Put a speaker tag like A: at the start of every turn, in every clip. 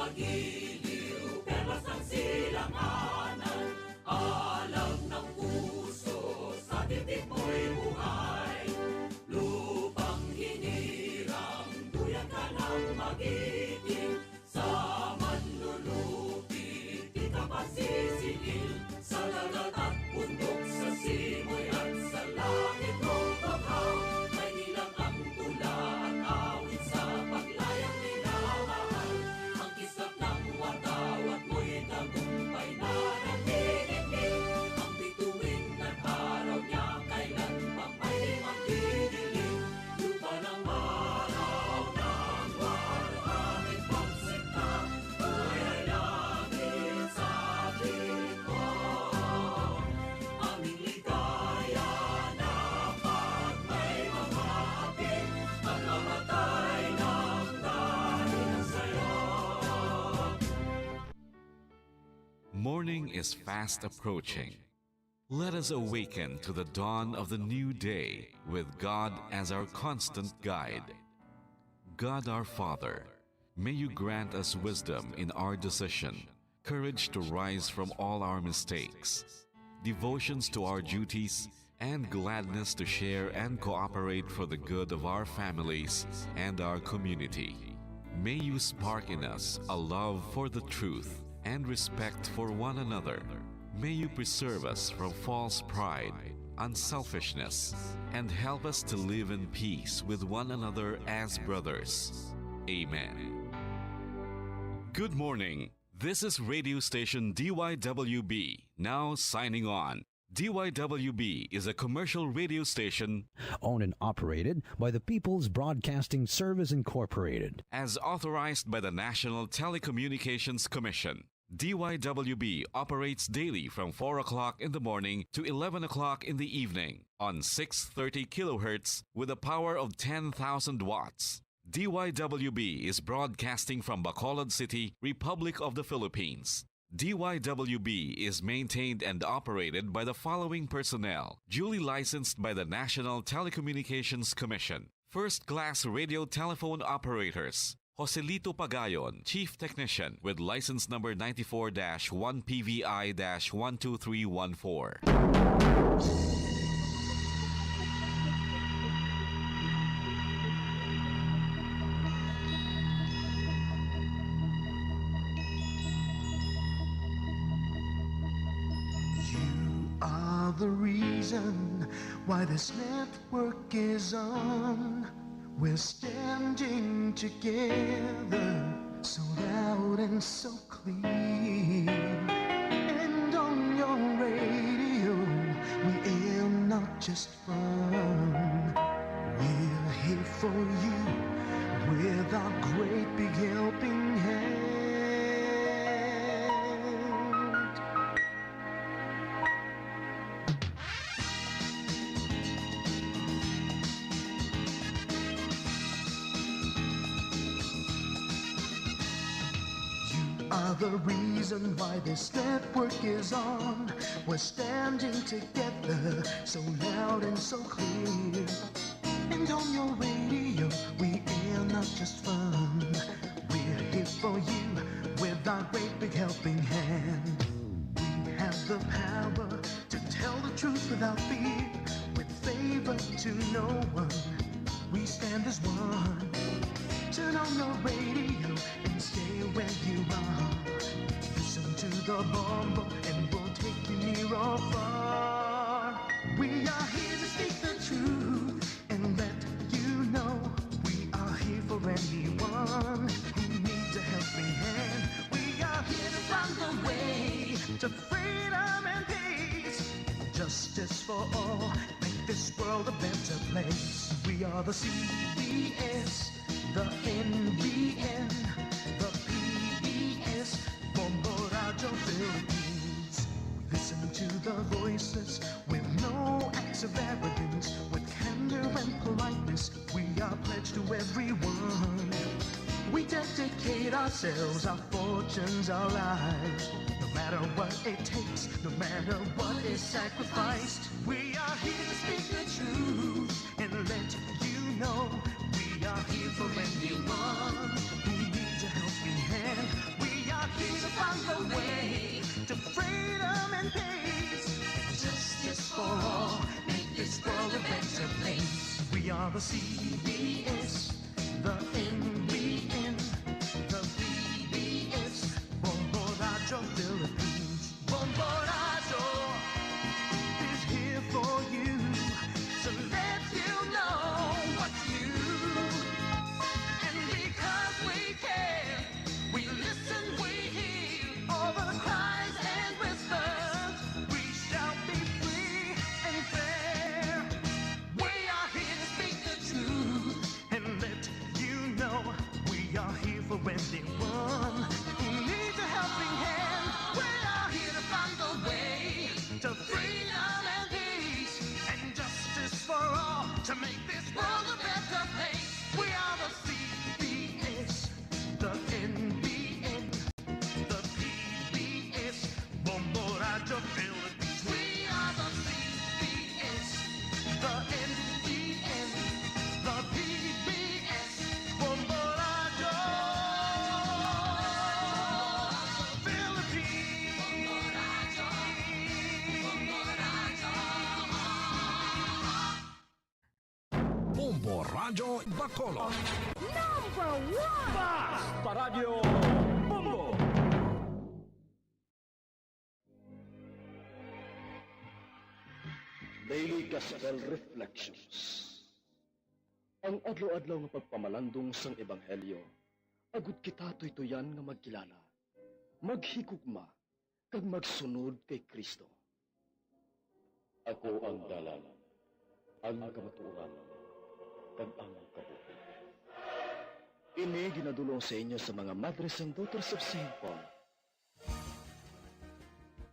A: magiliw, perlas ng silanganan, alam ng puso, sa titik mo'y buhay. Lupang hinirang, duyan ka ng magiting, sa manlulupit, di ka pasisingil, sa dagat at bundok, sa simoy at sa langit mong bakaw, may nilang ang tula at awit sa paglayang minamahal. Ang kislap ng wataw at mo'y tagumpay na nagdidikit, ang bituin at araw niya kailan pang may magdidilim. Lupa ng araw ng waraming pagsikta, buhay ay langit sa ko. Aming ligaya na pag may mga akin, at mamatay ng dahil sa'yo.
B: Morning is fast approaching. Let us awaken to the dawn of the new day with God as our constant guide. God our Father, may you grant us wisdom in our decision, courage to rise from all our mistakes, devotions to our duties, and gladness to share and cooperate for the good of our families and our community. May you spark in us a love for the truth and respect for one another. May you preserve us from false pride, unselfishness, and help us to live in peace with one another as brothers. Amen. Good morning. This is radio station DYWB, now signing on. DYWB is a commercial radio station
C: owned and operated by the People's Broadcasting Service Incorporated.
B: as authorized by the National Telecommunications Commission. DYWB operates daily from 4 o'clock in the morning to 11 o'clock in the evening on 630 kilohertz with a power of 10,000 watts. DYWB is broadcasting from Bacolod City, Republic of the Philippines. DYWB is maintained and operated by the following personnel, duly licensed by the National Telecommunications Commission. First-class radio telephone operators. Joselito Pagayon, Chief Technician with license number 94-1PVI-12314.
D: Are the reason why this network is on. We're standing together, so loud and so clear. And on your radio, we aim not just fun. We're here for you with our great big helping hand. Are the reason why this network is on. We're standing together, so loud and so clear. And on your radio, we air not just fun. We're here for you with our great big helping hand. We have the power to tell the truth without fear, with favor to no one. We stand as one. Turn on your radio and stay where you are. Listen to the bombo and we'll take you near or far. We are here to speak the truth and let you know we are here for anyone who needs a helping hand. We are here to find the way to freedom and peace, justice for all, make this world a better place. We are the CBS, the NBN, the PBS, Bombo Radio Philippines. We listen to the voices with no acts of arrogance, with candor and politeness. We are pledged to everyone. We dedicate ourselves, our fortunes, our lives. No matter what it takes, no matter what is sacrificed. We are here to speak the truth and let you know we are here for anyone who needs a helping hand. are the CBS, the NBN, the PBS, Bombo Radio Philippines. Bombo Radio is here for you, to let you know what's new. And because we care, we listen, we hear all the cries and whispers. We shall be free and fair. We are here to speak the truth and let you know we are here for anyone who needs a helping hand. We are here to find the way to freedom and peace and justice for all, to make this world a better place. We are the CBS, the NBN, the PBS, Bombo Radio Philippines. We are the CBS, the NBN, the PBS, Bombo Radio Philippines.
E: Bombo Radyo Bacolod.
F: Number one!
E: Basta Radio Bombo!
G: Daily Gospel Reflections. Ang adlaw-adlaw nga pagpamalandong sang Ebanghelyo, agud kita tuytoyan nga magkilala, maghigugma, kag magsunod kay Kristo. Ako ang dalan, ang kamatuoran, kag ang kabuhi. Ini ginadulong sa inyo sa mga Madres and Daughters of St. Paul.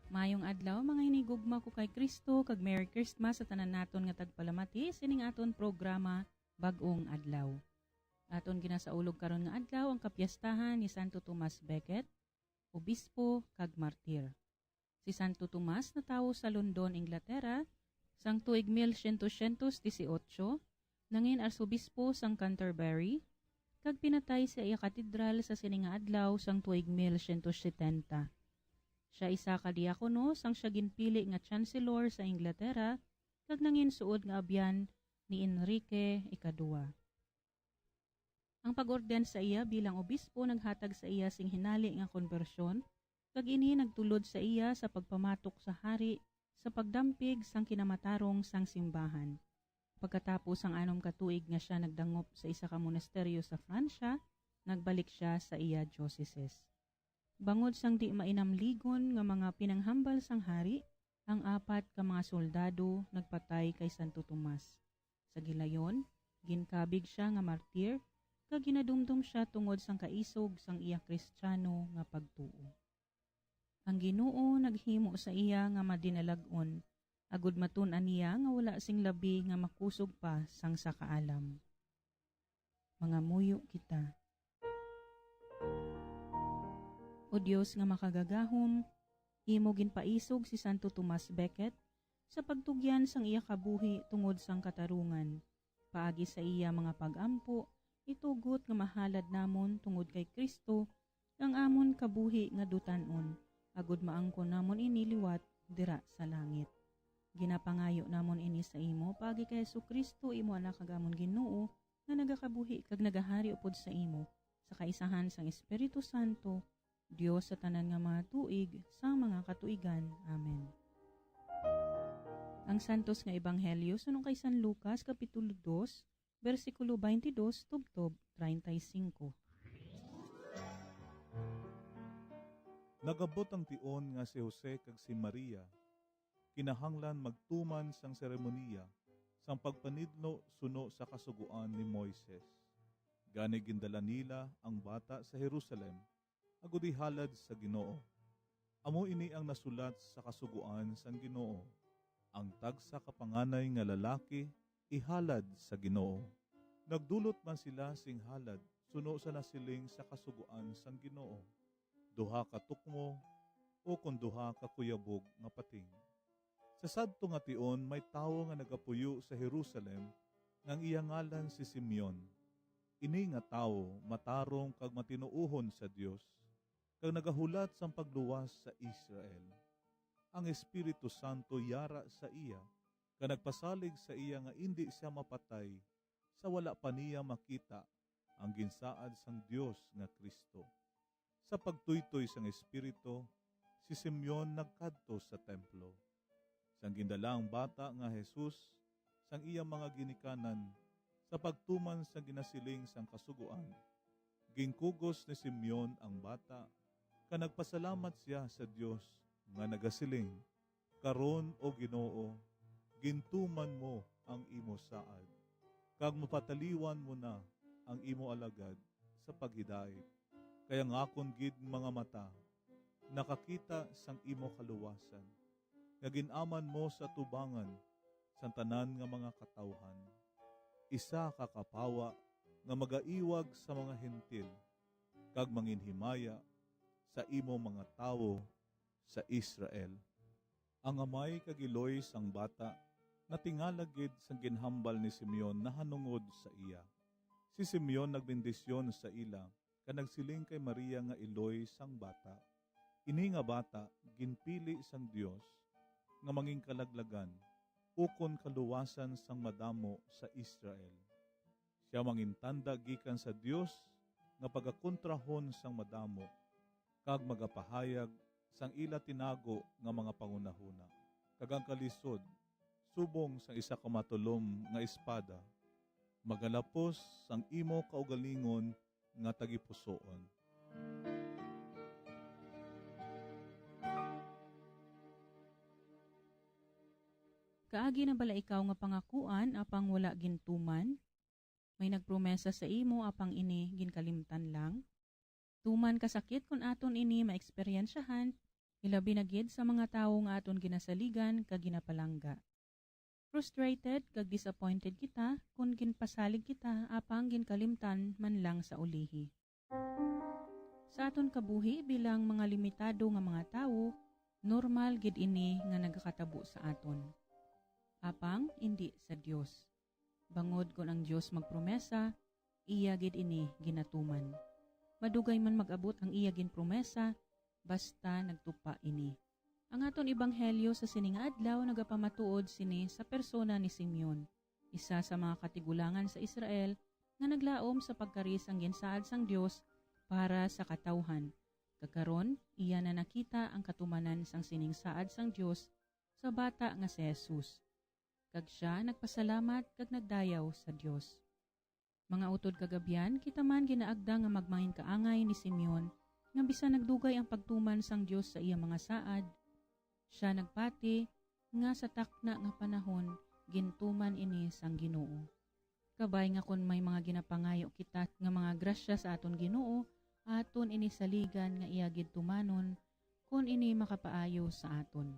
H: Mayong adlaw mga hinigugma ko kay Kristo kag Merry Christmas sa tanan naton nga tagpalamati sining aton programa Bag-ong Adlaw. Aton ginasaulog karon nga adlaw ang kapiyastahan ni Santo Tomas Becket, obispo kag martir. Si Santo Tomas natawo sa London, Inglaterra, sang tuig 1118, nangin arsobispo sang Canterbury, kag pinatay sa iya katedral sa sining nga adlaw sang tuig 1170. Siya isa ka diakono sang siya ginpili nga chancellor sa Inglaterra kag nangin suod nga abyan ni Enrique II. Ang pag-orden sa iya bilang obispo naghatag sa iya sing hinali nga konbersyon kag ini nagtulod sa iya sa pagpamatok sa hari sa pagdampig sang kinamatarong sang simbahan. Pagkatapos ang 6 ka tuig nga siya nagdangop sa isa ka monasteryo sa Pransya, nagbalik siya sa iya diocese. Bangod sang di mainamligon nga mga pinanghambal sang hari, ang 4 ka mga soldado nagpatay kay Santo Tomas. Sa gilayon, ginkabig siya nga martir, kag ginadumdum siya tungod sang kaisog sang iya Kristiyano nga pagtuo. Ang Ginoo naghimo sa iya nga madinalag-on, agud matun-an niya nga wala sing labi nga makusog pa sang sakaalam. Mga muyo kita. O Diyos nga makagagahom, imo ginpaisog si Santo Tomas Becket sa pagtugyan sang iya kabuhi tungod sang katarungan. Paagi sa iya mga pag-ampo, itugot nga mahalad namon tungod kay Kristo, ang amon kabuhi nga dutanon, agud maangkon namon ini liwat dira sa langit. Ginapangayo namon ini sa imo, paagi kay Jesucristo imo anak kag amon Ginoo, nga nagakabuhi kag nagahari upod sa imo, sa kaisahan sang Espiritu Santo, Diyos sa tanan nga mga tuig, sa mga katuigan. Amen. Ang santos nga ebanghelyo sunong kay San Lucas, Kapitulo 2, versikulo 22, tubtob 35.
I: Nagabot ang tion nga si Jose kag si Maria, kinahanglan magtuman sang seremoniya, sang pagpanidno suno sa kasuguan ni Moises. Gani gindala nila ang bata sa Jerusalem, agud ihalad sa Ginoo. Amo ini ang nasulat sa kasuguan sang Ginoo. Ang tagsa kapanganay nga lalaki ihalad sa Ginoo. Nagdulot man sila sing halad suno sa nasiling sa kasuguan sang Ginoo. Duha ka tukmo o kun duha ka kuyabog nga pating. Sa sadto nga tion may tawo nga nagapuyo sa Jerusalem ngang iya ngalan si Simeon. Ini nga tawo matarong kag matinuuhon sa Dios, kag nagahulat sang pagluwas sa Israel. Ang Espiritu Santo yara sa iya, kag nagpasalig sa iya nga indi siya mapatay sa wala pa niya makita ang ginsaad sang Dios nga Kristo. Sa pagtuytoy sang Espiritu, si Simeon nagkadto sa templo. Sang gindala ang bata nga Jesus sang iyang mga ginikanan sa pagtuman sa ginasiling sang kasuguan. Gingkugos ni Simeon ang bata, kanagpasalamat siya sa Dios nga nagasiling, karon o Ginoo, gintuman mo ang imo saad, kag mapataliwan mo na ang imo alagad sa paghidait. Kaya nga akon gid mga mata, nakakita sang imo kaluwasan, nga ginaman mo sa tubangan sang tanan nga mga katawhan. Isa ka kapawa nga magaiwag sa mga hentil, kag manginhimaya sa imo mga tawo sa Israel. Ang amay kagiloy sang bata, natingalagid sang ginhambal ni Simeon na hanungod sa iya. Si Simeon nagbendisyon sa ila, kanagsiling kay Maria nga iloy sang bata. Ini nga bata, ginpili sang Dios nga manging kalaglagan, ukon kaluwasan sang madamo sa Israel. Siya mangintanda gikan sa Dios nga pagakontrahon sang madamo, kag magapahayag sang ila tinago nga mga pangunahuna. Kag ang kalisod, subong sang isa ka matulom nga espada, magalapos sang imo kaugalingon nga tagipusoon.
H: Kaagi na bala ikaw nga pangakuan apang wala gintuman? May nagpromesa sa imo apang ini ginkalimtan lang? Tuman kasakit kun aton ini maeksperiensyahan, ilabi na gid sa mga tawo nga aton ginasaligan kag ginapalangga. Frustrated kag disappointed kita kun ginpasalig kita apang ginkalimtan man lang sa ulihi. Sa aton kabuhi bilang mga limitado nga mga tawo, normal gid ini nga nagakatabo sa aton. Apang hindi sa Dios. Bangod kun ang Dios magpromesa, iya gid ini ginatuman. Madugay man mag-abot ang iya ginpromesa, basta nagtupa ini. Ang aton ebanghelyo sa sining adlaw nagapamatuod sini sa persona ni Simeon, isa sa mga katigulangan sa Israel nga naglaom sa pagkaris ang ginsaad sang Dios para sa katawhan. Kakaron, iya na nakita ang katumanan sang sining saad sang Dios sa bata nga si Jesus. Kag siya nagpasalamat kag nagdayaw sa Dios. Mga utod kagabyan, kita man ginaagda nga magmangin kaangay ni Simeon nga bisan nagdugay ang pagtuman sang Dios sa iya mga saad. Siya nagpati nga sa takna nga panahon gintuman ini sang Ginoo. Kabay nga kun may mga ginapangayo kita nga mga grasya sa aton Ginoo, aton ini saligan nga iya gid tumanon kun ini makapaayo sa aton.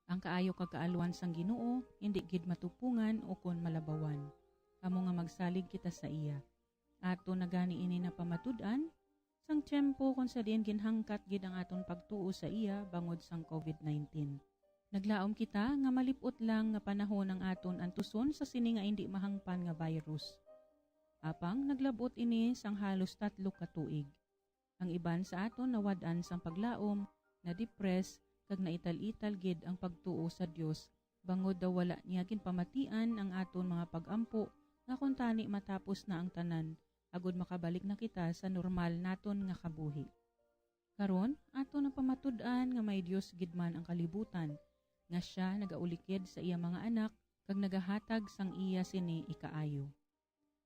H: Ang kaayo kag kaalwan sang Ginoo hindi gid matupungan o kon malabawan. Amo nga magsalig kita sa iya. Ato na gani ini na pamatud-an sang tiyempo kung sa diin ginhangkat gid ang aton pagtuo sa iya bangod sang COVID-19. Naglaom kita nga malipot lang nga panahon ang aton antuson sa sini nga indi mahangpan nga virus. Apang naglabot ini sang halos 3 ka tuig. Ang iban sa aton nawad-an sang paglaom, na depress kag naital-ital gid ang pagtuo sa Dios bangod daw wala niya ginpamatian ang aton mga pag-ampo nga kun tani matapos na ang tanan agud makabalik na kita sa normal naton nga kabuhi. Karon aton ang pamatud-an nga may Dios gid man ang kalibutan, nga siya nagaulikid sa iya mga anak kag nagahatag sang iya sini ikaayo.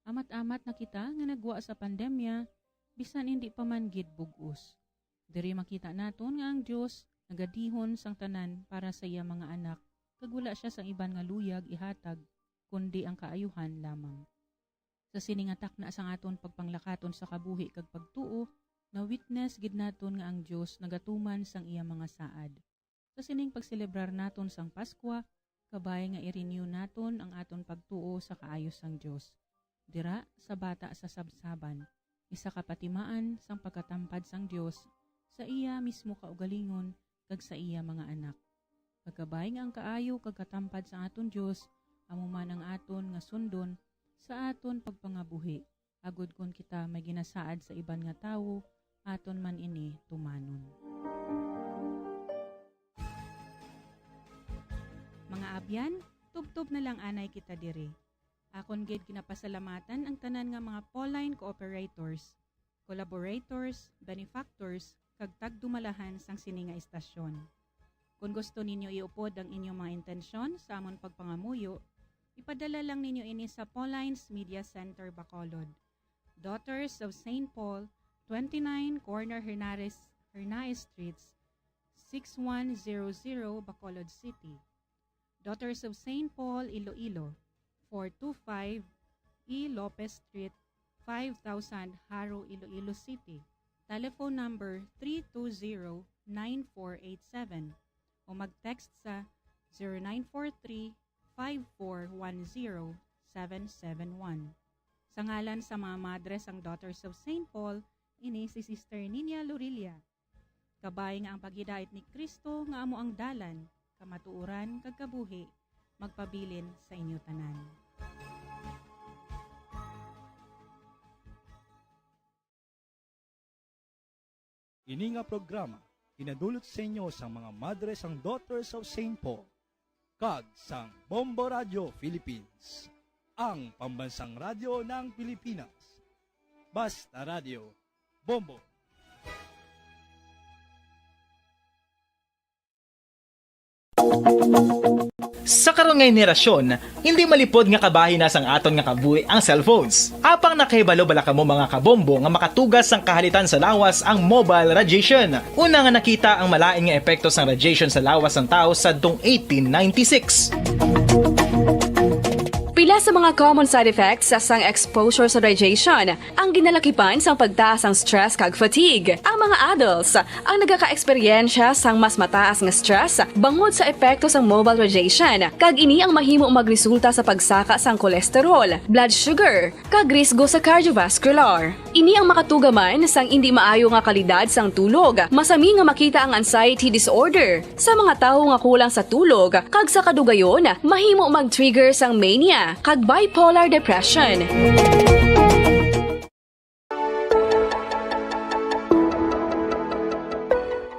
H: Amat-amat na kita nga nagwa sa pandemya bisan hindi pa man gid bug-os. Diri makita naton nga ang Dios nagadihon sang tanan para sa iya mga anak kag wala siya sang iban nga luyag ihatag kundi ang kaayuhan lamang. Sa sining atak na sang aton pagpanglakaton sa kabuhi kag pagtuo, na witness gid naton nga ang Dios nagatuman sang iya mga saad. Sa sining pagselebrar naton sang Paskwa, kabay nga i-renew naton ang aton pagtuo sa kaayos sang Dios. Dira sa bata sa sabsaban, isa ka patimaan sang pagkatampad sang Dios sa iya mismo kaugalingon kag sa iya mga anak. Pagkabay nga ang kaayo kag katampad sa aton Dios, amo man ang aton nga sundon sa aton pagpangabuhi. Agud kon kita may ginasaad sa iban nga tawo, aton man ini tumanon. Mga abyan, tubtob na lang anay kita diri. Akon gid kinapasalamatan ang tanan nga mga Pauline cooperators, collaborators, benefactors, kag tagdumalahan sang sini nga istasyon. Kung gusto ninyo iupod ang inyong mga intensyon sa amon pagpangamuyo, ipadala lang ninyo ini sa Pauline's Media Center, Bacolod. Daughters of St. Paul, 29 Corner Hernaez Streets, 6100 Bacolod City. Daughters of St. Paul, Iloilo, 425 E. Lopez Street, 5000 Haro, Iloilo City. Telephone number 320-9487 o mag-text sa 0943-5410-771. Sa ngalan sa mga madres ang Daughters of St. Paul, ini si Sister Nina Lurilia. Kabay nga ang paghidait ni Kristo nga amo ang dalan, kamatuuran kag kabuhi, magpabilin sa inyo tanan.
E: Ini nga programa pinadulot sa inyo sa mga madres ang Daughters of St. Paul, kag sang Bombo Radio Philippines, ang pambansang radyo ng Pilipinas. Basta Radio, Bombo!
J: Sa karon nga henerasyon, hindi malipod nga kabahin na sang aton nga kabuhi ang cellphones. Apang nakahibalo bala kamo mga kabombo nga makatugas sang kahalitan sa lawas ang mobile radiation. Una nga nakita ang malain nga epekto sang radiation sa lawas ng tao sadtong 1896.
K: Pila sa mga common side effects sa sang exposure sa radiation ang ginalakipan sang pagtaas ang stress kag fatigue. Ang mga adults ang nagaka-eksperyensya sang mas mataas nga stress bangod sa epekto sang mobile radiation kag ini ang mahimo magresulta sa pagsaka sang kolesterol, blood sugar kag risgo sa cardiovascular. Ini ang makatugaman sang hindi maayo nga kalidad sang tulog. Masami nga makita ang anxiety disorder sa mga tawo nga kulang sa tulog kag sa kadugayon mahimo mag-trigger sang mania kag bipolar depression.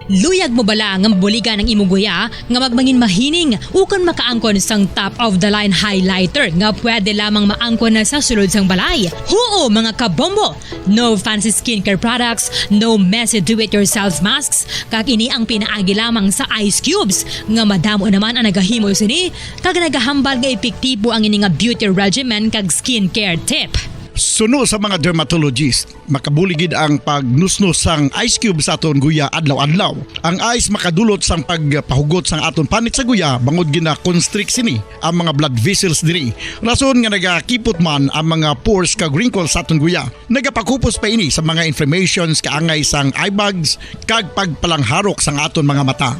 L: Luyag mo bala nga mabuligan ang imong guya nga magmangin mahining ukon makaangkon sang top of the line highlighter nga pwede lamang maangkon na sa sulod sang balay. Huo mga kabombo! No fancy skincare products, no messy do-it-yourself masks, kag ini ang pinaagi lamang sa ice cubes nga madamo naman ang nagahimo sini kag nagahambal nga epektibo ang ini nga beauty regimen kag skincare tip.
M: Suno sa mga dermatologist, makabuligid ang pagnusnos sang ice cube sa aton guya adlaw-adlaw. Ang ice makadulot sang pagpahugot sang aton panit sa guya bangod gina-constrict sini ang mga blood vessels diri. Rason nga nagakipot man ang mga pores kag wrinkles sa aton guya. Nagapakupos pa ini sa mga inflammations kaangay sang eye bags kag pagpalangharok sang aton mga mata.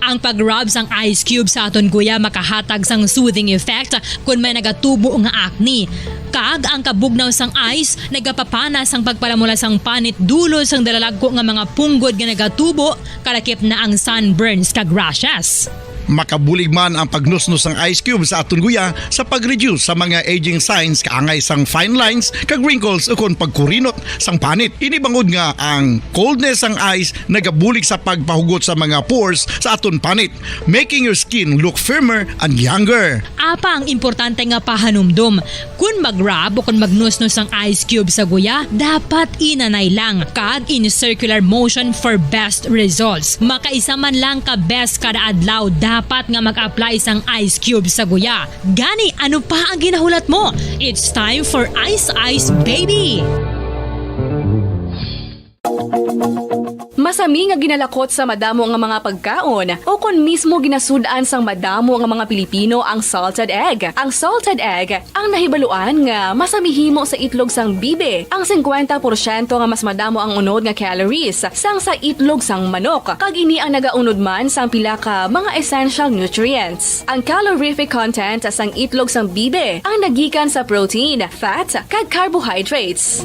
L: Ang pag-rub sang ice cube sa aton guya makahatag sang soothing effect kung may nagatubo nga acne. Kag ang kabugnaw sang ice nagapapanas ang pagpalamula sang panit dulo sang dalalagko nga mga punggod nga nagatubo kalakip na ang sunburns kag rashes.
M: Makabulig man ang pagnusnos ng ice cube sa aton guya sa pag-reduce sa mga aging signs kaangay sang fine lines kag wrinkles ukon pagkurinot sang panit. Ini bangod nga ang coldness sang ice nagabulig sa pagpahugot sa mga pores sa aton panit, making your skin look firmer and younger.
L: Apa ang importante nga pahanumdum, kung mag-rub o kung magnusnos ang ice cube sa guya, dapat inanay lang kag in circular motion for best results. Makaisa man lang ka best kada adlaw, dapat nga mag-apply sang ice cube sa guya. Gani, ano pa ang ginahulat mo? It's time for Ice Ice Baby!
K: Masami nga ginalakot sa madamo nga mga pagkaon o kung mismo ginasudaan sang madamo nga mga Pilipino ang salted egg. Ang salted egg ang nahibaluan nga masamihimo sa itlog sang bibe. Ang 50% nga mas madamo ang unod nga calories sang sa itlog sang manok. Kag ini ang nagaunod man sang pila ka mga essential nutrients. Ang calorific content sang itlog sang bibe ang nagikan sa protein, fat, kag carbohydrates.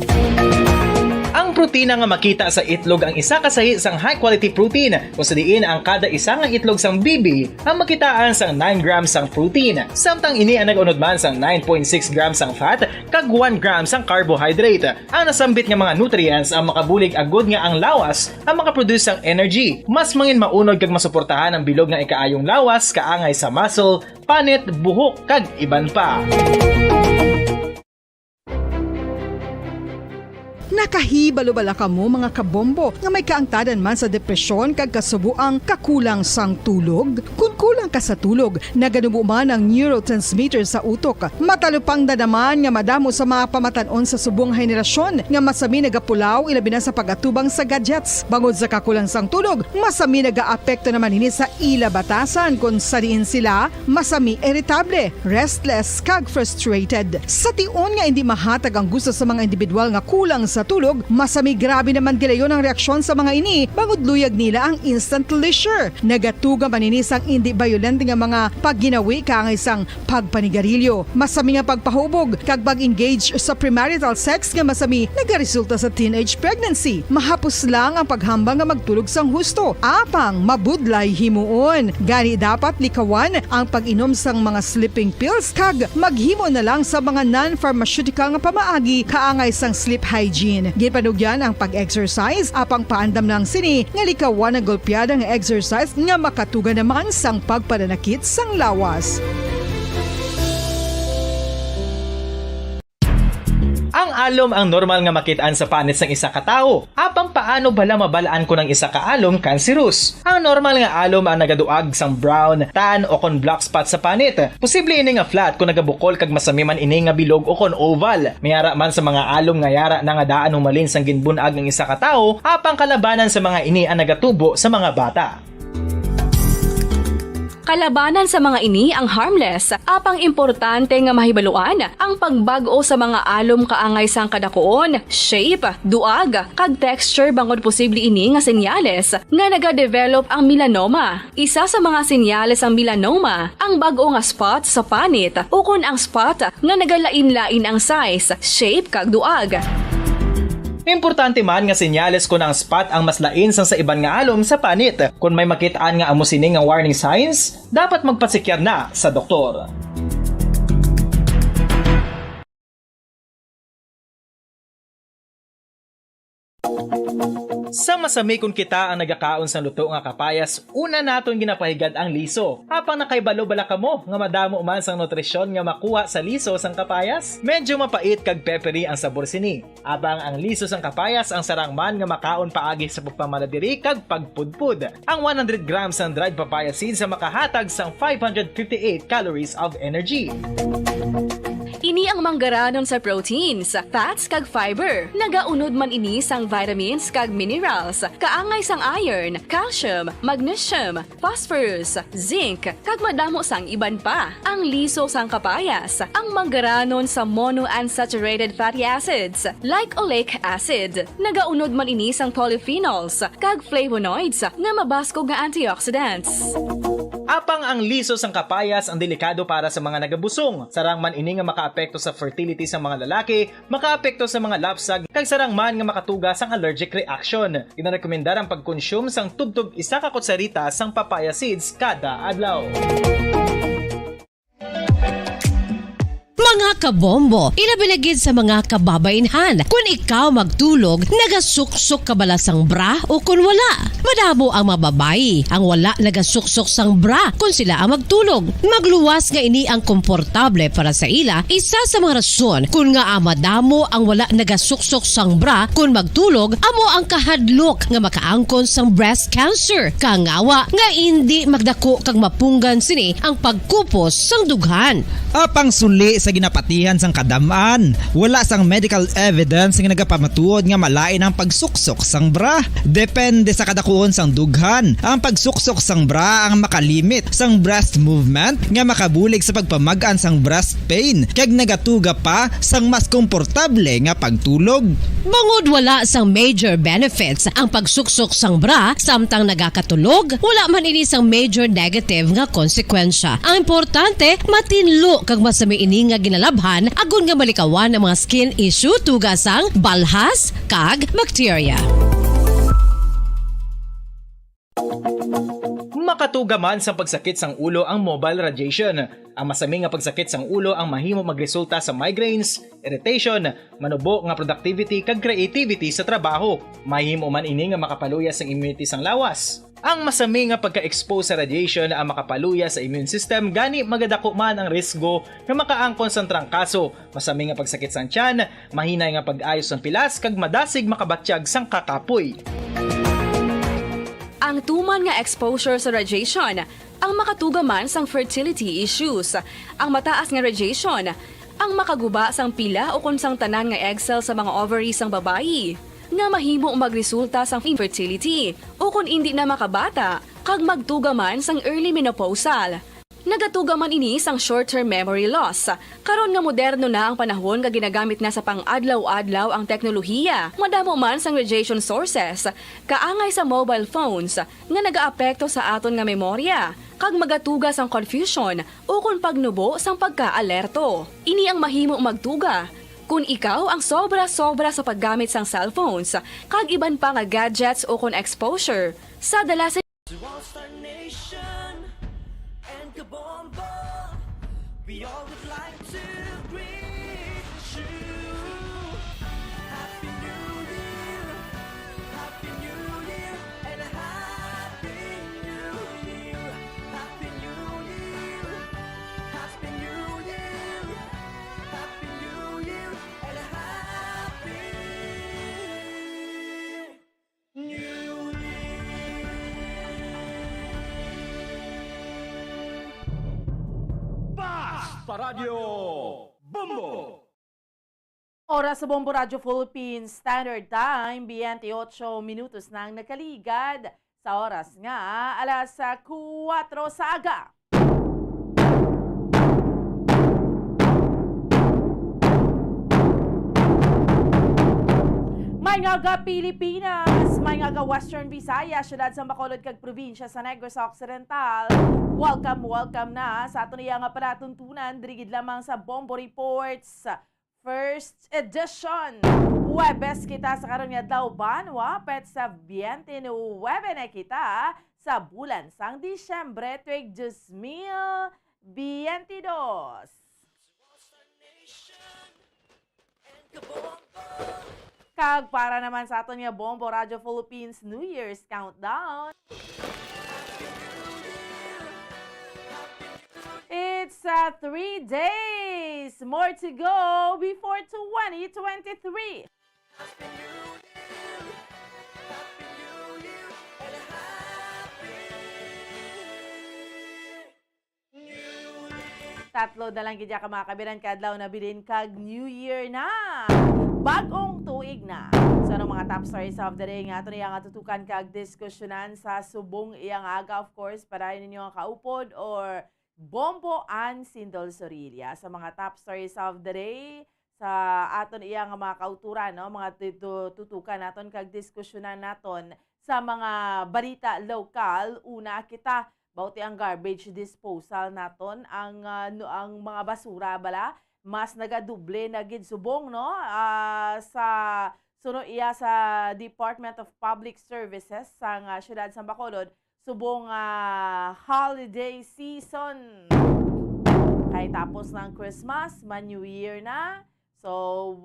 J: Ang protina nga makita sa itlog ang isa kasahi sang high quality protein kung sa diin ang kada isa nga itlog sang bibi ang makitaan sang 9 grams sang protein. Samtang ini ang nag-unod man sang 9.6 grams sang fat kag 1 gram sang carbohydrate. Ang nasambit nga mga nutrients ang makabulig agud nga ang lawas ang makaproduce sang energy. Mas mangin maunod kag masuportahan ang bilog nga ikaayong lawas kaangay sa muscle, panit, buhok kag iban pa.
N: Nakahibalo bala kamo mga kabombo nga may kaangtadan man sa depresyon kag kasubuang kakulang sang tulog? Kung kulang ka sa tulog, naganubo man ang neurotransmitter sa utok. Matalupang dadaman nga madamo sa mga pamatanon sa subong henerasyon nga masami nagapulaw ilabi na sa pagatubang sa gadgets. Bangod sa kakulang sang tulog, masami nagaapekto naman ini sa ila batasan kung sariin sila masami irritable, restless kag frustrated. Sa tion nga hindi mahatag ang gusto sa mga individual nga kulang sa tulog, masami grabe naman gilayon ang reaksyon sa mga ini bangod luyag nila ang instant leisure. Nagatuga man ini sang hindi violent nga mga pagginawi kangay sang pagpanigarilyo. Masami nga pagpahubog kag pag-engage sa premarital sex nga masami nagaresulta sa teenage pregnancy. Mahapos lang ang paghambang nga magtulog sang husto. Apang mabudlay himuon. Gani dapat likawan ang pag-inom sang mga sleeping pills kag maghimo na lang sa mga non-pharmaceutical nga pamaagi kaangay sang sleep hygiene. Ginpanugyan ang pag-exercise apang paandam ng sini nga likawan ang golpeada nga exercise nga makatuga naman sang pagpananakit sang lawas.
J: Ang alom ang normal nga makitaan sa panit sang isa ka tawo. Apang paano bala mabalaan ko ng isa ka alom cancerous? Ang normal nga alom ang nagaduag sang brown, tan o kon black spot sa panit. Posible ini nga flat kung nagabukol kag masami man ini nga bilog o kon oval. Mayara man sa mga alom nga yara na nga daan humalin sang ginbunag ng isa ka tawo, apang kalabanan sa mga ini ang nagatubo sa mga bata.
K: Kalabanan sa mga ini ang harmless, apang importante nga mahibaluan ang pagbago sa mga alom kaangay sang kadakuon, shape, duag, kag texture bangod posible ini nga senyales nga nagadevelop ang melanoma. Isa sa mga senyales ang melanoma, ang bago nga spot sa panit o kun ang spot nga nagalain-lain ang size, shape, kag duag.
J: Importante man nga senyales kung ang spot ang mas lain sang sa iban nga alom sa panit. Kung may makitaan nga amo sini nga warning signs, dapat magpasikyar na sa doktor. Sa masami kung kita ang nagakaon sa luto nga kapayas, una naton ginapahigad ang liso. Apang nakaibalo bala kamo nga madamo man sang nutrisyon nga makuha sa liso sang kapayas, medyo mapait kag peppery ang sabor sini. Abang ang liso sang kapayas ang sarang man nga makaon paagi sa pagpamaladiri kag pagpudpud. Ang 100 grams ng dried papaya seeds sa makahatag sang 558 calories of energy.
K: Ini ang manggaranon sa proteins, fats kag fiber. Nagaunod man ini sang vitamins kag minerals, kaangay sang iron, calcium, magnesium, phosphorus, zinc, kag madamo sang iban pa. Ang liso sang kapayas, ang manggaranon sa monounsaturated fatty acids like oleic acid. Nagaunod man ini sang polyphenols kag flavonoids nga mabaskog nga antioxidants.
J: Apang ang liso sang kapayas ang delikado para sa mga nagabusong. Sarang man ini nga makaapekto sa fertility sa mga lalaki, makaapekto sa mga lapsag, kag sarang man nga makatuga sang allergic reaction. Ginarekomendar ang pagkonsume sang tubtub isa ka kutsarita sang papaya seeds kada adlaw.
L: Mga kabombo, ilabilagid sa mga kababainhan. Kung ikaw magtulog, nagasuksok ka bala sang bra o kung wala. Madamo ang mababay, ang wala nagasuksok sang bra kung sila ang magtulog. Magluwas nga ini ang komportable para sa ila, isa sa mga rason kung nga madamo ang wala nagasuksok sang bra kung magtulog, amo ang kahadlok nga makaangkon sang breast cancer. Kangawa nga hindi magdako kag mapunggan sini ang pagkupos sang dughan.
O: Apang suli sa ginapatihan sang kadamaan, wala sang medical evidence nga nagapamatuod nga malain ang pagsuksok sang bra. Depende sa kadakuon sang dughan. Ang pagsuksok sang bra ang makalimit sang breast movement nga makabulig sa pagpamagaan sang breast pain kag nagatuga pa sang mas komportable nga pagtulog.
L: Bangod wala sang major benefits ang pagsuksok sang bra samtang nagakatulog, wala man ini sang major negative nga konsekwensya. Ang importante, matinlo kag masami ini nga ginalabhan agon nga malikawan ang mga skin issue tugasang balhas kag bacteria.
J: Makatugaman sa pagsakit sang ulo ang mobile radiation. Ang masami nga pagsakit sang ulo ang mahimo magresulta sa migraines, irritation, manubo nga productivity kag creativity sa trabaho. Mahimo man ini nga makapaluyas sang immunity sang lawas. Ang masami nga pagka-expose sa radiation ang makapaluya sa immune system gani magadako man ang risgo nga makaangkon sa trangkaso, masami nga pagsakit sang tiyan, mahinay nga pag-ayos sang pilas kag madasig makabatyag sang kakapoy.
K: Ang tuman nga exposure sa radiation ang makatugaman sang fertility issues. Ang mataas nga radiation ang makaguba sang pila o kung sang tanan nga egg cell sa mga ovaries sang babayi nga mahimo magresulta sang infertility o kung hindi na makabata kag magtugaman sang early menopausal. Nagatugaman ini sang short-term memory loss. Karon nga moderno na ang panahon nga ginagamit na sa pang-adlaw-adlaw ang teknolohiya. Madamo man sang radiation sources, kaangay sa mobile phones nga nagaapekto sa aton nga memorya, kag magatuga sang confusion o kung pagnubo sang pagka-alerto. Ini ang mahimo magtuga kung ikaw ang sobra-sobra sa paggamit sang cellphones, kag iban pa nga gadgets o kung exposure sa dala sa
A: We all would like to greet you. Happy New Year, Happy New Year, and a Happy New Year, Happy New Year, Happy New Year, Happy New Year, and a Happy New Year.
P: Paradyo Bombo!
Q: Oras sa Bombo Radio Philippines Standard Time, 28 minutos nang nakaligad sa oras nga, alas 4 sa aga. May nga Pilipinas, may nga Western Visayas, syudad sa Bacolod kag probinsya sa Negros Occidental. Welcome na sa ato niya nga palatuntunan, dirigid lamang sa Bombo Reports First Edition. Webes kita sa karon nga daw banwa, pet sa 29 na kita sa bulan sang Disyembre tuig 2022. Kag para naman sa aton nga Bombo Radio Philippines New Year's Countdown. It's 3 days more to go before 2023. Tatlo na lang gidya ka mga kabiran kadlaw na bilin kag New Year na. Bagong tuig na. So ano mga top stories of the day nga ito niya nga tutukan kag diskusyonan sa subong iyang aga, of course, para ninyo nga kaupod or Bombo and Sindol Sorilla. Sa mga top stories of the day, sa aton iyang mga kauturan, no? Mga tutukan naton kag diskusyonan naton sa mga balita lokal. Una kita bauti ang garbage disposal naton, ang mga basura bala mas nagaduble na gid subong, no, sa suno iya sa Department of Public Services sang syudad sa Bacolod subong holiday season. Kay tapos ng Christmas, New Year na. So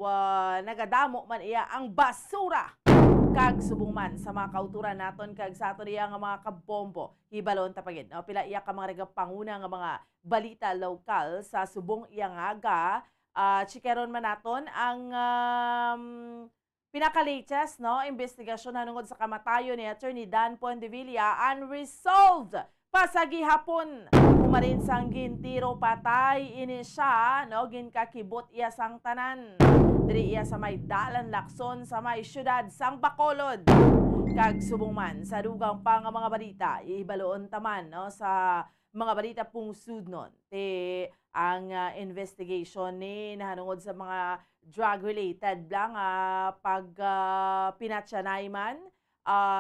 Q: nagadamo man iya ang basura kag subong man sa mga kauturan naton kag sa aton iya nga mga kabombo hibalon tapagid, no? Pila iya ka mga panguna nga mga balita lokal sa subong iya nga aga. Chikeron man naton ang pinaka-latest, no, investigasyon hanungod sa kamatayon ni Attorney Dan Poendevilla unresolved pasagi hapon. Umarin sang gintiro patay ini siya, no, ginkakibot iya sang tanan. Diri iya sa may dalan Lacson sa may syudad sang Bacolod. Kag subong man sa dugang pa nga mga balita ibaloon taman, no, sa mga balita pong sudnon te ang investigation ni nahanungod sa mga drug-related lang pag pinatsanay man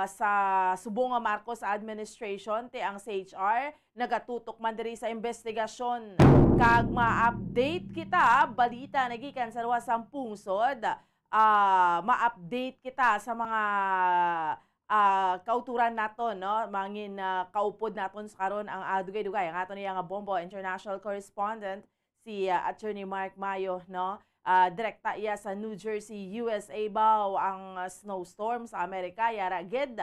Q: sa subong nga Marcos administration te ang CHR nagatutok man diri sa investigasyon. Kag ma-update kita balita nagikan sa ruwasang pungsod, ma-update kita sa mga kauturan naton, no, mangin kaupod naton sa karon ang dugay-dugay ang aton niya nga Bombo international correspondent si Attorney Mark Mayo, no. Direkta iya sa New Jersey, USA baw ang snowstorm sa Amerika yara gid.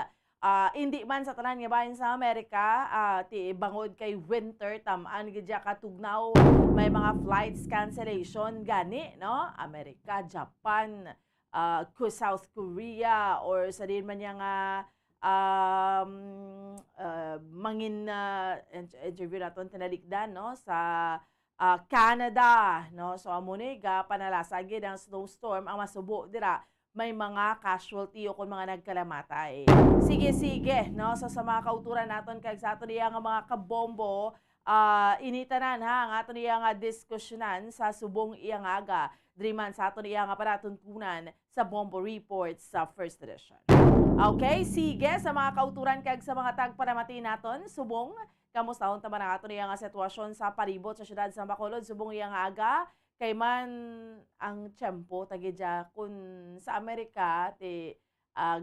Q: Hindi man sa tanan nga bahin sa Amerika, ti bangod kay winter tamaan gid katugnaw may mga flights cancellation gani, no. Amerika, Japan, South Korea or sa din man niya nga mangin interview naton tinalikdan, no, sa Canada, no. So amo ni panalasagid ang snowstorm ang masubo dira may mga casualty o kung mga nagkalamatay. Sige, no, sa mga kauturan naton kag sa ato niya nga mga kabombo, initanan ha ang ato niya nga diskusyonan sa subong iyang aga driman sa ato niya nga paratuntunan sa Bombo Report sa First Edition. Okay, sige sa mga kauturan kag sa mga tagparamati naton subong kamusta hon tama na ato niya nga sitwasyon sa palibot sa syudad sa Bacolod subong iyang aga kay man ang tiyempo tagidya kun sa Amerika ti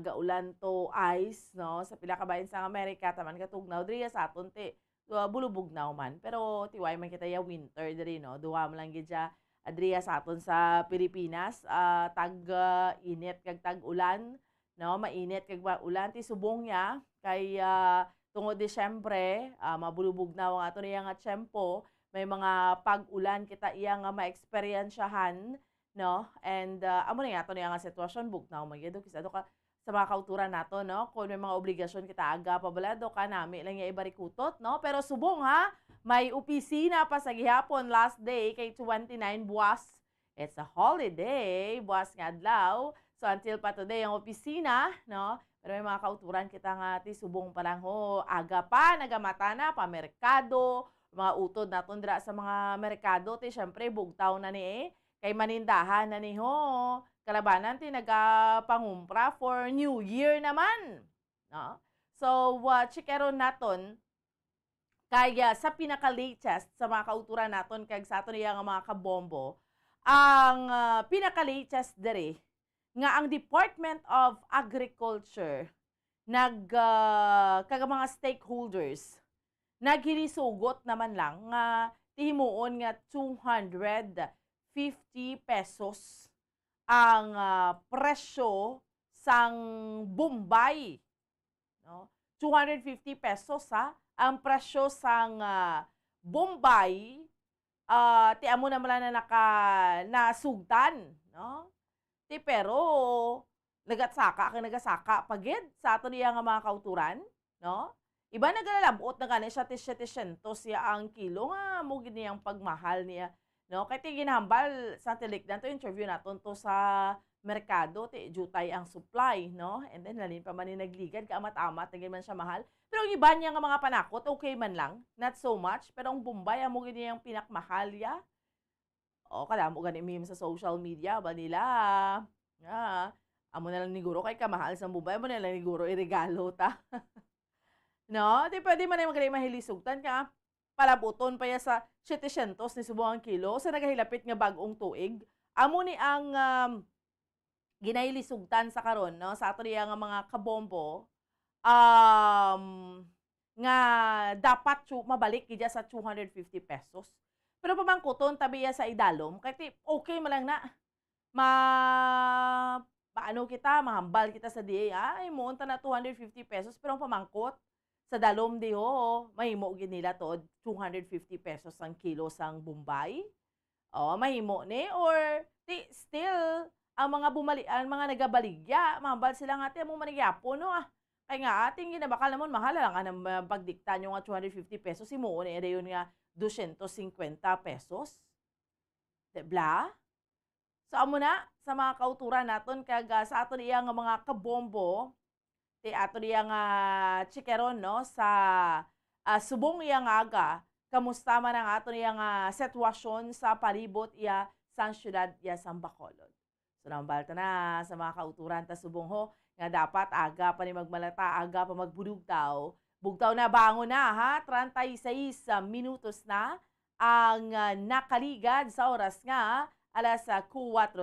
Q: gaulan to ice, no, sa pila ka bahin sa Amerika taman katugnaw diri sa aton ti bulubugnaw man pero tiway man kita ya winter diri, no, duwa man lang gid adriya sa aton sa Pilipinas, tag init kag tag ulan, no, mainit kag ulan ti subong ya kay tungod Disyembre, mabulubugnaw ang ato niya nga tiyempo. May mga pag-ulan kita iya nga ma-experiensyahan, no? And amo na ato niya nga sitwasyon bugnaw magyado kisado ka sa mga kauturan nato, no? Kung may mga obligasyon kita aga pabalado ka nami lang ya ibarikutot, no? Pero subong ha, may opisina pa sa gihapon last day kay 29 buwas. It's a holiday, buwas nga adlaw. So until pa today ang opisina, no? Pero may mga kauturan kita nga ti subong pa lang ho, aga pa nagamata na pa merkado, mga utod naton dira sa mga merkado ti syempre bugtaw na ni kay manindahan na ni ho kalabanan ti nagapangumpra for New Year naman, no. So chikeron naton kaya sa pinaka-latest sa mga kauturan naton kag sa aton niya nga mga kabombo ang pinaka-latest dere nga ang Department of Agriculture kag mga stakeholders naghilisugot naman lang nga tihimuon nga 250 pesos ang presyo sang Bombay, no? 250 pesos ha ang presyo sang Bombay, ti amo naman na nasugtan, no? Ti pero nagasaka pagid sa ato niya nga mga kauturan, no? Iba nagalalabot na gani siya 700 siya ang kilo nga mo gini ang pagmahal niya, no? Kay ti ginahambal sa tilikdan to interview naton to sa merkado ti jutay ang supply, no? And then lalin pa man ni nagligad kaamat-amat naging man siya mahal. Pero ang iba niya nga mga panakot okay man lang, not so much, pero ang Bombay amo gini ang pinakmahal ya. O kada mo gani meme sa social media ba nila. Amo na lang niguro kay kamahal sa Bombay, amo na lang niguro iregalo ta. No, di pwede man ay magaling mahilisugtan ka. Palabuton pa ya sa 700 ni subong ang kilo sa nagahilapit nga bagong tuig. Amo ni ang ginahilisugtan sa karon, no, sa ato niya nga mga kabombo nga dapat mabalik gidya sa 250 pesos. Pero pamangkuton tabi ya sa idalom kay okay man lang na paano kita mahambal kita sa DA ay mo na 250 pesos pero ang pamangkot sa dalom di ho, mahimo gid nila to 250 pesos ang kilo sang Bombay. Mahimo ni or still ang mga mga nagabaligya, mahambal sila nga ti amo manigyapo no Kay nga ating ginabakal namon mahal lang ang pagdikta nyo nga 250 pesos himuon ni yun nga 250 pesos. Debla? So amo na sa mga kauturan naton kag sa aton iya nga mga kabombo ti ato niya nga chikeron no sa subong iya nga aga kamusta man ang ato niya nga sitwasyon sa palibot iya sa syudad iya sa Bacolod. So nambalta na sa mga kauturan ta subong ho nga dapat aga pa ni magmalata, aga pa magbudugtaw. Bugtaw na bangon na ha, 36 minutos na ang nakaligad sa oras nga alas 4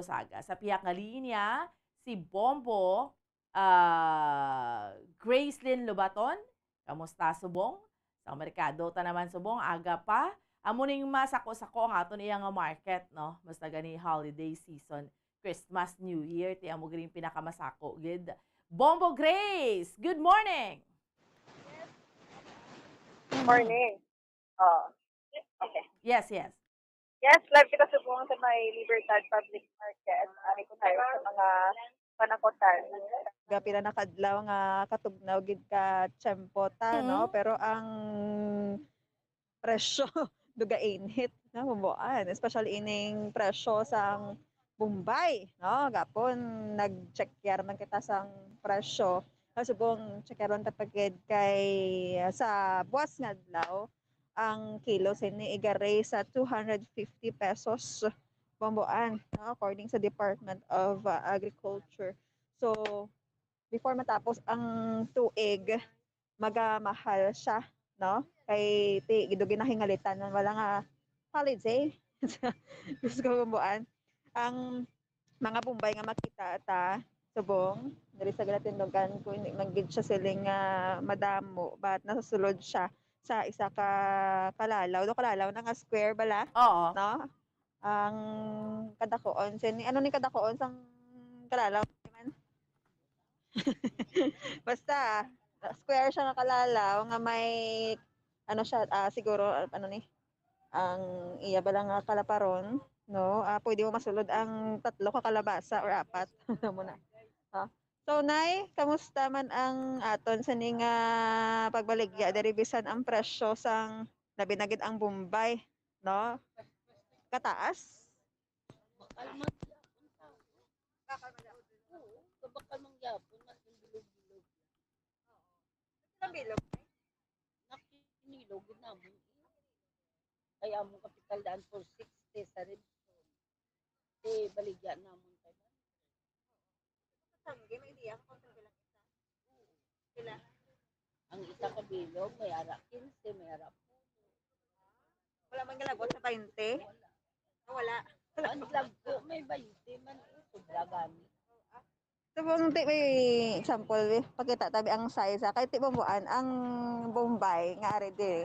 Q: saga. Sa piyak nga linya si Bombo Gracelyn Lubaton, kamusta subong? Sa merkado ta naman subong, aga pa. Amo ning masako-sako ang aton iya nga market, no? Basta gani holiday season, Christmas, New Year, ti amo ganing pinakamasako gid. Bombo Grace, good morning.
R: Morning. Oh, okay.
Q: Yes, yes.
R: Yes, live kita subong sa may Libertad Public Market. Ari ko tayo sa mga panakotan. Gapila na kadlaw nga katugnaw gid ka tiyempo no? Pero ang presyo duga init na mabuan, especially ining presyo sang Bombay, no? Gapon nag-check man kita sang presyo. Subong checkeron tapagid kay sa buwas nga adlaw ang kilo sini igare sa 250 pesos bambuan, no? According sa Department of Agriculture. So before matapos ang tuig magamahal siya, no? Kay gido ginahingalitan wala nga holiday. Gusto ko bambuan ang mga Bombay nga makita ta subong diri sa Galatindogan kung hindi magid siya siling madamo but nasusulod siya sa isa ka kalalaw do kalalaw na nga square bala,
Q: oo,
R: no? Ang kadakoon sini ano ni kadakoon sang kalalaw man. Basta square siya nga kalalaw nga may ano siya siguro ano ni ang iya bala nga kalaparon, no? Pwede mo masulod ang 3 ka kalabasa or 4 muna. So Nay, kamusta man ang aton sa ning pagbaligya diri bisan ang presyo sang labi na gid ang Bombay, no? Kataas?
S: Bakal mangyapon mas bilog-bilog.
R: Ang bilog.
S: Nakinilog namon. Kaya mo kapital daan for 60 sa Redstone. Baligya namon kay
R: Sangge, may idea kung bilang isa. Sila.
S: ang isa ka bilog, may ara 15, may ara 10.
R: Wala man galabot sa 20? Wala.
S: Ang lagko, may 20 man. Sobra gani.
R: Subong ti may example, pakita tabi ang size. Kay ti bambuan, ang Bombay nga ari diri.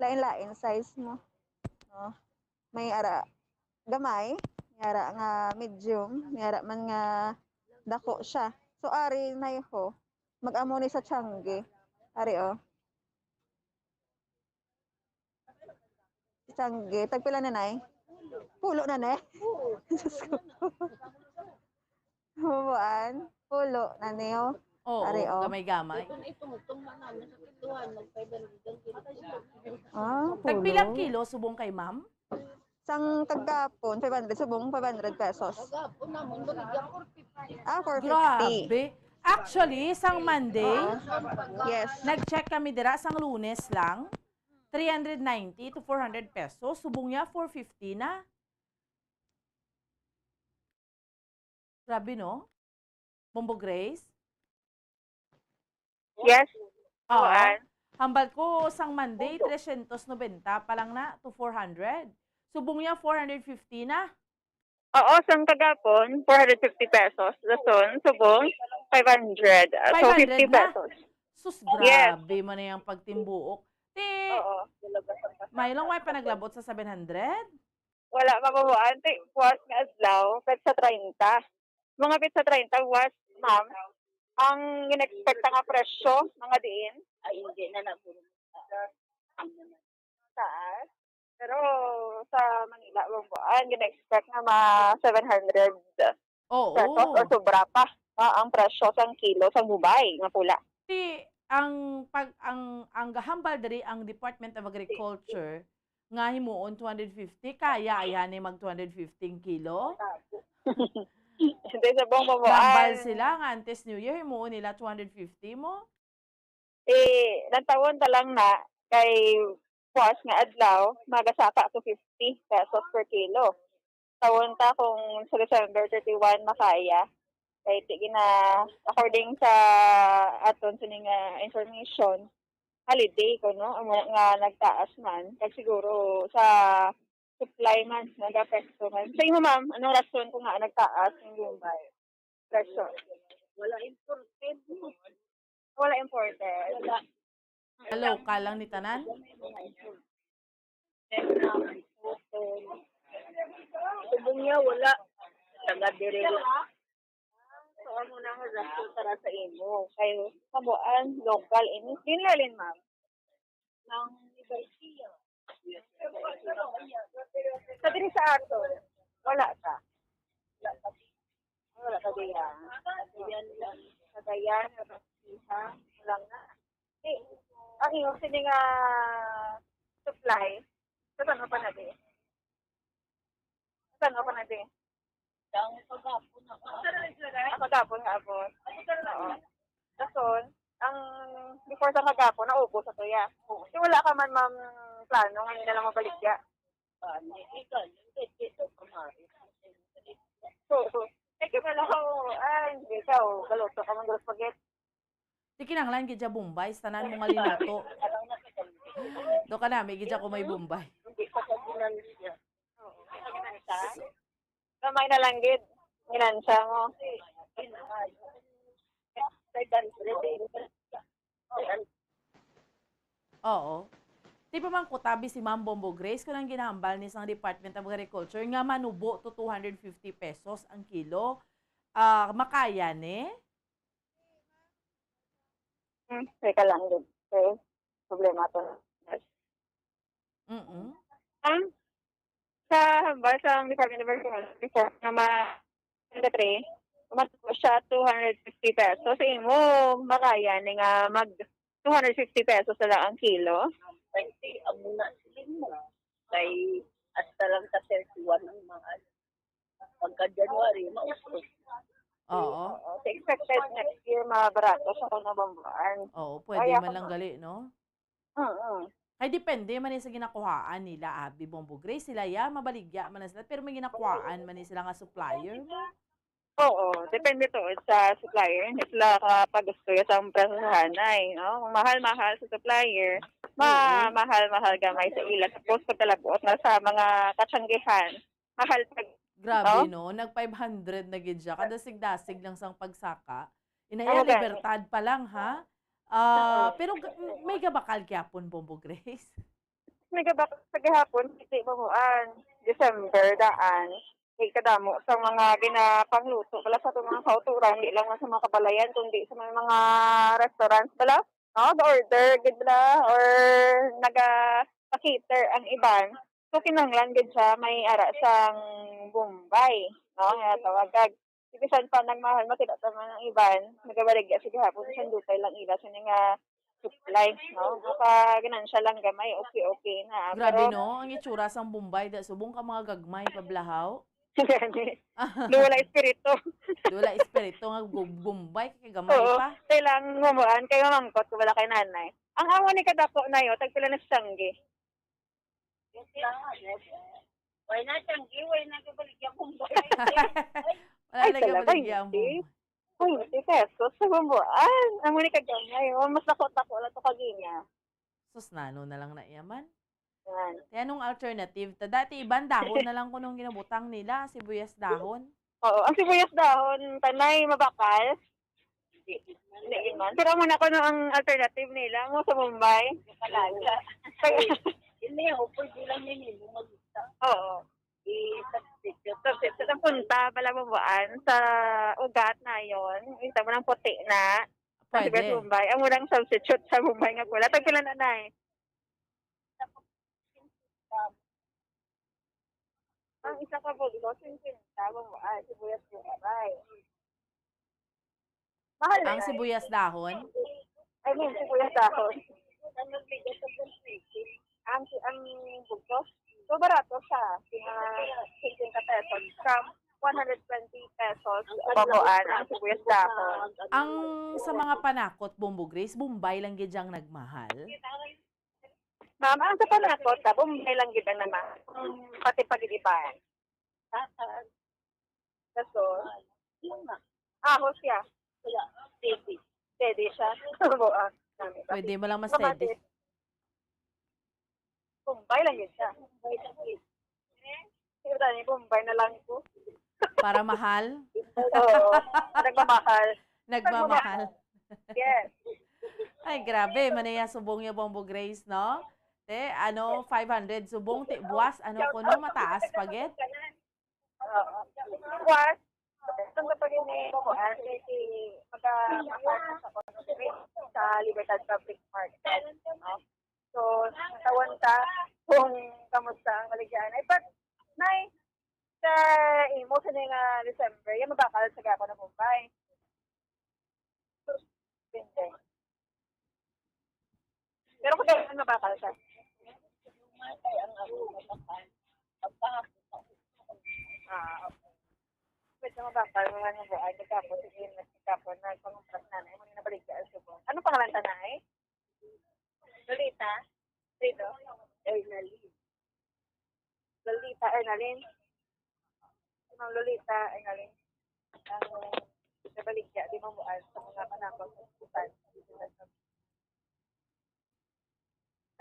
R: Lain-lain size mo. No? May ara gamay, may ara nga medium, may ara man nga dako siya. So ari nay ho, mag-amo ni sa Changi. Ari Changi, tagpila na nay? Pulo na nay? Huwaan, pulo na niyo.
Q: Oo,
R: Ari
Q: gamay-gamay.
S: Itong man namin sa kiluhan, mag-500 kilo.
R: pulo.
Q: Tagpilang kilo subong kay ma'am?
R: Sang kagapon, 500, subong 500 pesos.
S: Kagapon naman, baligya 450.
R: 450.
Q: Grabe. Actually, sang Monday,
R: yes.
Q: Nag-check kami dira sang Lunes lang. 390 to 400 pesos. Subong niya 450 na. Grabe, no? Bombo Grace?
R: Yes.
Q: Oo. Hambal ko sang Monday, 390 pa lang na to 400. Subong niya 450 na.
R: Oo, sang kagapon, 450 pesos. Dason, subong, 500. So, 50
Q: 500 na?
R: pesos.
Q: Sus, grabe man na yung pagtimbuok.
R: Oo.
Q: May lang pa naglabot sa 700?
R: Wala, mabubuan. Was nga adlaw, pet sa 30. Mga pet sa 30, was, ma'am, ang in-expect nga presyo, mga diin.
S: Ay, hindi na naburo.
R: Taas. Pero sa Manila, mabubuan, in-expect nga mga 700 pesos o sobra pa. Ang presyo sa kilo sa Dubai, nga pula.
Q: Ang gahambal diri ang Department of Agriculture nga himuon 250 kaya ayan ni mag 215 kilo.
R: Hindi sa buong mabuan.
Q: Gahambal sila nga antes New Year himuon nila 250 mo.
R: Nantawon ta lang na kay was nga adlaw magasaka to 50 pesos per kilo. Tawon ta kung sa December 31 makaya. Kay tigin na according sa aton sining information holiday ko no nga nagtaas man kag siguro sa supply man nag-apekto man. Sa imo ma'am, anong rason kung nga nagtaas yung Bombay presyo?
S: Wala imported.
R: Wala imported.
S: Wala.
Q: Local lang ni tanan?
R: Subong niya, wala. Taga-dire lang. So, ano na ang rasul para sa imo? Kayo, kabuan, local, ini. Dinlalin, ma'am. Nang Ibarcia. Sa diri sa ato, wala ka. Wala ka diya. Sa dayan, wala nga. Ang iyong sini nga supply, saan ka pa na di? Saan ka pa na di?
S: Ang pag-apon ako.
R: Pag-apon hapon. Oo. Kason, ang before sa kagapon, naupo sa tuya. Kasi wala ka man, ma'am, plano, ngayon na lang mabaligya. So, teka na lang ako, hindi ka, galuto ka man, galuto spaghetti.
Q: Di kinanglan gidya Bombay, tanan mo nga linato. Do ka na, may gidya ko may Bombay.
R: Hindi pa sa ginansya. Kamay na lang, gid. Ginansya mo.
Q: Oo. Di pa man kutabi si Ma'am Bombo Grace kung ang ginahambal ni sa Department of Agriculture nga manubo to 250 pesos ang kilo. Makaya ni?
R: Teka lang, gid. Okay. Problema to. Sa hambal sa Department of Agriculture, before na ma-3, umatubo siya 250 pesos. Sa imo, makaya ni nga mag 250 pesos na lang ang kilo.
S: Kasi amo na silin mo. Kay hasta lang sa 31 ng mga pagka January, maustos.
Q: Oo.
R: So expected next year mabarato sa kuna bambuan.
Q: Oo, pwede man lang gali, no?
R: Oo.
Q: Ay, depende man sa ginakuhaan nila, Abi Bombo Grace. Sila mabaligya man na sila. Pero may ginakuhaan man sila nga supplier mo.
R: Oo, depende to sa supplier. Hindi sila kapagusto sa presahanay. No? Kung mahal-mahal sa supplier, mahal-mahal gamay sa ila. Tapos pagkalabot na sa mga katsanggihan, mahal pag...
Q: Grabe, no? Nag-500 na gid siya. Kada sigdasig lang sang pagsaka. Inaya, libertad pa lang, ha? Pero may gabakal gyapon, Bombo Grace?
R: May gabakal sa gihapon, hindi mamuan. December, daan. May kadamo sa mga ginapangluto pala sa itong mga kauturan, hindi lang sa mga kabalayan, kundi sa mga restaurants pala. No? The-order, gid bala, or naga-cater ang iban. So, kinanglan gid siya, may ara sang Bombay. No? Nga tawagag. Ibisan pa nagmahal, makita naman ang iban, nagabaligya sige hapon, isang dutay lang ila, sa nga supply, no? Maka ganansya lang gamay, okay na.
Q: Grabe, no? Ang itsura sang Bombay, subong ka mga gagmay pablahaw.
R: Gani. Wala espiritu.
Q: Wala espiritu nga Bombay, kay gamay pa.
R: Kailang mamuan, kayo mangkot, wala kay nanay. Ang amo ni kadako na yo, tagpila na sanggi.
S: Why na tanggi, why na kabaligya Bombay.
Q: Wala lang kabaligya ang Bombay.
R: 20 pesos sa bumbuan. Amo ni kagamay, mas lakot-lakot wala to kaginya.
Q: Sus, nano na lang na iyaman.
R: Yan.
Q: Kaya nung alternative, dati ibang dahon na lang ko nung ginabutang nila, sibuyas dahon.
R: Oo, ang sibuyas dahon, tanay, mabakal. Hindi man. Pero muna ko ang alternative nila mo sa Mumbai.
S: Hindi, pwede lang yun yung mag-isa.
R: Oo. Sa punta, balabubuan, sa ugat na yon, isa mo ng puti na. Sa
Q: Pwede.
R: Mumbai. Ang unang substitute sa Mumbai nga pula. Tagpila na na eh. Ang isa ka po, ito, sinta, bumbuan, sibuyas Mumbai. Mahal na
Q: Ang sibuyas dahon?
R: I mean, sibuyas dahon. Ang bugtos, so barato siya. 50 pesos from 120 pesos babuan ang sibuyas dahon.
Q: Ang sa mga panakot, Bombo Grace, Bombay lang gidyang nagmahal.
R: Ma'am, ang sa panakot, Bombay lang gid naman. Pati pag-idipan. Kaso, ahos siya. Steady siya.
Q: Pwede mo lang ma-steady.
R: Bombay lang yun siya. Sige ba, Bombay na lang ko.
Q: Para mahal?
R: Oo, nagmamahal.
Q: Nagmamahal.
S: Yes.
Q: Ay, grabe. Manaya subong niya Bombo Grace, no? Te, 500 subong, te, buwas, kuno, mataas pagit.
S: Oo. Was, itong kapag ini ko, si magka-partner sa Libertad Public Market. No? So, natawan ta kung kamusta ang kaligyan. Ay, pag, nay, sa imo sa nga December, yung mabakal sa gako na Mumbai. Pero kung ano mabakal siya? Pwede mabakal mga nga buhay. Nagkapon, sige, nagkapon, nagpangumpras na na. Muna nabalik ka sa subong. Ano pangalan ta na eh? Lolita? Dito? Ernalyn. Lolita Ernalyn? Ma'am Lolita Ernalyn. Ang nabalik ka, di mamuan sa mga panakot sa kutan.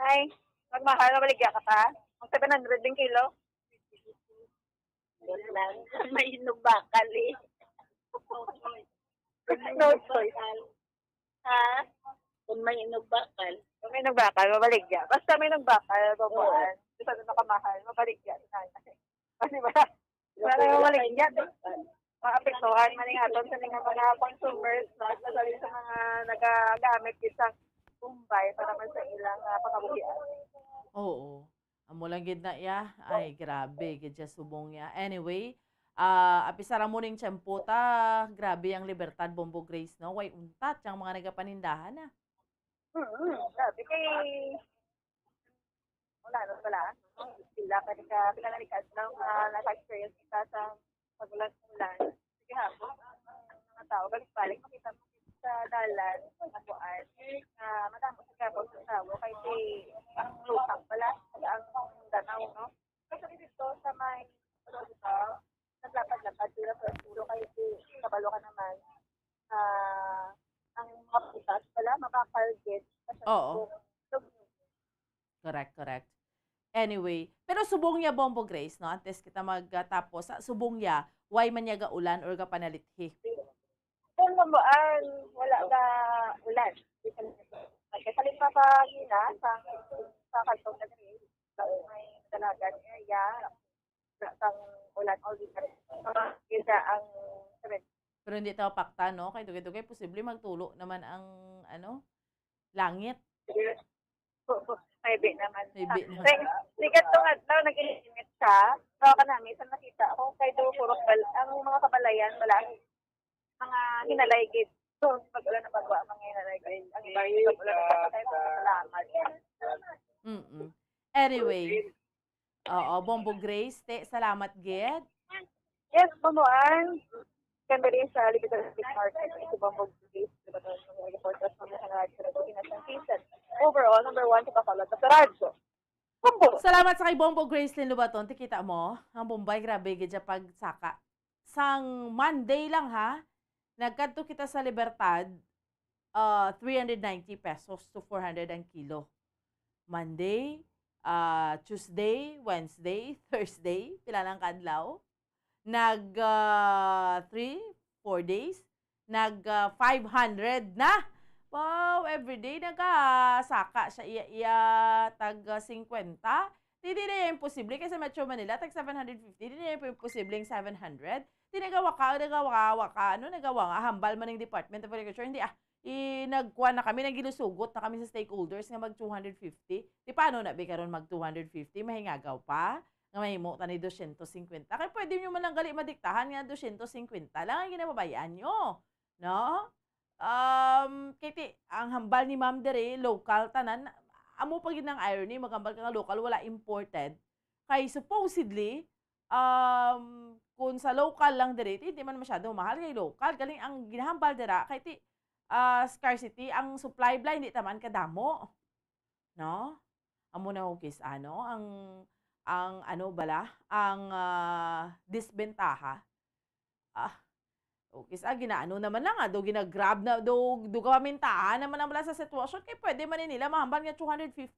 S: Ay, magmahal, nabalik ka pa? Ang 700 din kilo? May inubakal eh. No choice. Ha? Kung may inugbakal. Kung may inugbakal, mabalik ka. Basta may inugbakal, babuan. Basta na nakamahal, mabalik ka. Kasi ba? Wala na mabalik ka. Mga apektuhan, maningaton sa mga consumers, sasabi sa mga nagagamit isang Mumbai para man sa ilang pakabuhian.
Q: Oo. Amo lang gid na ya. Ay, grabe gid siya subong ya. Anyway, apisara mo ning tiyempo ta, grabe ang Libertad Bombo Grace, no? Way untat yang mga nagapanindahan na.
S: Sabi kay wala. Sila ka pinanalikas ng naka-experience kita sa pagulan-ulan. Sige hapon, mga tao, balik-balik, makita mo sa dalan, nabuan, madamo sa kapag sa tao, kay ang lutang pala, ang danaw, no? Kasi dito sa may naglapad-lapad sila sa ulo, kay kabalo ka naman, ang mga putas pala, makakalgit.
Q: Oo. Correct. Anyway, pero subong niya Bombo Grace, no? Antes kita magtapos, subong niya, why man niya ulan or ka panalithi?
S: Kung mamuan, wala ka ulan. Kasi salin pa pagina sa kantong na rin, may dalagan area, sang ulan all the time. Kita ang
Q: pero hindi tayo pakta, no? Kaya dugay-dugay, posible magtulo naman ang, langit.
S: Maybe naman. Sikat itong adlaw, nag-init siya. So, kanami, sa nakita ako, kaya ito puro ang mga kabalayan, wala mga hinalaygit. So, pag-ulan na pagwa, mga hinalaygit. Ang iba yung pag-ulan na pagwa, tayo salamat.
Q: Anyway, Bombo Grace, salamat, Ged.
S: Yes, Mamuan. Ganda rin sa Libertad Market. Ito Bombo Grace. Mga reporters ng mga season. Overall, number 1 sa kapalat sa radyo. Bombo!
Q: Salamat sa kay Bombo Grace Lynn Lubaton. Tikita mo, ang Bombay, grabe, gid siya pagsaka. Sang Monday lang, ha? Nagkadto kita sa Libertad, 390 pesos to 400 ang kilo. Monday, Tuesday, Wednesday, Thursday, pila lang kadlaw. 3-4 days, 500 na. Wow, everyday nagasaka siya iya tag 50. Hindi na imposible kasi Metro Manila tag 750. Hindi na imposible 700. Hindi nagawa nga hambal man ng Department of Agriculture. Hindi nagkuha na kami, nagilusugot na kami sa stakeholders nga mag 250. Di paano na karon mag 250? Mahingagaw pa. Nga mahimo ta ni 250. Kaya pwede nyo man lang gali madiktahan nga 250 lang ang ginababayaan nyo. No? Kiti, ang hambal ni Ma'am Dere, local tanan, amo pag ng irony, maghambal ka nga local, wala imported. Kaya supposedly, kung sa local lang Dere, hindi man masyado mahal kay local. Galing ang ginahambal dira, kaya scarcity, ang supply blind, hindi taman kadamo. No? Amo na hugis, ang disbentaha. Okay, ginaano naman lang do ginagrab na do gawamintahan naman ang sa sitwasyon kay pwede man nila mahambal nga 250.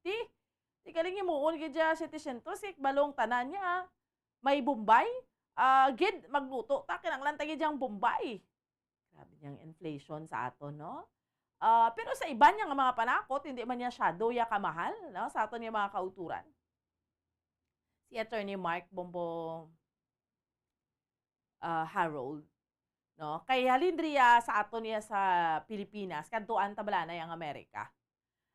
Q: Di kaling imuon gid 700 balong tanan niya. May Bombay, gid magluto ta kinanglan ta gid yang Bombay. Grabe yung inflation sa aton, no? Pero sa iba niya nga mga panakot, hindi man niya shadow ya kamahal, no? Sa aton yung mga kauturan. Si Attorney Mark Bombo Harold, no? Kay halindriya sa aton niya sa Pilipinas, kantuan tabala na yung Amerika.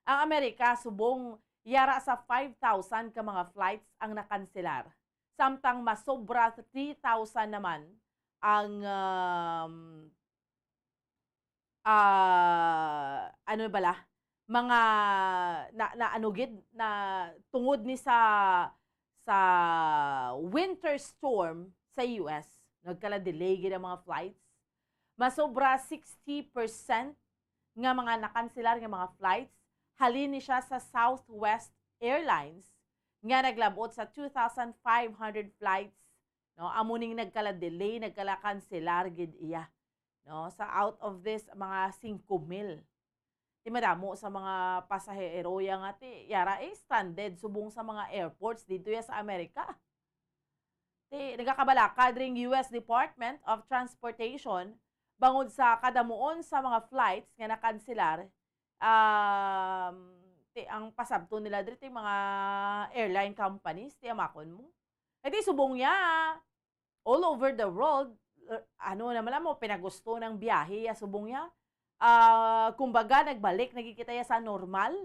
Q: Ang Amerika subong yara sa 5,000 ka mga flights ang nakanselar. Samtang masobra 3,000 naman ang ano bala mga anugid na tungod ni sa winter storm sa US, nagkala-delay gid ang mga flights. Masobra 60% nga mga nakanselar nga mga flights halin ni siya sa Southwest Airlines nga naglabot sa 2,500 flights, no? Amuning nagkala-delay, nagkala-kanselar gid iya, no? Sa out of this mga 5,000. Ti madamo sa mga pasahero yang ati yara stranded subong sa mga airports dito ya sa Amerika. Ti nagakabalakad ring US Department of Transportation bangod sa kadamuon sa mga flights nga nakanselar. Ang pasabto nila dito yung mga airline companies, ti amakon mo. Di subong niya, all over the world, ano naman mo, pinagusto ng biyahe, subong niya. Kumbaga, nagbalik, nagkikita ya sa normal.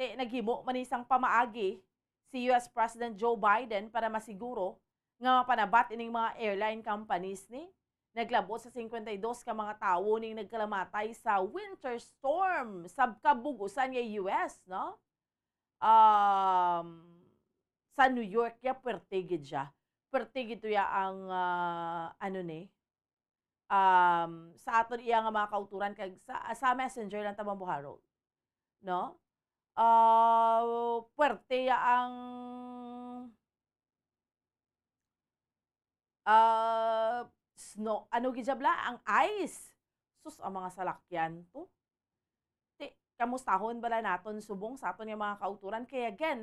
Q: Naghimo man isang pamaagi si US President Joe Biden para masiguro nga mapanabat ining mga airline companies ni. Naglabot sa 52 ka mga tawo ning nagkalamatay sa winter storm sa kabugusan ng US, no? Sa New York ya pertigid siya. Pertigid to ya ang sa aton iya nga mga kauturan kag sa messenger ng Tamang Buharo, no? Puwerte ya ang snow, ano gijabla ang ice. Sus ang mga salakyan to. Kamustahon bala naton subong sa aton yung mga kauturan kaya again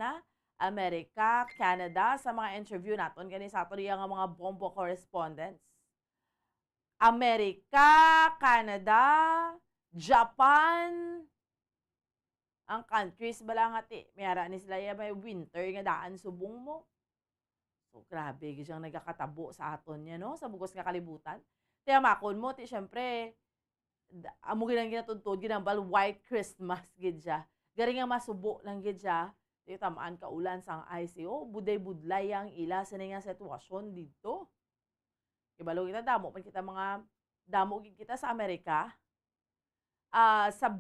Q: Amerika, Canada sa mga interview naton gani sa aton yung mga bombo correspondents. Amerika, Canada, Japan, ang countries bala nga ti mayara ni sila ya may winter nga daan subong mo. So, grabe, siyang nagkakatabo sa aton niya, no? Sa bugos nga kalibutan. Tiya makon mo, syempre, amo ginang ginatuntod, ginambal White Christmas, gid siya. Gari nga masubo lang gid siya. Tiyo tamaan ka ulan sang ICO, buday-budlay ang ila sa nga sitwasyon dito. Ibalo kita, damo pa kita mga, damo kita sa Amerika. Sa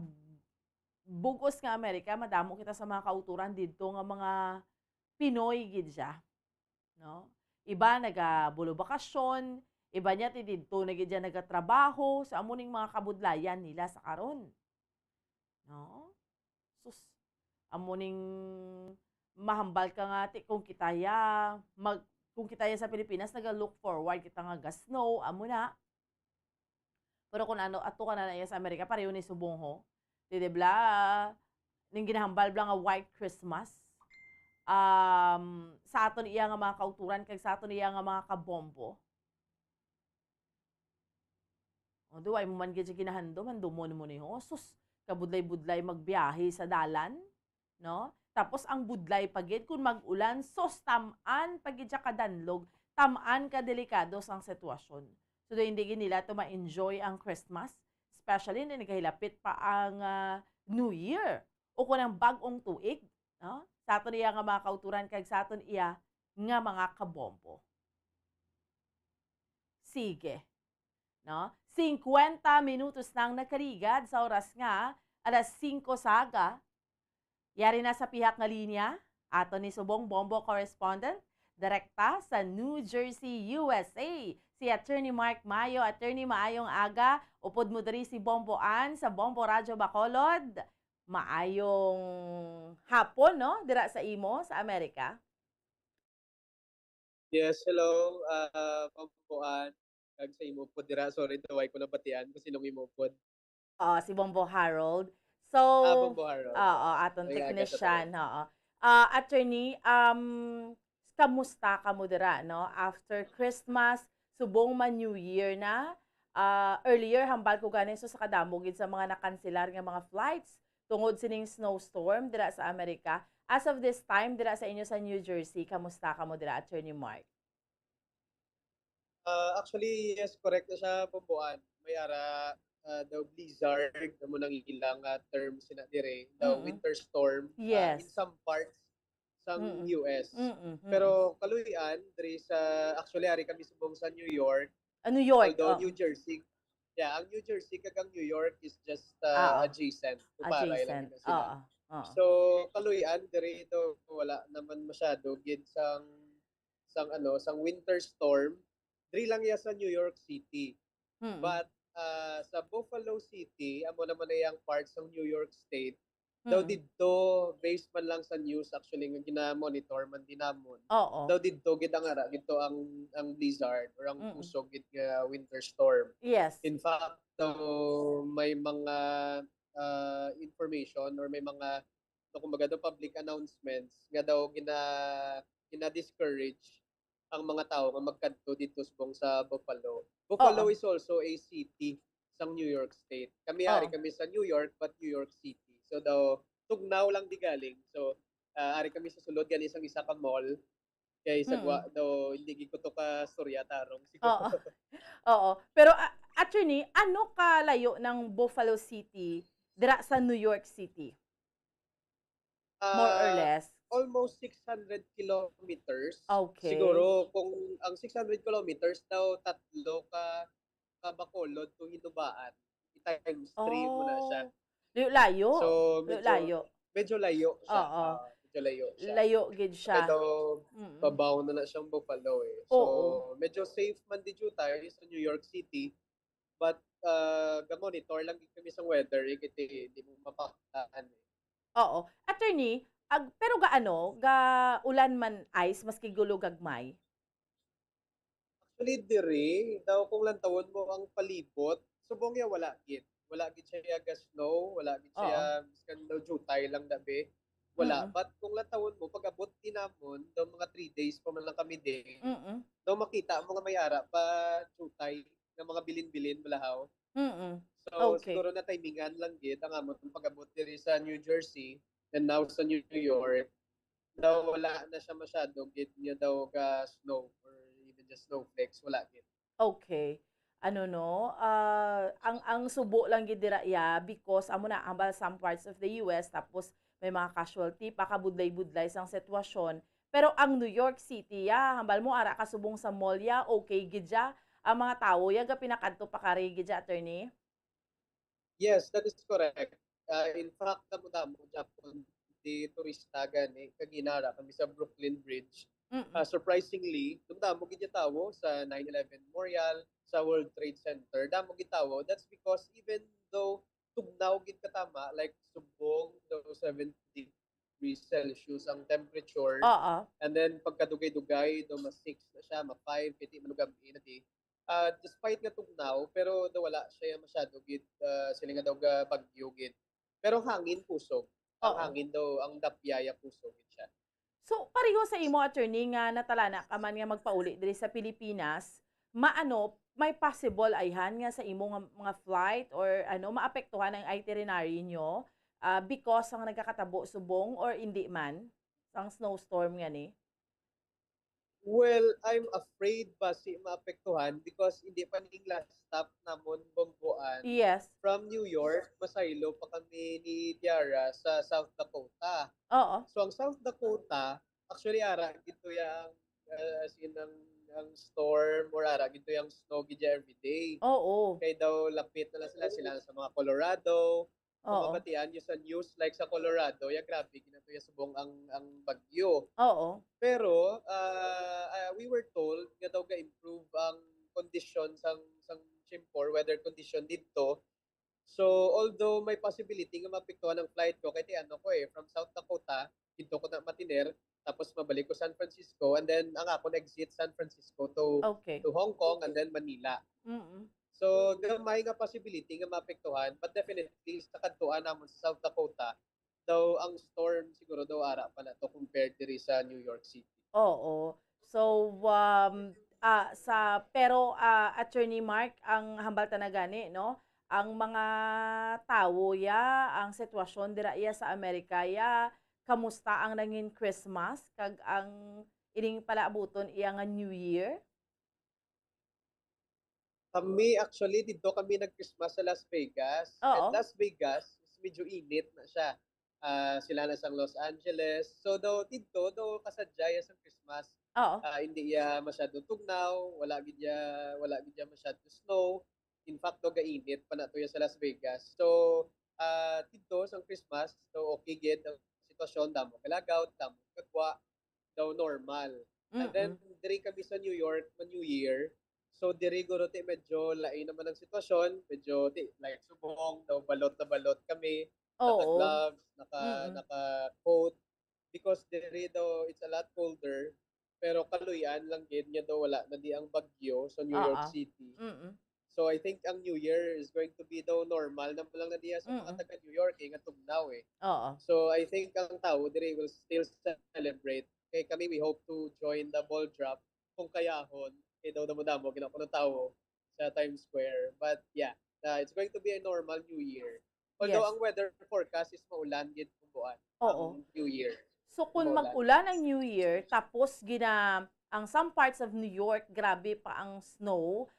Q: bugos nga Amerika, madamo kita sa mga kauturan dito nga mga Pinoy, gid siya. No? Iba nagabulo bakasyon, iba niya ti didto nagidya nagatrabaho sa amuning mga kabudlayan nila sa karon. No? Sus, amuning mahambal ka nga ti kung kitaya sa Pilipinas naga-look forward kita nga ga snow amo na. Pero kung ano ato ka na sa Amerika pareho ni subong ho. Di bla ning ginahambal bla nga White Christmas. Sa aton iya nga mga kauturan kag sa aton iya nga mga kabombo. O duway mo man gid ginahandom, handumon mo ni sus kabudlay-budlay magbiyahe sa dalan, no? Tapos ang budlay pagid kung mag-ulan, sos tamaan pagid siya kadanlog, tamaan ka delikado sang sitwasyon. So hindi gid nila to ma-enjoy ang Christmas, especially na nagahilapit pa ang New Year o kung ang bag-ong tuig, no? Sa aton iya nga mga kauturan kag sa aton iya nga mga kabombo. Sige. No? 50 minutos nang nakarigad sa oras nga, alas 5 saga. Yari na sa pihak nga linya, ato ni subong bombo correspondent, direkta sa New Jersey, USA. Si Attorney Mark Mayo, Attorney maayong aga, upod mo diri si Bomboan sa Bombo Radyo Bacolod. Maayong hapon, no? Dira sa imo, sa Amerika.
T: Yes, hello. Bomboan. Kag sa imo po dira. Sorry, taway ko na batian kung sinong imo po.
Q: Si Bombo Harold. So,
T: Bombo Harold.
Q: Aton technician. Attorney, kamusta ka mo dira, no? After Christmas, subong man New Year na. earlier hambal ko ganin so sa kadamo gid sa mga nakanselar nga mga flights tungod sining snowstorm dira sa Amerika. As of this time dira sa inyo sa New Jersey, kamusta kamo dira, Attorney Mark?
T: Actually, yes, correct na siya, Bumbuan. May ara daw blizzard na mo nang ilang terms sina dire, the winter storm
Q: Yes.
T: in some parts sa US.
Q: Mm-mm.
T: Pero kaluyan dire sa actually ari kami subong sa New York.
Q: New York.
T: Although New Jersey. Yeah, ang New Jersey kagang New York is just adjacent. Tuparay lang
Q: Adjacent.
T: sila. So kaluyan dire ito wala naman masyado gid sang winter storm. Diri lang ya sa New York City. But sa Buffalo City, amo naman na yung parts ng New York State, daw dito, based man lang sa news, actually, nga gina-monitor man dinamon. Daw dito, gid ang ara, dito ang blizzard or ang pusog gid nga winter storm.
Q: Yes.
T: In fact, may mga information or may mga kumbaga daw public announcements nga daw gina-discourage ang mga tao nga magkadto dito sa Buffalo. Buffalo is also a city sa New York State. Kami kami sa New York but New York City. So daw tugnaw lang di galing. So ari kami sa sulod gani isang isa ka mall kay sagwa daw hindi gid ko to ka storya tarong siguro.
Q: Oo. Pero attorney, ano kalayo ng Buffalo City dira sa New York City? More or less.
T: Almost 600 kilometers.
Q: Okay.
T: Siguro kung ang 600 kilometers daw tatlo ka Bacolod to Hinubaan. I-times 3 mo na siya.
Q: Layo.
T: So
Q: medyo
T: layo siya.
Q: Oo.
T: Medyo layo siya.
Q: Layo gid siya.
T: Pero babaw na siyang Buffalo eh. So medyo safe man di tayo sa New York City. But ga-monitor lang kami sa weather kasi hindi mo mapakitaan eh.
Q: Oo. Attorney, pero ga ulan man ice maski gulo gagmay?
T: Actually, dire, daw kung lantawon mo ang palibot, subong ya wala gid. Wala gid siya ga snow, wala gid siya miskan daw jutay lang dabi. Wala. But kung lantawon mo, pag-abot din namon, daw mga 3 days pa man lang kami din, daw makita mga mayara pa jutay ng mga bilin-bilin balahaw. So, siguro na timingan lang gid ang amot pag-abot diri sa New Jersey. And now sa New York, daw wala na siya masyado, gid niya daw ka snow or even just snowflakes, wala gid.
Q: Okay. Ang subo lang gid dira because amo na ambal some parts of the US tapos may mga casualty pa kabudlay-budlay sang sitwasyon. Pero ang New York City hambal mo ara ka subong sa mall okay gid ya. Ang mga tawo ga pinakadto pa kari gid ya, attorney?
T: Yes, that is correct. In fact, damo Japon di turista gani kaginara kami sa Brooklyn Bridge. Surprisingly, damo gid tawo sa 9/11 Memorial, sa World Trade Center, damo gid tawo. That's because even though tugnaw gid katama like subong daw 70 degrees Celsius ang temperature. And then pagkadugay-dugay daw mas 6 na siya, ma 5 piti manugabi na di. Despite nga tugnaw, pero daw wala siya masyado gid sila nga daw ga bagyo gid. Pero hangin pusog. Ang hangin daw, ang dapyaya pusog siya.
Q: So, pareho sa imo, attorney, nga natalana ka man nga magpauli diri sa Pilipinas, may possible ayhan nga sa imo nga mga flight or maapektuhan ang itinerary nyo because ang nagkakatabo subong or hindi man sang snowstorm nga ni?
T: Well, I'm afraid ba maapektuhan because hindi pa ning last stop namon Bumbuan.
Q: Yes.
T: From New York, masaylo pa kami ni Tiara sa South Dakota. So ang South Dakota, actually ara gito yang as in ang storm or ara gito yang snow gid every day. Kay daw lapit na sila sa mga Colorado. Kung mabatian nyo sa news, like sa Colorado, grabe, ginato subong ang bagyo. Pero, we were told nga daw ga-improve ang condition sang Chimpor, weather condition dito. So, although may possibility nga mapiktuhan ang flight ko, kaya from South Dakota, dito ko na matiner, tapos mabalik ko San Francisco, and then ang ako exit San Francisco to Hong Kong, and then Manila. So, gamay nga possibility nga maapektuhan, but definitely sa kadtuan namon sa South Dakota, daw ang storm siguro daw ara pa na to compared diri sa New York City.
Q: So, Attorney Mark, ang hambal na gani, no? Ang mga tawo ya, ang sitwasyon dira iya sa Amerika ya, kamusta ang nangin Christmas kag ang ining palaabuton iya nga New Year?
T: Kami actually dito kami nag-Christmas sa Las Vegas. And
Q: Oo.
T: Las Vegas is medyo init na siya. Sila na sa Los Angeles. So dito kasadya ya sa Christmas.
Q: Oo.
T: Hindi ya masyado tugnaw, wala gid ya masyado snow. In fact, gainit pa na to ya sa Las Vegas. So dito sa Christmas, so okay gid ang sitwasyon, damo kalagaw, damo kagwa, daw normal. And then diri kami sa New York, New Year. So diri guro ti medyo lain naman ang sitwasyon, medyo like subong daw balot na balot kami,
Q: Oo.
T: naka-gloves, naka-coat because diri daw it's a lot colder. Pero kaluyan lang gid nya daw wala na di ang bagyo sa New York City. So I think ang New Year is going to be daw normal na lang na diya sa mga taga New York nga tugnaw eh.
Q: Oo.
T: So I think ang tao diri will still celebrate. Kay kami we hope to join the ball drop kung kayahon. Kay daw damo-damo ginawa ng tao sa Times Square. But yeah, it's going to be a normal New Year. Although
Q: Yes.
T: ang weather forecast is maulan gid kumbuan
Q: Oo.
T: ang New Year.
Q: So kung
T: Maulan.
Q: mag-ulan ang New Year, tapos ang some parts of New York, grabe pa ang snow,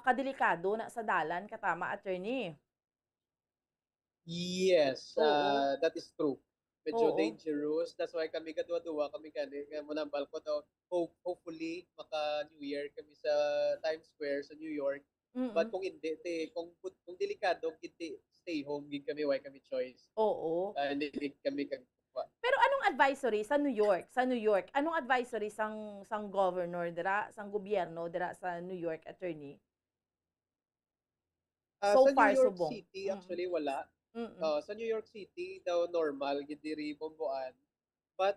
Q: kadelikado na sa dalan, katama, attorney.
T: Yes,
Q: Oo.
T: that is true. Medyo
Q: Oo.
T: dangerous. That's why kami kadwa-dwa kami kani nga mo nambal ko daw hopefully maka New Year kami sa Times Square sa New York. But kung hindi kung delikado hindi stay home gid kami why kami choice.
Q: Oo.
T: Hindi kami
Q: Pero anong advisory sa New York? Sa New York, anong advisory sang governor dira, sang gobyerno dira sa New York, attorney? So
T: sa
Q: far,
T: New York
Q: subong.
T: City actually wala. Sa New York City daw normal gid diri bomboan. But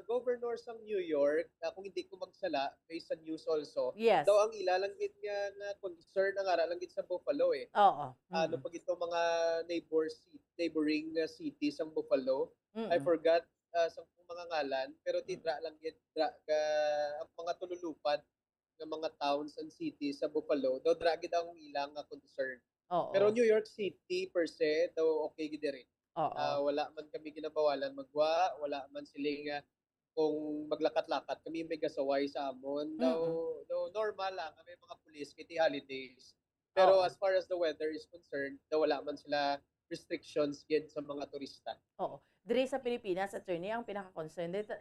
T: governor sa New York, kung hindi ko magsala based sa news also,
Q: Yes.
T: daw ang ilalang gid nga concern ang ara lang gid sa Buffalo eh.
Q: Oo.
T: Ano pag ito mga neighboring cities ang Buffalo. I
Q: Mm-mm.
T: forgot sa mga ngalan pero tidra lang gid ang mga tululupad ng mga towns and cities sa Buffalo daw dra gid ang ilang nga concern.
Q: Oo.
T: Pero New York City per se daw okay gid rin.
Q: Oo.
T: Wala man kami ginabawalan magwa, wala man siling kung maglakat-lakat kami may gasaway sa amon daw normal lang kami mga pulis kiti holidays. Pero
Q: Oo.
T: as far as the weather is concerned, daw wala man sila restrictions gid sa mga turista.
Q: Oo. Diri sa Pilipinas, attorney, ang pinaka-concern dito,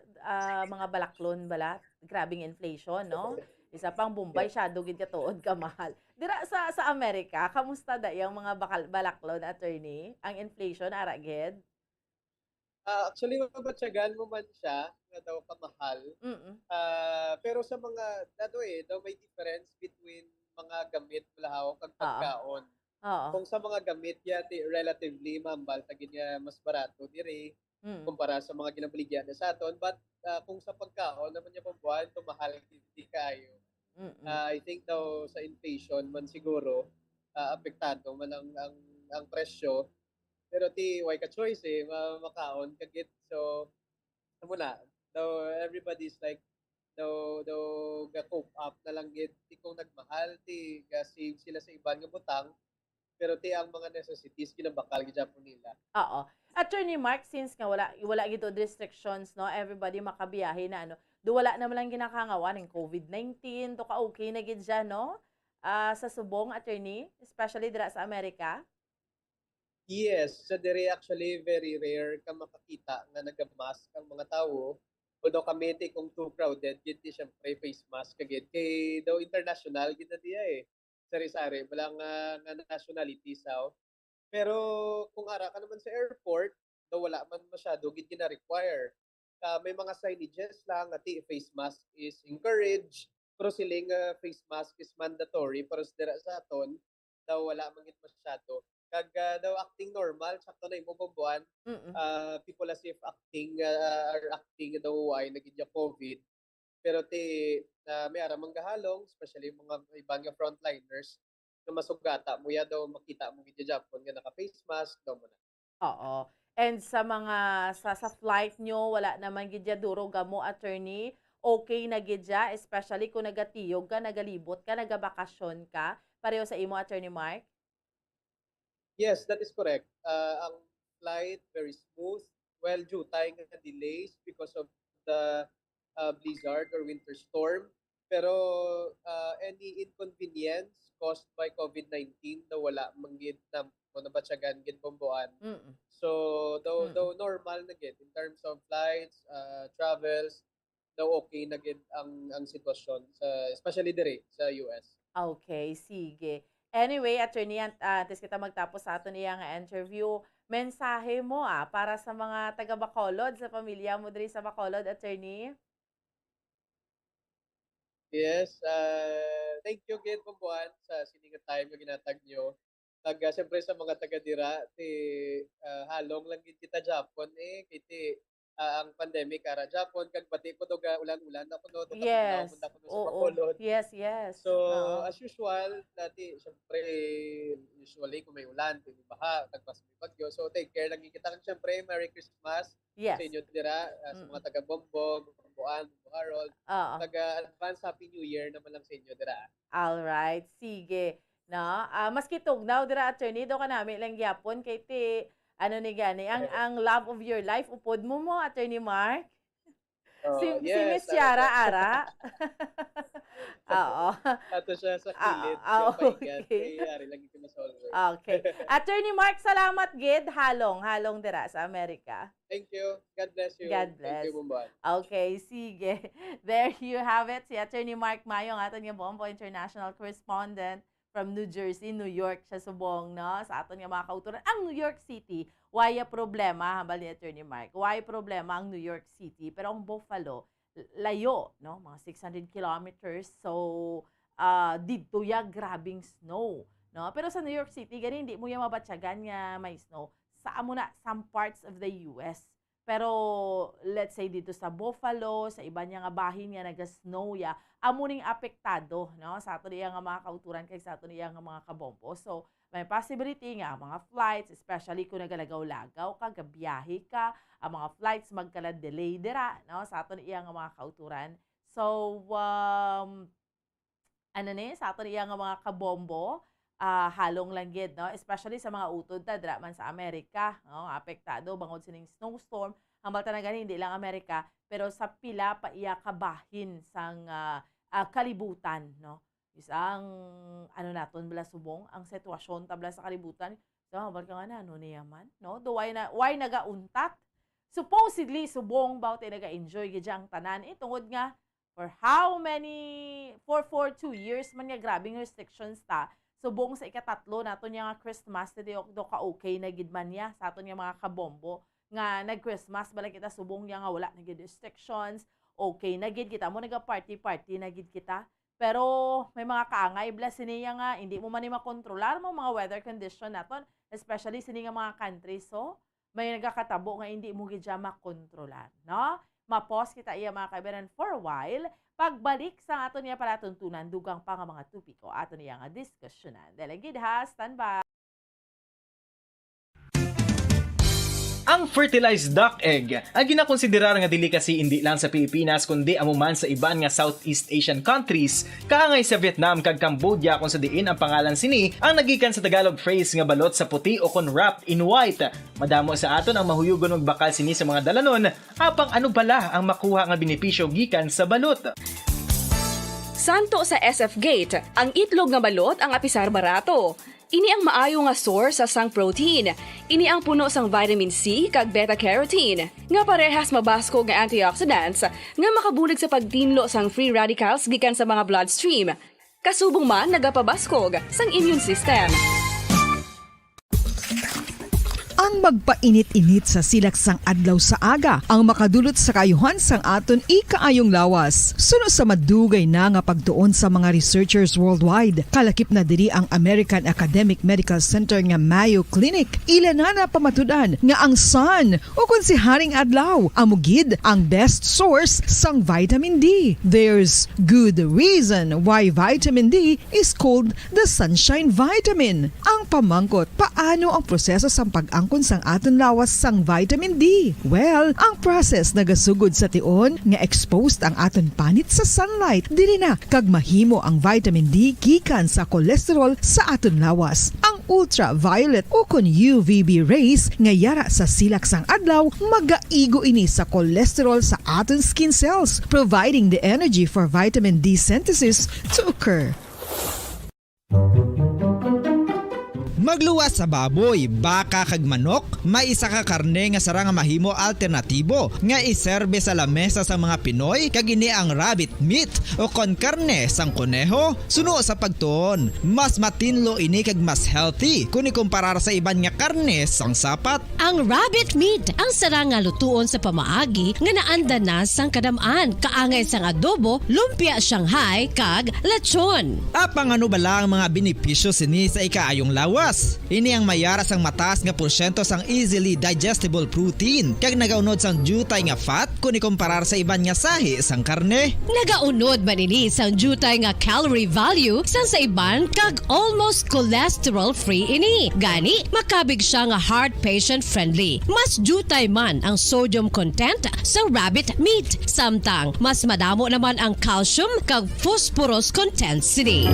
Q: mga balaklon bala, grabing inflation, no? Isa pang Bombay, shadow gid katuod ka mahal. Dira sa Amerika, kamusta da yung mga balaklon, attorney? Ang inflation ara gid?
T: Actually mabatyagan mo man siya nga daw kamahal. Pero sa mga daw may difference between mga gamit balahaw kag pagkaon.
Q: Oo.
T: Kung sa mga gamit yati relatively mambal tagid nga mas barato diri kumpara sa mga ginabaligyan na sa aton, but kung sa pagkaon naman niya pambuhan mahal hindi kayo. I think daw sa inflation man siguro apektado man ang presyo. Pero why ka choice makaon kagit. So amo na daw everybody's like daw ga cope up na lang gid kung nagmahal ga save sila sa iban nga butang. Pero ang mga necessities kinabakal gid Japon nila.
Q: Oo. Attorney Mark, since nga wala gito restrictions, no, everybody makabiyahe na ano, do wala naman lang ginakangawan ng COVID-19, to ka okay na gid dyan, no? Sa subong, attorney, especially dira sa Amerika.
T: Yes, sa diri actually very rare ka makakita nga nagamask ang mga tawo. Although kami kung too crowded, gid syempre face mask kagid kay daw international gid na diya eh. Sari-sari balang nga nationality sao. Pero kung ara ka naman sa airport, daw wala man masyado gid gina-require. May mga signages lang at face mask is encouraged, pero siling face mask is mandatory para sa aton daw wala man gid masyado. Kag daw acting normal sakto na imo bomboan. People as if acting are acting daw ay nagidya COVID. Pero may ara manggahalong, especially mga ibang nga frontliners na masugata mo ya daw makita mo gid Japon nga naka face mask daw mo na.
Q: Oo. And sa mga sa flight nyo, wala naman gid ya duro gamo, attorney, okay na gid siya, especially kung nagatiyog ka, nagalibot ka, nagabakasyon ka, pareho sa imo, Attorney Mark?
T: Yes, that is correct. Ang flight, very smooth. Well, due tayo nga delays because of the blizzard or winter storm. Pero any inconvenience caused by COVID-19 na wala manggid na mo nabatsagan gid bomboan. So though normal na gid in terms of flights, travels, though okay na gid ang sitwasyon sa especially dire sa US.
Q: Okay, sige. Anyway, Attorney, antes kita magtapos sa ato niya nga interview, mensahe mo para sa mga taga Bacolod, sa pamilya mo diri sa Bacolod, Attorney?
T: Yes, thank you gid Bomboan sa siningat time nga ginatag nyo. Siyempre sa mga taga-dira, halong lang gid kita Japon kiti ang pandemic ara Japon kag bati ko doga ulan-ulan ako no
Q: Yes.
T: sa Bacolod.
Q: Yes, yes.
T: So as usual, siyempre usually kung may ulan, may baha, kag mas may bagyo. So take care lang kita kag siyempre Merry Christmas
Q: Yes.
T: sa inyo dira sa mga taga Bombog, Bomboan, Harold. Advance Happy New Year naman lang sa inyo dira.
Q: All right, sige. No, maski tugnaw dira, Attorney, do ka namin lang gyapon kay ti ano ni gani ang love of your life upod mo, Attorney Mark. Si Miss Yara ara. Oo.
T: Ato siya sa kilid.
Q: Okay.
T: Ari lagi ko masolve.
Q: Okay. Attorney Mark, salamat gid halong dira sa Amerika.
T: Thank you. God bless you.
Q: God bless.
T: Thank you, Bomboan.
Q: Okay, sige. There you have it. Si Attorney Mark Mayong, aton nga Bombo International Correspondent from New Jersey, New York siya subong, no? Sa aton nga mga kauturan. Ang New York City, why problema, hambal ni Attorney Mark? Why problema ang New York City? Pero ang Buffalo, layo, no? Mga 600 kilometers. So, dito ya grabing snow, no? Pero sa New York City, gani hindi mo ya mabatyagan nga may snow. Sa amo na some parts of the US. Pero let's say dito sa Buffalo, sa iba niya nga bahin nga naga-snow ya, amo ning apektado, no? Sa ato niya nga mga kauturan kay sa ato niya nga mga kabombo. So, may possibility nga mga flights, especially kung nagalagaw-lagaw ka, gabiyahe ka, ang mga flights magkala-delay dira, no? Sa ato niya nga mga kauturan. So, sa ato niya nga mga kabombo, halong lang gid, no? Especially sa mga utod ta dira man sa Amerika, no? Apektado bangod sining snowstorm. Hambal ta na gani hindi lang Amerika, pero sa pila pa iya kabahin sang kalibutan, no? Isang ano naton bala subong ang sitwasyon tabla sa kalibutan. So hambal ka nga na ano niya man, no? Do why nagauntat? Supposedly subong baw tay naga-enjoy gid ang tanan tungod nga for how many for 2 years man nga grabing restrictions ta. Subong sa ikatatlo naton nga Christmas do ka okay na gid man niya sa aton nga mga kabombo nga nag-Christmas bala kita subong nga wala na gid restrictions, okay na gid kita mo naga-party na gid kita. Pero may mga kaangay bla siniya nga hindi mo man ni makontrolar mo mga weather condition naton, especially sini nga mga country. So may nagakatabo nga hindi mo gid siya makontrolar, no? Mapos kita iya mga kaibigan for a while. Pagbalik sa ato niya palatuntunan, dugang pa nga mga tupiko ato niya nga diskusyonan. Delegid ha, standby.
J: Ang fertilized duck egg ang ginakonsiderar nga dili kasi hindi lang sa Pilipinas kundi amuman sa iban nga Southeast Asian countries kaangay sa Vietnam kag Cambodia kung sa diin ang pangalan sini ang nagikan sa Tagalog phrase nga balot sa puti o kon wrapped in white. Madamo sa aton ang mahuyugon og bakal sini sa mga dalanon apang ano bala ang makuha nga benepisyo gikan sa balot.
K: Santo sa SF Gate, ang itlog nga balot ang apisar barato. Ini ang maayo nga source sa sang protein. Ini ang puno sang vitamin C kag beta-carotene. Nga parehas mabasko nga antioxidants nga makabulig sa pagtinlo sang free radicals gikan sa mga bloodstream. Kasubong man nagapabaskog sang immune system.
N: Ang magpainit-init sa silaksang adlaw sa aga ang makadulot sa kayuhan sang aton ikaayong lawas. Suno sa madugay na nga pagtuon sa mga researchers worldwide, kalakip na diri ang American Academic Medical Center nga Mayo Clinic. Ilan na pamatudan nga ang sun o kung si Haring Adlaw amugid ang best source sang vitamin D. There's good reason why vitamin D is called the sunshine vitamin. Ang pamangkot, paano ang proseso sang pag-angkon pagpakon sang aton lawas sang vitamin D. Well, ang process nagasugod sa tion nga exposed ang aton panit sa sunlight dili na kag mahimo ang vitamin D gikan sa cholesterol sa aton lawas. Ang ultraviolet o kon UVB rays nga yara sa silak sang adlaw magaigo ini sa cholesterol sa aton skin cells, providing the energy for vitamin D synthesis to occur.
O: Magluwas sa baboy, baka kag manok, may isa ka karne nga sara nga mahimo alternatibo nga iserbe sa lamesa sa mga Pinoy kag ini ang rabbit meat o kon karne sang kuneho. Suno sa pagtuon, mas matinlo ini kag mas healthy kung ikumparar sa iban nga karne sang sapat.
U: Ang rabbit meat ang sara nga lutuon sa pamaagi nga naanda na sang kadamaan, kaangay sang adobo, lumpia Shanghai kag lechon.
O: Apang ano bala ang mga benepisyo sini sa ikaayong lawas? Ini ang mayara sang mataas nga porsyento sang easily digestible protein kag nagaunod sang jutay nga fat kung ikumparar sa iban nga sahi sang karne.
U: Nagaunod man ini sang jutay nga calorie value sang sa iban kag almost cholesterol free ini. Gani makabig siya nga heart patient friendly. Mas jutay man ang sodium content sa rabbit meat, samtang mas madamo naman ang calcium kag phosphorus content sini.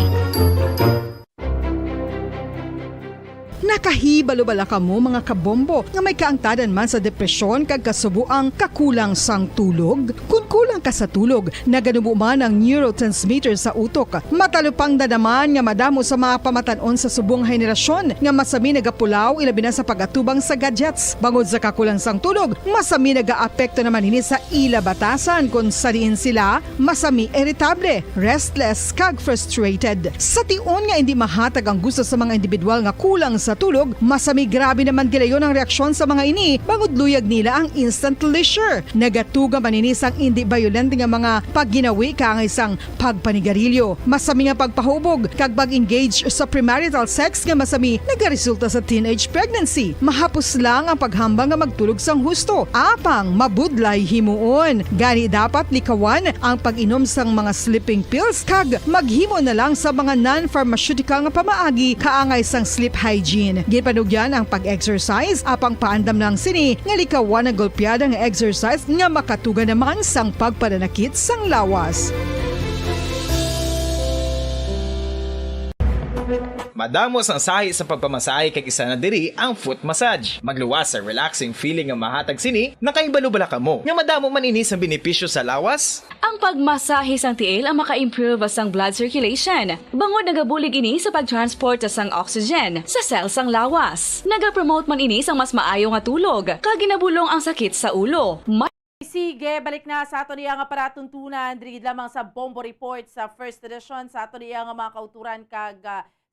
N: Nakahibalo-bala ka mo mga kabombo nga may kaangtadan man sa depresyon kag kasubuang kakulang sang tulog. Kung kulang ka sa tulog, naganubo man ang neurotransmitter sa utok. Matalupang dadaman nga madamo sa mga pamatanon sa subong henerasyon nga masami nagapulaw ilabi na sa pagatubang sa gadgets. Bangod sa kakulang sang tulog, masami nagaapekto naman ini sa ila batasan kung sariin sila masami irritable, restless kag frustrated. Sa tion nga hindi mahatag ang gusto sa mga individual nga kulang sa tulog, masami grabe naman gilayon ang reaksyon sa mga ini bangod luyag nila ang instant leisure. Nagatuga man ini sang hindi violent nga mga pagginawi kaangay sang pagpanigarilyo. Masami nga pagpahubog kag pag-engage sa premarital sex nga masami nagaresulta sa teenage pregnancy. Mahapos lang ang paghambang nga magtulog sang husto. Apang mabudlay himuon. Gani dapat likawan ang pag-inom sang mga sleeping pills kag maghimo na lang sa mga non-pharmaceutical nga pamaagi kaangay sang sleep hygiene. Ginpanugyan ang pag-exercise apang paandam ng sini nga likawan ang golpeada nga exercise nga makatuga naman sang pagpananakit sang lawas.
J: Madamos ang sahi sa pagpamasahe kag isa na diri ang foot massage. Magluwas sa relaxing feeling nga mahatag sini, nakaibalo-bala ka mo. Nga madamo man ini sa benepisyo sa lawas.
K: Ang pagmasahe sang tiil ang maka-improve sang blood circulation. Bangod nagabulig ini sa pag-transport sang oxygen sa cells sang lawas. Nagapromote man ini sang mas maayo nga tulog, kag ginabulong ang sakit sa ulo.
Q: Sige, balik na sa ato niya nga paratuntunan, diri lamang sa Bombo Report sa first edition, sa ato niya nga mga kauturan kag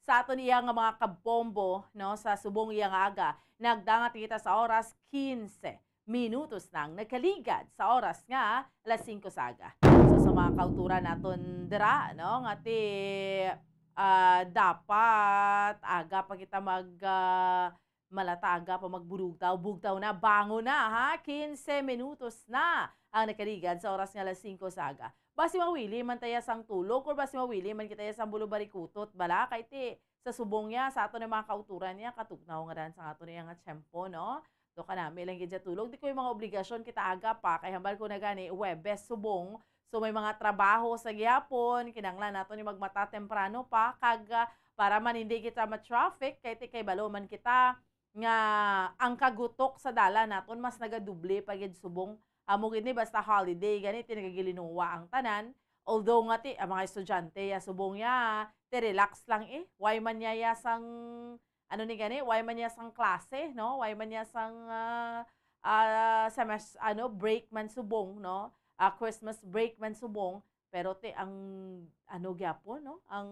Q: sa ato niya nga mga kabombo, no, sa subong iya nga aga. Nagdangat kita sa oras 15 minutos nang nagkaligad sa oras nga alas 5 sa aga. So sa mga kauturan naton dira, no, nga ti dapat aga pa kita malataga pa magbugtaw na, bango na ha, 15 minutos na ang nakaligad sa oras nga alas 5 sa aga. Basi mawili man taya sang tulog or basi mawili man kita sang bulubarikutot bala kay ti sa subong niya sa ato ng mga kauturan niya katugnaw nga dan sa ato niya nga tiyempo, no? Do ka namin lang gid tulog, di ko yung mga obligasyon kita aga pa kay hambal ko na gani Webes subong. So may mga trabaho sa gyapon, kinanglan nato ni magmata temprano pa kag para man hindi kita ma-traffic kay ti kay balo man kita nga ang kagutok sa dala naton mas nagaduble pagid subong. Amo gid ni basta holiday ganit nagagilinuwa ang tanan. Although nga ti ang mga estudyante ya subong ya ti relax lang why man niya sang ano ni gani why man niya sang klase, no, why man niya sang semester break man subong, no, Christmas break man subong, pero ti ang ano gyapon, no, ang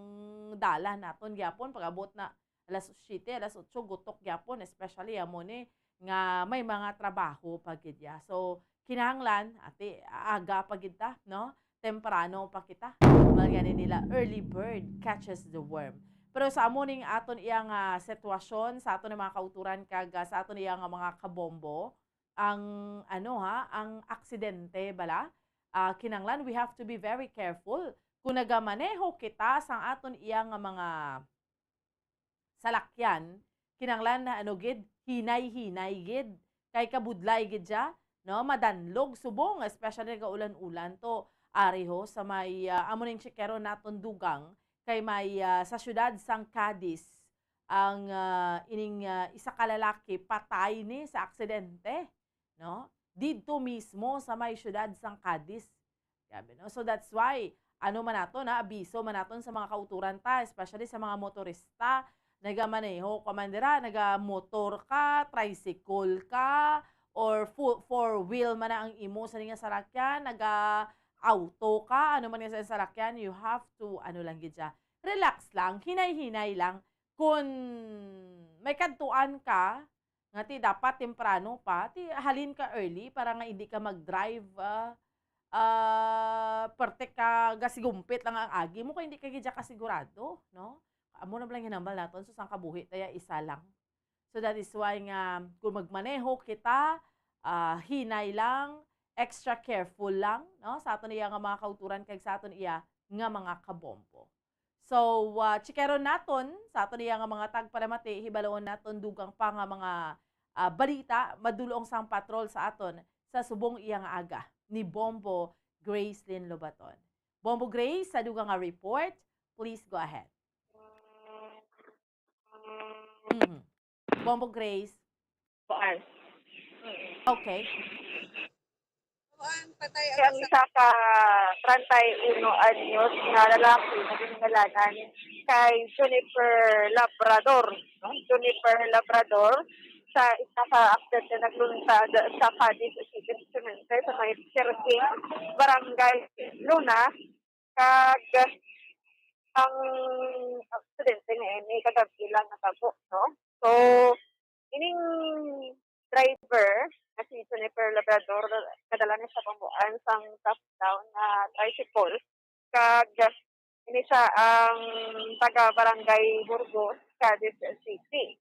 Q: dala naton gyapon pagabot na alas 7, alas 8 gutok gyapon, especially amo ni nga may mga trabaho pagid ya. So kinahanglan ati aga pagid ta, no, temprano pa kita. Malgani nila early bird catches the worm. Pero sa amo ning aton iyang sitwasyon sa aton mga kauturan kag sa aton iyang mga kabombo, ang ang aksidente bala, kinanglan we have to be very careful kung nagamaneho kita sa aton iyang mga salakyan, kinanglan na gid hinay-hinay gid. Kay kabudlay gid siya, no? Madanlog subong, especially ga ulan-ulan to. Ariho sa may amo ning tsikero naton dugang kay may sa syudad sang Cadiz ang isa ka lalaki patay ni sa aksidente, no? Didto mismo sa may syudad sang Cadiz. Yabi, no? So that's why ano man nato na abiso man naton sa mga kauturan ta, especially sa mga motorista, nagamaneho ka man dira, nagamotor ka, tricycle ka, or four-wheel man na ang imo sa nga sarakyan, auto ka, ano man nga sa sarakyan, you have to, ano lang gid siya, relax lang, hinay-hinay lang. Kung may kantuan ka, nga ti dapat temprano pa, ti halin ka early para nga hindi ka mag-drive, parte ka gasigumpit lang ang agi mo, kaya hindi ka gidya kasigurado, no? Amo na lang hinambal naton, so sang kabuhi, taya isa lang. So that is why nga, kung magmaneho kita, hinay lang, extra careful lang, no? Sa aton iya nga mga kauturan, kag sa aton iya nga mga kabombo. So, chikeron naton, sa aton iya nga mga tagpalamati, hibaloon naton dugang pa nga mga balita, madulong sang patrol sa aton sa subong iya nga aga ni Bombo Grace Lynn Lobaton. Bombo Grace, sa dugang nga report, please go ahead. Bombo Grace. Okay.
S: Ang isa ka 31 anyos na lalaki na giningalanan kay Juniper Labrador. No? Juniper Labrador sa isa ka accident na naglunsad sa Cadiz City sa may Cherokee, Barangay Luna. Kag ang aksidente ngayon ay kagabi lang natabo. No? So, ining driver na si Juniper Labrador, kadala niya sa pambuan sang top down na tricycle. Kag ini siya ang taga-barangay Burgos, Cadiz City.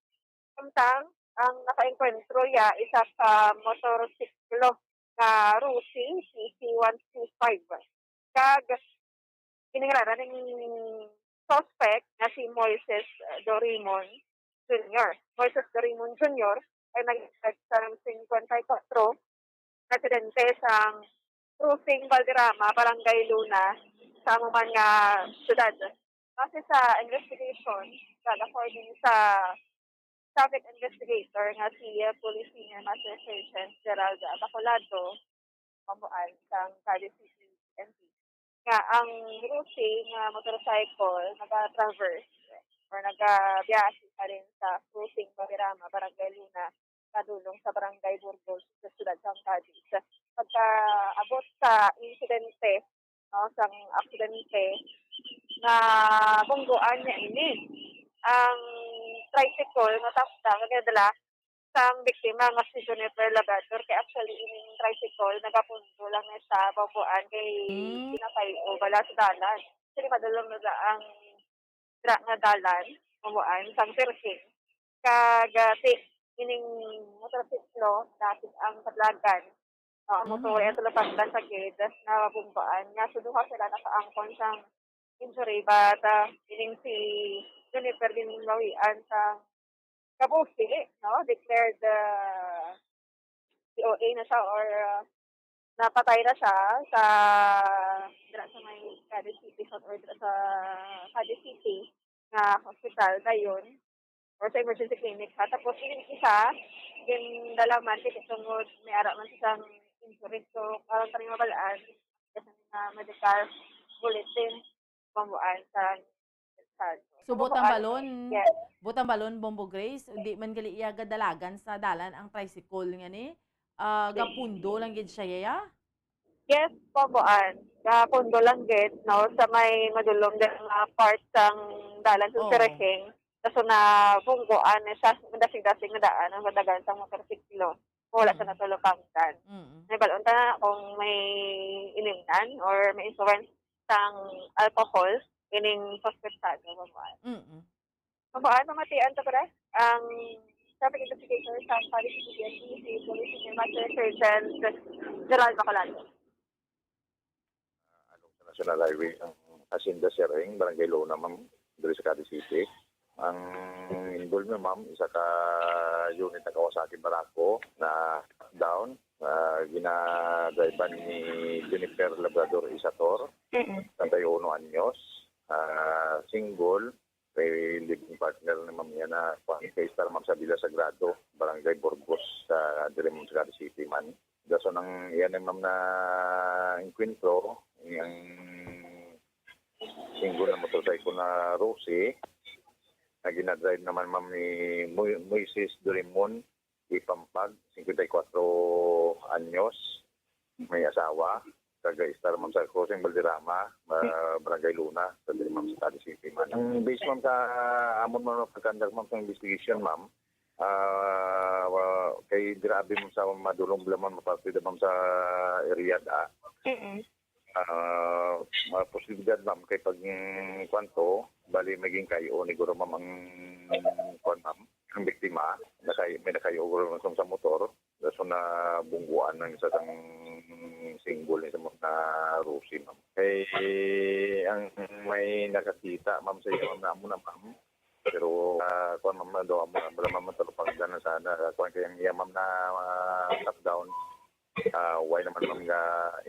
S: Samtang, ang naka-enkwentro ya isa ka motorsiklo na Rusi CC125. Kag iningararan ng suspect na si Moises Dorimon Jr. Moises Dorimon Jr. ay nag-start sa 54 na aksidente sa Cruising Valderrama, Barangay Luna, sa amuman nga syudad. Kasi sa investigation, according sa traffic investigator nga si Police Senior Master Sergeant Gerald Bacolado, pamuan sa Cadiz City MP. Nga ang cruising motorcycle nag-traverse or nag-biyahe pa rin sa Cruising Valderrama, Barangay Luna, kadulong sa Barangay Burgos sa siyudad ng Cadiz. Pagka-abot sa insidente, no, sa aksidente, na bungguan niya ini, ang tricycle na tapos nagdala sa biktima nga si Juniper Labrador. Kaya actually, ining tricycle, nagapundo lang na sa bungguan kay pinakay o bala sa dalan. Kasi madulong na ang nga dalan, bungguan, sang Cherokee. Kagati, ining motorsiklo dati ang patlagan. Motor ay tulapagdan sa gate na mabunggaan. Nga suduha sila nakaangkon sang injury but ining si Juniper din mawian sa kabusi, no? Declared COA na siya or napatay na siya sa may Cadiz City or sa Cadiz City na hospital dayon or sa emergency clinic ha. Tapos yung isa, yung dalaman, kasi tungod may ara man siyang injury. So, parang taring mabalaan, kasi na medical bulletin, pambuan sa so, butang balon, Bombo Grace, hindi man gali iya gadalagan sa dalan ang tricycle nga ni, gapundo lang gid siya ya? Yes, pambuan. Gapundo lang gid, no, sa may madulong ng part ng dalan sa Cherokee. So na bungguan sa dasig-dasig na daan ang madagan sa motorsiklo. Wala sa natulupangtan. May balon ta kung may ilimnan or may influence sang alcohol ining suspectado mabuan. Mamatian to pala ang traffic investigator sa Cadiz City si Police Senior Master Sergeant Gerald Bacolado.
C: Sa National Highway ang Hacienda Sering, Barangay Luna, ma'am, dito sa Cadiz City. Ang involved na ma'am, isa ka unit na Kawasaki Barako na down. Ginadriban ni Jennifer Labrador Isator, 31 anyos, single, may living partner ni ma'am niya na kay Star Ma'am sa Villa Sagrado, Barangay Burgos, sa Dirimon sa City man. Daso nang iyan ni ma'am na inkwentro, yung single na motorcycle na Rosie, na ginadrive naman ma'am ni Moises Dorimon Ipampag, 54 anyos, may asawa, taga Star Ma'am sa Crossing Valderrama, Barangay Luna, sa Ma'am sa City man. Ang base ma'am sa amon ma'am pagkandak ma'am sa investigation ma'am, kay grabe ma'am sa madulong blaman mapapida ma'am sa area da. Posibilidad ma'am kay pag kwanto, bali maging kayo ni guro ma'am ang kwan ma'am, ang biktima, may nakayo guro sa motor, so na bungguan ng isa sang single ni sa mga Rosie ma'am. Kay ang may nakakita ma'am sa iyo na amo na ma'am, pero kung ma'am na doon mo na ma'am talupag na sana kung kayang iya ma'am na top down, why naman ma'am nga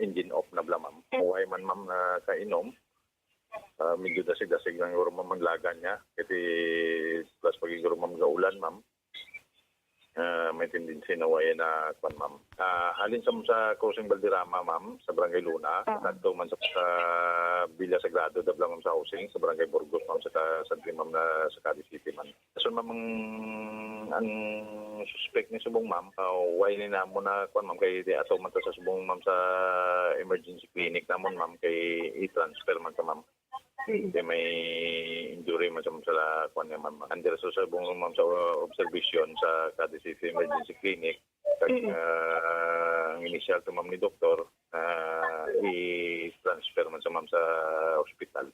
C: engine off na bla ma'am, why man ma'am na kainom, medyo dasig-dasig ng guro ma'am ang laga niya, kasi plus pag guro ma'am ga ulan ma'am, may tendency na why na kwan ma'am. Halin sa Crossing Valderrama ma'am, sa Barangay Luna, kadto man sa Villa Sagrado, dabla ma'am sa housing, sa Barangay Burgos ma'am, sa ma'am na sa City man. So ma'am, ang suspect ni Subong ma'am, why ni namo na kwan ma'am, kay di ato man sa Subong ma'am sa emergency clinic namon ma'am, kay i-transfer man sa ma'am. Kaya may injury man sa kwan niya ma'am. Under sa Subong ma'am sa observation sa City Emergency Clinic, ang initial to ma'am ni doktor, i-transfer man sa ma'am sa hospital.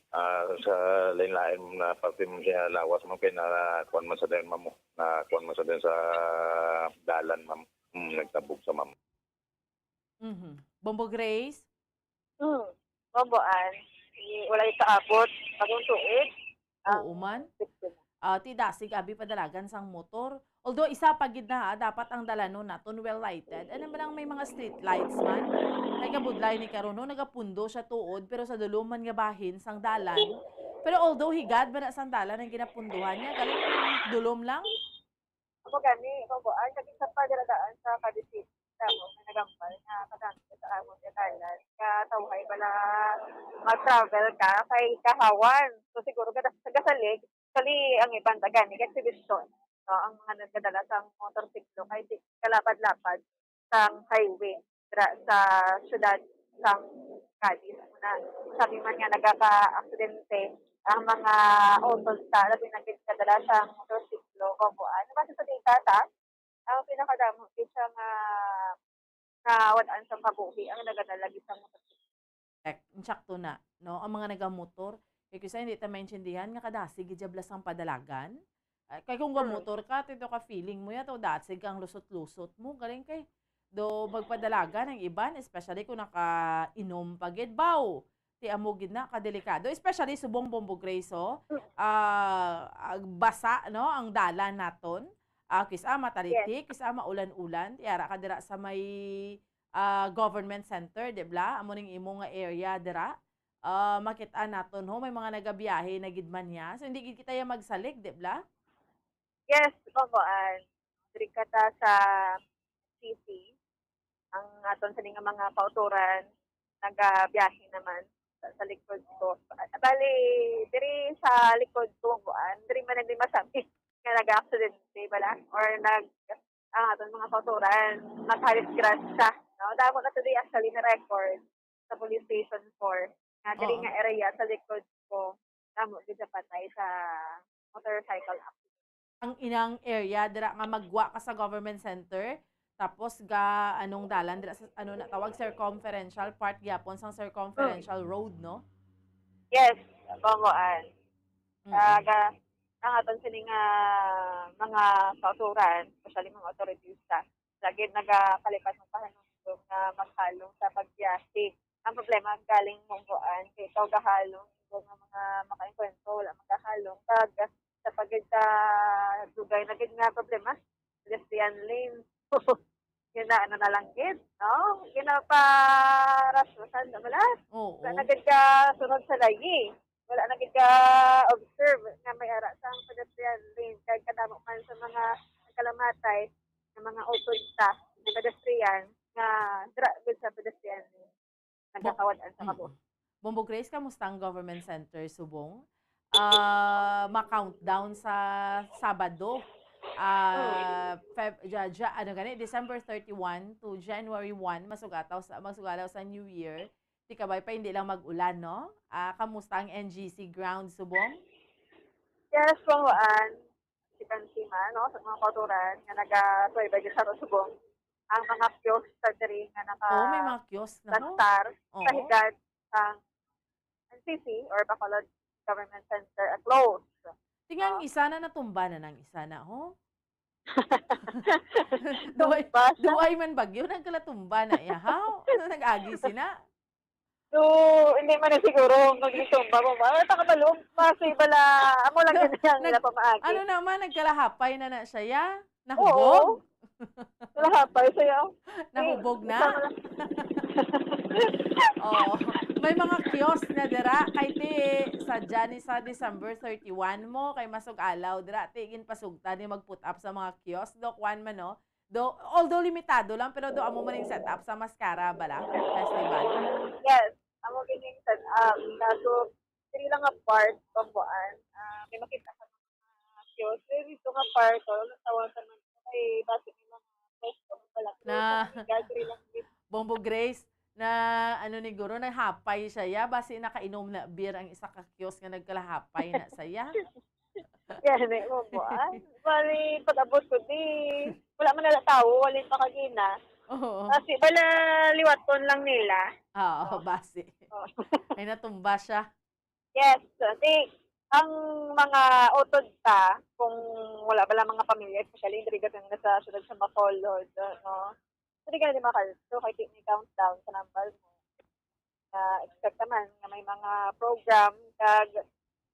C: Sa lain-lain na parte mo siya lawas ma'am, kaya na kwan man sa din ma'am, na kwan man sa din sa dalan ma'am, nagtabog sa ma'am.
Q: Bombo Grace?
S: Bomboan. Wala yung kaabot. Pagong tuig.
Q: Oo man. Ti dasig abi padalagan sang motor. Although isa pagid na dapat ang dalano naton well lighted. Ano man may mga street lights man. Nagabudlay ni karon nagapundo siya tuod pero sa duluman nga bahin sang dalan. Pero although higad ba na sang dalan ang ginapunduhan niya, galing dulom lang.
S: Ako gani, Bomboan, kaging sa padaladaan sa Cadisit. Tamo na nagampal na kadami sa amon sa Thailand. Katawhay bala mag-travel ka kay kahawan. So siguro gasalig kali ang ibang tagani exhibition. So ang mga nagdadala sa motorsiklo kay kalapad-lapad sa highway sa syudad sang Cadiz. Sabi man nga nagaka-aksidente ang mga autostar na pinagdadala sa motorsiklo, Bomboan. Basta sa data ang pinakadamo siya nga wadaan sa kabuhi ang nagadalagi sa motorsiklo.
Q: Insakto na, no? Ang mga nagamotor, kaya kasi hindi ta maintindihan nga kadasig ijablas ang padalagan. Kaya kung gamotor ka, tito ka feeling mo ya to dasig ang lusot-lusot mo. Galing kay do magpadalagan ang iban, especially kung naka-inom pagid baw. Ti amugid na kadelikado, especially subong Bombo Grace, basa no ang dalan naton. Kisama taritik, kisama ulan-ulan, tiara ka dira sa may government center, dibla? Amo ning imo nga area dira. Makita naton ho may mga nagabiyahe na gidman niya. So hindi gid kita ya magsalig, dibla?
S: Yes, Bomboan. Diri kata sa city. Ang aton sa mga pauturan nagabiyahe naman sa likod ko. Bali, diri sa likod ko, Bomboan, diri man nagdimasabi nga nag-accidente bala or ang aton mga pauturan naghalis-crash siya. No? Damo na today actually na record sa police station 4 na diri nga area sa likod ko damo gid patay sa motorcycle accident.
Q: Ang inang area dira nga magwa ka sa government center tapos ga anong dalan dira sa ano na tawag circumferential part gyapon sang circumferential road, no?
S: Yes, Bomboan. Ang aton sining mga pauturan, especially mga authorities lagi nagakalipas ng pahanungkog na maghalong sa pagbiyahe. Ang problema galing Bomboan kay ikaw gahalong ng mga makainkwento wala magahalong sa pagid sa dugay na gid nga problema. Yes, pedestrian lane. Yun na, ano na lang gid, no? Yun na parasusan na wala.
Q: Oo.
S: Wala na gid ka sunod sa lagi. Wala na gid ka observe nga may ara sa pedestrian lane. Kaya kadamo man sa mga kalamatay ng mga otorita na pedestrian nga dra gid sa pedestrian lane. Nagkakawadaan sa kabo.
Q: Bombo Grace, kamusta ang government center Subong? Ma-countdown sa Sabado. December 31 to January 1 masugalaw sa New Year. Di kabay pa hindi lang mag-ulan, no? Kamusta ang NGC ground Subong?
S: Yes, pangwaan. Si Kansima, no? Sa mga kauturan nga nag-suway sa Subong. Ang mga kiosk sa diri nga
Q: may mga kiosk na
S: star sa higad ng NCC or Bacolod Government Center at close.
Q: Tingnan isa na natumba na ng isa na, ho? Duway man bagyo, nagkalatumba na. Yahaw? Nag-agi sina?
S: So, hindi man na siguro maglitumba mo ba? Taka balong, masay bala, amo lang ganyan nila pamaagi.
Q: Ano naman, nagkalahapay na siya, ya? Nahubog?
S: Kalahapay siya.
Q: Nahubog na? Oh, may mga kiosk na dira kay ti sa December 31 mo kay masug alaw dira tigin pasugta ni mag-put up sa mga kiosk do kwan man no. Although limitado lang pero do amo man set up sa Mascara bala festival.
S: Yes, amo gining set up kaso dili lang nga part pambuan. May makita sa mga kiosk dito nga part tawon sa man kay base ni mga pwesto bala.
Q: Na Bombo Grace na ano ni Guro, nahapay siya, basi nakainom na beer ang isa ka kiosk nga nagkalahapay na saya.
S: Yan, mo po. Bali, pag-abot ko, wala man nala tao, walin pa kagina. Kasi, bala, liwaton lang nila.
Q: Oo, basi. Ay natumba siya.
S: Yes, ang mga utod ta, kung wala bala mga pamilya, especially hindi ka sa sunod sa Bacolod, no? Hindi ka na di makalito, kahit may countdown sa number mo. Expect naman na may mga program kag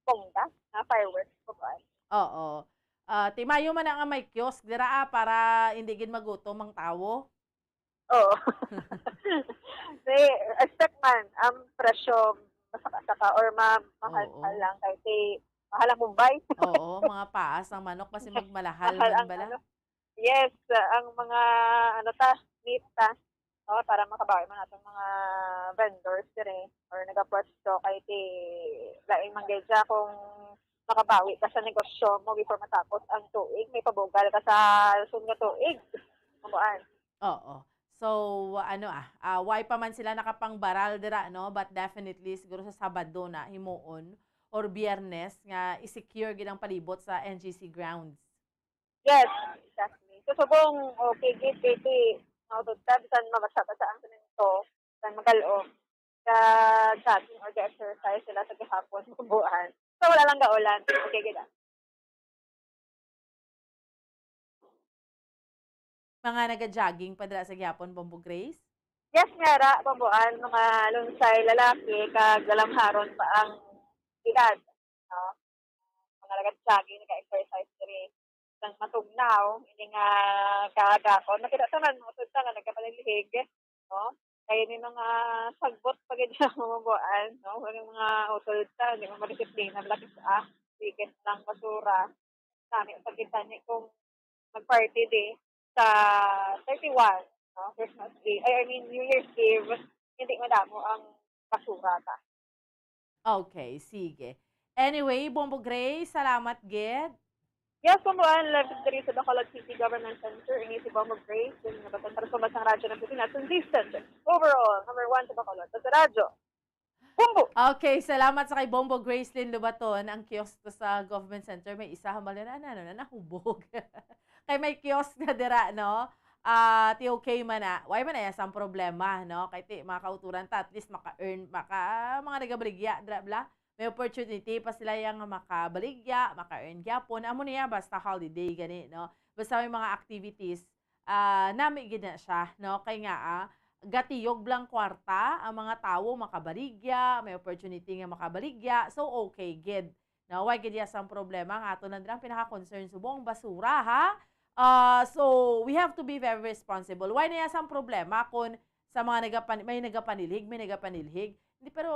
S: pongga na fireworks po ba?
Q: Oo. Timayo man nga may kiosk dira para hindi gid magutom ang tawo.
S: Oo. Expect man ang presyo masaka-saka or mahal lang kahit mahal ang Mumbai.
Q: Oo, mga paas ang manok kasi magmalahal man bala.
S: Yes, ang mga nita para makabawi man natong mga vendors dire or nagapwesto kay laing manggedya kung makabawi ka sa negosyo mo before matapos ang tuig, may pabugal ka sa sunod nga tuig. Kumaan.
Q: Oo. So, why pa man sila nakapangbaral dira, no? But definitely, siguro sa Sabado na, himuon, or Biyernes, nga i-secure ginang palibot sa NGC grounds.
S: Yes, exactly. So, subong, okay, git, bisan mabasa-basa ang sinento, sa magalo, sa jogging or exercise sila sa gihapon, bubuan. So, wala lang gaulan. Okay, gita.
Q: Mga naga-jogging pa dira sa gihapon, Bombo Grace?
S: Yes, nga babuan, mga lunsay lalaki, kag galamharon pa ang edad. No? Mga naga-jogging, naga-exercise diri. Nang matugnaw, hindi nga kaagakon. Nakita naman, mga tudta nga nagkapalilihig. No? Kaya ni mga sagbot pag hindi na mabuan. No? Mga utulta, hindi mo madisiplina. Malaki sa weekend lang basura. Sami, pagkita niya kung mag-party day sa 31, no? Christmas Eve. New Year's Eve, hindi madamo ang basura ka.
Q: Okay, sige. Anyway, Bombo Grace, salamat, Ged.
S: Yes, kumuhan, live diri sa Bacolod City Government Center, ini si Bombo Grace, yung nabatan para sa Bansang Radyo ng Pilipinas, consistent, overall, number 1 sa Bacolod, sa radyo. Bombo!
Q: Okay, salamat sa kay Bombo Grace Lynn Lubaton, ang kiosk sa Government Center, may isa hamalina na nahubog. Kay may kiosk na dira, no? Okay man na, why man na yung problema, no? Kay mga kauturan ta, at least maka-earn, mga nagabaligya, bla may opportunity pa sila yung makabaligya, maka-earn gyapon. Amo niya, basta holiday, gani, no? Basta may mga activities, nami gina siya, no? Kaya nga, gatiyog blang kwarta, ang mga tao makabaligya, may opportunity nga makabaligya, so okay, gid. No, why gid yas ang problema, nga ato na lang pinaka-concern subong basura, ha? So we have to be very responsible. Why na yung problema kung sa mga may nagapanilhig. Hindi, pero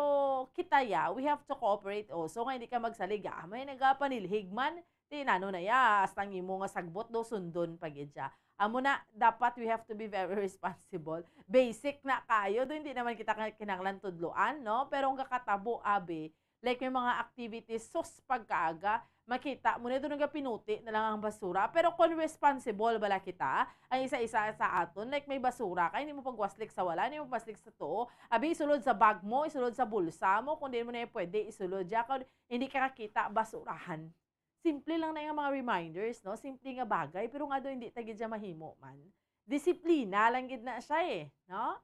Q: kita we have to cooperate also. Nga hindi ka magsaliga. May nagapanilhig man, tinano na astang imo nga sagbot do sundon pagidya. Amo na, dapat we have to be very responsible. Basic na kayo, do hindi naman kita kinanglan tudloan, no? Pero ang kakatabo, like may mga activities, pagkaaga, makita mo na doon nga pinuti na lang ang basura. Pero kung responsible bala kita, ang isa-isa sa aton, like may basura ka, hindi mo pagwaslik sa wala, hindi mo paslik sa to. Isulod sa bag mo, isulod sa bulsa mo, kung hindi mo na pwede, isulod dyan. Kung hindi ka kakita, basurahan. Simple lang na yung mga reminders, no? Simple nga bagay, pero nga doon hindi tagid dyan mahimo man. Disiplina lang gid na siya no?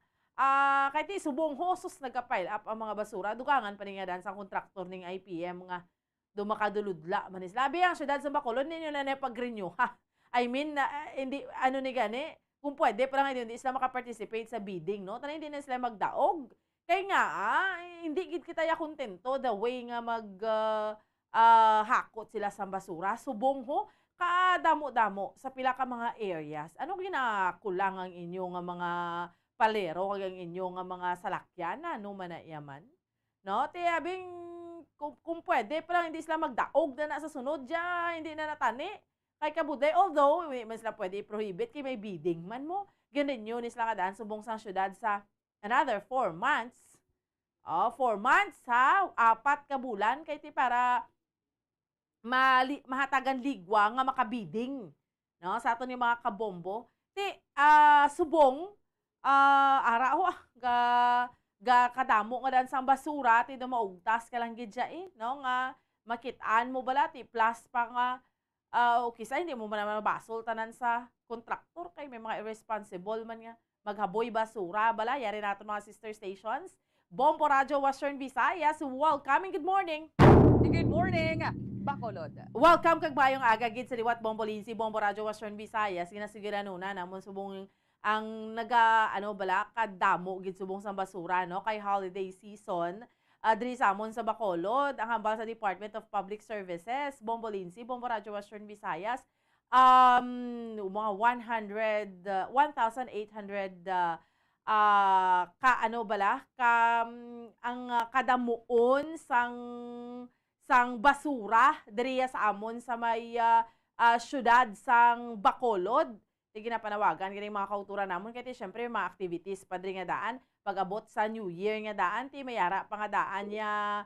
Q: Kahit subong hosos nagka-pile up ang mga basura, dugangan pa nga dan sa kontraktor ng IPM nga dumakaduludla manis. Labi ang syudad sa Bacolod ninyo na pag-renew, ha? I mean, hindi, ni gani, kung pwede, parang hindi sila makaparticipate sa bidding, no? Tanay hindi na sila magdaog. Kaya nga, hindi gid kita kontento the way nga hakot sila sa basura. Subong kadamo-damo sa pila ka mga areas. Ano ginakulang ang inyong mga palero, ang inyong mga salakyan, ano man na yaman? No? Tiyabing, kung pwede, parang hindi sila magdaog na sa sunod dyan, hindi na natani. Kay kabuday, although, may sila pwede i-prohibit, kay may bidding man mo. Ganun yun, sila kadaan, subong sa syudad sa another 4 months. 4 months, 4 ka bulan, kay ti para mahatagan ligwa nga makabiding. No? Sa ato ni mga kabombo. Subong, kadamo nga dan sa basura, ti maugtas ka lang gidya no? Nga makitaan mo bala, ti plus pa nga, okay sa hindi mo man mabasol tanan sa kontraktor, kay may mga irresponsible man nga maghaboy basura bala, yari natin mga sister stations. Bombo Radio Western Visayas, welcome and good morning.
B: Good morning, Bacolod.
Q: Welcome kag bayong aga gid sa liwat Bombo Lindsay, Bombo Radio Western Visayas. Ginasigiran na namon subong ang kadamo gid subong sa basura no kay holiday season. Diri sa amon sa Bacolod, ang hambal sa Department of Public Services, Bombo Lindsay, Bombo Radio Western Visayas. Mga 1,800 ang kadamuon sang basura diriya sa amon sa may syudad sang Bacolod. Sige na panawagan kini mga kautura namon kay syempre mga activities padri nga daan pag-abot sa New Year nga daan ti mayara pa nga daan niya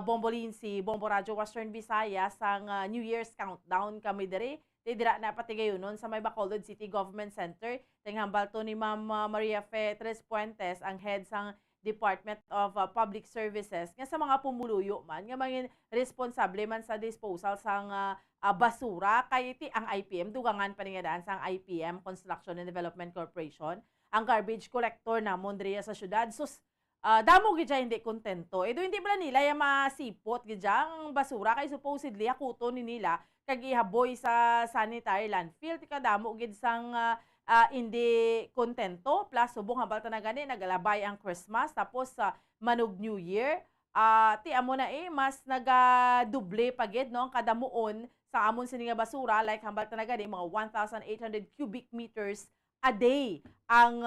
Q: Bombo Lindsay, Bombo Radio Western Visayas sang New Year's countdown kami diri. Ti dira na patigayonon sa may Bacolod City Government Center. Tinghambal to ni Ma'am Maria Fe Tres Puentes, ang head sang Department of Public Services nga sa mga pumuluyo man nga maging responsable man sa disposal sang basura kay ti ang IPM dugangan pa nga daan sang IPM Construction and Development Corporation ang garbage collector namon diriya sa syudad. Sus damo gid hindi kontento. Do hindi ba nila ya masipot gid ang basura kay supposedly hakuton ni nila kag ihaboy sa sanitary landfill ti kadamo gid sang hindi kontento plus subong hambal ta na gani nagalabay ang Christmas tapos manog New Year ti amo na mas nagaduble pagid no ang kadamuon sa amon sini nga basura like hambal ta na gani mga 1,800 cubic meters a day ang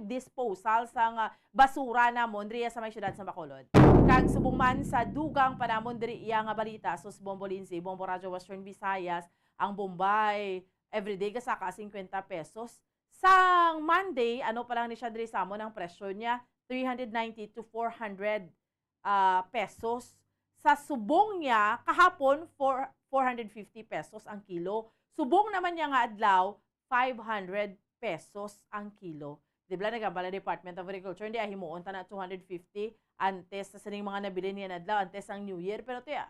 Q: disposal sang basura namon diriya sa may syudad sa Bacolod. Kag subong man sa dugang panamon diri iya nga balita sus Bombo Lindsay, Bombo Radio Western Visayas, ang Bombay everyday gasaka 50 pesos. Sang Monday, pa lang ni siya diri sa amon ang presyo niya 390 to 400 pesos. Sa subong niya kahapon 450 pesos ang kilo. Subong naman niya nga adlaw 500 pesos ang kilo. Di ba nagabala Department of Agriculture hindi himuon ta na 250 antes sa sining mga nabili niya adlaw antes ang New Year pero tiya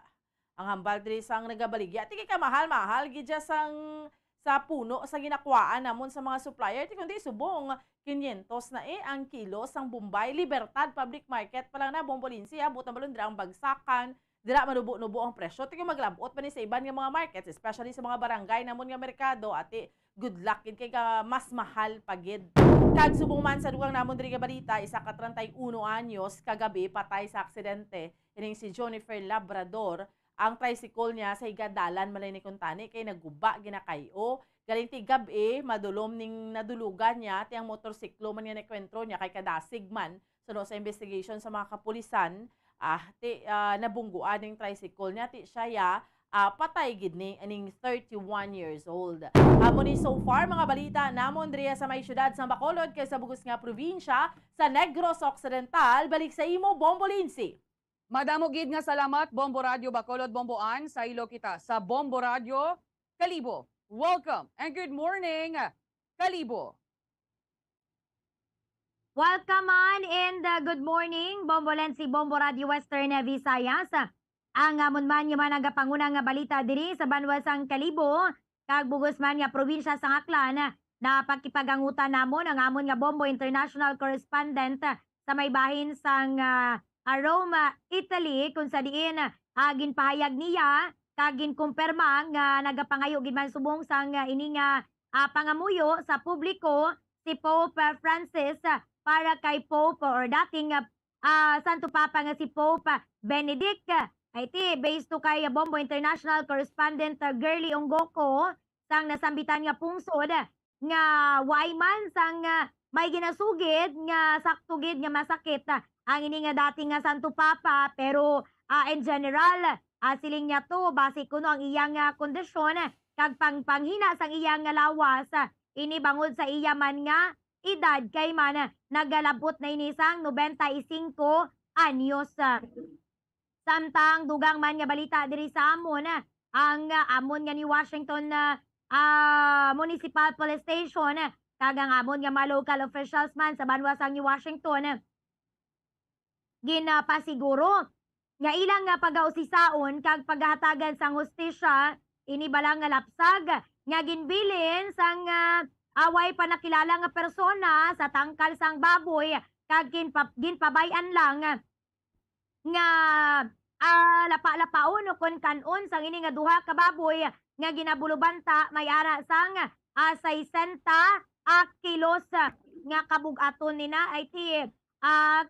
Q: ang hambal diri sang nagabaligya ti ka mahal gidya sang sa puno sa ginakwaan namon sa mga supplier ti kundi subong 500 na ang kilo sang Bombay Libertad Public Market pa lang na Bombo Lindsay abot na balon dira ang bagsakan dira manubo-nubo ang presyo ti maglabot pa ni sa iban nga mga markets especially sa mga barangay namon nga merkado ati good luck kay ka mas mahal pagid. Kag subong man sa dugang namon diri nga balita isa ka 31 anyos kagabi patay sa aksidente ining si Jennifer Labrador ang tricycle niya sa igadalan malay ni kuntani kay naguba ginakayo. Galing ti gabi madulom ning nadulugan niya ti ang motorsiklo man nga nakwentro niya kay kadasig man sa investigation sa mga kapulisan nabungguan ning tricycle niya ti siya patay gid ni aning 31 years old. Amo ni so far mga balita namon diriya sa may syudad sa Bacolod kay sa bugos nga probinsya sa Negros Occidental. Balik sa imo Bombo Lindsay.
B: Madamo gid nga salamat Bombo Radio Bacolod Bomboan sa ilo kita sa Bombo Radio Kalibo. Welcome and good morning Kalibo.
F: Welcome on and good morning Bombo Lensi Bombo Radio Western Visayas. Ang amon man yung mga nagapangunang balita diri sa banwasang Kalibo, kag bugos man nga probinsya sa Aklan, na pagkipagangutan namon ang amon nga Bombo International Correspondent sa may bahin sang Rome, Italy, kung sa diin agin pahayag niya, kagin kumpirma nga nagapangayo gid man subong sang ining pangamuyo sa publiko si Pope Francis para kay Pope or dating Santo Papa nga si Pope Benedict. IT, based to kay Bombo International Correspondent Girly Ongoko, sang nasambitan nga pungsod, nga waiman sang may ginasugid, nga saktugid, nga masakit, ang ini nga dating nga Santo Papa, pero in general, siling niya to, base kuno ang iyang kondisyon, kag panghina sang iyang lawas, ini bangod sa iya man nga, edad kay man, nagalabot na inisang 95 anyos. Samtang dugang man nga balita diri sa amon, ang amon nga ni Washington Municipal Police Station, kag ang amon nga mga local officials man sa banwasang ni Washington, ginapasiguro nga ilang nga pagausisaon kag paghatagan sang hustisya ini balang nga lapsag nga ginbilin sang away pa nakilala nga persona sa tangkal sang baboy kag ginpabayan lang nga lapa-lapaon o kon kanon sang ini nga duha ka baboy nga ginabulubanta may ara sang 60 kilos nga kabug-aton nina ay ti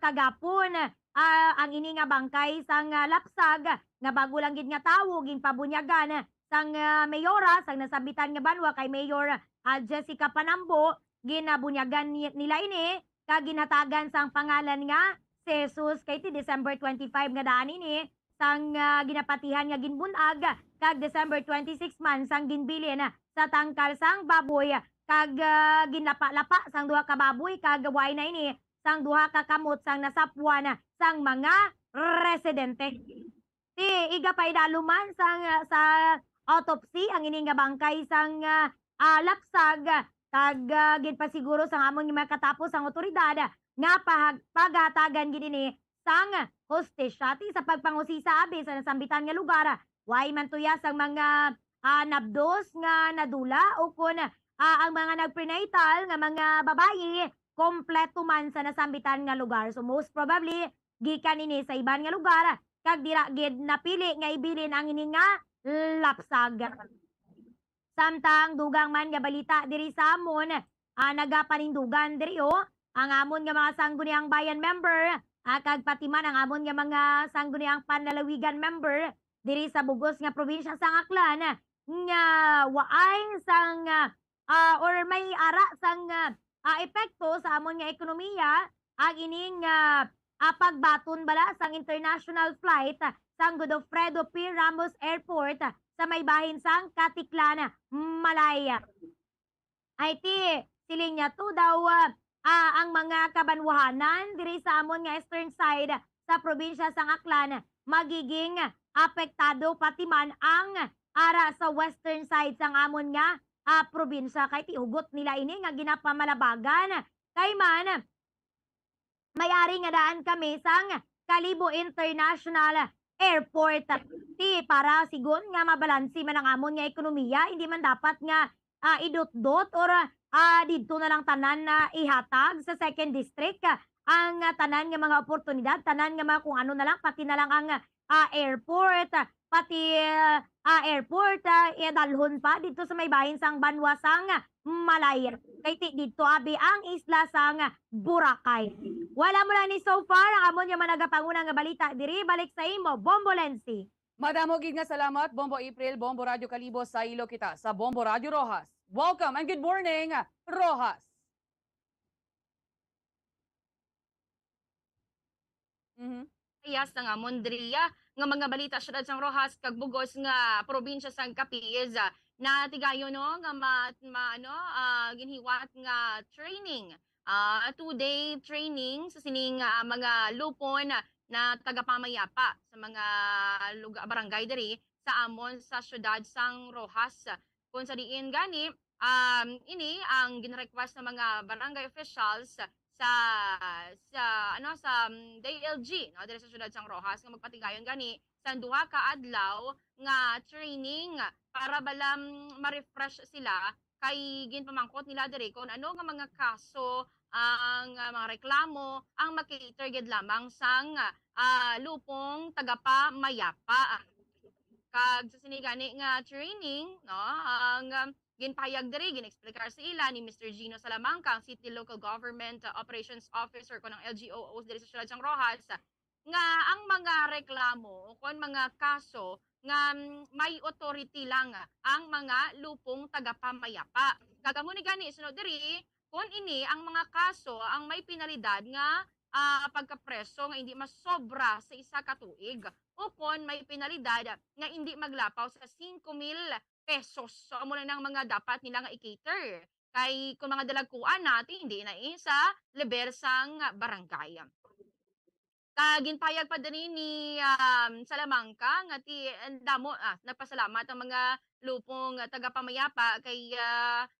F: kagapon ang ini nga bangkay sang lapsag nga bago lang gid nga tawo ginpabunyagan sang mayora sang nasabitan nga banwa kay Mayor Jessica Panambo ginabunyagan nila ini kag ginatagan sang pangalan nga Jesus kay ti December 25 nga daan ini sang ginapatihan nga ginbunag kag December 26 man sang ginbilin sa tangkal sang baboy kag ginlapa-lapa sang duha ka baboy kag way na ini sang duha ka kamot sang nasapwan sang mga residente. Ti iga pa idaluman sang sa autopsy ang ini nga bangkay sang lapsag kag ginpasiguro sang amon nga makatapos ang otoridad nga paghatagan gid ini sang hostisya ti sa pagpangusisa abi sa nasambitan nga lugar. Way man tuya sang mga nabdos nga nadula o kun ang mga nagprenatal nga mga babayi kompleto man sa nasambitan nga lugar. So most probably gikan ini sa iban nga lugar kag dira gid napili nga ibilin ang ini nga lapsag. Samtang dugang man nga balita diri sa amon nagapanindugan diri ang amon nga mga sangguniang bayan member, kag pati man ang amon nga mga sangguniang panlalawigan member diri sa bugos nga probinsya sang Aklan nga waay sang or may ara sang epekto sa amon nga ekonomiya ang ining pagbaton bala sang international flight sang Godofredo P. Ramos Airport sa may bahin sang Katiklan, Malaya. Ay ti siling niya to daw ang mga kabanwahanan diri sa amon nga eastern side sa probinsya sang Aklan magiging apektado pati man ang ara sa western side sang amon nga probinsya kay ti hugot nila ini nga ginapamalabagan kay man may-ari nga daan kami sang Kalibo International Airport ti para sigon nga mabalansi man ang amon nga ekonomiya hindi man dapat nga idot-dot or dito na lang tanan na ihatag sa second district ang tanan nga mga oportunidad, tanan nga mga kung ano na lang, pati na lang ang airport, pati airport, dalhon pa dito sa may bahin sang Banwasang Malaya. Kay dito abi ang isla sang Boracay. Wala mo lang ni so far ang amon nga managapangunang nga balita diri balik sa imo Bombo Lensi.
B: Madamo gid nga salamat Bombo April, Bombo Radio Kalibo sa ilo kita sa Bombo Radio Rojas. Welcome and good morning, Rojas.
D: Ayas na nga Mondria nga mga balita syudad sang Rojas kag bugos nga probinsya sang Capiz na tigayon no nga ginhiwat nga training, 2-day training sa sining mga lupon na tagapamayapa sa mga lugar barangay diri sa amon sa syudad sang Rojas. Kung sa diin gani ini ang gin-request ng mga barangay officials sa DLG no diri sa syudad sang Rojas nga magpatigayon gani sa duha ka adlaw nga training para balam ma-refresh sila kay ginpamangkot nila diri kung ano nga mga kaso ang mga reklamo ang makita gid lamang sang lupong tagapamayapa. Kag sa sinigani nga training no ang ginpahayag diri ginexplikar sa ila ni Mr. Gino Salamanca, ang City Local Government Operations Officer ko ng LGOOs diri sa syudad sang Rojas, nga ang mga reklamo o mga kaso nga may authority lang ang mga lupong tagapamayapa. Kagamo ni gani sunod diri kung ini ang mga kaso ang may penalidad nga pagkapreso nga hindi masobra sa isa ka tuig o kung may penalidad nga hindi maglapaw sa 5,000 pesos. So amo na ng mga dapat nila nga i-cater kay kung mga dalagkuan natin hindi na sa level sang barangay. Ginpayag pa din ni Salamanca nga ti damo nagpasalamat ang mga lupong tagapamayapa kay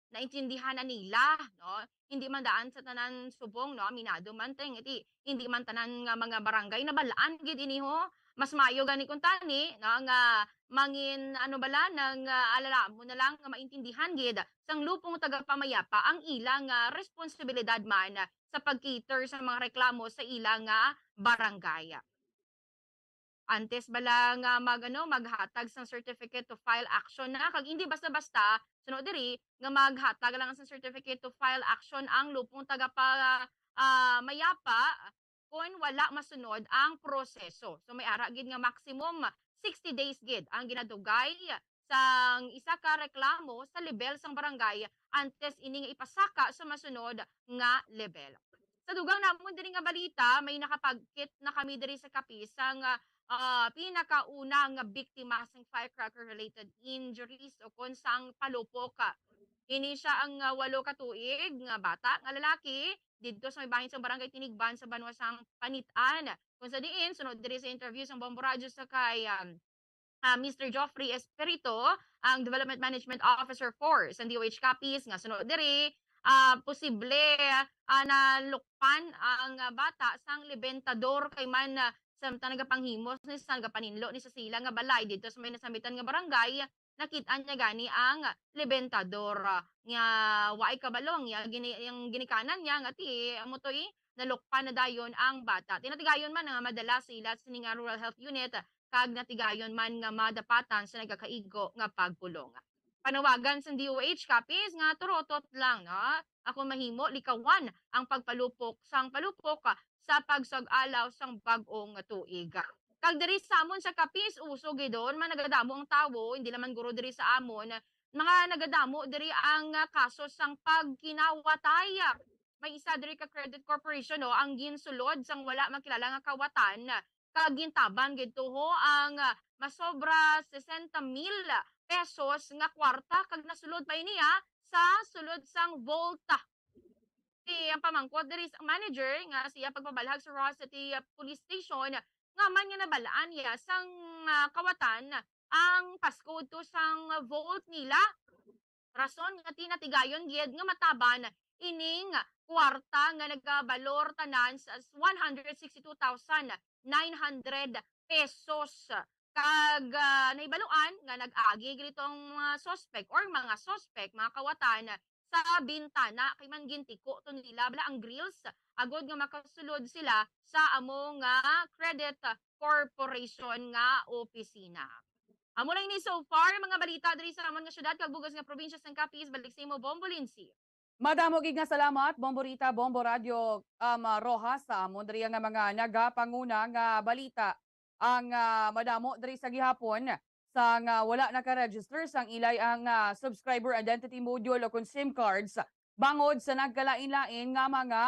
D: naintindihan na nila no hindi man daan sa tanan subong no aminado man teng iti hindi man tanan nga mga barangay na balaan gid ini ho mas maayo gani kun tani no nga mangin bala nang alala mo na lang nga maintindihan gid sang lupong tagapamayapa ang ilang responsibilidad man sa pag-cater sa mga reklamo sa ilang barangay. Antes bala nga maghatag sang certificate to file action na kag hindi basta-basta sunod diri nga maghatag lang sang certificate to file action ang lupong mayapa kung wala masunod ang proseso. So may ara gid nga maximum 60 days gid ang ginadugay sang isa ka reklamo sa level sang barangay antes ini nga ipasaka sa masunod nga level. Sa dugang namon diri nga balita may nakapagkit na kami diri sa Capiz sang pinakauna nga biktima sang firecracker related injuries o kon sang palupok. Ini siya ang 8 ka tuig nga bata nga lalaki didto sa may bahin sa barangay Tinigban sa Banwasang Panitan. Kung sa diin sunod diri sa interview sang Bombo Radio sa kay Mr. Joffrey Espirito, ang Development Management Officer for sa DOH Capiz nga sunod diri posible nalukpan ang bata sang libentador kay man sa nagapanghimos ni sa nagapaninlo ni sa sila nga balay dito sa may nasamitan nga barangay nakita niya gani ang libentador nga waay kabalong yung ginikanan niya nga ti amotoy nalukpan na dayon ang bata. Tinatigayon man nga madala sila sa sining Rural Health Unit kag natigayon man nga madapatan sa nagakaigo nga pagpulong. Panawagan sa DOH Capiz nga turotot lang no. Ako mahimo likawan ang pagpalupok sang palupok sa pagsag-alaw sang bag-ong tuig. Kag diri sa amon sa Capiz uso gidon man nagadamo ang tawo hindi naman guro diri sa amon mga nagadamo diri ang kaso sang pagkinawatay. May isa diri ka credit corporation no ang ginsulod sang wala makilala nga kawatan kag gintaban gidto ho ang masobra 60,000 pesos nga kwarta kag nasulod pa niya sa sulod sang Volta. Ang pamangkot diri sa manager nga siya pagpabalhag sa Ross City Police Station nga man nga nabalaan niya sang kawatan ang passcode to sang vault nila. Rason nga tinatigayon gid nga mataban ining kwarta nga nagabalor tanan sa 162,900 pesos. Kag naibaluan nga nag-agi gitong suspect or mga suspect mga kawatan sa bintana kay man gintiko to nila bala ang grills agod nga makasulod sila sa amo nga credit corporation nga opisina. Amo lang ni so far mga balita diri sa amon nga syudad kag bugos nga probinsya sang Capiz balik sa imo Bombo Lindsay.
B: Madamo gid nga salamat Bombo Rita, Bombo Radio Rojas sa amon diri nga mga nagapanguna nga balita. ang madamo diri sa gihapon sang wala naka-register sang ilay ang subscriber identity module o kun SIM cards bangod sa nagkalain-lain nga mga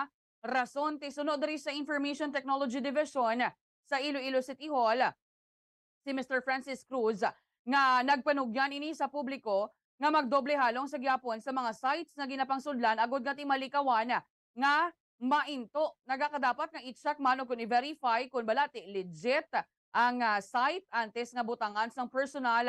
B: rason. Sunod diri sa Information Technology Division sa Iloilo City Hall, si Mr. Francis Cruz nga nagpanugyan ini sa publiko nga magdoble halong sa gyapon sa mga sites na ginapangsudlan agod nga timalikawan nga mainto. Nagakadapat nga i-check man o kung i-verify kung balati legit ang site antes nga butangan sang personal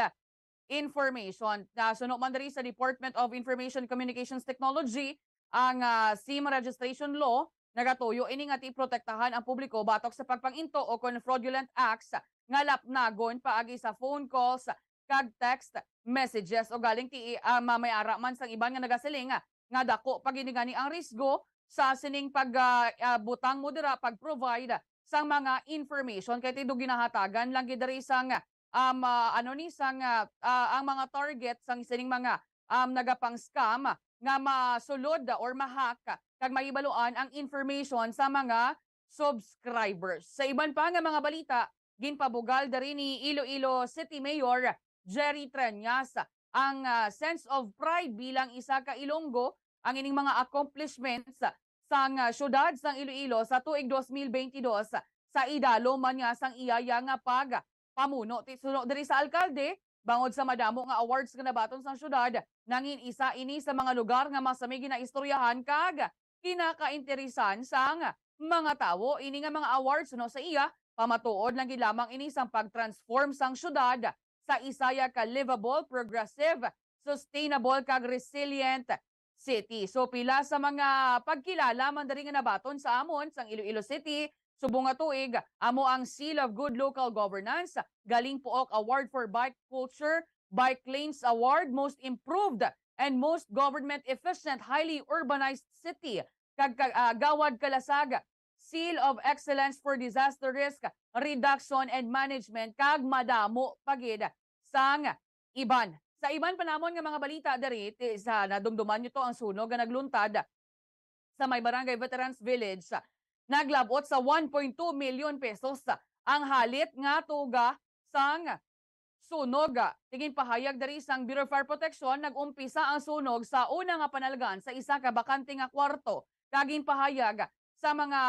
B: information. Suno man diri sa Department of Information Communications Technology ang SIM registration law nagatuyo ini nga ti-protektahan ang publiko batok sa pagpanginto o kung fraudulent acts nga lapnagon paagi sa phone calls kag text messages o galing ti mamayara man sang iban nga nagasiling nga dako paginigani ang risgo sa sining pagbutang mo dira pag-provide sang mga information kay tido ginahatagan lang gid diri sang ang mga target sang sining mga nagapang scam nga masulod or mahack kag maibaluan ang information sa mga subscribers. Sa iban pa nga mga balita, ginpabugal diri ni Iloilo City Mayor Jerry Treñas ang sense of pride bilang isa ka Ilonggo ang ining mga accomplishments sang syudad sang Iloilo sa tuig 2022 sa idalo man nga sang iyaya nga pamuno. Suno diri sa alkalde bangod sa madamo nga awards nga nabaton sang syudad nangin isa ini sa mga lugar nga masami ginaistoryahan kag kinakainteresan sang mga tawo. Ini nga mga awards no sa iya pamatuod lang gid lamang ini sang pag-transform sang syudad sa isaya ka livable, progressive, sustainable kag resilient city. So pila sa mga pagkilala man diri nga nabaton sa amon sang Iloilo City subong nga tuig amo ang Seal of Good Local Governance, Galing Puok Award for Bike Culture, Bike Lanes Award, Most Improved and Most Government Efficient Highly Urbanized City, kag Gawad Kalasag Seal of Excellence for Disaster Risk Reduction and Management, kag madamo pagid sang iban. Sa iban pa namon nga mga balita diri sa nadumduman nyo to ang sunog nga nagluntad sa may Barangay Veterans Village. Naglabot sa 1.2 million pesos ang halit nga tuga sang sunog. Tingin pahayag diri sang Bureau of Fire Protection, nagumpisa ang sunog sa una nga panalgan sa isa ka bakante nga kwarto. Kagin pahayag sa mga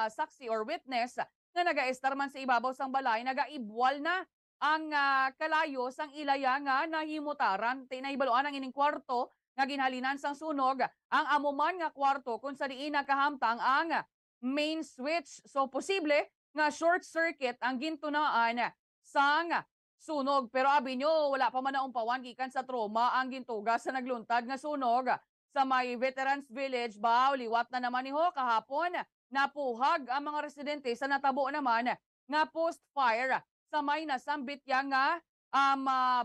B: saksi or witness na nagaestar man sa ibabaw sang balay, nagaibwal na ang kalayo sang ilaya nga nahimutaran. Tinaibaluan ang ining kwarto nga ginhalinan sang sunog ang amuman nga kwarto kung sa diin nakahamtang ang main switch. So posible nga short circuit ang gintunaan sang sunog. Pero abi nyo, wala pa man naumpawan gikan sa trauma ang gintuga sa nagluntad nga sunog sa may Veterans Village. Liwat na naman niho kahapon napuhag ang mga residente sa natabo naman nga post-fire sa may nasambit nga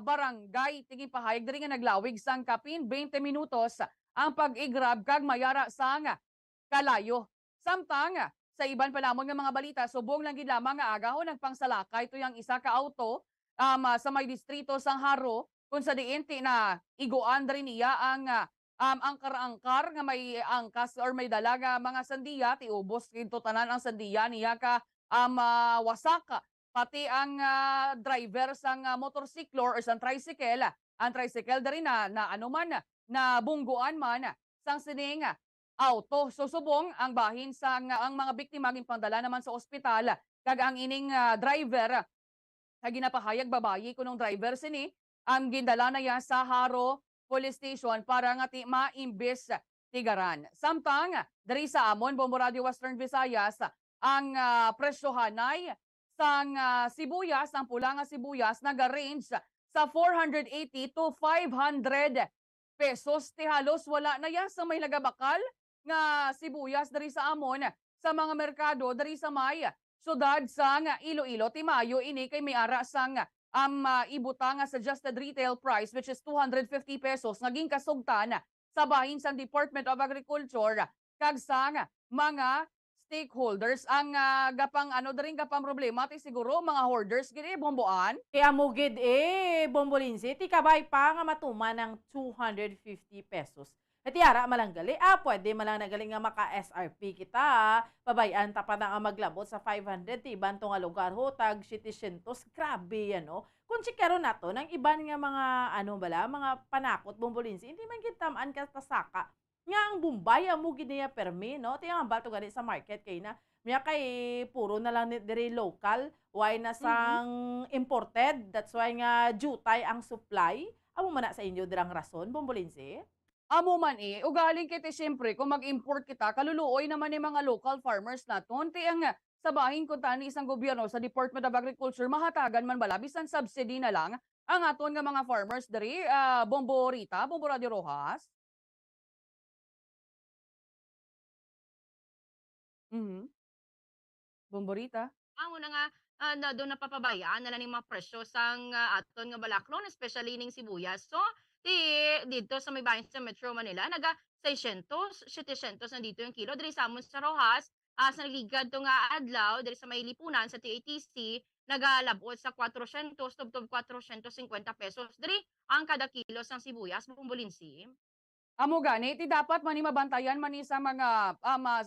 B: barangay. Tingin pahayag diri nga naglawig sang kapin 20 minutos ang pag-igrab kag mayara sang kalayo. Samtang sa iban pa lamang nga mga balita, subong lang gid lamang nga agahon nagpangsalakay ito yung isa ka auto sa may distrito sang Haro kung sa diin na iguan diri niya ang angkar-angkar nga may angkas or may dalaga mga sandiya, tiubos kinto tanan ang sandiya niya ka wasak. Pati ang driver sang motorsiklo or sang tricycle, ang tricycle dari na bungguan man sang sining auto. So subong ang bahin sang ang mga biktima ginpandala naman sa ospital kag ang ining driver kag ginapahayag babayi kunong driver sini ang gindala na ya sa Haro Police Station para nga maimbes tigaran. Samtang dari sa amon Bombo Radio Western Visayas ang presyohanay sang sibuyas, ang pula nga sibuyas naga-range sa 480 to 500 pesos. Halos wala na yan sa may nagabakal nga sibuyas dari sa amon sa mga merkado dari sa may syudad sang Iloilo. Timayo ini kay may ara sang ibutang nga suggested retail price which is 250 pesos naging kasugtan sa bahin sang Department of Agriculture kag sang mga stakeholders. Ang gapang gapang problema ti siguro mga hoarders gid bomboan.
Q: Kaya mo gid Bombolin City kabay pa nga matuman ng 250 pesos. At yara malanggali, pwede malang nagaling nga maka-SRP kita, pabayan tapat na nga maglabot sa 500, iban to nga lugar ho, tag 700, grabe yan, no? Kung chikero na to, ng iban nga mga, mga panakot, bombolinsi, hindi man kitamaan ka tasaka, nga ang Bombay, mo ginaya permi, no? Tiyan ang bato gani sa market, kay na, miya kay puro na lang diri local, why na sang imported, that's why nga jutay ang supply. Amo man na sa inyo dirang rason, bombolinsi?
B: Amo man ugaling kiti siyempre kung mag-import kita, kaluluoy naman ni mga local farmers naton. Ang sabahin ko tani isang gobyerno sa Department of Agriculture, mahatagan man bala, bisan subsidy na lang, ang aton nga mga farmers diri, Bombo Rita, Bombo Radio Rojas. Bomborita.
D: Amo na nga na doon napapabayaan na lang yung mga presyo sang aton nga balaklon, especially ning sibuyas. So, dito sa may bayan sa Metro Manila, naga 600, 700 na dito yung kilo. Diri sa amon sa Rojas, sa naligad to nga adlaw, diri sa may lipunan sa TATC, nagalabot sa 400, tubtob 450 pesos. Diri ang kada kilo sang sibuyas, Bombolinsi.
B: Amo gani, ti dapat mani mabantayan mani sa mga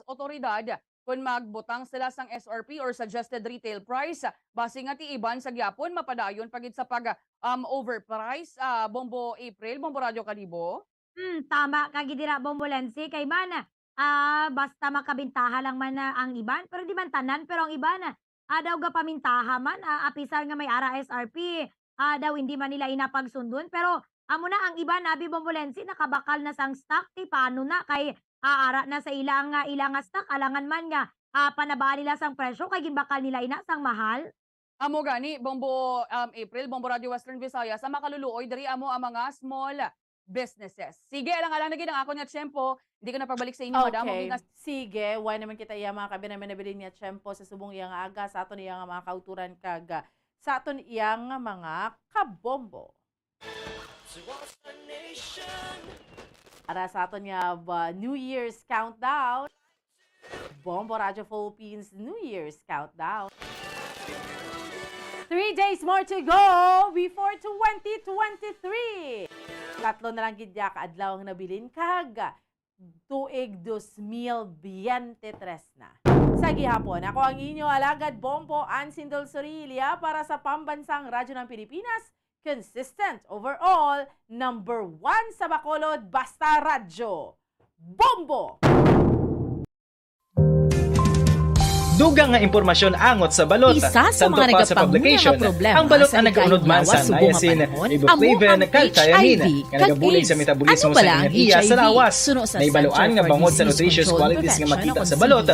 B: otoridad kung magbutang sila sang SRP or suggested retail price, base nga ti iban sa gyapon mapadayon pagid sa pag overprice, Bombo April, Bombo Radio Kalibo.
F: Tama kagidira Bombolensi kay man basta makabintaha lang man ang iban, pero di man tanan, pero ang iban daw ga pamintaha man, apisan nga may ara SRP, daw hindi man nila inapagsundon, pero amo na ang iban nabi Bombolensi nakabakal na sang stock, ti paano na kay aara na sa ilang stock, alangan man nga panabaan nila sang presyo kay gimbakal nila ina sang mahal.
B: Amo gani Bombo April, Bombo Radio Western Visayas, ang makaluluoy diri amo ang mga small businesses. Sige, alang naging ang ako nga tiyempo, hindi ko na pagbalik sa inyo, madam.
Q: Okay, sige, why naman kita iya mga kabinamin na bilin niya tiyempo sa subong iyang aga, sa aton iyang mga kauturan kaga, sa aton iyang mga kabombo. Para sa aton nga New Year's countdown, Bombo Radio Philippines New Year's countdown. 3 days more to go before 2023. Tatlo na lang gidya ka adlaw ang nabilin kag tuig 2023 na. Sa gihapon, ako ang inyo alagad Bombo Ansindol Sorilia para sa Pambansang Radyo ng Pilipinas, consistent overall, number 1 sa Bacolod, basta radyo. Bombo!
J: Dugang nga impormasyon angot sa balot.
U: Isa sa mga nagapangunan nga problema
J: ang balot
U: sa
J: ang nag-unod man sa niacin, riboflavin, calcionin, nga nagabulig sa metabolismo sa enerhiya sa lawas. Naibaluan nga bangod sa nutritious qualities nga makita sa balot.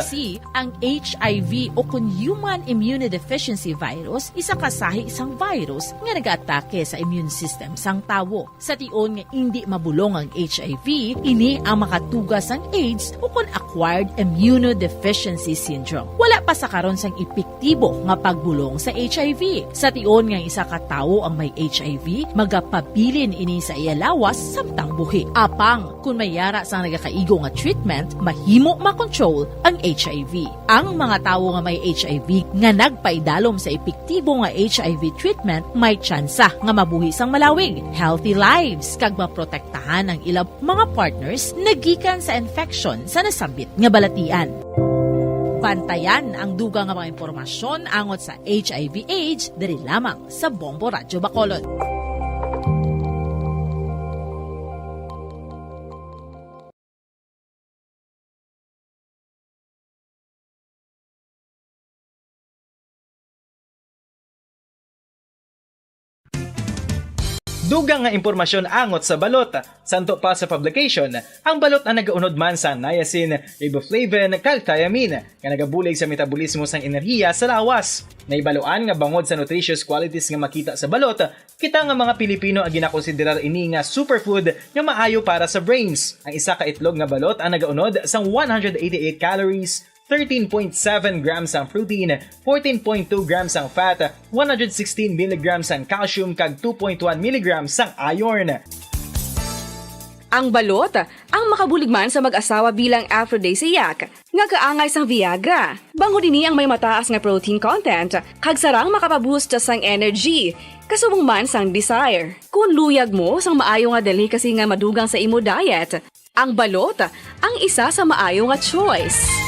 U: Ang HIV o kung human immunodeficiency virus, isa kasahi isang virus nga nag-atake sa immune system sang tawo. Sa tion nga hindi mabulong ang HIV, ini ang makatugas ang AIDS o kung acquired immunodeficiency syndrome. Wala pa sa karon sang epektibo nga pagbulong sa HIV. Sa tion nga isa ka tawo ang may HIV, magapabilin ini sa iya lawas samtang buhi. Apang kung mayara sang nagakaigo nga treatment, mahimo makontrol ang HIV. Ang mga tawo nga may HIV nga nagpaidalom sa epektibo nga HIV treatment, may tsansa nga mabuhi sang malawig, healthy lives kag maprotektahan ang ilang mga partners nagikan sa infection sa nasambit nga balatian. Bantayan ang dugang nga mga impormasyon angot sa HIV/AIDS diri lamang sa Bombo Radio Bacolod.
J: Dugang nga impormasyon angot sa balot. Santo pa sa publication, ang balot ang nagaunod man sa niacin, riboflavin, calcionin, nga nagabulig sa metabolismo sang enerhiya sa lawas. Naibaluan nga bangod sa nutritious qualities nga makita sa balot, kita nga mga Pilipino ang ginakonsiderar ini nga superfood nga maayo para sa brains. Ang isa ka itlog nga balot ang nagaunod sang 188 calories, 13.7 grams ang protein, 14.2 grams ang fat, 116 mg ang calcium kag 2.1 mg ang iron.
K: Ang balot, ang makabuligman sa mag-asawa bilang aphrodisiac, nga kaangay sang Viagra. Bango din ang may mataas nga protein content, kag sarang makapaboost sang energy, kasubong man sang desire. Kung luyag mo sang maayo nga delicacy nga madugang sa imo diet, Ang balot, ang isa sa maayo nga choice.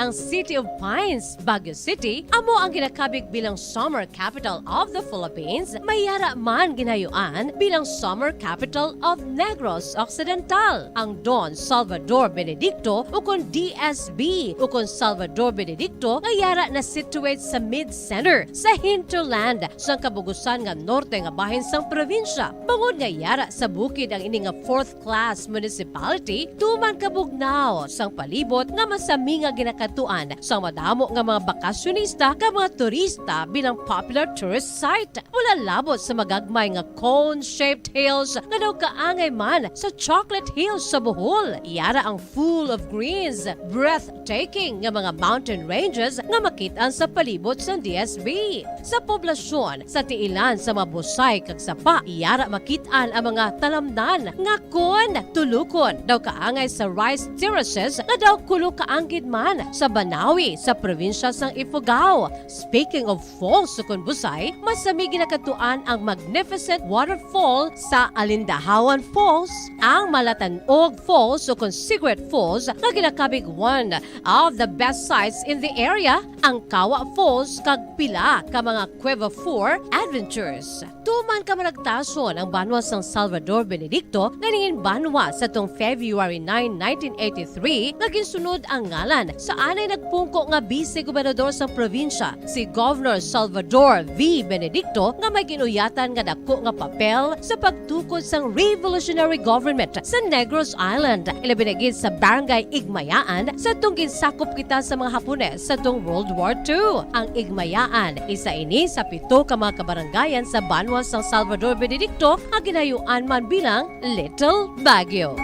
U: Ang City of Pines, Baguio City, amo ang ginakabig bilang summer capital of the Philippines, mayara man ginayuan bilang summer capital of Negros Occidental. Ang Don Salvador Benedicto ukon DSB ukon Salvador Benedicto mayara na situate sa mid-center sa hinterland sang kabugusan nga norte nga bahin sang probinsya. Bangod nga yara sa bukid ang ini nga fourth-class municipality, tuman kabugnaw sang palibot nga masami nga ginakatuan sa madamo nga mga bakasyonista ka mga turista bilang popular tourist site. Wala labot sa magagmay nga cone-shaped hills nga daw kaangay man sa Chocolate Hills sa Bohol. Iyara ang full of greens, breathtaking nga mga mountain ranges nga makitaan sa palibot sa DSB. Sa poblasyon, sa tiilan sa mga busay kag sapa, iyara makitaan ang mga talamnan nga kon tulukon daw kaangay sa rice terraces nga daw kulo kaanggid man sa Banawi sa probinsya sang Ifugao. Speaking of falls sa Busay, masami ginakatuan ang magnificent waterfall sa Alindahawan Falls, ang Malatanog Falls o Secret Falls na ginakabig one of the best sites in the area, ang Kawa Falls kag pila ka mga Cueva 4 adventures. Tuman ka managtason ang banwa sang Salvador Benedicto na ningin banwa sa tong February 9, 1983 naging sunod ang ngalan sa anay nagpungko nga vice-gobernador sa probinsya, si Governor Salvador V. Benedicto nga may ginuyatan nga dako nga papel sa pagtukod sang revolutionary government sa Negros Island. Ilabinagid sa Barangay Igmayaan sa tong ginsakop kita sa mga Hapones sa tong World War II. Ang Igmayaan, isa ini sa 7 ka mga kabarangayan sa banwa sang Salvador Benedicto nga ginayuan man bilang Little Baguio.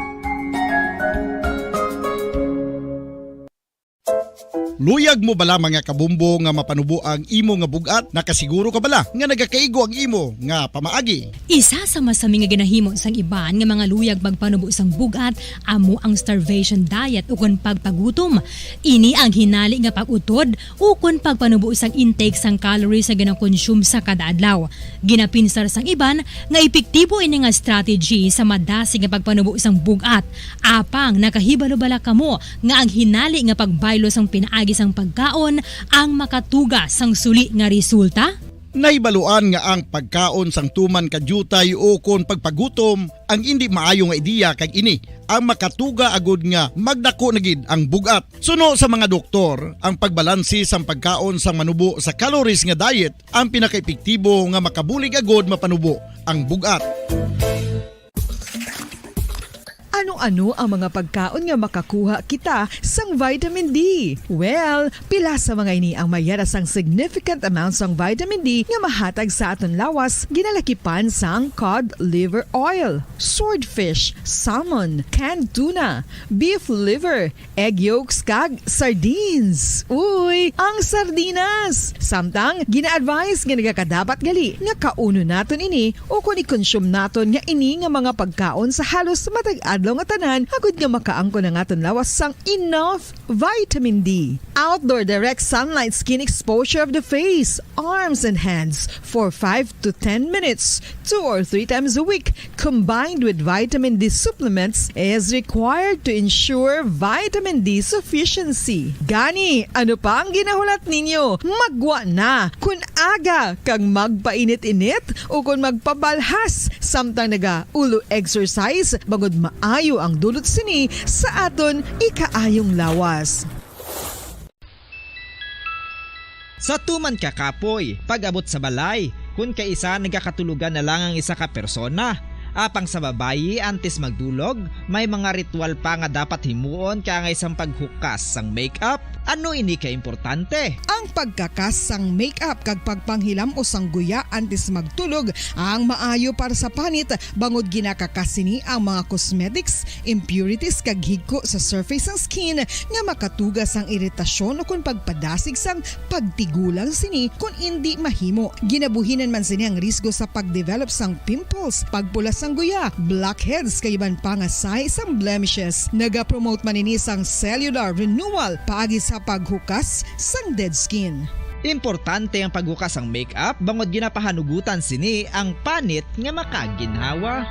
M: Luyag mo bala mga kabumbo nga mapanubo ang imo nga bugat? Nakasiguro ka bala nga nagakaigo ang imo nga pamaagi?
L: Isa sa masami nga ginahimo sang iban nga mga luyag pagpanubo sang bugat amo ang starvation diet ukon pagpagutom. Ini ang hinali nga pag-utod ukon pagpanubo sang intake sang calories sa ginakonsume sa kada adlaw. Ginapinsar sang iban nga epektibo ini nga strategy sa madasig nga pagpanubo sang bugat. Apang nakahibalo-bala kamo nga ang hinali nga pagbaylo sang pinaagi sang pagkaon ang makatuga sang suli nga resulta?
M: Naibaluan nga ang pagkaon sang tuman kadyutay o kon pagpagutom ang hindi maayo nga ideya kag ini ang makatuga agud nga magdako na gid ang bugat. Suno sa mga doktor, ang pagbalansi sang pagkaon sang manubo sa calories nga diet ang pinakaepektibo nga makabulig agud mapanubo ang bugat.
N: Ano-ano ang mga pagkaon nga makakuha kita sang vitamin D? Well, pila sa mga ini ang mayara sang significant amount sang vitamin D nga mahatag sa aton lawas ginalakipan sang cod liver oil, swordfish, salmon, canned tuna, beef liver, egg yolks kag sardines. Uy, ang sardinas! Samtang gina-advise nga nagakadapat gali nga kauno naton ini o kung i-consume naton nga ini nga mga pagkaon sa halos matag adlaw nga tanan agud nga makaangko na aton lawas sang enough vitamin D. Outdoor direct sunlight skin exposure of the face, arms and hands for 5 to 10 minutes 2 or 3 times a week combined with vitamin D supplements is required to ensure vitamin D sufficiency. Gani, ano pa ang ginahulat ninyo? Magwa na kun aga kang magpainit-init o kun magpabalhas samtang naga-ulo exercise bagod maayo ang dulot sini sa aton ikaayong lawas.
O: Sa tuman ka kapoy, pag-abot sa balay, kung kaisa nagkakatulugan na lang ang isa ka persona. Apang sa babayi antes magdulog, may mga ritual pa nga dapat himuon kaya nga isang paghukas sang makeup. Ano ini ka importante?
N: Ang pagkakas sang makeup kag pagpanghilam o sang guya antes magtulog ang maayo para sa panit bangod ginakakas sini ang mga cosmetics, impurities kag higko sa surface sang skin nga makatugas sang iritasyon o kung pagpadasig sang pagtigulang sini kung hindi mahimo. Ginabuhinan man sini ang risgo sa pagdevelop sang pimples, pagpula sang guya, blackheads kay iban pa nga size sang blemishes. Naga-promote man ini sang cellular renewal paagi sa paghukas sang dead skin.
O: Importante ang paghukas ang makeup bangod ginapahanugutan sini ang panit nga makaginhawa.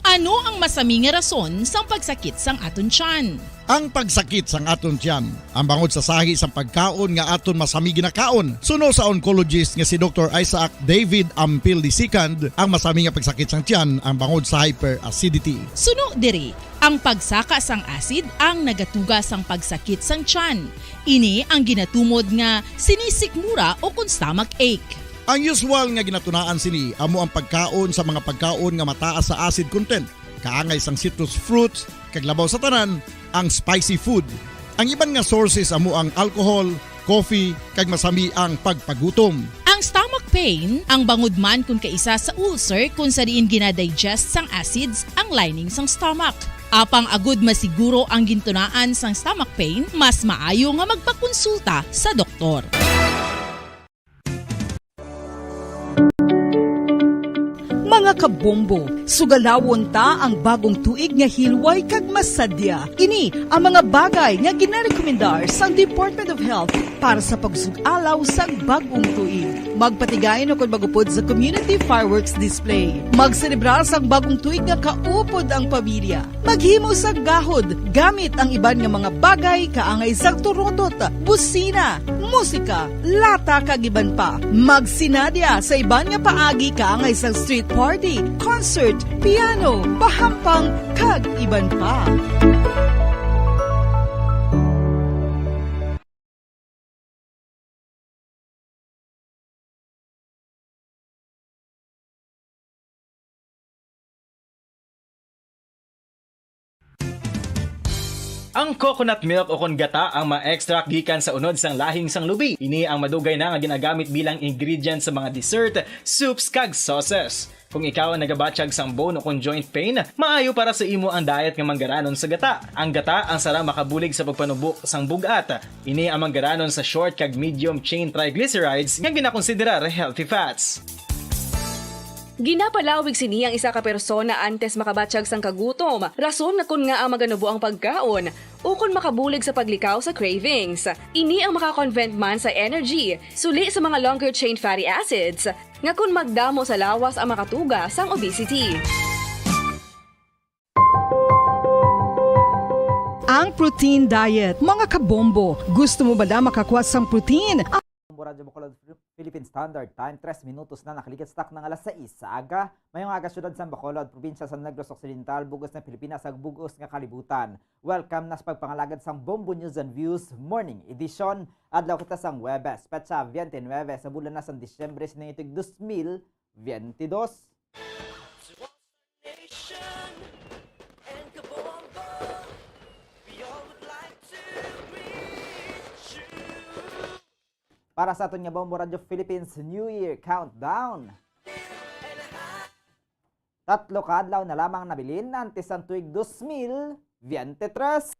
G: Ano ang masami nga rason sang pagsakit sang aton tiyan?
M: Ang pagsakit sang aton tiyan, ang bangod sa sahi sang pagkaon nga aton masami ginakaon. Suno sa oncologist nga si Dr. Isaac David Ampil II, ang masami nga pagsakit sang tiyan ang bangod sa hyperacidity.
G: Suno diri, ang pagsaka sang acid ang nagatuga sang pagsakit sang tiyan. Ini ang ginatumod nga sinisikmura o kung stomach ache.
M: Ang usual nga ginatunaan sini amo ang pagkaon sa mga pagkaon nga mataas sa acid content, kaangay sang citrus fruits, kaglabaw sa tanan, ang spicy food. Ang iban nga sources amo ang alcohol, coffee, kag masami ang pagpagutom.
G: Ang stomach pain, ang bangod man kung kaisa sa ulcer kung sa diin ginadigest sang acids ang lining sang stomach. Apang agud masiguro ang gintunaan sang stomach pain, mas maayo nga magpakonsulta sa doktor.
N: Mga kabombo, sugalawon ta ang bagong tuig nga hilway kag masadya. Ini ang mga bagay nga ginarekomendar sa Department of Health para sa pagsugalaw sa bagong tuig. Magpatigayon o kung magupod sa community fireworks display. Magselebrar sa bagong tuig nga kaupod ang pamilya. Maghimo sa gahod gamit ang iban nga mga bagay kaangay sa turotot, busina, musika, lata kag iban pa. Magsinadya sa iban nga paagi kaangay sa street party, concert, piano, pahampang kag iban pa.
J: Ang coconut milk o kon gata ang ma-extract gikan sa unod sang lahing sang lubi. Ini ang madugay na nga ginagamit bilang ingredient sa mga dessert, soups kag sauces. Kung ikaw ang nagabatsyag sang bone o kon joint pain, maayo para sa imo ang diet nga manggaranon sa gata. Ang gata ang sara makabulig sa pagpanubok sang bugat. Ini ang manggaranon sa short kag medium chain triglycerides nga ginakonsiderar healthy fats.
K: Ginapalawig sini ang isa ka persona antes makabatsyag sang kagutom. Rason na kun nga ang maganubo ang pagkaon o kun makabulig sa paglikaw sa cravings. Ini ang makakonvent man sa energy, suli sa mga longer chain fatty acids, nga kun magdamo sa lawas ang makatuga sang obesity.
N: Ang protein diet. Mga kabombo, gusto mo ba na makakuha sang protein?
V: Radyo Bacolod Philippine Standard Time, 3 minutos na nakalikat stock ng alas 6 sa aga. Mayong aga syudad sa Bacolod, probinsya sa Negros Occidental, bugos ng Pilipinas ag bugos nga kalibutan. Welcome na sa pagpangalagad sang Bombo News and Views Morning Edition. Adlaw kita sang Webes, petsa 29 sa bulan na sang Disyembre sa itig 2022. Para sa aton nga Bombo Radio Philippines New Year Countdown. 3 kadlaw na lamang nabilin antes ang tuig 2023.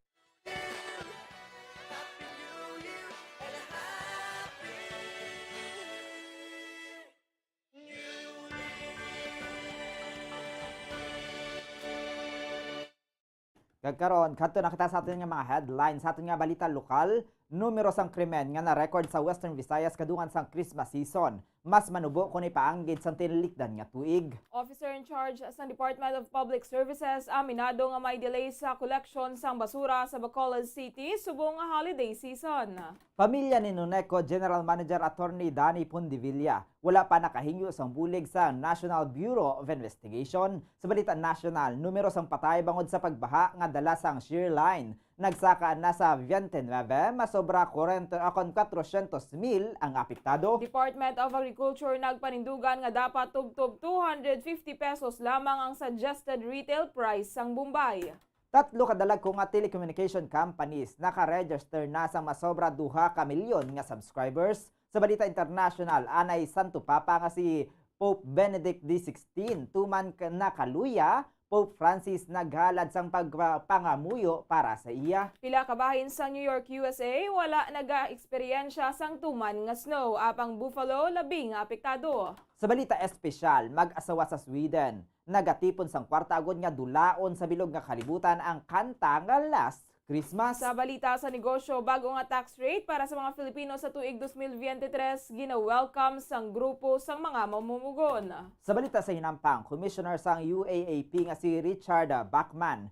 V: Kagkaroon, kadto nakita sa aton nga mga headlines sa aton nga balita lokal. Numero sang krimen nga na-record sa Western Visayas kadungan sang Christmas season. Mas manubo kung ipaanggid sang tinilikdan nga tuig.
W: Officer in charge sa Department of Public Services aminado nga may delay sa collection sang basura sa Bacolod City subong nga holiday season.
V: Pamilya ni Nuneco General Manager Attorney Danny Pundivilla wala pa nakahingyo sang bulig sa National Bureau of Investigation. Sa balita national, numero sang patay bangod sa pagbaha nga dala sang shear line. Nagsaka na sa 29, masobra 400,000 ang apektado.
W: Department of Agriculture nagpanindugan nga dapat tubtob 250 pesos lamang ang suggested retail price sang Bombay.
V: 3 kadalag ko nga telecommunication companies naka-register na sa masobra 2 ka milyon nga subscribers. Sa balita international, anay Santo Papa nga si Pope Benedict XVI, tuman na kaluya, Pope Francis naghalad sang pagpangamuyo para sa iya.
W: Pila ka bahin sa New York, USA, wala naga-eksperyensya sang tuman nga snow, apang Buffalo labing apektado.
V: Sa balita espesyal, mag-asawa sa Sweden, nagatipon sang kwarta agod nga dulaon sa bilog nga kalibutan ang kanta nga Last Christmas.
W: Sa balita sa negosyo, bago nga tax rate para sa mga Filipino sa tuig 2023, gina-welcome sang grupo sang mga mamumugon.
V: Sa balita sa hinampang, Commissioner sang UAAP nga si Richard Bachman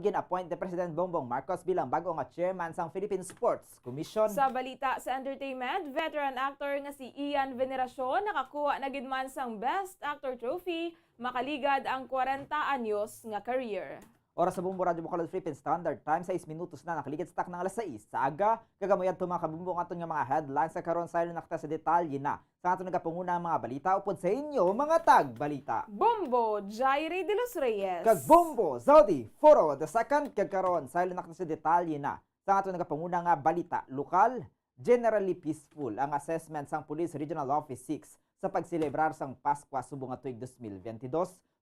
V: gin-appoint ni President Bongbong Marcos bilang bago nga chairman sang Philippine Sports Commission.
W: Sa balita sa entertainment, veteran actor nga si Ian Veneracion nakakuha na gid man sang Best Actor Trophy, makaligad ang 40 anyos nga career.
V: Oras sa Bumbo Radio Bacolod Philippine Standard Time, 6 minutos na nakaligid stock ng alas 6. Sa aga, kagamuyad to mga kabumbo aton nga mga headlines sa karon sa nakita sa detalye na. Sa aton nagapunguna ang mga balita upod sa inyo mga tag-balita.
W: Bumbo, Jairi de los Reyes.
V: Kag Bumbo, Zodi, Foro, the second kagkaron sa nakita sa detalye na. Sa aton nagapunguna nga balita, lokal, generally peaceful ang assessment sang Police Regional Office 6 sa pagselebrar sang Pasko subong nga tuig 2022.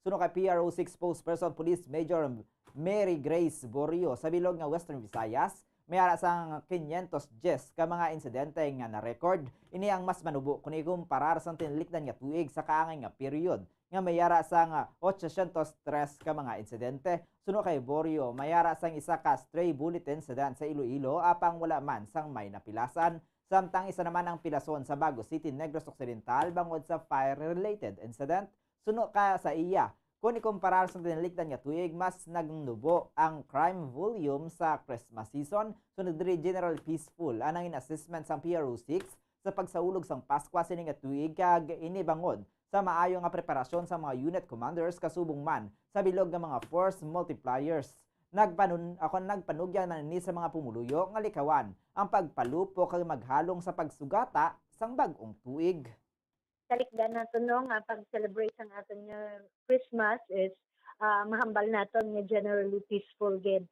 V: Suno kay PRO6 spokesperson Police Major Mary Grace Borio sa bilog nga Western Visayas, may ara sang 510 ka mga insidente nga na-record. Ini ang mas manubo kung ikumparar sa tinlikdan nga tuig sa kaangay nga period nga may ara sang 803 ka mga insidente. Suno kay Borio, may ara sang isa ka stray bullet incident sa Iloilo apang wala man sang may napilasan. Samtang isa naman ang pilason sa Bago City, Negros Occidental bangod sa fire-related incident. Suno ka sa iya, kung ikumparar sa tinilikdan nga tuig, mas nagnubo ang crime volume sa Christmas season. Sunod diri general peaceful anang in-assessment sang PRO6 sa pagsaulog sang Pasko sining nga tuig kag inibangod sa maayo nga preparasyon sa mga unit commanders kasubong man sa bilog nga mga force multipliers. Nagpanugyan man ni sa mga pumuluyo nga likawan ang pagpalupo kag maghalong sa pagsugata sang bag-ong tuig.
E: Talikdan natin no nga pag-celebrate ang aton nga Christmas is mahambal naton nga generally peaceful gid.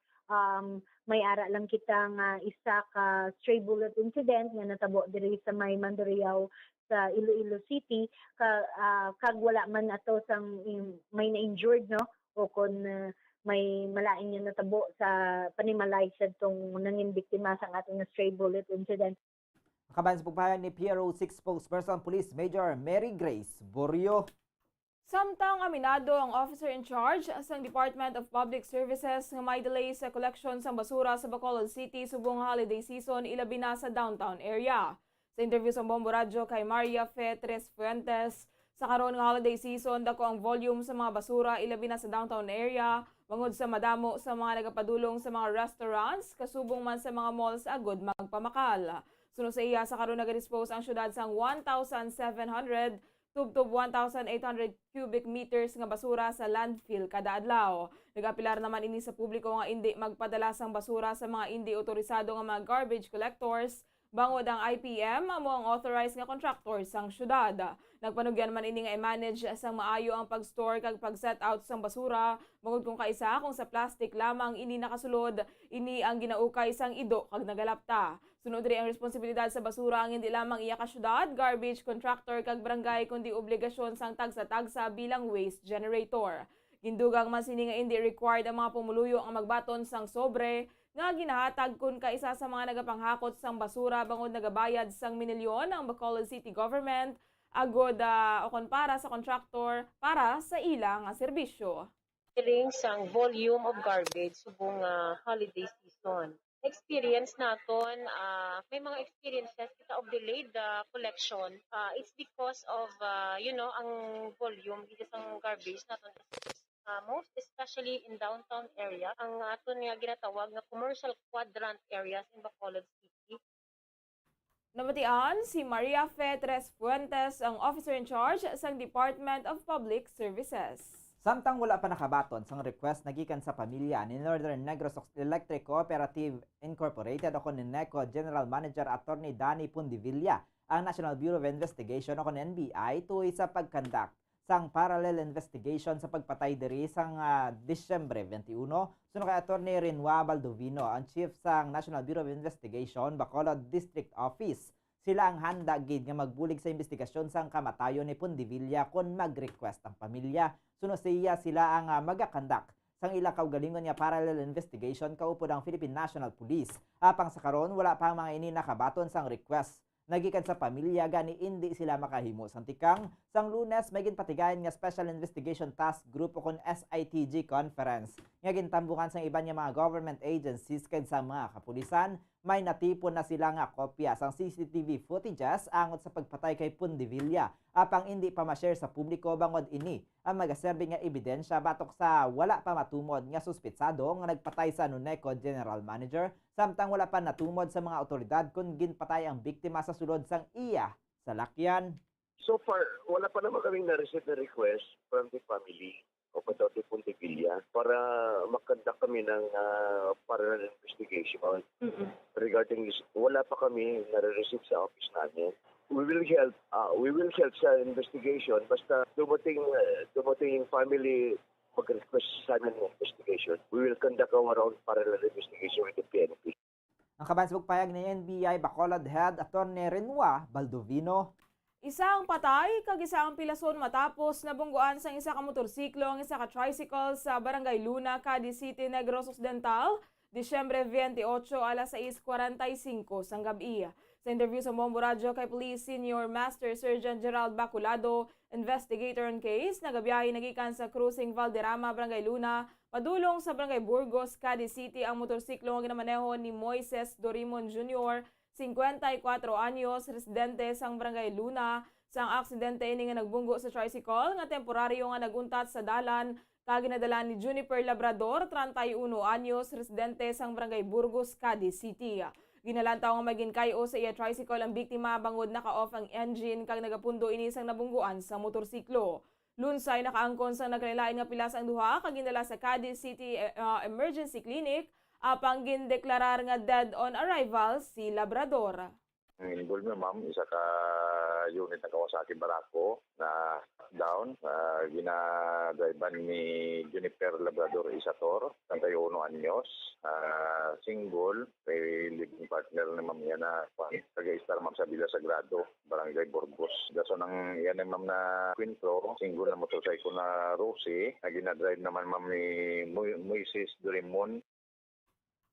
E: May ara lang kita nga isa ka stray bullet incident nga natabo diri sa may Mandurriao sa Iloilo City kag wala man ato sang may na-injured no o kon may malain nga natabo sa panimalay sa tong nangin biktima sa aton nga stray bullet incident.
V: Kaban sa pagpahayag ni PRO6 spokesperson Police Major Mary Grace Borio.
W: Samtang aminado ang officer in charge sa Department of Public Services nga may delay sa collection sa basura sa Bacolod City subong holiday season ilabi na sa downtown area. Sa interview sa Bombo Radio kay Maria Fe Tres Fuentes, sa karon nga holiday season dako ang volume sa mga basura ilabi na sa downtown area bangod sa madamo sa mga nagapadulong sa mga restaurants kasubong man sa mga malls agud magpamakal. Suno sa iya, sa karon nag-dispose ang syudad sang 1,700 tubtob 1,800 cubic meters nga basura sa landfill kada adlaw. Nagapilar naman ini sa publiko nga hindi magpadala sang basura sa mga hindi otorisado nga mga garbage collectors bangod ang IPM amo ang authorized nga contractor sang syudad. Nagpanugyan man ini nga i-manage sang maayo ang pag-store kag pag-set out sang basura bangod kung kaisa kung sa plastic lamang ini nakasulod ini ang ginaukay sang ido kag nagalapta. Sunod diri ang responsibilidad sa basura ang hindi lamang iya ka syudad, garbage contractor kag barangay kundi obligasyon sang tagsa-tagsa bilang waste generator. Gindugang man sini nga hindi required ang mga pumuluyo ang magbaton sang sobre nga ginahatag kun kaisa sa mga nagapanghakot sang basura bangod nagabayad sang minilyon ang Bacolod City Government agod o kon para sa contractor para sa ilang nga serbisyo.
H: Feeling sang volume of garbage subong holiday season. Experience naton, may mga experiences kita of delayed collection. It's because of, ang volume dito sang garbage naton. Most especially in downtown area, ang aton nga ginatawag na commercial quadrant areas in Bacolod City.
W: Namatian si Maria Fe Tres Fuentes, ang officer in charge sa Department of Public Services.
V: Samtang wala pa nakabaton sang request nagikan sa pamilya ni Northern Negros Electric Cooperative Incorporated o ni NECO General Manager Attorney Danny Pundivilla, ang National Bureau of Investigation o NBI tuoy sa pagkandak sang parallel investigation sa pagpatay diri sang Disyembre 21. Suno kay Attorney Renwa Baldovino, ang Chief sang National Bureau of Investigation Bacolod District Office. Sila ang handa gid nga magbulig sa investigasyon sang kamatayon ni Pundivilla kon mag-request ang pamilya. Suno siya sila ang magakandak sang ilang kaugalingon nga parallel investigation kaupod ang Philippine National Police. Apang sa karon wala pa mga ini nakabaton sang request nagikan sa pamilya gani hindi sila makahimo sang tikang. Sang Lunes may ginpatigayon nga Special Investigation Task Group o kon SITG conference nga gintambukan sang iban nga mga government agencies kag sa mga kapulisan. May natipon na sila nga kopya sang CCTV footages angot sa pagpatay kay Pundivilla apang hindi pa ma-share sa publiko bangod ini ang magaserbe nga ebidensya batok sa wala pa matumod nga suspitsado nga nagpatay sa Nuneco General Manager samtang wala pa natumod sa mga otoridad kung ginpatay ang biktima sa sulod sang iya sa lakyan.
A: So far, wala pa naman kaming na-receive na request from the family o Dr. Puntevilla para mag-conduct kami ng parallel investigation regarding this. Wala pa kami na-receive sa office namin. We will help sa investigation basta dumating yung family mag-request sa amin ng investigation. We will conduct our own parallel investigation with the PNP.
V: Ang kabansbog payag ni NBI Bacolod Head Attorney Renua Baldovino.
W: Isang patay kag isang pilason matapos nabungguan sang isa ka motorsiklo ang isa ka tricycle sa Barangay Luna, Cadiz City, Negros Occidental, Disyembre 28 alas 6:45 sang gabi. Sa interview sa Bombo Radio kay Police Senior Master Sergeant Gerald Baculado, investigator on case, nagabiyahe nagikan sa Cruising Valderrama, Barangay Luna, padulong sa Barangay Burgos, Cadiz City ang motorsiklo nga ginamaneho ni Moises Dorimon Jr., 54 anyos, residente sang Barangay Luna. Sang aksidente ini nga nagbunggo sa tricycle nga temporaryo nga naguntat sa dalan kag ginadala ni Juniper Labrador, 31 anyos, residente sang Barangay Burgos, Cadiz City. Ginalantaw nga maging kayo sa iya tricycle ang biktima bangod naka-off ang engine kag nagapundo ini sang nabungguan sa motorsiklo. Lunsay nakaangkon sang nagkalilain nga pilas ang duha kag ginadala sa Cadiz City Emergency Clinic apang gindeklarar nga dead on arrival si Labrador.
C: Involved na ma'am, isa ka unit ng Kawasaki Barako na down. Ginadriban ni Juniper Labrador Isator, 31 anyos. Single, may living partner na ma'am yan na taga-istar ma'am sa Villa Sagrado, Barangay Burgos. Daso nang yan ma'am na kwentro, single na motorcycle na Rosie, na ginadrive naman ma'am ni Moises Dorimon.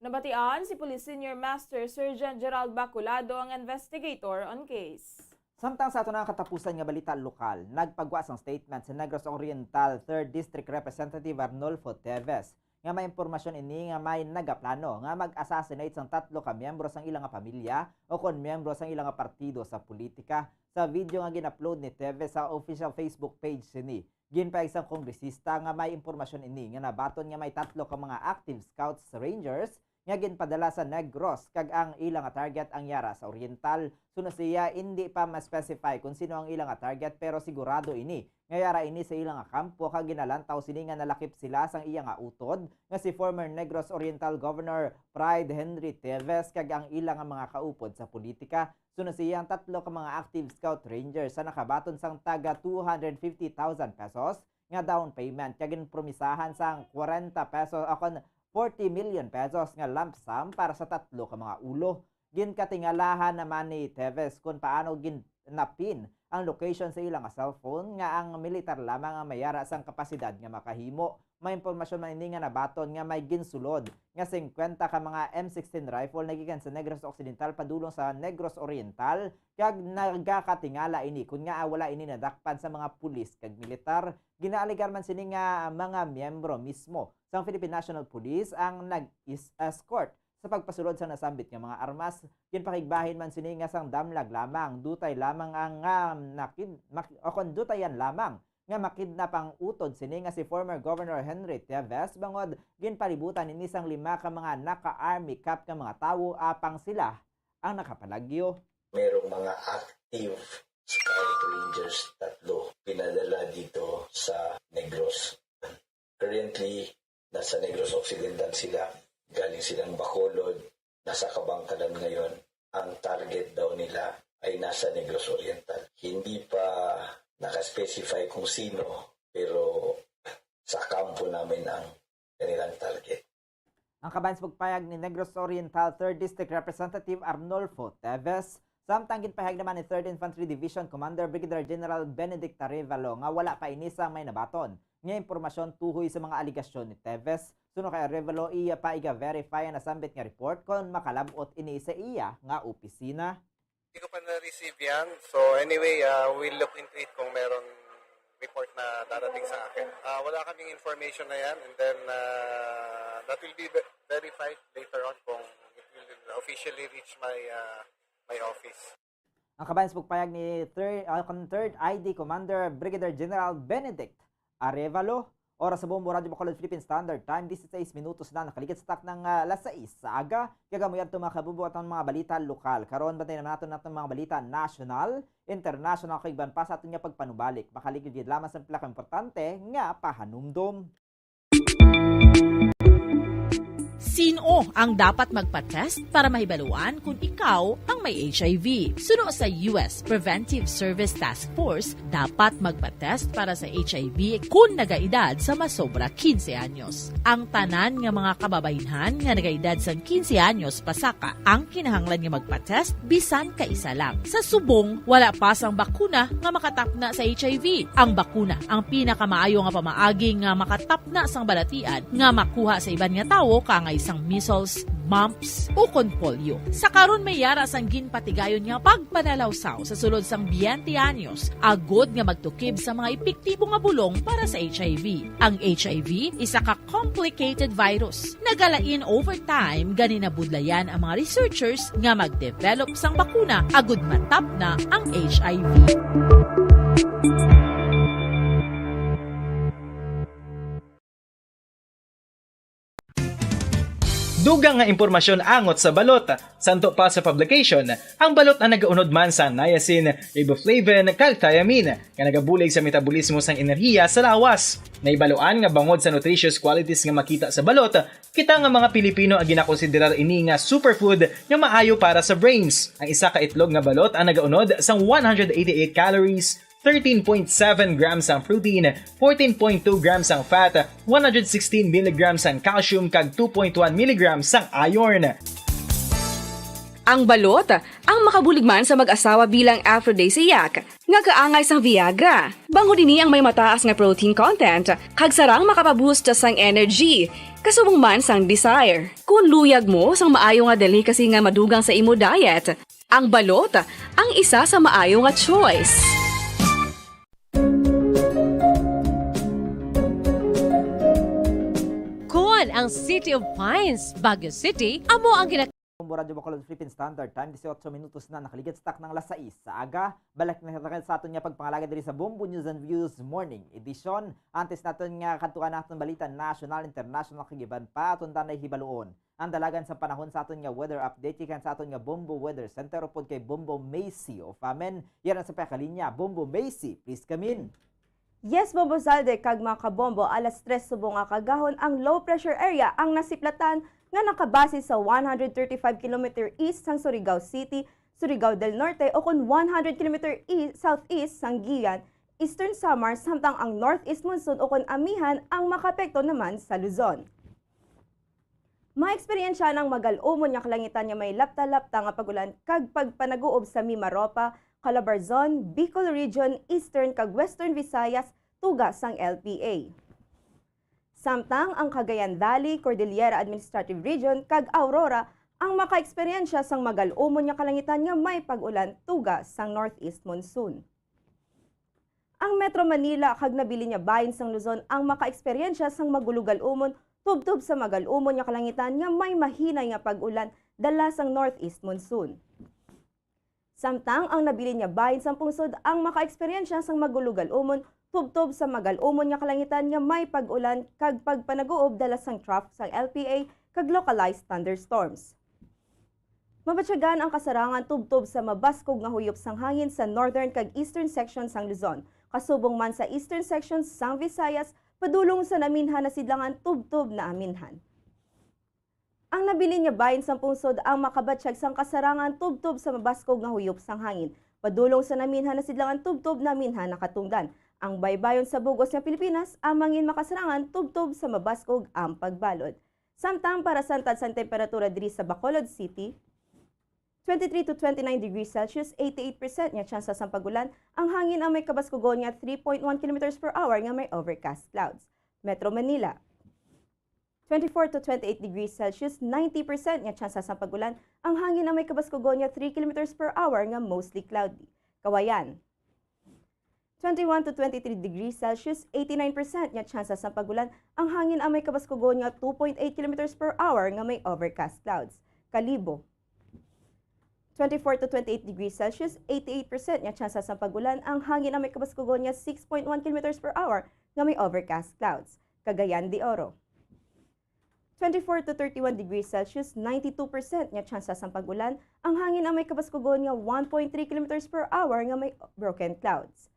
W: Nabatian si Police Senior Master Sergeant Gerald Baculado ang investigator on case.
V: Samtang sa ato na katapusan nga balita lokal, nagpagwa sang statement sa Negros Oriental 3rd District Representative Arnolfo Teves nga may impormasyon ini nga may nagaplano nga mag-assassinate sang 3 ka miyembro sang ilang pamilya o kon miyembro sang ilang partido sa politika. Sa video nga gin-upload ni Teves sa official Facebook page sini, ginpaig sang kongresista nga may impormasyon ini nga nabaton nga may 3 ka mga active scouts rangers nga ginpadala sa Negros kag ang ilang target ang yara sa Oriental. Suno siya hindi pa ma-specify kung sino ang ilang target pero sigurado ini nga yara ini sa ilang kampo kag ginalantaw sini nga nalakip sila sang iyang utod nga si former Negros Oriental Governor Pride Henry Teves kag ang ilang mga kaupod sa politika. Suno siya ang 3 ka mga active scout rangers sa nakabaton sang taga 250,000 pesos nga down payment kag ginpromisahan sang 40 pesos akon 40 million pesos nga lump sum para sa 3 ka mga ulo. Ginkatingalahan naman ni Teves kung paano ginapin ang location sa ilang cellphone nga ang militar lamang ang mayara sang kapasidad nga makahimo. May impormasyon man ini nga nabaton nga may ginsulod nga 50 ka mga M16 rifle nagikan sa Negros Occidental padulong sa Negros Oriental kag nagakatingala ini kun nga wala ini nadakpan sa mga pulis kag militar. Ginaaligar man sini nga mga miyembro mismo sang Philippine National Police ang nag-escort sa pagpasulod sa nasambit nga mga armas. Ginpakigbahin man sini nga sang damlag lamang, dutay lamang ang dutayan lamang nga makidnap ang utod sini nga si former Governor Henry Teves bangod ginpalibutan ini sang 5 ka mga naka-army cap nga mga tawo apang sila ang nakapalagyo.
I: Merong mga active scout rangers 3 pinadala dito sa Negros. Currently, nasa Negros Occidental sila. Galing silang Bacolod, nasa Kabangkalan ngayon. Ang target daw nila ay nasa Negros Oriental. Hindi pa nakaspecify kung sino, pero sa kampo namin ang kanilang target.
V: Ang kabansbog-payag ni Negros Oriental 3rd District Representative Arnolfo Teves, samtang ginpahayag naman ni 3rd Infantry Division Commander Brigadier General Benedict Arevalo nga wala pa inisang may nabaton nga impormasyon tuhoy sa mga aligasyon ni Teves. Suno kay Arevalo iya pa iga-verify ang nasambit nga report kon makalabot ini sa iya nga opisina.
P: Hindi ko pa na-receive yan. So anyway, we'll look into it kung meron report na darating sa akin. Wala kaming information na yan, and then that will be verified later on kung it will officially reach my office.
V: Ang kabayan sa pagpayag ni 3rd ID Commander Brigadier General Benedict Arevalo. Oras sa Bombo Radio Bacolod Philippine Standard Time, 16 minutos na nakaligid sa tak ng alas 6 sa aga. Kagamuyan ito mga kabubuat ng mga balita lokal. Karoon bantay naman natin mga balita national, international, kaiban pa sa ating nga pagpanubalik. Makaligid lamang sa pilak importante nga pahanumdom.
G: Sino ang dapat magpa-test para mahibaluan kung ikaw ang may HIV? Suno sa US Preventive Service Task Force, dapat magpa-test para sa HIV kung nagaedad sa masobra 15 anyos. Ang tanan nga mga kababaynhan nga nagaedad sa 15 anyos pasaka ang kinahanglan nga magpa-test bisan ka isa lang. Sa subong, wala pa sang bakuna nga makatapna sa HIV. Ang bakuna ang pinakamaayo nga pamaagi nga makatapna sang balatian nga makuha sa iban nga tawo kangay sang measles, mumps, o kon polio. Sa karon may yara sang ginpatigayon nga pagpanalawsaw sa sulod sang 20 anyos, agod nga magtukib sa mga epektibo nga bulong para sa HIV. Ang HIV isa ka complicated virus. Nagalain over time gani nabudlayan ang mga researchers nga magdevelop sang bakuna agod matapna ang HIV.
J: Dugang nga impormasyon angot sa balot. Santo pa sa publication, ang balot ang nagaunod man sa niacin, riboflavin, kag thiamine, nga nagabulig sa metabolismo sang enerhiya sa lawas. Naibaluan nga bangod sa nutritious qualities nga makita sa balot, kita nga mga Pilipino ang ginakonsiderar ini nga superfood nga maayo para sa brains. Ang isa ka itlog nga balot ang nagaunod sang 188 calories, 13.7 grams ang protein, 14.2 grams ang fat, 116 mg ang calcium kag 2.1 mg ang iron.
K: Ang balot, ang makabuligman sa mag-asawa bilang aphrodisiac, nga kaangay sang Viagra. Bango dinhi ang may mataas nga protein content, kag sarang makapaboost sang energy, kasubong man sang desire. Kung luyag mo sang maayo nga delicacy nga madugang sa imo diet, ang balot, ang isa sa maayo nga choice.
U: Ang City of Pines, Baguio City, amo ang
V: Bombo Radio Bacolod Philippine Standard Time, 18 minutos na nakaligid sa tak ng alas 6 sa aga. Balik na sa aton nga pagpangalaga diri sa Bombo News and Views Morning Edition. Antes naton nga kantuan naton balita national, international kagiban pa aton tanay hibaluon. Ang dalagan sa panahon sa aton nga weather update kan sa aton nga Bombo Weather Center upod kay Bombo Macy of Amen. Yan ang sa pakalinya. Bombo Macy, please come in.
R: Yes, Bombo Zalde, kag mga kabombo, alas 3 subong nga kagahon ang low pressure area ang nasiplatan nga nakabase sa 135 km east sang Surigao City, Surigao del Norte o kun 100 km southeast sang Guian, Eastern Samar samtang ang northeast monsoon o kun amihan ang makapekto naman sa Luzon. Maeksperiensya ng magal-umon nga kalangitan nga may lapta-lapta nga pagulan kag pagpanaguob sa Mimaropa, Calabarzon, Bicol Region, Eastern kag Western Visayas, tuga sang LPA. Samtang ang Cagayan Valley, Cordillera Administrative Region kag Aurora ang makaeksperiensya sang magal-umon nga kalangitan nga may pag-ulan tuga sang northeast monsoon. Ang Metro Manila kag nabilin nga bahin sang Luzon ang makaeksperiensya sang magulugal-umon tubtob sa magal-umon nga kalangitan nga may mahinay nga pag-ulan dala sang northeast monsoon. Samtang ang nabilin nga bahin sang pungsod ang makaeksperiensya sang magulugal-umon tubtob sa magal-umon nga kalangitan nga may pag-ulan kag pagpanaguob dala sang trough sang LPA kag localized thunderstorms. Mabatyagan ang kasarangan tubtob sa mabaskog nga huyop sang hangin sa northern kag eastern section sang Luzon, kasubong man sa eastern section sang Visayas, padulong sa naminhan na sidlangan tubtob na aminhan. Ang nabilin nga bahin sang pungsod ang makabatsyag sang kasarangan tubtob sa mabaskog nga huyop sang hangin, padulong sa naminhan na sidlangan tubtob na aminhan na katungdan. Ang baybayon sa bugos ng Pilipinas, amangin makasarangan tubtob sa mabaskog ang pagbalod. Samtang para sa sang temperatura diri sa Bacolod City, 23 to 29 degrees Celsius, 88% nga tsansa sang pagulan, ang hangin ang may kabaskugon nga 3.1 km per hour nga may overcast clouds. Metro Manila, 24 to 28 degrees Celsius, 90% nga tsansa sa pagulan. Ang hangin na may kabaskugon nga 3 km per hour nga mostly cloudy. Kawayan. 21 to 23 degrees Celsius, 89% nga tsansa sa pagulan. Ang hangin na may kabaskugon nga 2.8 km per hour nga may overcast clouds. Kalibo. 24 to 28 degrees Celsius, 88% nga tsansa sa pagulan. Ang hangin na may kabaskugon nga 6.1 km per hour nga may overcast clouds. Cagayan de Oro. 24 to 31 degrees Celsius, 92% nga tsansa sa pagulan. Ang hangin na may kabaskugon nga 1.3 km per hour nga may broken clouds.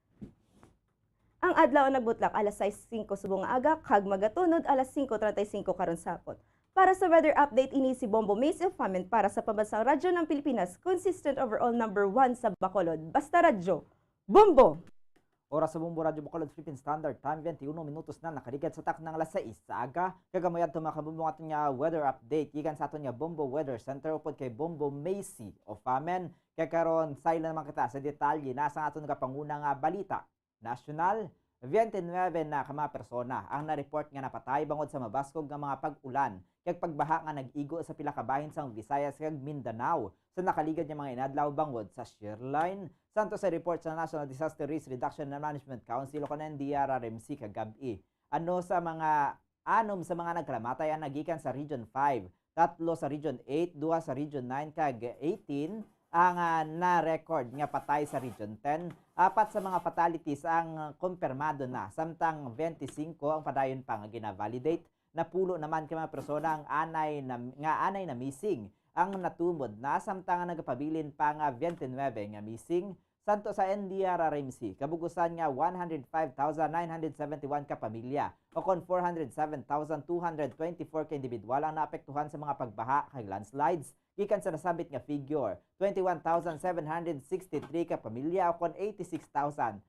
R: Ang adlaw nagbutlak alas 6:05 subong nga aga, kag magatunod alas 5:35 karon sapot. Para sa weather update, ini si Bombo Mace Famen para sa Pambansang Radyo ng Pilipinas, consistent overall number 1 sa Bacolod. Basta Radyo, Bombo!
V: Oras sa Bombo Radyo Bacolod Philippine Standard Time, 21 minutos na nakaligat sa tak ng alas 6 sa aga. Kagamayad tumakabumbo nga aton nga weather update. Ikan sa aton nga Bombo Weather Center upod kay Bombo Macy o Famen. Kaya karon sila naman kita sa detalye nasa aton nga pangunang balita. National, 29 na ka mga persona ang na-report nga napatay bangod sa mabaskog nga mga pag-ulan kag pagbaha nga nag-igo sa pila ka bahin sa Visayas kag Mindanao sa nakaligad nga mga inadlaw bangod sa shear line. Santo sa report sa National Disaster Risk Reduction and Management Council o kanan DRRMC kagabi. Anom sa mga nagkalamatay ang nagikan sa Region 5, 3 sa Region 8, 2 sa Region 9 kag 18 ang na-record nga patay sa Region 10. 4 sa mga fatalities ang kumpirmado na, samtang 25 ang padayon pa nga gina-validate. Napulo naman ka mga persona ang anay na missing ang natumod na, samtang nagapabilin pa nga 29 nga missing. Santo sa NDRRMC, kabugusan nga 105,971 ka pamilya o kon 407,224 ka individual ang naapektuhan sa mga pagbaha kag landslides. Gikan sa nasabit nga figure, 21,763 ka pamilya o kon 86,337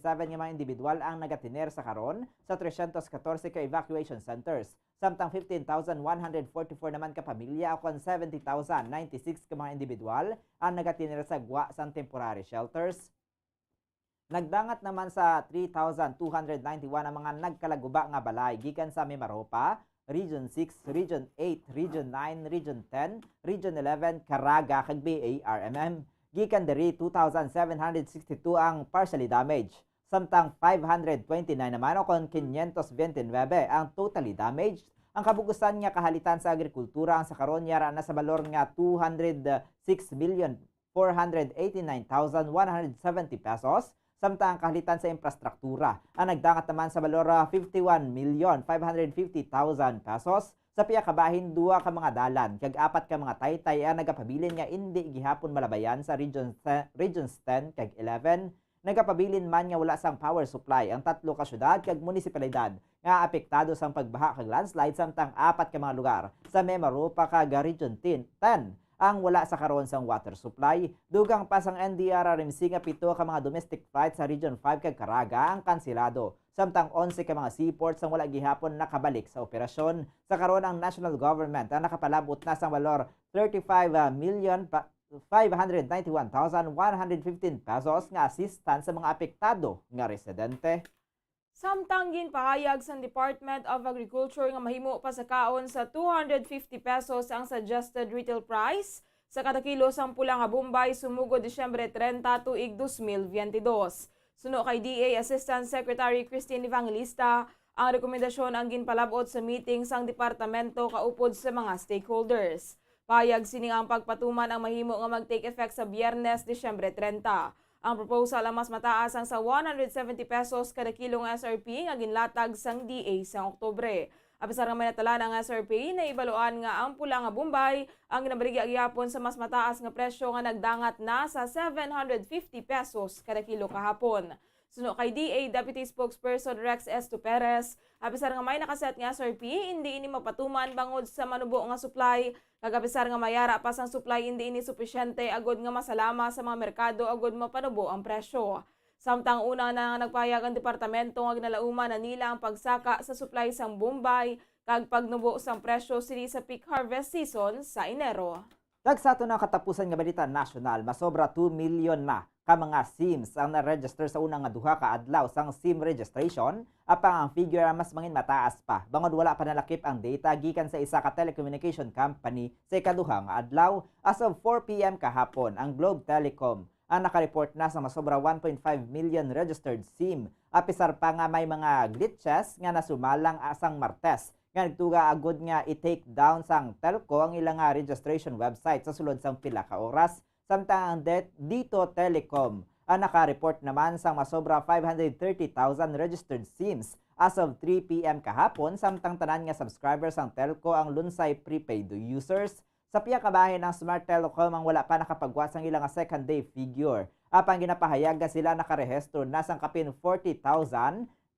V: nga mga individual ang nagatiner sa karon sa 314 ka evacuation centers. Samtang 15,144 naman ka pamilya o kon 70,096 ka mga individual ang nagatiner sa gwa sa temporary shelters. Nagdangat naman sa 3,291 ang mga nagkalaguba nga balay gikan sa Mimaropa, Region 6, Region 8, Region 9, Region 10, Region 11, Caraga, kag BARMM. Gikan diri 2,762 ang partially damaged. Samtang 529 naman o kon 529 ang totally damaged. Ang kabugusan nga kahalitan sa agrikultura ang sa karon yara na sa balor nga 206,489,170 pesos. Samtang kahalitan sa infrastruktura ang nagdangat naman sa balor 51,550,000 pesos. Sa piya kabahin, 2 ka mga dalan kag 4 ka mga taytay ang nagapabilin nga hindi gihapon malabayan sa regions 10 kag 11. Nagapabilin man nga wala sang power supply ang 3 ka syudad kag munisipalidad nga apektado sang pagbaha kag landslide, samtang 4 ka mga lugar sa Mimaropa kag Region 10 ang wala sa karon sang water supply. Dugang pa sang NDRRMC nga 7 ka mga domestic flights sa Region 5 kag Caraga ang kanselado. Samtang 11 ka mga seaports ang wala gihapon nakabalik sa operasyon. Sa karon ang national government ang nakapalabot na sang valor 35,591,115 pesos nga assistance sa mga apektado nga residente.
W: Samtang ginpahayag sa Department of Agriculture nga mahimo pa sa kaon sa 250 pesos ang suggested retail price sa kada kilo sang pula nga Bombay sumugod Disyembre 30 tuig 2022. Suno kay DA Assistant Secretary Christine Evangelista, ang rekomendasyon ang ginpalabot sa meeting sang departamento kaupod sa mga stakeholders. Pahayag sining ang pagpatuman ang mahimo nga mag-take effect sa Biyernes, Disyembre 30. Ang proposal ang mas mataas ang sa 170 pesos kada kilong SRP nga ginlatag sang DA sa Oktubre. Apisar nga may natala ng SRP na ibaluan nga ang pula nga Bombay ang ginabarigi agyapon sa mas mataas nga presyo nga nagdangat na sa 750 pesos kada kilo kahapon. Suno kay DA Deputy Spokesperson Rex Esto Perez, apisar nga may nakaset nga SRP, hindi ini mapatuman bangod sa manubo nga supply. Kagapisar nga mayara pa sang supply, hindi ini supisyente agod nga masalama sa mga merkado agod mapanubo ang presyo. Samtang una na nagpahayag ang departamento nga ginalauman na nila ang pagsaka sa supply sang Bombay kag pagnubo sang presyo sini sa peak harvest season sa Enero.
V: Dagsato na katapusan nga balita national, masobra 2 milyon na ka mga SIMs ang na-register sa unang nga duha ka adlaw sang SIM registration, apang ang figure mas mangin mataas pa bangod wala pa nalakip ang data gikan sa isa ka telecommunication company sa ikaduha nga adlaw. As of 4 p.m. kahapon, ang Globe Telecom ang nakareport na sa masobra 1.5 million registered SIM. Apisar pa nga may mga glitches nga nasumalang asang Martes nga nagtuga agud nga i-take down sang telco ang ilang nga registration website sa sulod sang pila ka oras. Samtang ang Dito Telecom ang nakareport naman sang masobra 530,000 registered SIMs as of 3 p.m. kahapon, samtang tanan nga subscribers ang telco ang lunsay prepaid users. Sa piya kabahin ng Smart Telecom ang wala pa nakapagwas ang ilang second day figure. Apang ginapahayag sila nakarehistro na sang kapin 40,000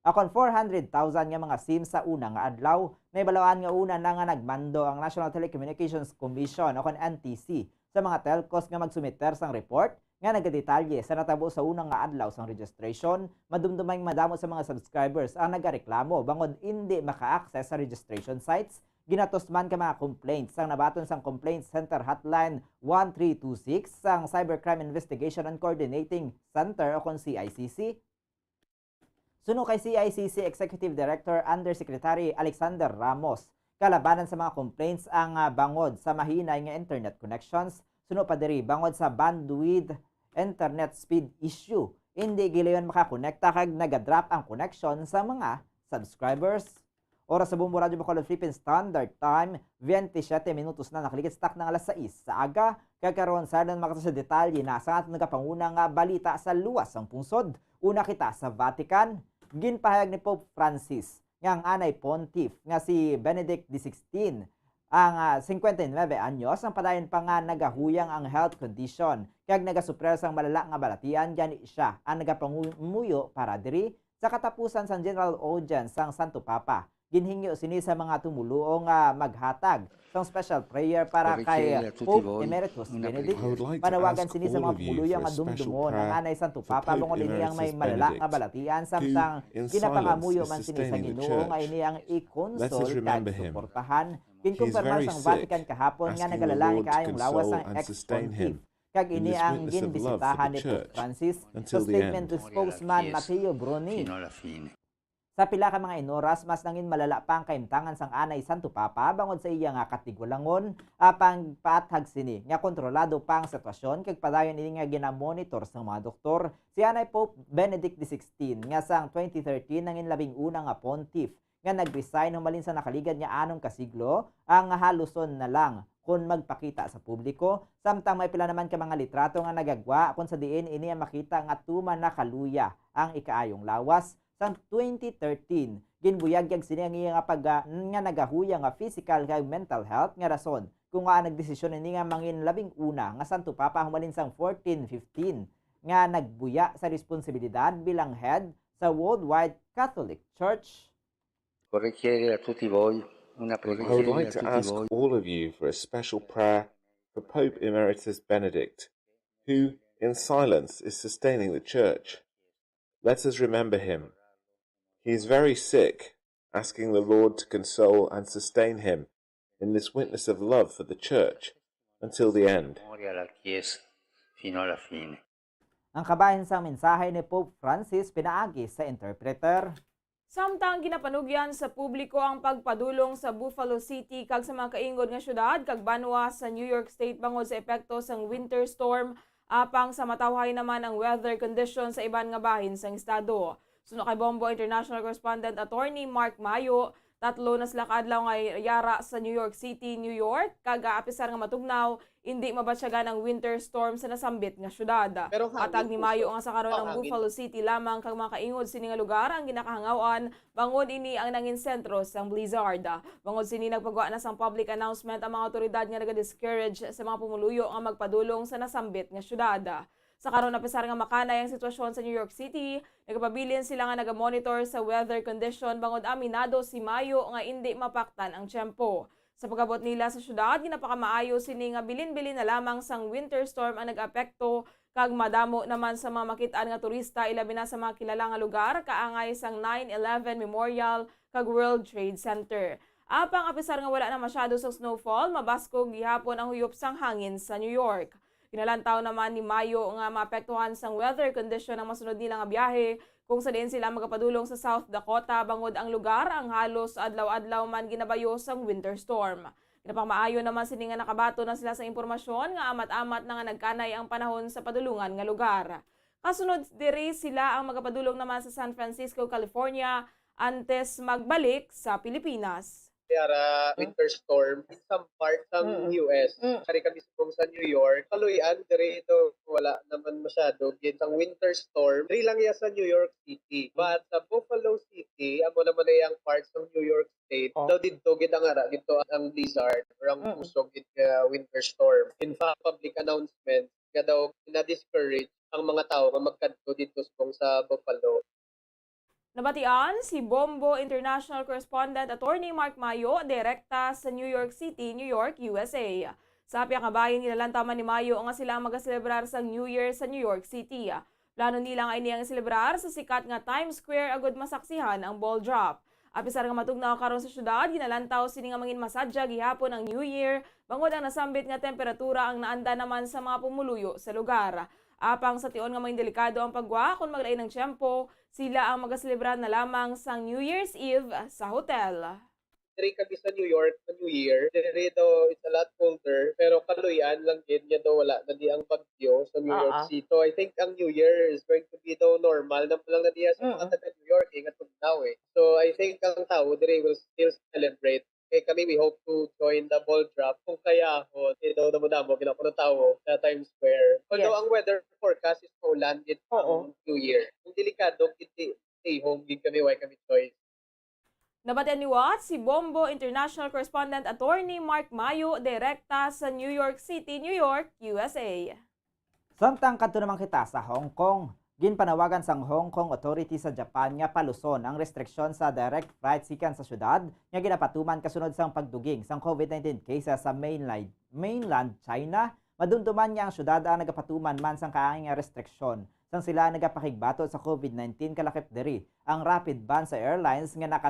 V: akon 400,000 nga mga SIM sa una nga adlaw. Naibalawaan nga una na nga nagmando ang National Telecommunications Commission akon NTC sa mga telcos nga magsumiter sang report nga nagadetalye sa natabo sa unang nga adlaw sang registration. Madumdumay madamo sa mga subscribers ang nagareklamo bangod hindi maka-access sa registration sites. Ginatos man ka mga complaints sang nabaton sang Complaint Center Hotline 1326 sang Cybercrime Investigation and Coordinating Center o CICC. Suno kay CICC Executive Director Undersecretary Alexander Ramos, kalabanan sa mga complaints ang bangod sa mahinay nga internet connections. Suno pa diri bangod sa bandwidth internet speed issue. Hindi gilayon makakonekta kag nagadrop ang connection sa mga subscribers. Oras sa Bumbo Radyo Bacolod Philippine Standard Time, 27 minutos na nakaligit stock ng alas 6 sa aga. Kakaroon sa doon makita sa detalye na sa ating nagapanguna nga balita sa luwas ang pungsod. Una kita sa Vatican, ginpahayag ni Pope Francis nga ang anay pontiff nga si Benedict XVI ang 59 anyos ang padayon pa nga nagahuyang ang health condition kag nagasuprer sang malala nga balatian gani siya ang nagapanguyo para diri sa katapusan sang general audience sang Santo Papa. Ginhingyo sini sa mga tumuluong maghatag sang special prayer para kay Pope Emeritus Benedict. Panawagan sini sa mga tumuluyang dumdumo ng anay Santo Papa bangod ini ang may malala nga balatian samtang ginapangamuyo man sini sa Ginoo nga ini ang i-console kag suportahan. Kinkumpirma sang Vatican kahapon nga nagalalangin kaayong lawas ang ex-pontiff. Kag ini ang ginbisitahan ni Pope Francis sa statement to spokesman Matteo Bruni. Sa pila ka mga inoras, mas nangin malala pa ang kaimtangan sang anay Santo Papa bangod sa iya nga katigulangon apang paathag sini nga kontrolado pa ang sitwasyon kag padayon ini nga ginamonitor sang mga doktor. Si anay Pope Benedict XVI nga sang 2013 nangin labing una nga pontiff nga nag-resign humalin sa nakaligad nga 6 kasiglo ang haluson na lang kung magpakita sa publiko. Samtang may pila naman ka mga litrato nga nagagwa kung sa diin ini ang makita nga tuman na kaluya ang ikaayong lawas. Sa 2013, ginbuyagyag sini ang iya nga nga nagahuya nga physical kag mental health nga rason kung nga nagdesisyon ini nga mangin labing una nga Santo Papa humalin sang 1415 nga nagbuya sa responsibilidad bilang head sa Worldwide Catholic Church.
D: I would like to ask all of you for a special prayer for Pope Emeritus Benedict, who, in silence, is sustaining the Church. Let us remember him. He is very sick, asking the Lord to console and sustain him in this witness of love for the Church until the end.
V: Ang kabahin sa mensahe ni Pope Francis pinaagi sa interpreter.
W: Samtang ginapanugyan sa publiko ang pagpadulong sa Buffalo City kag sa mga kaingod nga syudad kag banwa sa New York State bangod sa epekto sang winter storm, apang sa matawhay naman ang weather condition sa iban nga bahin sang estado. Suno kay Bombo International Correspondent Attorney Mark Mayo, 3 na sila kaadlaw nga yara sa New York City, New York, kag apisar nga matugnaw, hindi mabatsyagan ang winter storm sa nasambit nga syudad. Atag ni Mayo nga sa karon ang Buffalo City lamang kag mga kaingod sini nga lugar ang ginakahangawan bangod ini ang nangin sentro sang blizzard. Bangod sini nagpagawa na sang public announcement ang mga otoridad nga naga-discourage sa mga pumuluyo nga magpadulong sa nasambit nga syudad. Sa karon napisar nga makanay ang sitwasyon sa New York City, nagpabilin sila nga naga-monitor sa weather condition bangod aminado si Mayo nga hindi mapaktan ang tiyempo. Sa pagabot nila sa syudad, ginapakamaayo sini nga bilin-bilin na lamang sang winter storm ang nag-apekto kag madamo naman sa mga makitaan nga turista ilabi na sa mga kilala nga lugar kaangay sang 9/11 Memorial kag World Trade Center. Apang apisar nga wala na masyado sa snowfall, mabaskog gihapon ang huyop sang hangin sa New York. Kinalantaw naman ni Mayo nga maapektuhan sang weather condition ang masunod nila nga biyahe kung sa diin sila magapadulong sa South Dakota bangod ang lugar ang halos adlaw-adlaw man ginabayo sang winter storm. Pinapamaayo naman sini nga nakabato na sila sa impormasyon nga amat-amat na nga nagkanay ang panahon sa padulungan nga lugar. Kasunod diri sila ang magapadulong naman sa San Francisco, California antes magbalik sa Pilipinas.
F: Kaya winter storm in some part ng US. Kari kami sa New York. Kaluyan, dire ito wala naman masyado. Ang winter storm, dire lang yan sa New York City. But sa Buffalo City, amo naman ay ang parts ng New York State. Daw dito, gitangara, dito ang blizzard or ang pusog winter storm. In fact, public announcement, kaya daw na-discourage ang mga tao na magkanto dito sa Buffalo.
W: Nabatian si Bombo International Correspondent Attorney Mark Mayo, direkta sa New York City, New York, USA. Sa piyakabayan nilalantaman ni Mayo nga sila magaselebrar sa New Year sa New York City. Plano nila nga iniyang selebrar sa sikat nga Times Square agud masaksihan ang ball drop. Apisar nga matugnaw karon sa syudad, ginalantaw sini nga mangin masadya gihapon ang New Year, bangod ang nasambit nga temperatura ang naanda naman sa mga pumuluyo sa lugar. Apang sa tion nga may delikado ang pagwa kung maglain ng tiyempo, sila ang magaselebrar na lamang sa New Year's Eve sa hotel.
F: Dire kami sa New York sa New Year. Dire daw it's a lot colder, pero kaluyan lang din niya daw wala na di ang bagyo sa New York City. So I think ang New Year is going to be daw normal na lang na diya sa mga taga New York ingat now eh. So I think ang tao dire will still celebrate. Kaya kami, we hope to join the ball drop. Kung kaya ako, ito na mo, ginapuno tao sa Times Square. Although ang weather forecast is maulan, it's New Year. Kung delikado, stay home, din kami, why kami choice.
W: Nabatian ni Watts si Bombo International Correspondent Attorney Mark Mayo, direkta sa New York City, New York, USA.
V: Samtang kadto naman kita sa Hong Kong. Ginpanawagan sang Hong Kong authority sa Japan nga paluson ang restriksyon sa direct flight sikan sa syudad nga ginapatuman kasunod sang pagduging sang COVID-19 cases sa mainland China. Madumduman niya ang syudad ang nagapatuman man sang kaanging restriksyon. Sang sila nagapakigbato sa COVID-19 kalakip diri ang rapid ban sa airlines nga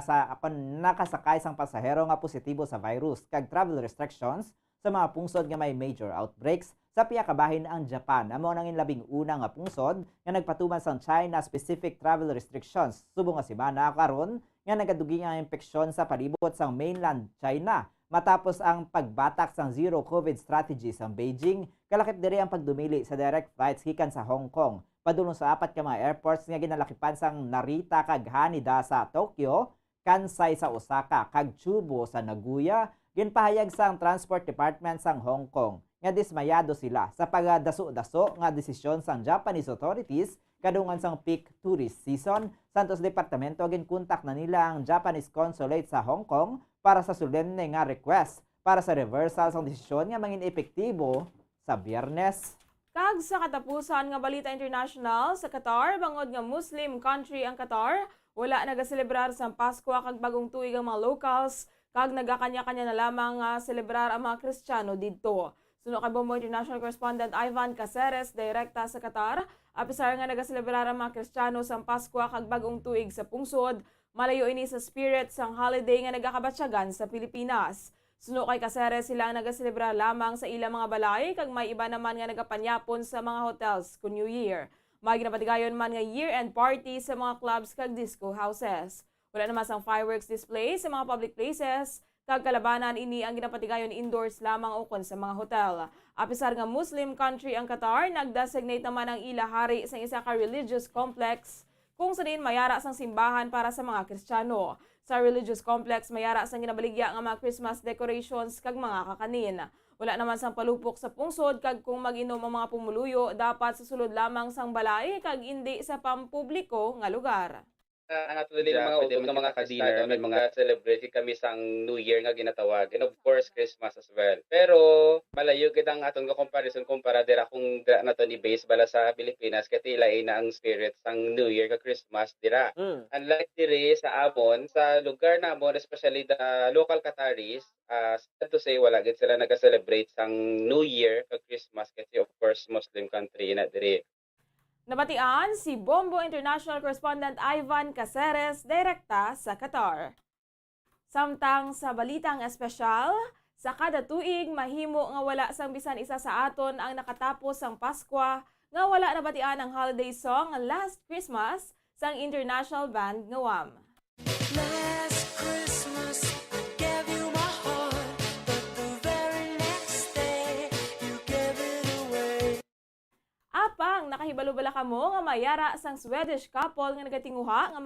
V: nakasakay sang pasahero nga positibo sa virus kag travel restrictions sa mga pungsod nga may major outbreaks. Sa piyakabahin ang Japan, amo nangin labing una nga pungsod nga nagpatuman sang China-specific travel restrictions. Subong nga semana karon nga nagaduging ang impeksyon sa palibot sang mainland China. Matapos ang pagbatak sang zero COVID strategy sang Beijing, kalakip diri ang pagdumili sa direct flights gikan sa Hong Kong. Padulong sa apat ka mga airports nga ginalakipan sang Narita kag Haneda sa Tokyo, Kansai sa Osaka kag Chubo sa Nagoya. Ginpahayag sang Transport Department sang Hong Kong nga dismayado sila sa pagdaso-daso nga desisyon sang Japanese authorities kadungan sang peak tourist season. Santos Departamento ginkontak na nila ang Japanese Consulate sa Hong Kong para sa solemne nga request para sa reversal sang desisyon nga mangin epektibo sa Biyernes.
W: Kag sa katapusan nga balita international sa Qatar, bangod nga Muslim country ang Qatar, wala nagaselebrar sang Pasko kag bagong tuig ang mga locals, kag nagakanya-kanya na lamang selebrar ang mga Kristiyano didto. Suno kay Bombo International Correspondent Ivan Caceres, direkta sa Qatar, apisar nga nagaselebrar ang mga Kristiyano sang Pasko kag bagong tuig sa pungsod, malayo ini sa spirit sang holiday nga nagakabatsyagan sa Pilipinas. Suno kay Caceres, sila ang nagaselebrar lamang sa ilang mga balay, kag may iba naman nga nagapanyapon sa mga hotels kun New Year. May ginapatigayon man nga year-end party sa mga clubs kag disco houses. Wala naman sang fireworks display sa mga public places, kag kalabanan ini ang ginapatigayon indoors lamang ukon sa mga hotel. Apisar nga Muslim country ang Qatar, nagdesignate naman ang ilahari sa isa ka religious complex kung saan mayara sang simbahan para sa mga Kristiyano. Sa religious complex, mayara sang ginabaligya nga mga Christmas decorations kag mga kakanin. Wala naman sang palupok sa pungsod kag kung mag-inom ang mga pumuluyo, dapat sa sulod lamang sang balay kag hindi sa pampubliko nga lugar.
S: Actually, mga ubog ng mga ka-dinner, may mga celebrate kami sang New Year nga ginatawag, and of course Christmas as well. Pero malayo kitang atong comparison kumpara dira kung dira na to ni base bala sa Pilipinas kay lain na ang spirit sang New Year ka Christmas dira. Unlike diri sa amon, sa lugar namon, especially the local Qataris, sad to say wala gid sila naga-celebrate sang New Year ka Christmas kasi of course Muslim country na diri.
W: Nabatian si Bombo International Correspondent Ivan Caceres, direkta sa Qatar. Samtang sa balitang espesyal, Sa kada tuig, mahimo nga wala sang bisan isa sa aton ang nakatapos sang Pasko nga wala nabatian ang holiday song Last Christmas sang international band nga Wham.
B: Last Christmas, I gave you my heart, but the very next day, you gave it away.
W: Apang nakahibalo-bala kamo nga mayara sang Swedish couple nga nagatinguha nga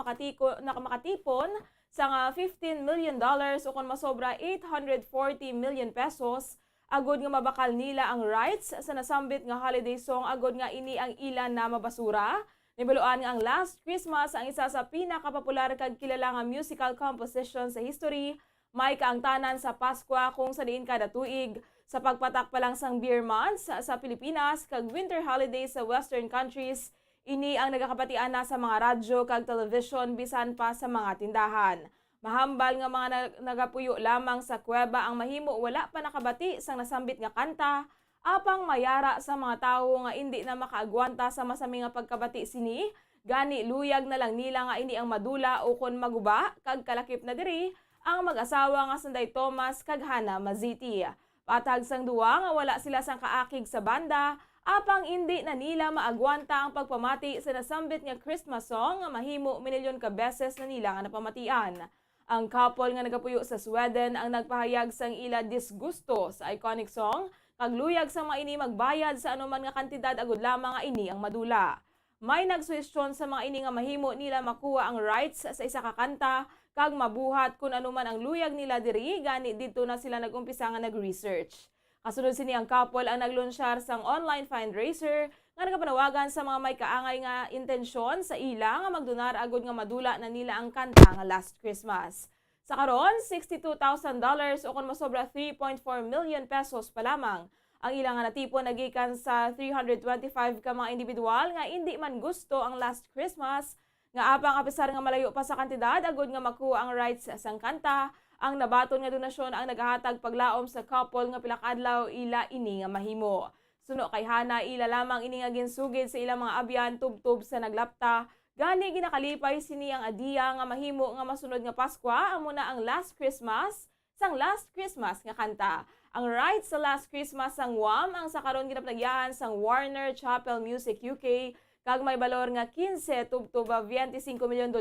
W: makatipon sang $15 million o kon masobra 840 million pesos agod nga mabakal nila ang rights sa nasambit nga holiday song agod nga ini ang ilan na mabasura. Nibaluan nga ang Last Christmas ang isa sa pinakapopular kag kilala nga musical composition sa history. May kaangtanan sa Pasko kung sa diin kada tuig. Sa pagpatak pa lang sang beer months sa Pilipinas kag winter holidays sa western countries, ini ang nagakapatian na sa mga radyo kag television bisan pa sa mga tindahan. Mahambal nga mga nagapuyo lamang sa kuweba ang mahimo wala pa nakabati sang nasambit nga kanta, apang mayara sa mga tawo nga hindi na makaagwanta sa masami nga pagkabati sini, gani luyag na lang nila nga ini ang madula o kon maguba kag kalakip na diri ang mag-asawa nga Sanday Thomas kag Hana Maziti. Patag sang duwa nga wala sila sang kaakig sa banda, apang hindi na nila maagwanta ang pagpamati sa nasambit nga Christmas song nga mahimo milyon ka beses na nila nga napamatian. Ang couple nga nagapuyo sa Sweden ang nagpahayag sang ila disgusto sa iconic song, kagluyag sa mga ini magbayad sa anuman nga kantidad agud lamang nga ini ang madula. May nagsuwestyon sa mga ini nga mahimo nila makuha ang rights sa isa ka kanta, kag mabuhat kung anuman ang luyag nila diri, gani dito na sila nagumpisa nga nag-research. Kasunod sini ang couple ang naglunsyar sang online fundraiser nga nagapanawagan sa mga may kaangay nga intensyon sa ila nga magdonar agud nga madula na nila ang kanta nga Last Christmas. Sa karon, $62,000 o kon masobra 3.4 million pesos pa lamang ang ilang nga natipon nagikan sa 325 ka mga individual nga hindi man gusto ang Last Christmas nga apang apisar nga malayo pa sa kantidad agud nga makuha ang rights sang kanta. Ang nabaton nga donasyon ang nagahatag paglaom sa couple nga pilakadlaw ila ini nga mahimo. Suno kay Hana, ila lamang ini nga ginsugid sa ilang mga abyan tubtob sa naglapta. Gani ginakalipay sini ang adiya nga mahimo nga masunod nga Pasko amo na ang Last Christmas sang Last Christmas nga kanta. Ang rights sa Last Christmas sang Wham ang sa karon ginaplagyahan sang Warner Chappell Music UK kag may balor nga 15 tubtob $25 milyon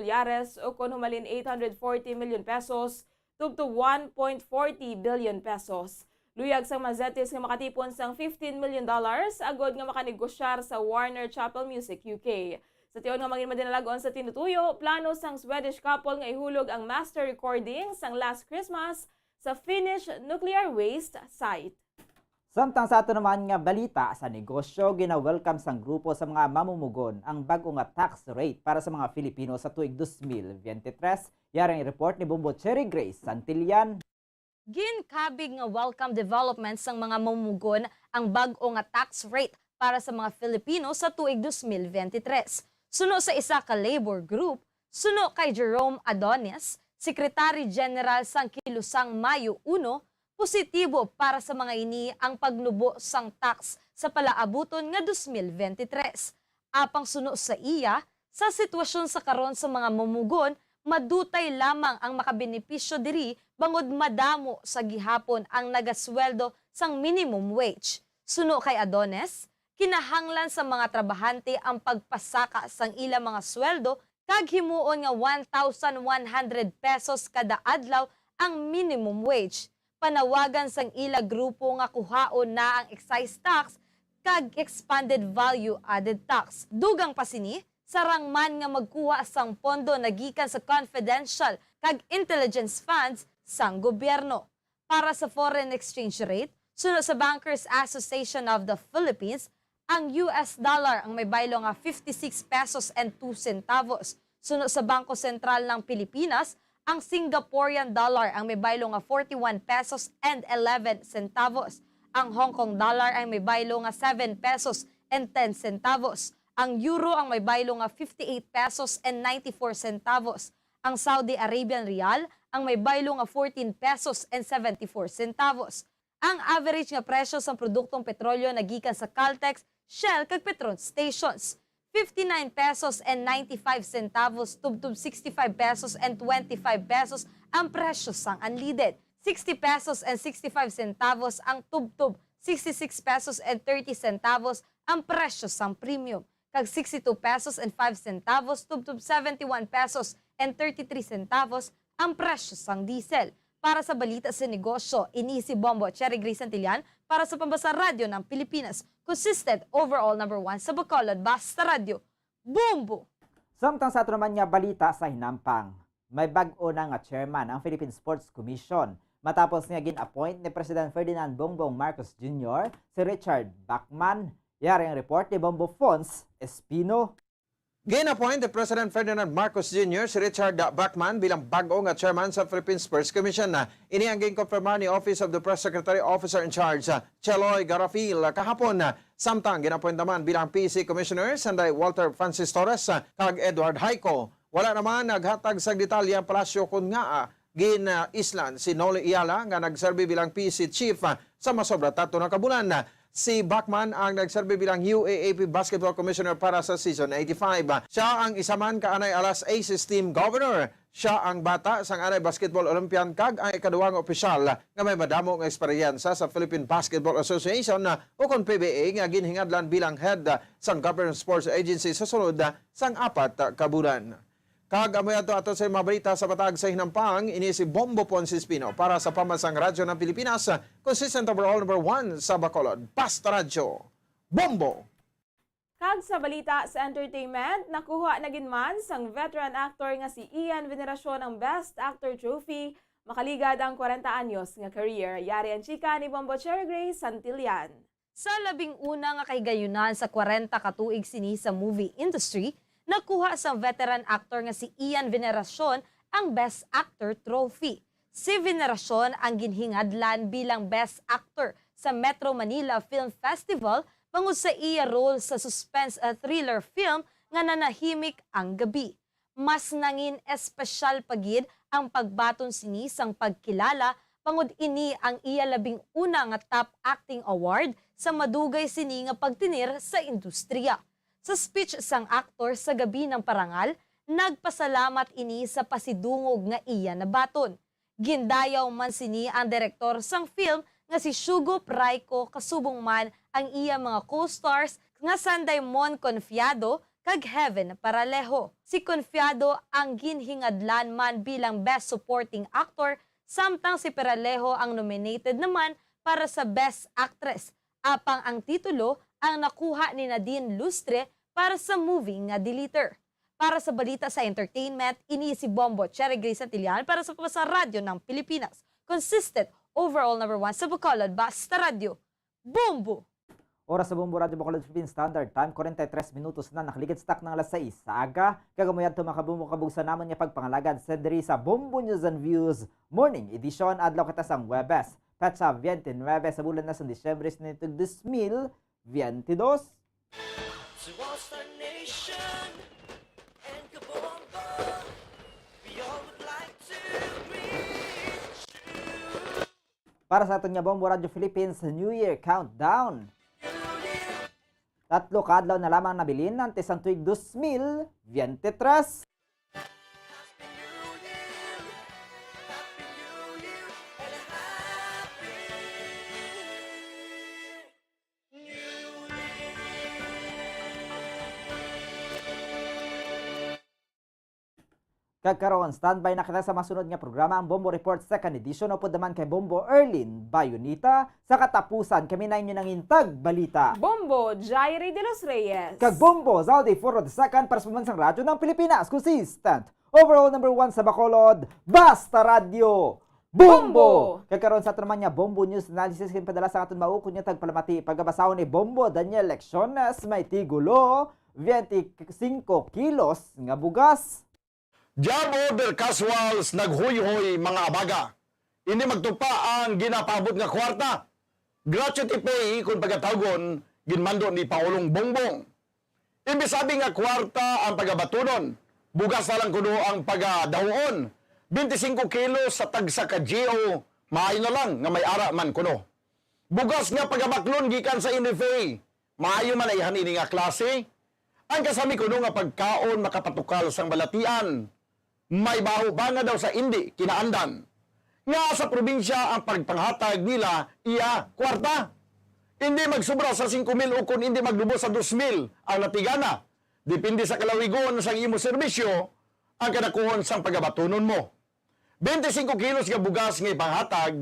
W: o kon humalin 840 million pesos tubtob 1.40 billion pesos. Luyag sang Mazetes nga makatipon sang $15 million agod nga makanigosyar sa Warner Chappell Music UK. Sa tiyon nga mangin madinalagon sa tinutuyo, plano sang Swedish couple nga ihulog ang master recording sang Last Christmas sa Finnish nuclear waste site.
V: Samtang sa ato naman nga balita sa negosyo, gina-welcome sang grupo sa mga mamumugon ang bago nga tax rate para sa mga Filipino sa tuig 2023. Yarang report ni Bumbo Cherry Grace Santillan.
Q: Ginkabig nga welcome development sang mga mamumugon ang bago nga tax rate para sa mga Filipino sa tuig 2023. Suno sa isa ka labor group, suno kay Jerome Adonis, Secretary General sang Kilusang Mayo 1, positibo para sa mga ini ang pagnubo sang tax sa palaabuton nga 2023. Apang suno sa iya, sa sitwasyon sa karon sa mga mamumugon, madutay lamang ang makabenepisyo diri bangod madamo sa gihapon ang nagasweldo sang minimum wage. Suno kay Adonis, kinahanglan sa mga trabahante ang pagpasaka sang ila mga sweldo kag himuon nga 1,100 pesos kada adlaw ang minimum wage. Panawagan sang ila grupo nga kuhaon na ang excise tax kag expanded value added tax. Dugang pa sini, sarang man nga magkuha sang pondo nagikan sa confidential kag intelligence funds sang gobyerno. Para sa foreign exchange rate, suno sa Bankers Association of the Philippines, ang US dollar ang may baylo nga 56 pesos and 2 centavos. Suno sa Bangko Sentral ng Pilipinas, ang Singaporean dollar ang may baylo nga 41 pesos and 11 centavos. Ang Hong Kong dollar ang may baylo nga 7 pesos and 10 centavos. Ang euro ang may baylo nga 58 pesos and 94 centavos. Ang Saudi Arabian rial ang may baylo nga 14 pesos and 74 centavos. Ang average nga presyo sa produktong petrolyo nagikan sa Caltex, Shell kag Petron stations, 59 pesos and 95 centavos tubtub 65 pesos and 25 pesos ang presyo sang unleaded. 60 pesos and 65 centavos ang tubtub, 66 pesos and 30 centavos ang presyo sang premium, kag 62 pesos and 5 centavos tubtub 71 pesos and 33 centavos ang presyo sang diesel. Para sa balita sa negosyo, ini si Bombo Cherry Grace Santillan para sa Pambasa Radio ng Pilipinas. Consistent overall number 1 sa Bacolod, Basta Radio. Bombo!
V: Samtang sa ato naman nga balita sa hinampang, may bag-o na nga chairman ang Philippine Sports Commission matapos nga gin-appoint ni President Ferdinand Bongbong Marcos Jr. si Richard Bachman. Yari ang report ni Bombo Fons Espino.
L: Gin-appoint ni President Ferdinand Marcos Jr. si Richard Bachman bilang bago nga chairman sa Philippine Sports Commission na ini ang ginkonfirmar ni Office of the Press Secretary Officer in Charge Cheloy Garafil kahapon. Samtang gin-appoint naman bilang PC Commissioner sanday Walter Francis Torres kag Edward Haico. Wala naman naghatag sa detalye ang palasyo kun nga gin-islan si Noli Iyala nga nagserbi bilang PC Chief sa masobra 3 na kabulan. Si Bachman ang nagserbi bilang UAAP Basketball Commissioner para sa Season 85. Siya ang isaman kaanay alas Aces Team Governor. Siya ang bata sang anay Basketball Olympian kag ang ikaduwang opisyal nga may madamo nga eksperyensa sa Philippine Basketball Association o kon PBA nga ginhingadlan bilang head sang Government Sports Agency sa sunod sang 4 ka bulan. Kag amoy ato sa mga balita sa Batag sa Hinampang, ini si Bombo Ponce Espino para sa Pambansang Radyo ng Pilipinas, consistent overall number 1 sa Bacolod, Basta Radyo. Bombo!
W: Kag sa balita sa entertainment, nakuha na ginman sang veteran actor nga si Ian Veneracion ang Best Actor Trophy, makaligad ang 40 anyos nga career. Yari ang chika ni Bombo Cherry Grace Santillan.
Q: Sa 11 nga kahigayunan sa 40 katuig sini sa movie industry, nakuha sa veteran actor nga si Ian Veneracion ang Best Actor Trophy. Si Veneracion ang ginhingadlan bilang Best Actor sa Metro Manila Film Festival bangod sa iya role sa suspense thriller film nga Nanahimik ang Gabi. Mas nangin espesyal pagid ang pagbaton sini sang pagkilala bangod ini ang iya 11 nga top acting award sa madugay sini nga pagtinir sa industriya. Sa speech sang aktor sa gabi ng parangal, nagpasalamat ini sa pasidungog nga iya na baton. Gindayaw man sini ang direktor sang film nga si Shugo Praiko kasubong man ang iya mga co-stars nga sanday Mon Confiado kag Heaven Paralejo. Si Confiado ang ginhingadlan man bilang Best Supporting Actor, samtang si Paralejo ang nominated naman para sa Best Actress. Apang ang titulo ang nakuha ni Nadine Lustre para sa movie nga Deleter. Para sa balita sa entertainment, ini si Bombo Cherry Grace Santillan para sa Pamasa Radio ng Pilipinas. Consistent overall number 1 sa Bacolod, Basta Radio. Bombo!
V: Oras sa Bombo Radio Bacolod Philippine Standard Time, 43 minutos na nakaligid stock ng alas 6 sa aga. Kagamayad tumakabumbo kabugsa naman niya pagpangalagad sa diri sa Bombo News and Views Morning Edition. Adlaw kita sang Webes. Petsa 29 sa bulan na sa Disyembre nito 2022. Para sa aton nga Bombo Radio Philippines New Year Countdown. 3 kadlaw na lamang nabilin ng tisang tuig 2023. Kagkaroon, standby na kita sa masunod nga programa ang Bombo Report 2nd Edition o po naman kay Bombo Erlin Bayonita. Sa katapusan, kami na inyo ng intag balita.
W: Bombo Jairi de los Reyes. Kag
V: Bombo Zaldi Foro II para sa Pambansang Radyo ng Pilipinas. Consistent. Overall number 1 sa Bacolod, Basta Radio. Bombo! Kagkaroon sa ato naman nga Bombo News Analysis kin padala sa aton maukon niya tagpalamati pagabasahon ni Bombo Daniel Lecciones may tigulo 25 kilos nga bugas.
M: Jabo del Casuals naghuy-huy mga abaga. Hindi magtupa ang ginapabot nga kwarta. Gratuity pay kung pagkatawgon ginmando ni Paulong Bongbong. Imbisabi nga kwarta ang pagabatunon. Bugas na lang kuno ang pagadawon. 25 kilos sa tagsa ka GO. Maayo na lang nga may ara man kuno. Bugas nga pagabaklon gikan sa NFA. Maayo man ay hanini nga klase. Ang kasami kuno nga pagkaon makapatukal sang balatian. May baho ba nga daw sa indi kinaandan.
N: nga sa probinsya ang pagpanghatag nila iya kwarta. Hindi magsubra sa 5,000 o kung hindi maglubos sa 2,000 ang natigana. Depende sa kalawigon sa imo serbisyo ang kanakuhon sang pagabatunon mo. 25 kilos nga bugas nga ipanghatag,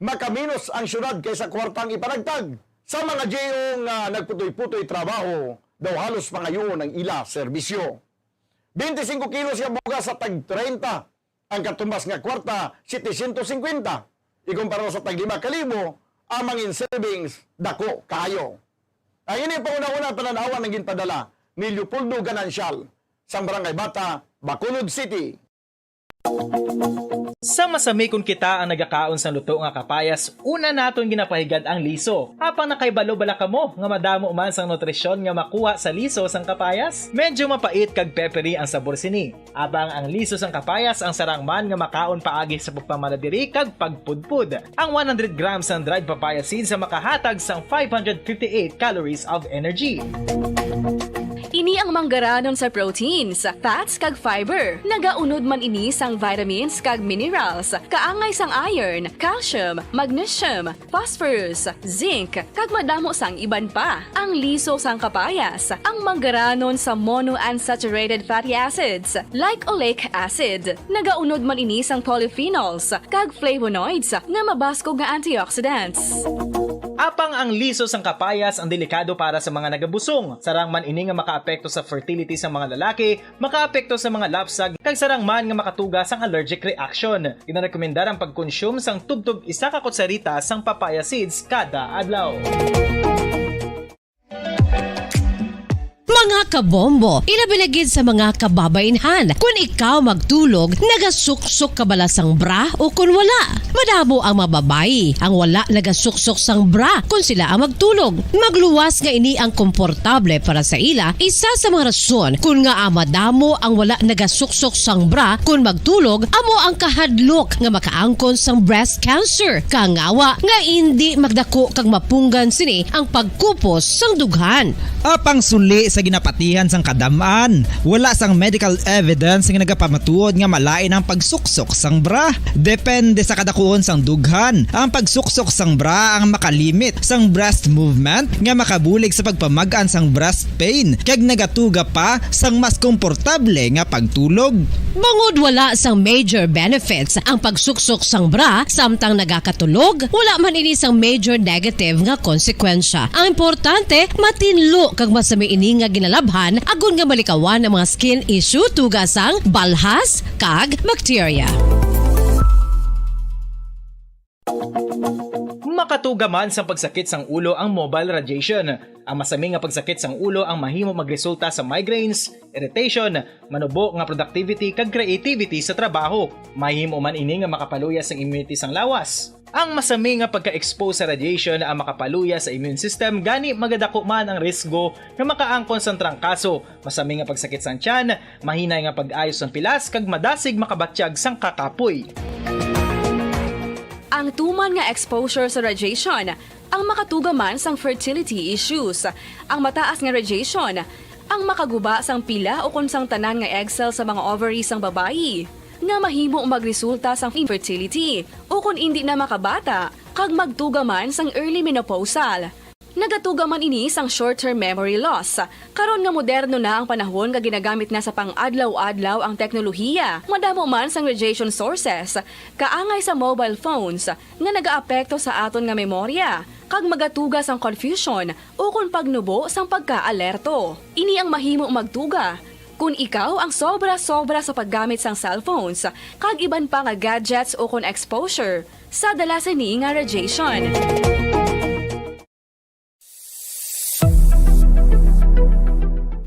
N: makaminos ang syudad kaysa kwartang ipanagtag. Sa mga GO nga nagputoy-putoy trabaho, daw halos pangayon ang ila serbisyo. 25 kilos nga bugas sa tag 30, ang katumbas nga kwarta 750. Ikumpara sa tag 5,000, ang mangin savings dako kayo. Ang ini pa una-una pananawan ng ginpadala ni Leopoldo Ganancial sa Barangay Bata, Bacolod City.
J: Sa masami kung kita ang nagakaon sa luto nga kapayas, una naton ginapahigad ang liso. Apang nakaibalo bala kamo nga madamo man sang nutrisyon nga makuha sa liso sang kapayas? Medyo mapait kag peppery ang sabor sini. Abang ang liso sang kapayas ang sarang man nga makaon paagi sa pagpamaladiri kag pagpudpud. Ang 100 grams ng dried papaya seeds sa makahatag sang 558 calories of energy.
K: Ini ang manggaranon sa proteins, fats kag fiber. Nagaunod man ini sang vitamins kag minerals, kaangay sang iron, calcium, magnesium, phosphorus, zinc, kag madamo sang iban pa. Ang liso sang kapayas, ang manggaranon sa monounsaturated fatty acids like oleic acid. Nagaunod man ini sang polyphenols kag flavonoids nga mabaskog nga antioxidants.
J: Apang ang liso sang kapayas ang delikado para sa mga nagabusong. Sarang man ini nga makaapekto sa fertility sa mga lalaki, makaapekto sa mga lapsag, kag sarang man nga makatuga sang allergic reaction. Ginarekomendar ang pagkonsume sang tubtub 1 ka kutsarita sang papaya seeds kada adlaw.
U: Mga kabombo, ilabilagid sa mga kababainhan. Kung ikaw magtulog, nagasuksok ka bala sang bra o kung wala. Madamo ang mababayi ang wala nagasuksok sang bra kung sila ang magtulog. Magluwas nga ini ang komportable para sa ila. Isa sa mga rason kung nga madamo ang wala nagasuksok sang bra kung magtulog, amo ang kahadlok nga makaangkon sang breast cancer. Kangawa nga hindi magdako kag mapunggan sini ang pagkupos sang dughan.
V: Apang suli sa ginapatihan sang kadamaan, wala sang medical evidence nga nagapamatuod nga malain ang pagsuksok sang bra. Depende sa kadakuon sang dughan. Ang pagsuksok sang bra ang makalimit sang breast movement nga makabulig sa pagpamagaan sang breast pain kag nagatuga pa sang mas komportable nga pagtulog.
U: Bangod wala sang major benefits ang pagsuksok sang bra samtang nagakatulog, wala man ini sang major negative nga konsekwensya. Ang importante, matinlo kag masami ini nga ginalabhan agon nga malikawan ang mga skin issue tugasang balhas kag bacteria.
J: Makatuga man sa pagsakit sang ulo ang mobile radiation. Ang masami nga pagsakit sang ulo ang mahimo magresulta sa migraines, irritation, manubo nga productivity kag creativity sa trabaho. Mahimo man ini nga makapaluya sang immunity sang lawas. Ang masami nga pagka-expose sa radiation ang makapaluya sa immune system, gani magadako man ang risgo nga makaangkon sang trangkaso, masami nga pagsakit sang tiyan, mahinay nga pag-ayos sang pilas kag madasig makabatsyag sang kakapoy.
K: Ang tuman nga exposure sa radiation, ang makatuga man sang fertility issues. Ang mataas nga radiation, ang makaguba sang pila o kung sang tanan nga egg cell sa mga ovaries sang babayi, nga mahimo magresulta sang infertility o kung hindi na makabata, kag magtuga man sang early menopausal. Nagatuga man ini sang short-term memory loss. Karon nga moderno na ang panahon nga ginagamit na sa pang-adlaw-adlaw ang teknolohiya. Madamo man sang radiation sources, kaangay sa mobile phones nga nagaapekto sa aton nga memorya, kag magatuga sang confusion o kung pagnubo sang pagka-alerto. Ini ang mahimo magtuga kung ikaw ang sobra-sobra sa paggamit sang cellphones, kag iban pa nga gadgets o kung exposure sa dalasan ni nga radiation.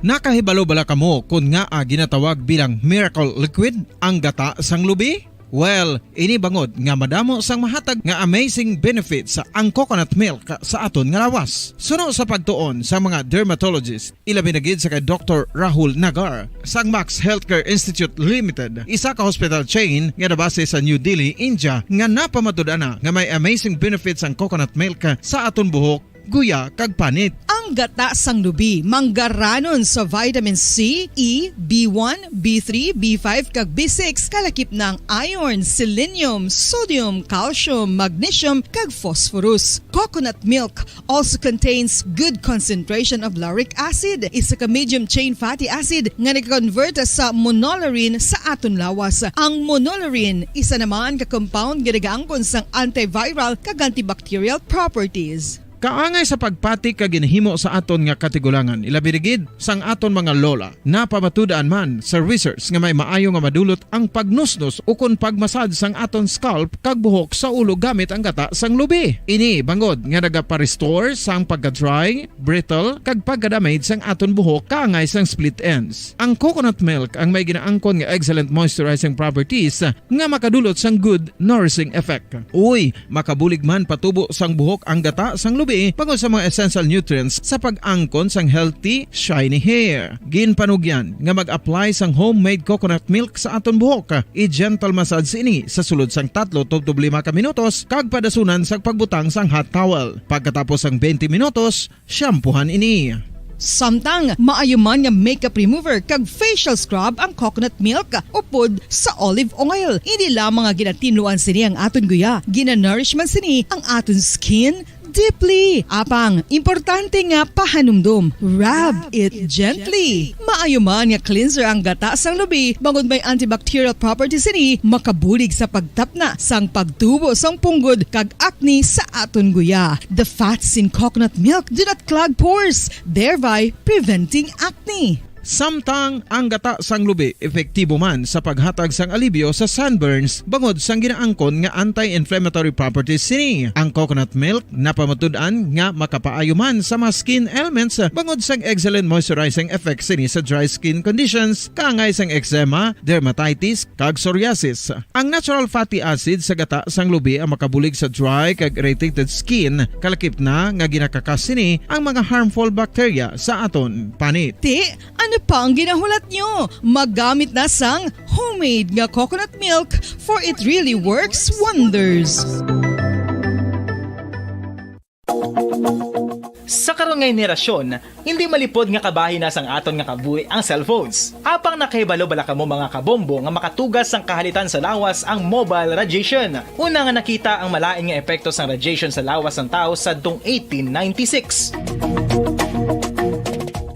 M: Nakahibalo bala kamo kung nga ginatawag bilang miracle liquid ang gata sang lubi? Well, ini bangod nga madamo sang mahatag nga amazing benefits sa ang coconut milk sa aton nga lawas. Suno sa pagtuon sa mga dermatologist, ilabi na gid sa kay Dr. Rahul Nagar sang Max Healthcare Institute Limited, isa ka hospital chain nga nabase sa New Delhi, India, nga napamatud-ana nga may amazing benefits ang coconut milk sa aton buhok guya kag panit.
G: Ang gata sang lubi manggaranon sa vitamin C, E, B1, B3, B5 kag B6 kalakip ng iron, selenium, sodium, calcium, magnesium kag phosphorus. Coconut milk also contains good concentration of lauric acid, isa ka medium chain fatty acid nga nag-convert sa monolaurin sa aton lawas. Ang monolaurin isa naman ka compound nga nagaangkon sang antiviral kag antibacterial properties.
M: Kaangay sa pagpati kag ginahimo sa aton nga katigulangan, ilabirigid sang aton mga lola na pamatudaan man sa research nga may maayo nga madulot ang pagnusnos o kun pagmasad sang aton scalp kag buhok sa ulo gamit ang gata sang lubi. Ini bangod nga nagapa-restore sang pagka-dry, brittle kag pagka-damage sang aton buhok kaangay sang split ends. Ang coconut milk ang may ginaangkon nga excellent moisturizing properties nga makadulot sang good nourishing effect. Uy, makabulig man patubo sang buhok ang gata sang lubi pagod sa mga essential nutrients sa pag-angkon sang healthy, shiny hair. Ginpanugyan nga mag-apply sang homemade coconut milk sa aton buhok. I-gentle massage ini sa sulod sang 3 to 5 ka minutos kag padasunan sa pagbutang sang hot towel. Pagkatapos sang 20 minutos, shampoohan ini.
G: Samtang maayo man nga makeup remover kag facial scrub ang coconut milk upod sa olive oil. Hindi lamang nga ginatinluan sini ang aton guya, ginanourish man sini ang aton skin deeply. Apang, importante nga pahanumdum. Rub it gently. Maayo man nga cleanser ang gata sang lubi, bangod may antibacterial properties ini, makabulig sa pagtapna sang pagtubo sang punggod kag acne sa aton guya. The fats in coconut milk do not clog pores, thereby preventing acne.
M: Samtang ang gata sang lubi epektibo man sa paghatag sang alibyo sa sunburns bangod sang ginaangkon nga anti-inflammatory properties sini. Ang coconut milk napamatud-an nga makapaayo man sa mga skin ailments bangod sang excellent moisturizing effect sini sa dry skin conditions kaangay sang eczema, dermatitis kag psoriasis. Ang natural fatty acid sa gata sang lubi ang makabulig sa dry kag irritated skin kalakip na nga ginakakas sini ang mga harmful bacteria sa aton panit.
G: Ano pa ang ginahulat nyo? Maggamit na sang homemade nga coconut milk for it really works wonders.
J: Sa karon nga henerasyon, hindi malipod nga kabahin na sang aton nga kabuhi ang cellphones. Apang nakahibalo bala kamo mga kabombo nga makatugas sang kahalitan sa lawas ang mobile radiation. Una nga nakita ang malain nga epekto sang radiation sa lawas ng tao sa 1896.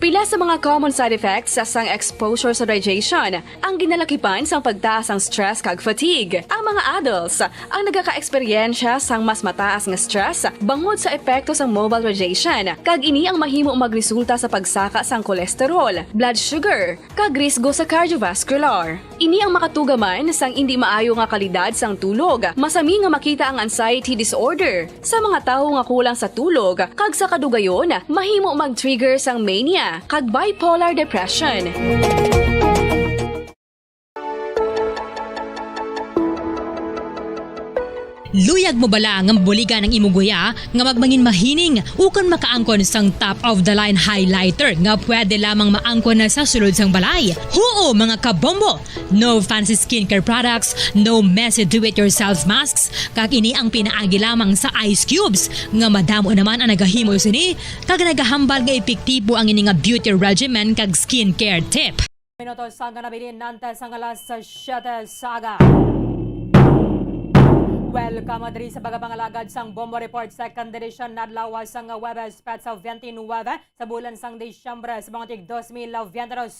K: Pila sa mga common side effects sa sang exposure sa radiation ang ginalakipan sang pagtaas ang stress kag fatigue. Ang mga adults ang nagaka-eksperyensya sang mas mataas nga stress bangod sa epekto sang mobile radiation kag ini ang mahimo magresulta sa pagsaka sang kolesterol, blood sugar kag risgo sa cardiovascular. Ini ang makatugaman sang hindi maayo nga kalidad sang tulog, masami nga makita ang anxiety disorder sa mga tawo nga kulang sa tulog kag sa kadugayon mahimo mag-trigger sang mania kag bipolar depression.
E: Luyag mo bala nga buliga ng imuguya nga magmangin mahining ukon makaangkon sang top of the line highlighter nga pwede lamang maangkon na sa sulod sang balay. Huo mga kabombo! No fancy skincare products, no messy do-it-yourself masks, kag ini ang pinaagi lamang sa ice cubes nga madamo naman ang nagahimo sini kag nagahambal nga epektibo ang ini nga beauty regimen kag skincare tip.
W: Minutos sang nabilin nantes ang alas 7 saga. Welcome diri sa pagpangalagad sang Bombo Report Second Edition nadlaw sang Webes Petsa 29 sa bulan sang Disyembre sa mga tig 2022.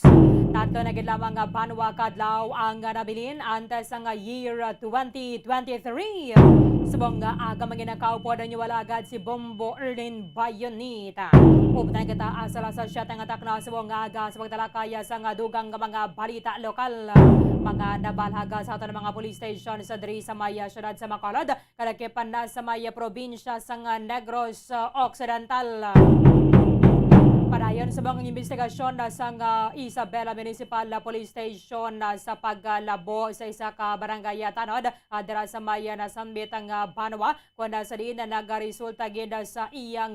W: Tato na gid lamang nga banwa kadlaw ang nabilin antes sang year 2023. Subong nga aga manginakaw po danyo walagad si Bombo Erlin Bayonita. Upna kita asala sa siya nga takna subong nga aga sa pagtalakaya sang dugang nga mga balita lokal. Mga nabalhaga sa ato ng mga police station sa diri sa Maya syudad sa Bacolod, kalakipan na sa Maya probinsya sa Negros Occidental. Padayon sa mga investigasyon sa Isabela Municipal Police Station sa paglabo sa isa ka barangay tanod dira sa Maya na sambit ang Banwa kundi sa diin na nagaresulta gid sa iyang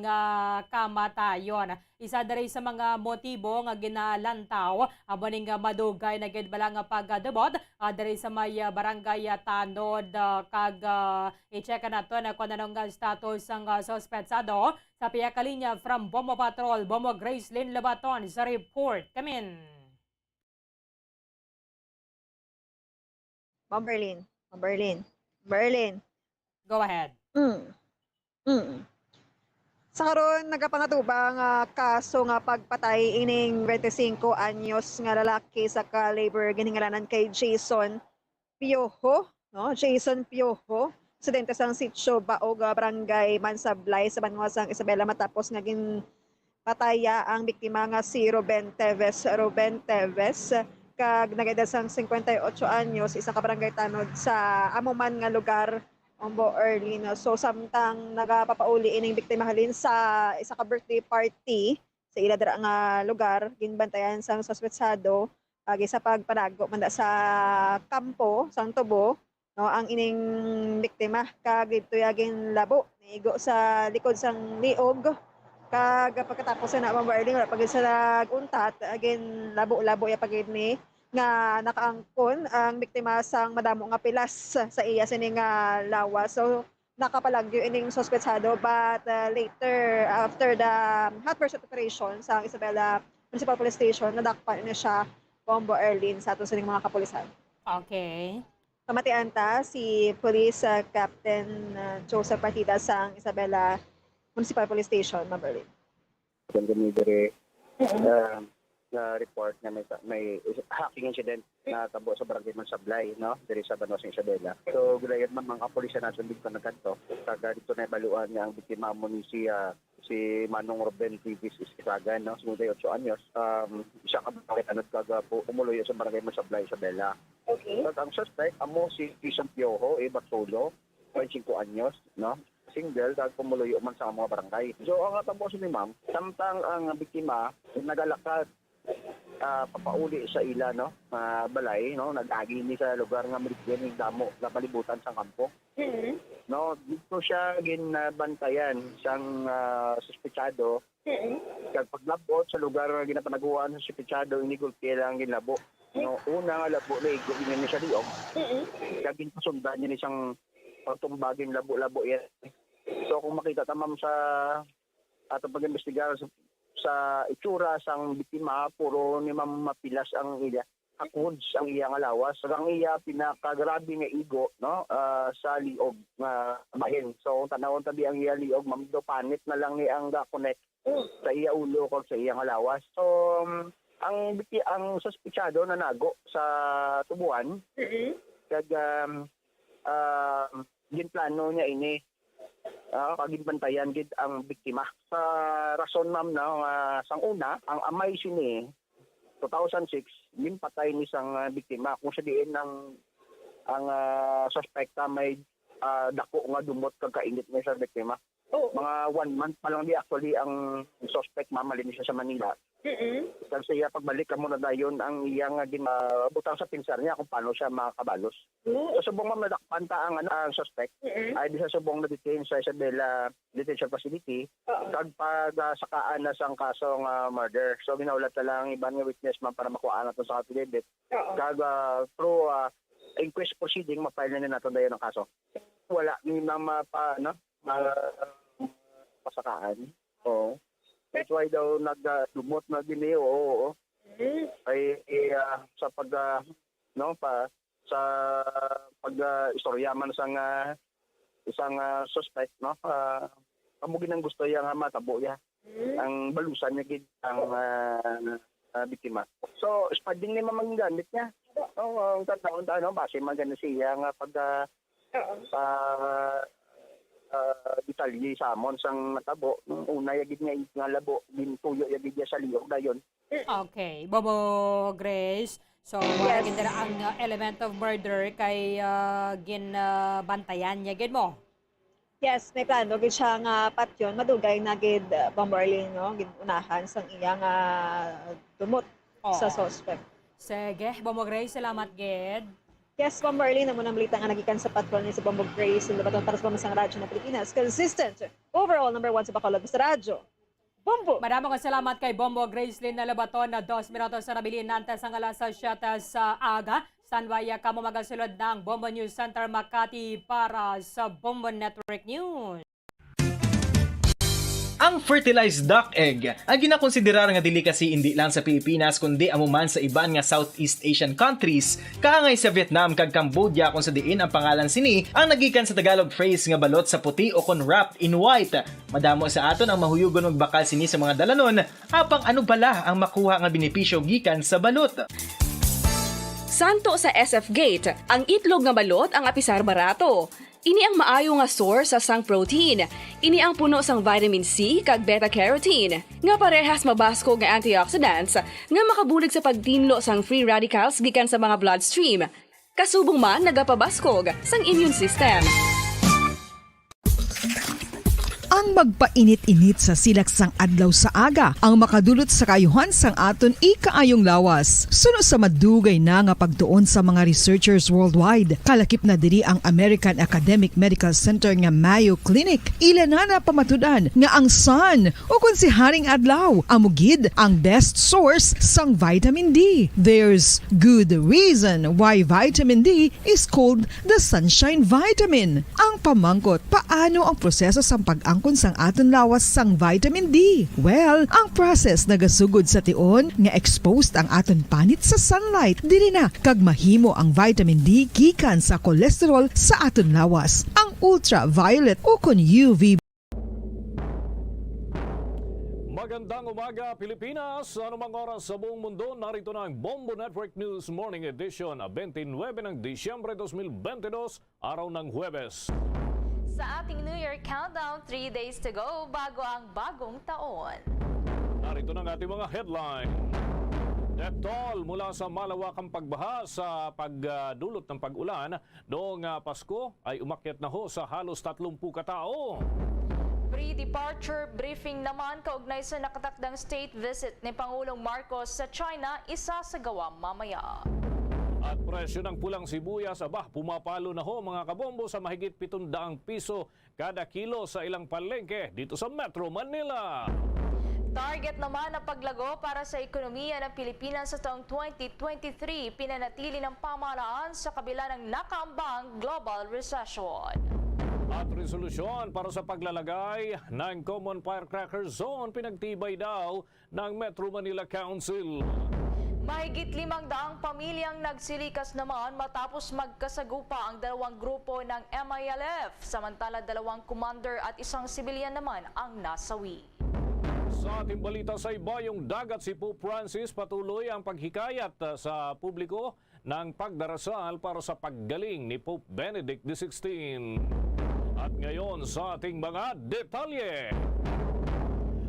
W: kamatayon.
H: isa diri sa mga motibo nga ginalantaw amo ning madugay na gid bala nga pagdebot diri sa may barangay Tanod kag i-check nato na kung anong status ang suspetsado sa piya ka linya from Bombo Patrol, Bombo Gracelyn Labaton sa report. Kamin.
O: Berlin.
H: Go ahead.
O: Sa karon nagapangatubang kaso nga pagpatay ining 25 anyos nga lalaki sa ka-labor ginhingalanan kay Jason Piojo, no? Jason Piojo, residente sang sitio Baog, barangay Mansablay sa Banwasang Isabela matapos nga ginpataya ang biktima nga si Ruben Teves kag nagedad sang 58 anyos isa ka barangay Tanod sa amuman nga lugar Ombo early na. So samtang nagapapauli ining biktima halin sa isa ka birthday party sa ila dira nga lugar ginbantayan sang suspetsado agi sa pagpanago manda sa kampo sang tubo no ang ining biktima kag dito yagin labo niigo sa likod sang liog kag pagkatapos na Ombo early wala pagid sa naguntat agin labo ya pagid ni nga nakaangkon ang biktima sang madamo nga pilas sa iya sining nga lawas. So nakapalagyo ining suspetsado but later after the hot pursuit operation sa Isabela Municipal Police Station nadakpan na siya Bombo Erlin sa ato sining mga kapulisan.
H: Okay.
O: Kamatian ta si Police Captain Joseph Partida sang Isabela Municipal Police Station, Maberlin.
T: Na report na may hacking incident na tabo sa barangay Mansablay, no? Diri sa Banwasang Isabela. So gilayad man mga kapulisan natin dito nagkanto. Kaga dito na baluan nga ang biktima mo ni si Manong Ruben Teves Isagan, no? 58 anyos. Isa ka bakit anot kaga po umuloy sa barangay Mansablay, Isabela. Okay. So ang suspect amo si Jason Piojo, Batulo, 25 anyos, no? Single dahil pumuloy man sa mga barangay. So ang tabo si ma'am, samtang ang biktima nagalakad papauli sa ila no balay no nagagi ni sa lugar nga Merigyan ng damo na palibutan sa kampo. No dito siya ginbantayan sang suspetsado. Kag paglabot sa lugar nga ginapanaguan sa suspetsado inigulpi lang ginlabo. No una nga labo na igul niya siya liog. Kag ginpasundan niya ni siyang pagtumbagin labo-labo yan. So kung makita tamam sa atong pag-imbestigar sa itsura sang biktima puro ni mapilas ang iya hakuds ang iya nga lawas ang iya pinakagrabe nga igo no sa liog nga bahin. So tanawon tabi ang iya liog mamdo panit na lang ni ang connect sa iya ulo kag sa iya nga lawas. So ang suspetsado na nago sa tubuan kag ginplano niya ini kagimbantayan gid ang biktima. Sa rason ma'am na sang una, ang amay sini 2006 ginpatay ni sang biktima kung sa diin ang suspekta may dako nga dumot kag kainit ni sa biktima. Mga 1 month pa lang di actually ang suspect mamalim siya sa Manila. Kasi siya pagbalik ka muna dayon ang iyang butang sa pinsar niya kung paano siya makakabalos. So subong madakpan ta ang suspect ay di sa subong na detain sa Isabela Detention Facility kag pagsakaan na sang kasong murder. So ginaulat ta lang iban nga witness man para makuha nato sa affidavit. Kag through inquest proceeding mapile na nato dayon ang kaso. Wala ni pasakaan. Oo. That's why daw nagdumot na din oo. Ay sa istoryaman isang suspect no. Kamugin ang gusto yang matabo ya. Ang balusan niya gid ang biktima. So spading ni mamang gamit niya. Ang taon-taon base maganda siya nga pag detalye sa amon sang natabo una yagid nga labo gintuyo yagid sa liog dayon.
H: Okay, Bobo Grace. So yes. Ang element of murder kay ginbantayan niya gid mo.
O: Yes, may plano gid siya nga patyon madugay na gid Bomberlin no ginunahan sang iya nga dumot sa suspect.
H: Sige, Bobo Grace, salamat gid.
O: Yes, Bomberlin, na munang balita nga nagikan sa patrol ni sa Bombo Grace, sa Labaton para sa Pamansang Radyo ng Pilipinas. Consistent, overall, #1 sa Bacolod sa radyo. Bombo.
H: Maraming salamat kay Bombo Gracelyn na labaton na 2 minutos sa nabilin nantes ang alas sa aga. Sanwaya ka mo magasulod ng Bombo News Center Makati para sa Bombo Network News.
J: Ang fertilized duck egg ang ginakonsiderar nga delicacy hindi lang sa Pilipinas kundi amuman sa iban nga Southeast Asian countries kaangay sa Vietnam kag Cambodia kung sa diin ang pangalan sini ang nagikan sa Tagalog phrase nga balot sa puti o kon wrapped in white. Madamo sa aton ang mahuyugon og bakal sini sa mga dalanon apang ano bala ang makuha nga benepisyo gikan sa balot.
K: Santo sa SF Gate, ang itlog nga balot ang apisar barato. Ini ang maayo nga source sa sang protein. Ini ang puno sang vitamin C kag beta-carotene. Nga parehas mabasko nga antioxidants nga makabulig sa pagtinlo sang free radicals gikan sa mga bloodstream. Kasubong man nagapabaskog sang immune system.
A: Ang magpainit-init sa silak sang adlaw sa aga ang makadulot sa kayuhan sang aton ikaayong lawas. Suno sa madugay na nga pagtuon sa mga researchers worldwide, kalakip na diri ang American Academic Medical Center nga Mayo Clinic. Ila na pamatudan nga ang sun o kung si Haring Adlaw amugid ang best source sang vitamin D. There's good reason why vitamin D is called the sunshine vitamin. Ang pamangkot, paano ang proseso sang pag-angkon sang aton lawas sang vitamin D? Well, ang process nagasugod sa tion nga exposed ang aton panit sa sunlight dili na kag mahimo ang vitamin D gikan sa cholesterol sa aton lawas. Ang ultraviolet o kon UV.
C: Magandang umaga Pilipinas, anumang oras sa buong mundo, narito na ang Bombo Network News Morning Edition, 29 ng Disyembre 2022, araw ng Huwebes.
I: Sa ating New Year countdown, 3 days to go bago ang bagong taon.
C: Narito na ang ating mga headline. Dettol mula sa malawakang pagbaha sa pagdulot ng pag-ulan noong Pasko ay umakyat na ho sa halos 30 katao.
I: Pre-departure briefing naman kaugnay sa nakatakdang state visit ni Pangulong Marcos sa China, isasagawa mamaya.
C: At presyo ng pulang sibuyas, pumapalo na ho mga kabombo sa mahigit 700 piso kada kilo sa ilang palengke dito sa Metro Manila.
I: Target naman na paglago para sa ekonomiya ng Pilipinas sa taong 2023, pinanatili ng pamahalaan sa kabila ng nakaambang global recession.
C: At resolusyon para sa paglalagay ng Common Firecracker Zone pinagtibay daw ng Metro Manila Council.
I: Mahigit 500 pamilyang nagsilikas naman matapos magkasagupa ang dalawang grupo ng MILF, samantala 2 commander at 1 sibilyan naman ang nasawi.
C: Sa ating balita sa ibayong dagat, si Pope Francis patuloy ang paghikayat sa publiko ng pagdarasal para sa paggaling ni Pope Benedict XVI. At ngayon sa ating mga detalye.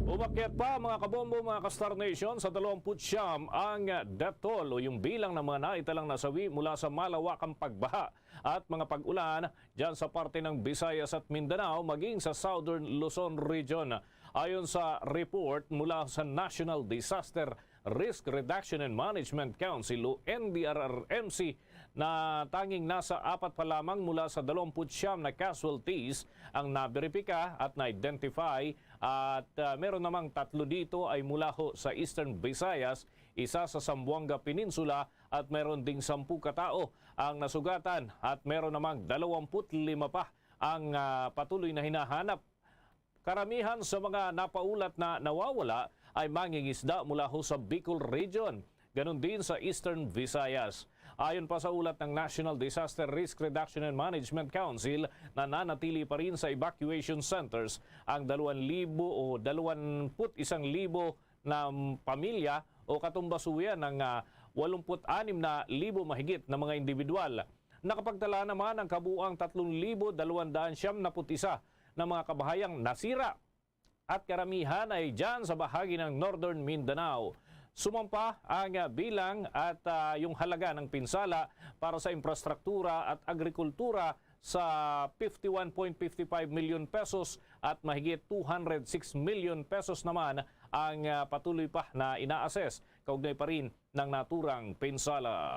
C: Umakyat pa mga kabombo, mga ka-Star Nation, sa 29 ang death toll o yung bilang ng mga naitalang nasawi mula sa malawakang pagbaha at mga pag-ulan dyan sa parte ng Visayas at Mindanao maging sa Southern Luzon Region. Ayon sa report mula sa National Disaster Risk Reduction and Management Council o NDRRMC na tanging nasa 4 pa lamang mula sa 29 na casualties ang naberipika at na-identify at meron namang 3 dito ay mula ho sa Eastern Visayas, 1 sa Zamboanga Peninsula at meron ding 10 katao ang nasugatan at meron namang 25 pa ang patuloy na hinahanap. Karamihan sa mga napaulat na nawawala ay mangingisda mula ho sa Bicol Region, ganon din sa Eastern Visayas. Ayon pa sa ulat ng National Disaster Risk Reduction and Management Council, nananatili pa rin sa evacuation centers ang 2,000 o 21,000 na pamilya o katumbasuyan ng 86,000 mahigit na mga individual. Nakapagtala naman ang kabuang 3,271 na mga kabahayang nasira at karamihan ay dyan sa bahagi ng Northern Mindanao. Sumampa ang bilang at yung halaga ng pinsala para sa infrastruktura at agrikultura sa 51.55 million pesos at mahigit 206 million pesos naman ang patuloy pa na ina-assess kaugnay pa rin ng naturang pinsala.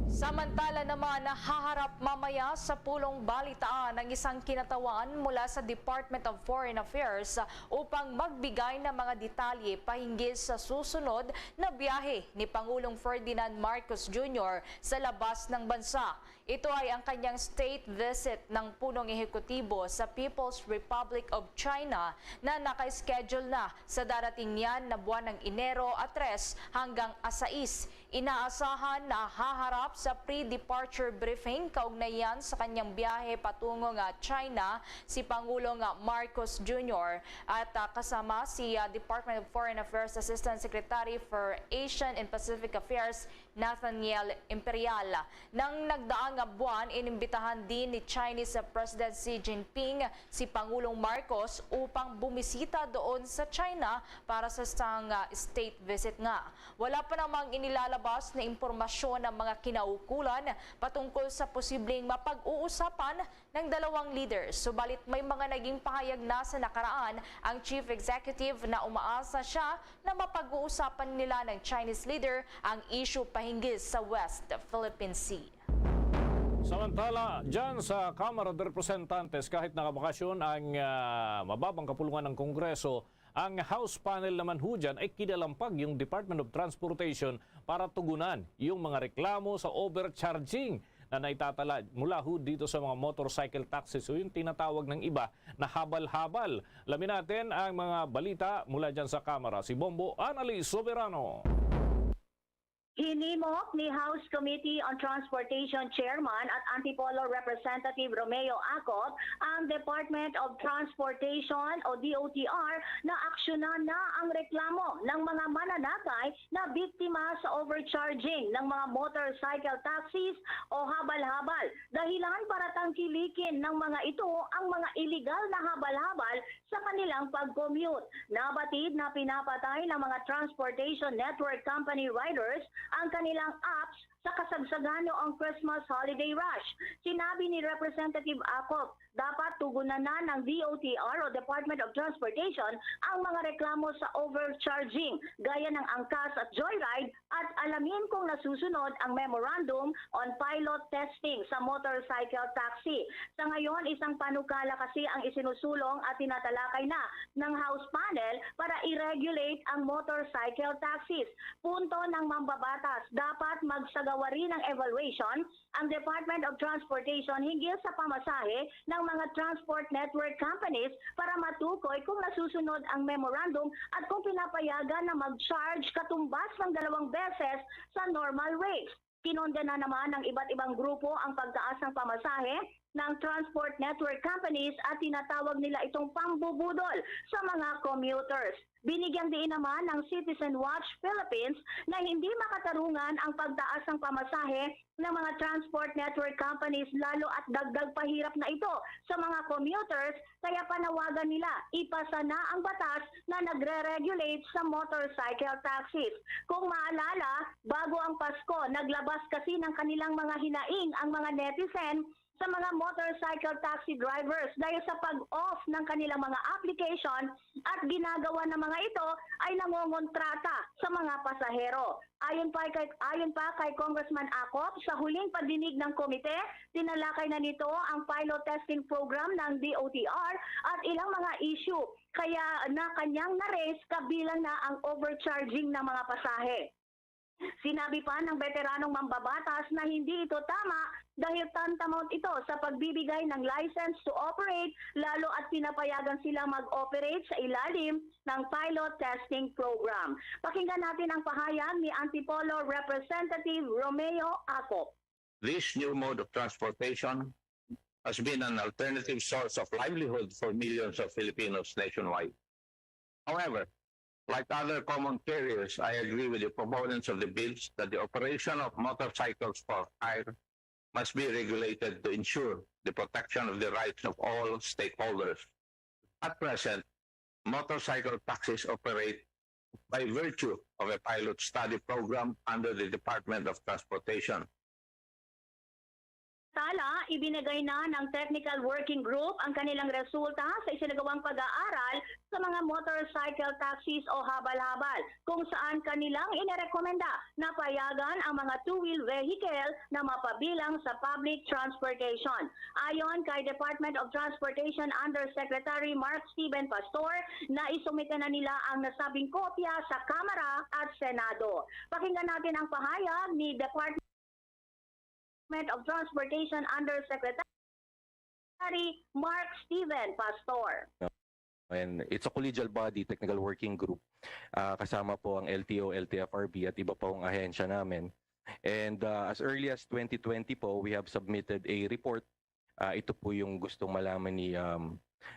I: Samantala naman, nahaharap mamaya sa pulong balitaan ng isang kinatawan mula sa Department of Foreign Affairs upang magbigay ng mga detalye pahinggil sa susunod na biyahe ni Pangulong Ferdinand Marcos Jr. sa labas ng bansa. Ito ay ang kanyang state visit ng punong ehekutibo sa People's Republic of China na naka-schedule na sa darating niyan na buwan ng Enero 3 hanggang 6. Inaasahan na haharap sa pre-departure briefing kaugnayan sa kanyang biyahe patungong China si Pangulong Marcos Jr. at kasama si Department of Foreign Affairs Assistant Secretary for Asian and Pacific Affairs Nathaniel Imperial. Nang nagdaang buwan, inimbitahan din ni Chinese President Xi Jinping si Pangulong Marcos upang bumisita doon sa China para sa isang state visit nga. Wala pa namang inilalabas na impormasyon ng mga kinaukulan patungkol sa posibleng mapag-uusapan ng dalawang leaders. Subalit may mga naging pahayag na sa nakaraan ang Chief Executive na umaasa siya na mapag-uusapan nila ng Chinese leader ang issue pahinggil sa West Philippine Sea.
C: Samantala, dyan sa Kamara de Representantes, kahit nakabakasyon ang mababang kapulungan ng Kongreso, ang House panel naman ho dyan ay kinalampag yung Department of Transportation para tugunan yung mga reklamo sa overcharging na naitatala mula ho dito sa mga motorcycle taxis o yung tinatawag ng iba na habal-habal. Lamin natin ang mga balita mula dyan sa Kamara. Si Bombo Annalise Soberano.
D: Hinimok ni House Committee on Transportation Chairman at Antipolo Representative Romeo Acop ang Department of Transportation o DOTR na aksyonan na ang reklamo ng mga mananakay na biktima sa overcharging ng mga motorcycle taxis o habal-habal. Dahilan para tangkilikin ng mga ito ang mga illegal na habal-habal sa kanilang pag-commute. Nabatid na pinapatay ng mga Transportation Network Company riders ang kanilang apps sa kasagsagan noong Christmas holiday rush. Sinabi ni Representative Acop, dapat tugunan na ng DOTR o Department of Transportation ang mga reklamo sa overcharging gaya ng angkas at joyride at alamin kung nasusunod ang Memorandum on Pilot Testing sa motorcycle taxi. Sa ngayon, isang panukala kasi ang isinusulong at tinatalakay na ng House panel para i-regulate ang motorcycle taxis. Punto ng mambabatas, dapat magsagawa rin ng evaluation ang Department of Transportation hinggil sa pamasahe ng mga transport network companies para matukoy kung nasusunod ang memorandum at kung pinapayagan na mag-charge katumbas ng 2 beses sa normal rates. Kinondena naman ng iba't ibang grupo ang pagtaas ng pamasahe ng transport network companies at tinatawag nila itong pambubudol sa mga commuters. Binigyan din naman ng Citizen Watch Philippines na hindi makatarungan ang pagtaas ng pamasahe ng mga transport network companies lalo at dagdag pahirap na ito sa mga commuters kaya panawagan nila ipasa na ang batas na nagre-regulate sa motorcycle taxis. Kung maalala, bago ang Pasko, naglabas kasi ng kanilang mga hinaing ang mga netizen sa mga motorcycle taxi drivers dahil sa pag-off ng kanilang mga application at ginagawa ng mga ito ay nangongontrata sa mga pasahero. Ayon pa kay Congressman Acop, sa huling pagdinig ng komite, tinalakay na nito ang pilot testing program ng DOTR at ilang mga issue kaya na kanyang na-raise kabilang na ang overcharging ng mga pasahe. Sinabi pa ng veteranong mambabatas na hindi ito tama dahil tantamount ito sa pagbibigay ng license to operate lalo at pinapayagan sila mag-operate sa ilalim ng pilot testing program. Pakinggan natin ang pahayag ni Antipolo Representative Romeo Acop.
P: This new mode of transportation has been an alternative source of livelihood for millions of Filipinos nationwide. However, like other common carriers, I agree with the proponents of the bills that the operation of motorcycles for hire must be regulated to ensure the protection of the rights of all stakeholders. At present, motorcycle taxis operate by virtue of a pilot study program under the Department of Transportation.
D: Tala, ibinigay na ng Technical Working Group ang kanilang resulta sa isinagawang pag-aaral sa mga motorcycle taxis o habal-habal, kung saan kanilang inirekomenda na payagan ang mga two-wheel vehicle na mapabilang sa public transportation. Ayon kay Department of Transportation Undersecretary Mark Steven Pastor, na isumite na nila ang nasabing kopya sa Kamara at Senado. Pakinggan natin ang pahayag ni Department of Transportation Undersecretary Mark Steven Pastor.
F: And it's a collegial body, technical working group. Kasama po ang LTO, LTFRB at iba pa pong ahensya namin. And as early as 2020 po, we have submitted a report. Ito po yung gustong malaman ni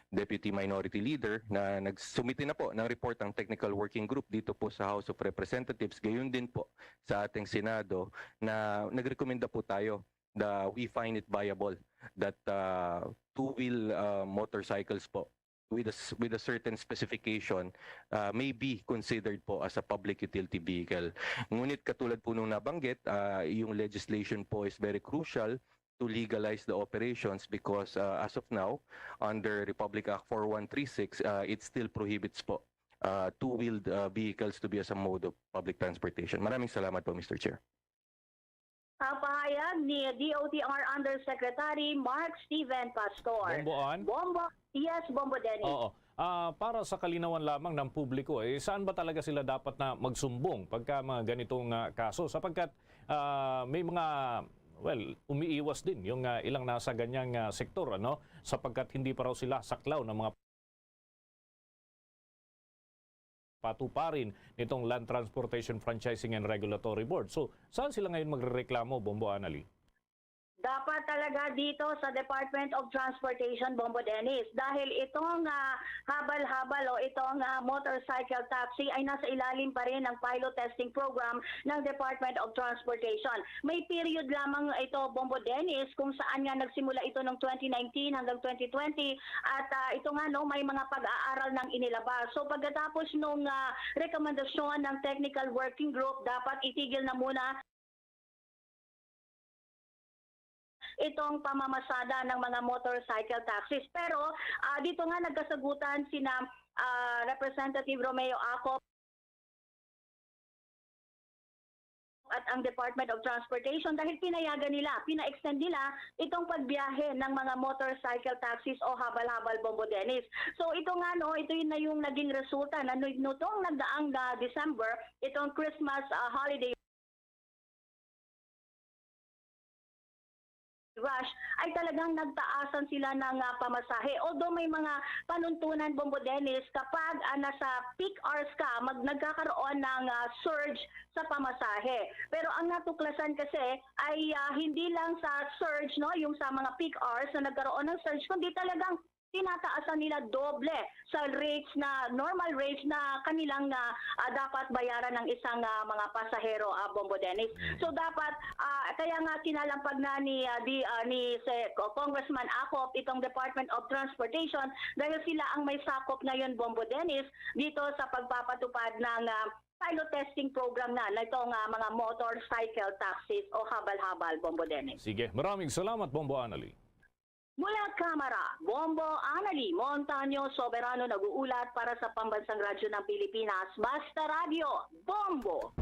F: Deputy Minority Leader na nagsumite na po ng report ang Technical Working Group dito po sa House of Representatives. Gayon din po sa ating Senado na nagrekomenda po tayo na we find it viable that two-wheel motorcycles po with a certain specification may be considered po as a public utility vehicle. Ngunit katulad po nung nabanggit, yung legislation po is very crucial to legalize the operations because as of now, under Republic Act 4136, it still prohibits po two-wheeled vehicles to be as a mode of public transportation. Maraming salamat po, Mr. Chair.
D: Ang pahayag ni DOTR Undersecretary Mark Steven Pastor.
C: Bomboan?
D: Yes, Bombo Dennis.
C: Oo. Para sa kalinawan lamang ng publiko, saan ba talaga sila dapat na magsumbong pagka mga ganitong kaso? Sapagkat may mga umiiwas din yung ilang nasa ganyang sektor, sapagkat hindi pa raw sila saklaw ng mga patuparin nitong Land Transportation Franchising and Regulatory Board. So, saan sila ngayon magrereklamo, Bombo Anali?
D: Dapat talaga dito sa Department of Transportation, Bombo Dennis, dahil itong habal-habal o itong motorcycle taxi ay nasa ilalim pa rin ng pilot testing program ng Department of Transportation. May period lamang ito, Bombo Dennis, kung saan nga nagsimula ito noong 2019 hanggang 2020 at ito nga may mga pag-aaral ng inilabas. So pagkatapos nung rekomendasyon ng Technical Working Group, dapat itigil na muna itong pamamasada ng mga motorcycle taxis. Pero dito nga nagkasagutan sina Representative Romeo Acop at ang Department of Transportation dahil pinayagan nila, pina-extend nila itong pagbiyahe ng mga motorcycle taxis o habal-habal, Bombo Dennis. So ito nga ito yun na yung naging resulta na nitong nagdaang December, itong Christmas holiday rush ay talagang nagtaasan sila ng pamasahe. Although may mga panuntunan, Bombo Dennis, kapag nasa peak hours ka, nagkakaroon ng surge sa pamasahe. Pero ang natuklasan kasi ay hindi lang sa surge, yung sa mga peak hours na nagkaroon ng surge, kundi talagang tinataasan nila doble sa rates na normal rates na kanilang dapat bayaran ng isang mga pasahero, Bombo Dennis. So dapat kaya nga kinalampag na ni Congressman Acop itong Department of Transportation dahil sila ang may sakop ngayon, Bombo Dennis, dito sa pagpapatupad ng pilot testing program na itong mga motorcycle taxis o habal-habal, Bombo Dennis.
C: Sige, maraming salamat, Bombo Anali.
D: Mula Kamara, Bombo Anali Montaño Soberano nag-uulat para sa Pambansang Radyo ng Pilipinas, Basta Radio, Bombo!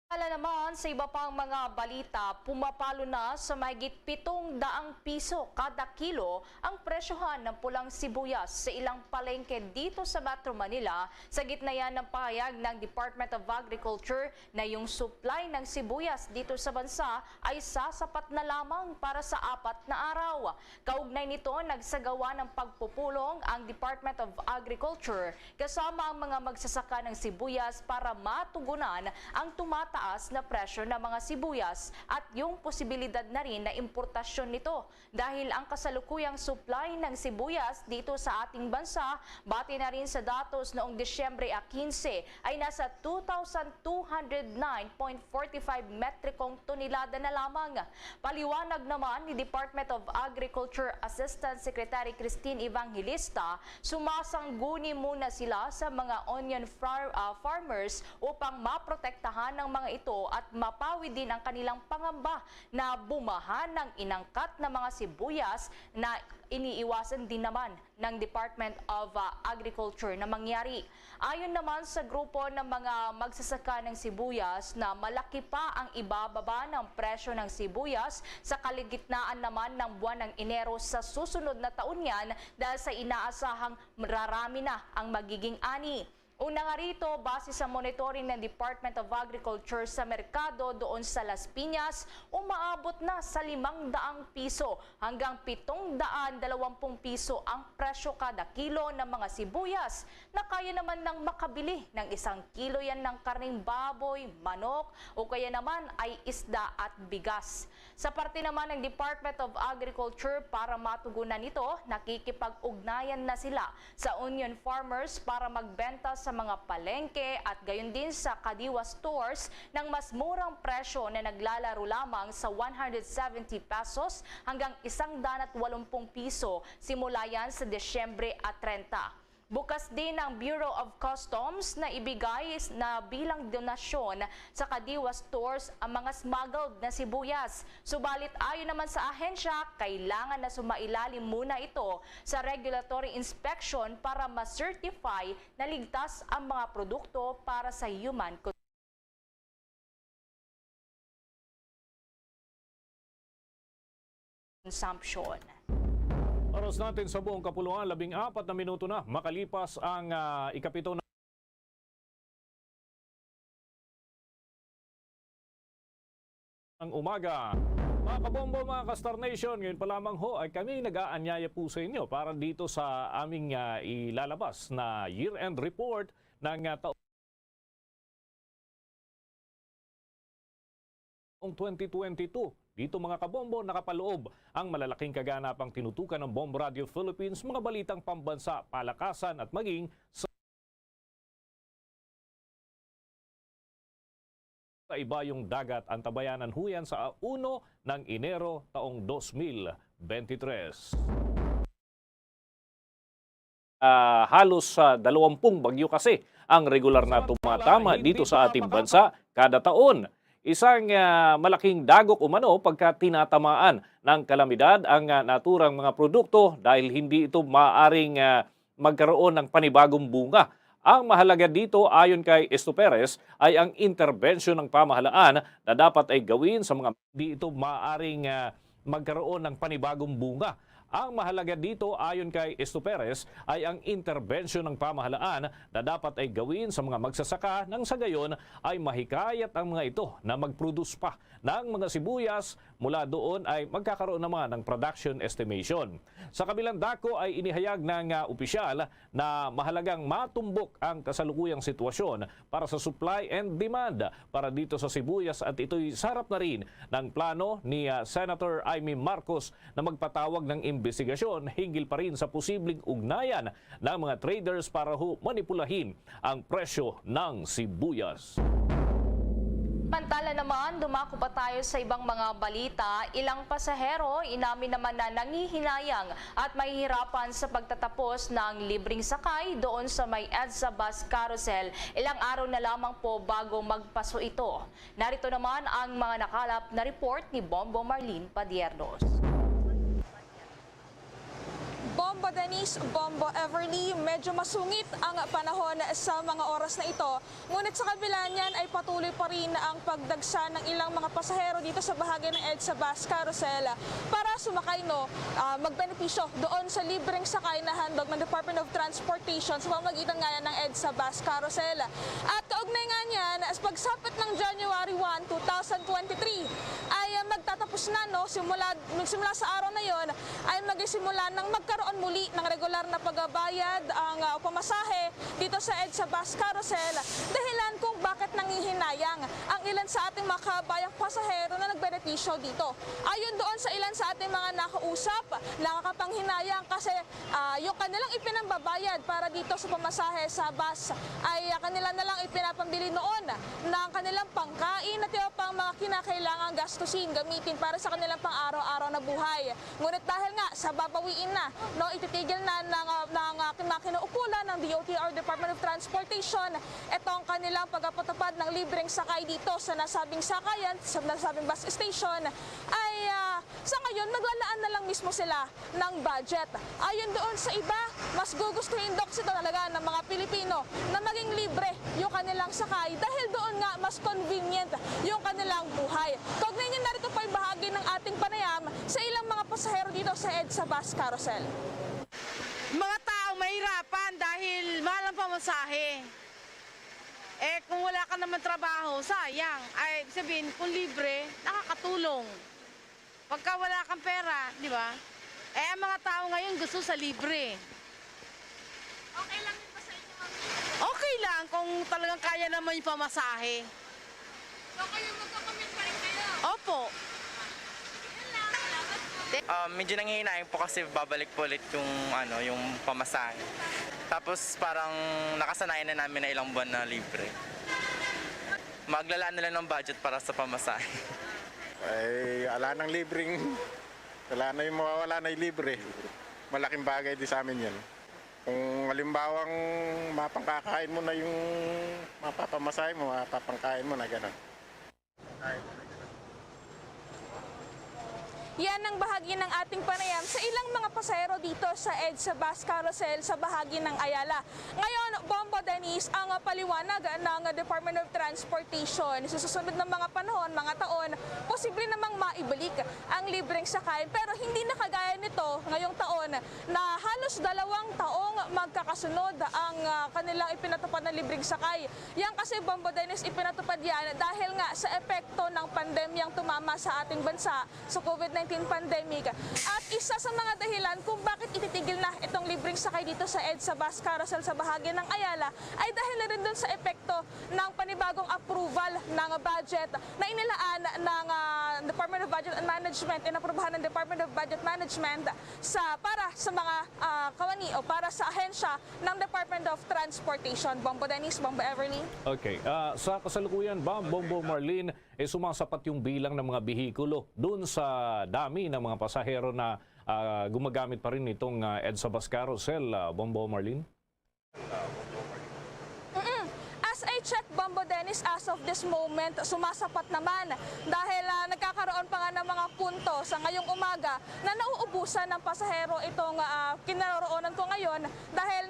I: Ala naman sa iba pang mga balita, pumapalo na sa mahigit 700 piso kada kilo ang presyohan ng pulang sibuyas sa ilang palengke dito sa Metro Manila. Sa gitna yan ng pahayag ng Department of Agriculture na yung supply ng sibuyas dito sa bansa ay sasapat na lamang para sa 4 na araw. Kaugnay nito, nagsagawa ng pagpupulong ang Department of Agriculture kasama ang mga magsasaka ng sibuyas para matugunan ang tumataas na presyo ng mga sibuyas at yung posibilidad na rin na importasyon nito dahil ang kasalukuyang supply ng sibuyas dito sa ating bansa bati na rin sa datos noong Disyembre 15 ay nasa 2,209.45 metrikong tonelada na lamang. Paliwanag naman ni Department of Agriculture Assistant Secretary Christine Evangelista, sumasangguni muna sila sa mga onion farmers upang maprotektahan ng mga ito at mapawi din ang kanilang pangamba na bumaha ng inangkat na mga sibuyas na iniiwasan din naman ng Department of Agriculture na mangyari. Ayon naman sa grupo ng mga magsasaka ng sibuyas na malaki pa ang ibababa ng presyo ng sibuyas sa kaligitnaan naman ng buwan ng Enero sa susunod na taon yan dahil sa inaasahang mararami na ang magiging ani. Una nga rito, base sa monitoring ng Department of Agriculture sa merkado doon sa Las Piñas, umaabot na sa 500 piso hanggang 720 piso ang presyo kada kilo ng mga sibuyas na kaya naman ng makabili ng 1 kilo yan ng karning baboy, manok o kaya naman ay isda at bigas. Sa parte naman ng Department of Agriculture para matugunan ito, nakikipag-ugnayan na sila sa onion farmers para magbenta sa mga palengke at gayon din sa Kadiwa stores ng mas murang presyo na naglalaro lamang sa 170 pesos hanggang 180 piso simula yan sa Desyembre at 30. Bukas din ang Bureau of Customs na ibigay na bilang donasyon sa Kadiwa stores ang mga smuggled na sibuyas. Subalit ayon naman sa ahensya, kailangan na sumailalim muna ito sa regulatory inspection para ma-certify na ligtas ang mga produkto para sa human consumption.
C: Oras natin sa buong kapuluan, 14 na minuto na makalipas ang ikapito ng umaga. Mga kabombo, mga ka-Star Nation, ngayon pa lamang ho ay kami nag-aanyaya po sa inyo para dito sa aming ilalabas na year-end report ng taong 2022. Dito mga kabombo, nakapaloob ang malalaking kaganapang tinutukan ng Bombo Radio Philippines, mga balitang pambansa, palakasan at maging sa ibayong dagat. Ang tabayanan huyan sa 1 ng Enero taong 2023. Halos 20 bagyo kasi ang regular na tumatama dito sa ating bansa kada taon. Isang malaking dagok umano pagka tinatamaan ng kalamidad ang naturang mga produkto dahil hindi ito maaaring magkaroon ng panibagong bunga. Ang mahalaga dito ayon kay Esto Perez ay ang intervention ng pamahalaan na dapat ay gawin sa mga hindi ito maaaring magkaroon ng panibagong bunga. Ang mahalaga dito ayon kay Esto Perez ay ang intervention ng pamahalaan na dapat ay gawin sa mga magsasaka nang sa gayon ay mahikayat ang mga ito na mag-produce pa ng mga sibuyas, mula doon ay magkakaroon naman ng production estimation. Sa kabilang dako ay inihayag ng opisyal na mahalagang matumbok ang kasalukuyang sitwasyon para sa supply and demand para dito sa sibuyas at ito'y sarap na rin ng plano ni Senator Amy Marcos na magpatawag ng investigasyon hinggil pa rin sa posibleng ugnayan ng mga traders para manipulahin ang presyo ng sibuyas.
I: Samantala naman, dumako pa tayo sa ibang mga balita. Ilang pasahero inamin naman na nangihinayang at mahihirapan sa pagtatapos ng libreng sakay doon sa may EDSA Bus Carousel. Ilang araw na lamang po bago magpaso ito. Narito naman ang mga nakalap na report ni Bombo Marlene Padiernos.
B: Bombo Denise, Bombo Everly, medyo masungit ang panahon sa mga oras na ito. Ngunit sa kabila niyan ay patuloy pa rin ang pagdagsa ng ilang mga pasahero dito sa bahagi ng EDSA Bus Carousel para sumakay magbenepisyo doon sa libreng sakay na handog ng Department of Transportation sa pamamagitan nga ng EDSA Bus Carousel. At kaugnay nga niyan, pagsapit ng January 1, 2023 ay magtatapos na, simula sa araw na yon ay magsisimula ng magkaroon muli ng regular na pagbabayad ang pamasahe dito sa EDSA Bus Carousel, dahilan kung bakit nangihinayang ang ilan sa ating makabayang pasahero na nagbenepisyo dito. Ayon doon sa ilan sa sa ating mga nakausap, nakakapanghinayang kasi yung kanilang ipinambabayad para dito sa pamasahe sa bus ay kanila na lang ipinapambili noon ng kanilang pangkain at iba pang mga kinakailangang gastusin gamitin para sa kanilang pang-araw-araw na buhay. Ngunit dahil nga sa babawiin na, no, ititigil na ng mga kinaukulan ng DOTR Department of Transportation itong kanilang pagpapatupad ng libreng sakay dito sa nasabing sakayan, sa nasabing bus station, ay sa ngayon naglalaan na lang mismo sila ng budget. Ayon doon sa iba, mas gugustuhin daw kasi talaga ng mga Pilipino na maging libre yung kanilang sakay dahil doon nga mas convenient yung kanilang buhay. Kaugnay niyo, narito pa yung bahagi ng ating panayam sa ilang mga pasahero dito sa EDSA Bus Carousel.
L: Mga tao mahirapan dahil mahal ang pamasahe. Kung wala ka naman trabaho, sayang. Ay, sabihin, kung libre, nakakatulong. Pagka wala kang pera, di ba? Ang mga tao ngayon gusto sa libre.
B: Okay lang din ba sa inyo, ma'am?
L: Okay lang kung talagang kaya naman yung pamasahe.
B: So kayo magkakamit pa rin kayo?
L: Opo.
R: Medyo nanghihinayin po kasi babalik po ulit yung pamasahe. Tapos parang nakasanayan na namin na ilang buwan na libre. Maglalaan na lang ng budget para sa pamasahe.
S: Ay, wala nang libreng, wala na yung mawawala na yung libre. Malaking bagay din sa amin yan. Kung halimbawang mapangkakain mo na yung mapapamasahe mo, mapapangkain mo na gano'n.
B: Yan ang bahagi ng ating panayam sa ilang mga pasahero dito sa EDSA Bus Carousel sa bahagi ng Ayala. Ngayon, Bombo Dennis, ang paliwanag ng Department of Transportation sa susunod ng mga panahon, mga taon, posible namang maibalik ang libreng sakay. Pero hindi na kagaya nito ngayong taon na halos 2 taong magkakasunod ang kanilang ipinatupad na libreng sakay. Yan kasi, Bombo Dennis, ipinatupad yan dahil nga sa epekto ng pandemyang tumama sa ating bansa sa COVID-19 pandemic. At isa sa mga dahilan kung bakit ititigil na itong libreng sakay dito sa EDSA Bus Carousel sa bahagi ng Ayala ay dahil na rin dun sa epekto ng panibagong approval ng budget na inilaan ng Department of Budget and Management, inaprubahan ng Department of Budget Management para sa mga kawani o para sa ahensya ng Department of Transportation. Bombo Dennis, Bombo Everly.
C: Okay. Sa kasalukuyan ba, Bombo Marlene, sumasapat yung bilang ng mga bihikulo doon sa dami ng mga pasahero na gumagamit pa rin itong EDSA Bus Carousel, Bombo Marlene?
B: As I check, Bombo Dennis, as of this moment, sumasapat naman dahil nagkakaroon pa nga ng mga punto sa ngayong umaga na nauubusan ng pasahero itong kinaroroonan ko ngayon dahil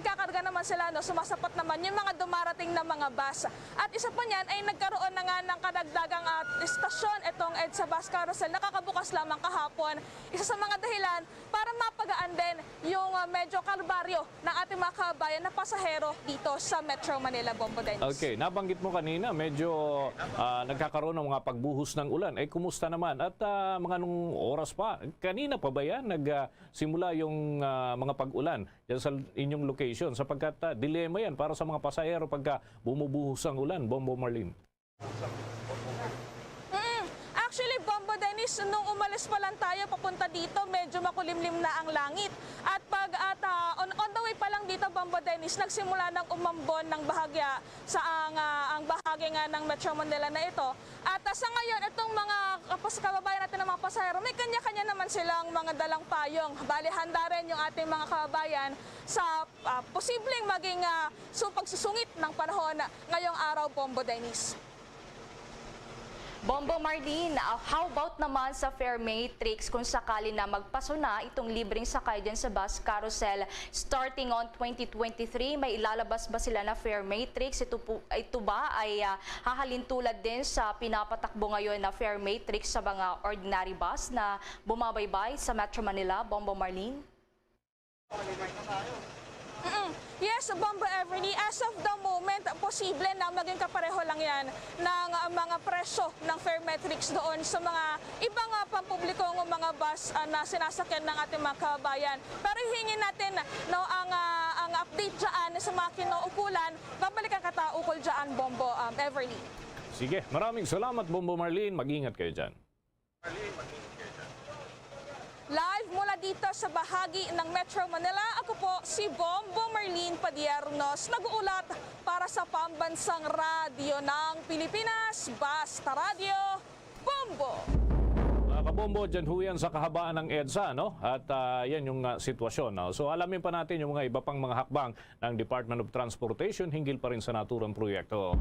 B: ikakarga naman sila, no, sumasapat naman yung mga dumarating na mga bus. At isa pa niyan ay nagkaroon na nga ng kadagdagang istasyon itong EDSA Bus Carousel, nakakabukas lamang kahapon. Isa sa mga dahilan para mapagaan din yung medyo kalbaryo ng ating mga kabayan na pasahero dito sa Metro Manila, Bombo Dennis.
C: Okay, nabanggit mo kanina, medyo nagkakaroon ng mga pagbuhos ng ulan. Kumusta naman? At mga nung oras pa, kanina pa ba yan nagsimula yung mga pag-ulan dyan sa inyong location? Sapagkat dilema yan para sa mga pasahero pagka bumubuhos ang ulan, Bombo Marlene.
B: Actually, Bombo Dennis, nung umalis pa lang tayo papunta dito, medyo makulimlim na ang langit. At on the way pa lang dito, Bombo Dennis, nagsimula ng umambon ng bahagya sa ang bahagi nga ng Metro Manila na ito. At sa ngayon, itong mga kababayan natin ng mga pasahero, may kanya-kanya naman silang mga dalang payong. Bali, handa rin yung ating mga kababayan sa posibleng maging pagsusungit ng panahon ngayong araw, Bombo Dennis.
I: Bombo Marlene, how about naman sa fare matrix kung sakali na magpaso na itong libreng sakay dyan sa bus carousel starting on 2023? May ilalabas ba sila na fare matrix? Ito ba ay hahalin tulad din sa pinapatakbo ngayon na fare matrix sa mga ordinary bus na bumabaybay sa Metro Manila? Bombo Marlene?
B: Yes, Bombo Everly, as of the moment, posible na maging kapareho lang yan ng mga presyo ng fare metrics doon sa mga ibang pampublikong mga bus na sinasakyan ng ating mga kabayan. Pero hihingin natin ang update dyan sa mga kinaukulan. Babalikan ka ukol dyan, Bombo Everly.
C: Sige, maraming salamat, Bombo Marlene. Mag-ingat kayo dyan.
B: dito sa bahagi ng Metro Manila. Ako po si Bombo Marlene Padiernos, nag-uulat para sa Pambansang Radyo ng Pilipinas, Basta Radio, Bombo!
C: Mga kabombo, dyan ho yan sa kahabaan ng EDSA, no? At yan yung sitwasyon. No? So alamin pa natin yung mga iba pang mga hakbang ng Department of Transportation hinggil pa rin sa naturang proyekto.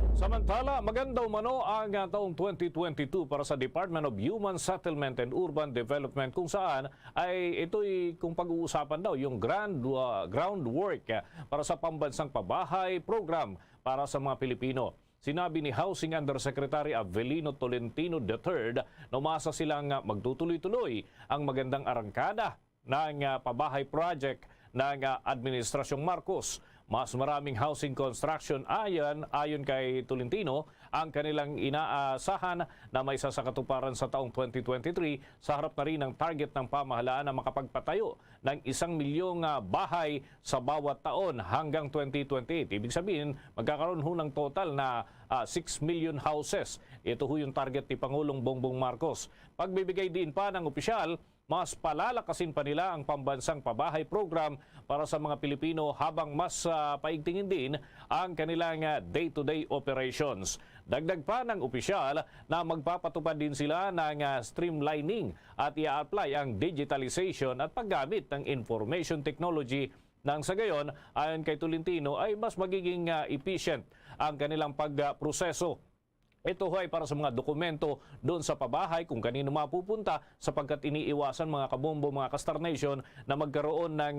C: Samantala, maganda umano ang taong 2022 para sa Department of Human Settlement and Urban Development kung saan ay ito'y kung pag-uusapan daw yung groundwork para sa pambansang pabahay program para sa mga Pilipino. Sinabi ni Housing Undersecretary Avelino Tolentino III na umasa silang magtutuloy-tuloy ang magandang arangkada ng pabahay project ng Administrasyong Marcos. Mas maraming housing construction ayon kay Tolentino ang kanilang inaasahan na may sasakatuparan sa taong 2023 sa harap na rin ng target ng pamahalaan na makapagpatayo ng 1 milyong bahay sa bawat taon hanggang 2028. Ibig sabihin, magkakaroon ho ng total na 6 million houses. Ito ho yung target ni Pangulong Bongbong Marcos. Pagbibigay din pa ng opisyal, mas palalakasin pa nila ang pambansang pabahay program para sa mga Pilipino habang mas paigtingin din ang kanilang day-to-day operations. Dagdag pa ng opisyal na magpapatupad din sila ng streamlining at i-apply ang digitalization at paggamit ng information technology nang sa gayon, ayon kay Tolentino, ay mas magiging efficient ang kanilang pagproseso. Ito ay para sa mga dokumento doon sa pabahay kung kanino mapupunta sapagkat iniiwasan mga kabombo, mga Kastar Nation na magkaroon ng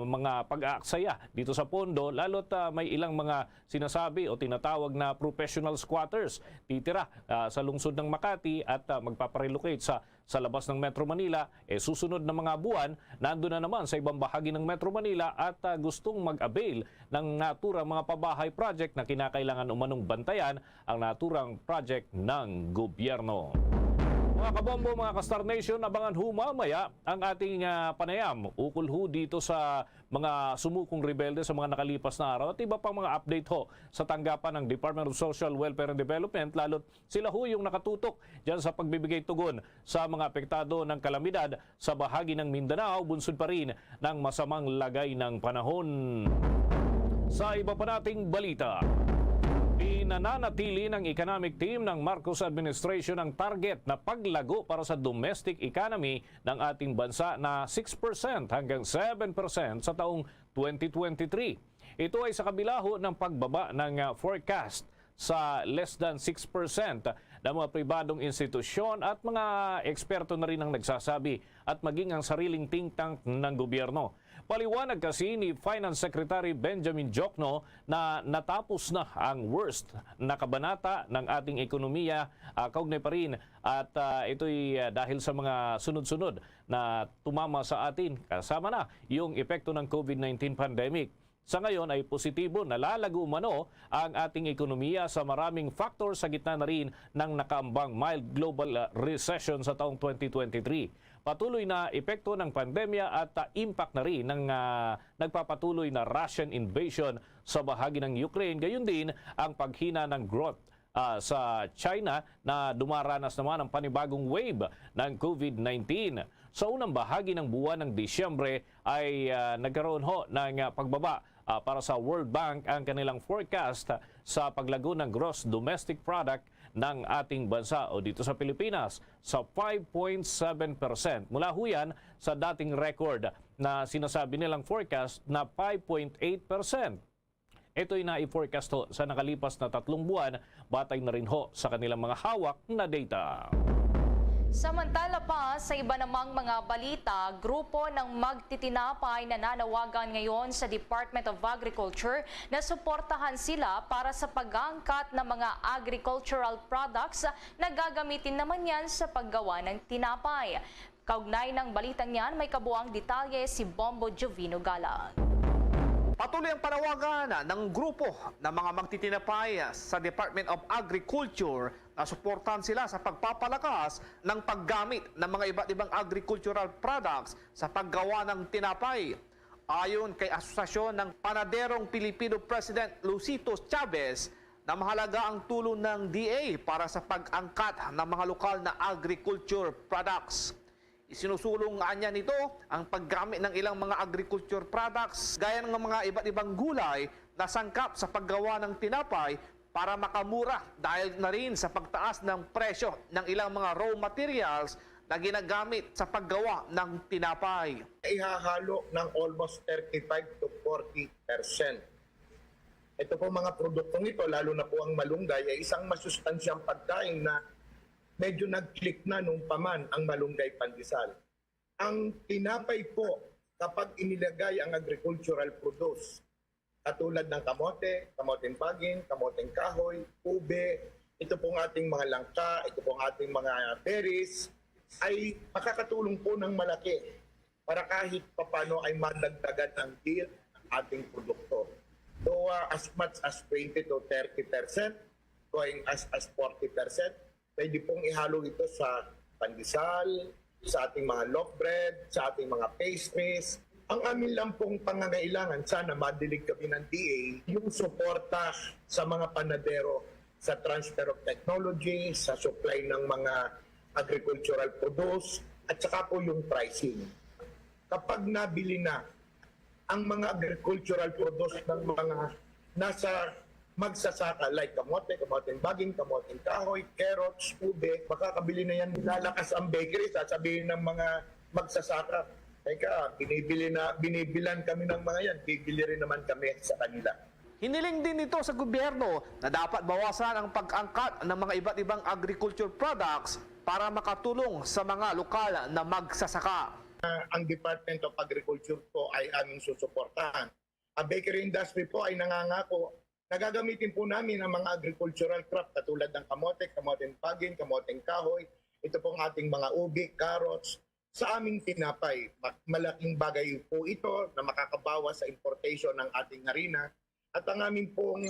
C: mga pag-aaksaya dito sa pondo lalo't may ilang mga sinasabi o tinatawag na professional squatters titira sa lungsod ng Makati at magpaparelocate sa labas ng Metro Manila. Susunod na mga buwan nandun na naman sa ibang bahagi ng Metro Manila at gustong mag-avail ng naturang mga pabahay project na kinakailangan umanong bantayan ang naturang project ng gobyerno. Mga kabombo, mga Kastar Nation, abangan ho mamaya ang ating panayam ukol ho dito sa mga sumukong rebelde sa mga nakalipas na araw at iba pang mga update ho sa tanggapan ng Department of Social Welfare and Development, lalo't sila ho yung nakatutok dyan sa pagbibigay tugon sa mga apektado ng kalamidad sa bahagi ng Mindanao, bunsod pa rin ng masamang lagay ng panahon. Sa iba pa nating balita, pinananatili ng economic team ng Marcos Administration ang target na paglago para sa domestic economy ng ating bansa na 6% hanggang 7% sa taong 2023. Ito ay sa kabila ho ng pagbaba ng forecast sa less than 6% ng mga pribadong institusyon at mga eksperto na rin ang nagsasabi at maging ang sariling think tank ng gobyerno. Paliwanag kasi ni Finance Secretary Benjamin Jokno na natapos na ang worst na kabanata ng ating ekonomiya kaugnay pa rin at ito'y dahil sa mga sunod-sunod na tumama sa atin kasama na yung epekto ng COVID-19 pandemic. Sa ngayon ay positibo na lalago umano ang ating ekonomiya sa maraming factor sa gitna na rin ng nakaambang mild global recession sa taong 2023. Patuloy na epekto ng pandemya at impact na rin ng nagpapatuloy na Russian invasion sa bahagi ng Ukraine. Gayon din ang paghina ng growth sa China na dumaranas naman ng panibagong wave ng COVID-19. Sa unang bahagi ng buwan ng Disyembre ay nagkaroon ho ng pagbaba para sa World Bank ang kanilang forecast sa paglago ng gross domestic product ng ating bansa o dito sa Pilipinas sa 5.7%. Mula ho yan sa dating record na sinasabi nilang forecast na 5.8%. Ito'y na-forecast ho sa nakalipas na 3 buwan, batay na rin ho sa kanilang mga hawak na data.
I: Samantala pa, sa iba namang mga balita, grupo ng magtitinapay na nanawagan ngayon sa Department of Agriculture na suportahan sila para sa pag-angkat ng mga agricultural products na gagamitin naman yan sa paggawa ng tinapay. Kaugnay ng balitang yan, may kabuang detalye si Bombo Jovino Galang.
N: Patuloy ang panawagan ng grupo ng mga magtitinapay sa Department of Agriculture na suportahan sila sa pagpapalakas ng paggamit ng mga iba't ibang agricultural products sa paggawa ng tinapay. Ayon kay Asosasyon ng Panaderong Pilipino President Lucito Chavez, na mahalaga ang tulong ng DA para sa pag-angkat ng mga lokal na agriculture products. Isinusulong nga niya nito ang paggamit ng ilang mga agriculture products gaya ng mga iba't ibang gulay na sangkap sa paggawa ng tinapay para makamura dahil na rin sa pagtaas ng presyo ng ilang mga raw materials na ginagamit sa paggawa ng tinapay.
Q: Ihahalo ng almost 35 to 40%. Ito po mga produktong ito, lalo na po ang malunggay, ay isang masustansyang pagkain na medyo nag-click na nung paman ang malunggay pandesal. Ang tinapay po, kapag inilagay ang agricultural produce, katulad ng kamote, kamoteng baging, kamoteng kahoy, ube, ito pong ating mga langka, ito pong ating mga berries, ay makakatulong po ng malaki para kahit papano ay madagdagan ang yield ng ating produkto. So as much as 20 to 30%, going as 40%, pwede pong ihalo ito sa pandesal, sa ating mga loaf bread, sa ating mga pastries. Ang amin lang pong pangangailangan, sana madilig kami ng DA, yung suporta sa mga panadero sa transfer of technology, sa supply ng mga agricultural produce, at saka po yung pricing. Kapag nabili na ang mga agricultural produce ng mga nasa magsasaka like kamote, kamoteng baging, kamoteng kahoy, carrots, ube, makakabili na yan, lalakas ang bakery, sasabihin ng mga magsasaka, teka, binibilan kami ng mga yan, bibili rin naman kami sa kanila.
N: Hiniling din nito sa gobyerno na dapat bawasan ang pag-angkat ng mga iba't ibang agriculture products para makatulong sa mga lokal na magsasaka.
Q: Ang Department of Agriculture po ay aming susuportahan. Ang bakery industry po ay nangangako na gagamitin po namin ang mga agricultural crop katulad ng kamote, kamoteng baging, kamoteng kahoy, ito pong ating mga ubi, carrots, sa aming tinapay. Malaking bagay po ito na makakabawas sa importation ng ating harina at ang amin pong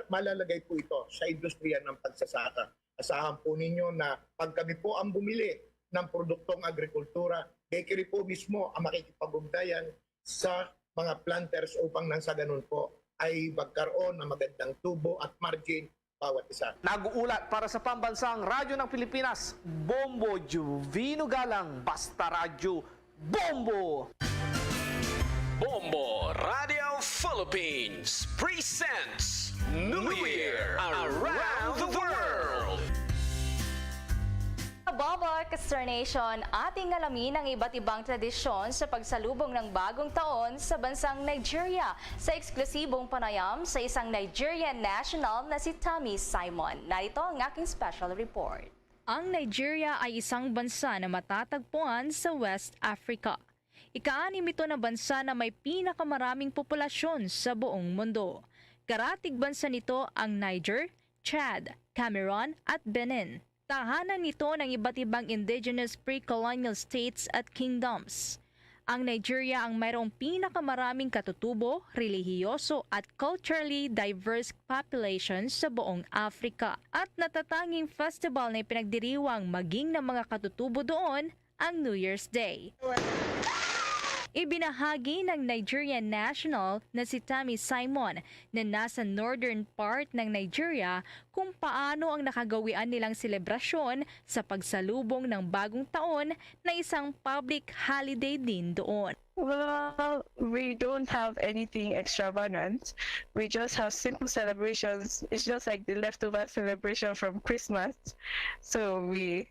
Q: malalagay po ito sa industriya ng pagsasaka. Asahan po ninyo na pag kami po ang bumili ng produktong agrikultura, bakery po mismo ang makikipag-ugnayan sa mga planters upang nang sa ganun po ay magkaroon ng magandang tubo at margin bawat isa.
N: Nag-uulat para sa Pambansang Radyo ng Pilipinas, Bombo Juvino Galang, Basta Radyo, Bombo!
U: Bombo Radio Philippines presents New Year Around the World!
I: Bombo Consternation, ating alamin ang iba't ibang tradisyon sa pagsalubong ng bagong taon sa bansang Nigeria sa eksklusibong panayam sa isang Nigerian national na si Tammy Simon. Narito ang aking special report.
V: Ang Nigeria ay isang bansa na matatagpuan sa West Africa. Ika-anim ito na bansa na may pinakamaraming populasyon sa buong mundo. Karatig bansa nito ang Niger, Chad, Cameroon at Benin. Tahanan nito ng iba't ibang indigenous pre-colonial states at kingdoms. Ang Nigeria ang mayroong pinakamaraming katutubo, relihiyoso at culturally diverse population sa buong Africa. At natatanging festival na ipinagdiriwang maging ng mga katutubo doon ang New Year's Day. Ibinahagi ng Nigerian national na si Tammy Simon na nasa northern part ng Nigeria kung paano ang nakagawian nilang selebrasyon sa pagsalubong ng bagong taon na isang public holiday din doon.
X: Well, we don't have anything extravagant. We just have simple celebrations. It's just like the leftover celebration from Christmas. So we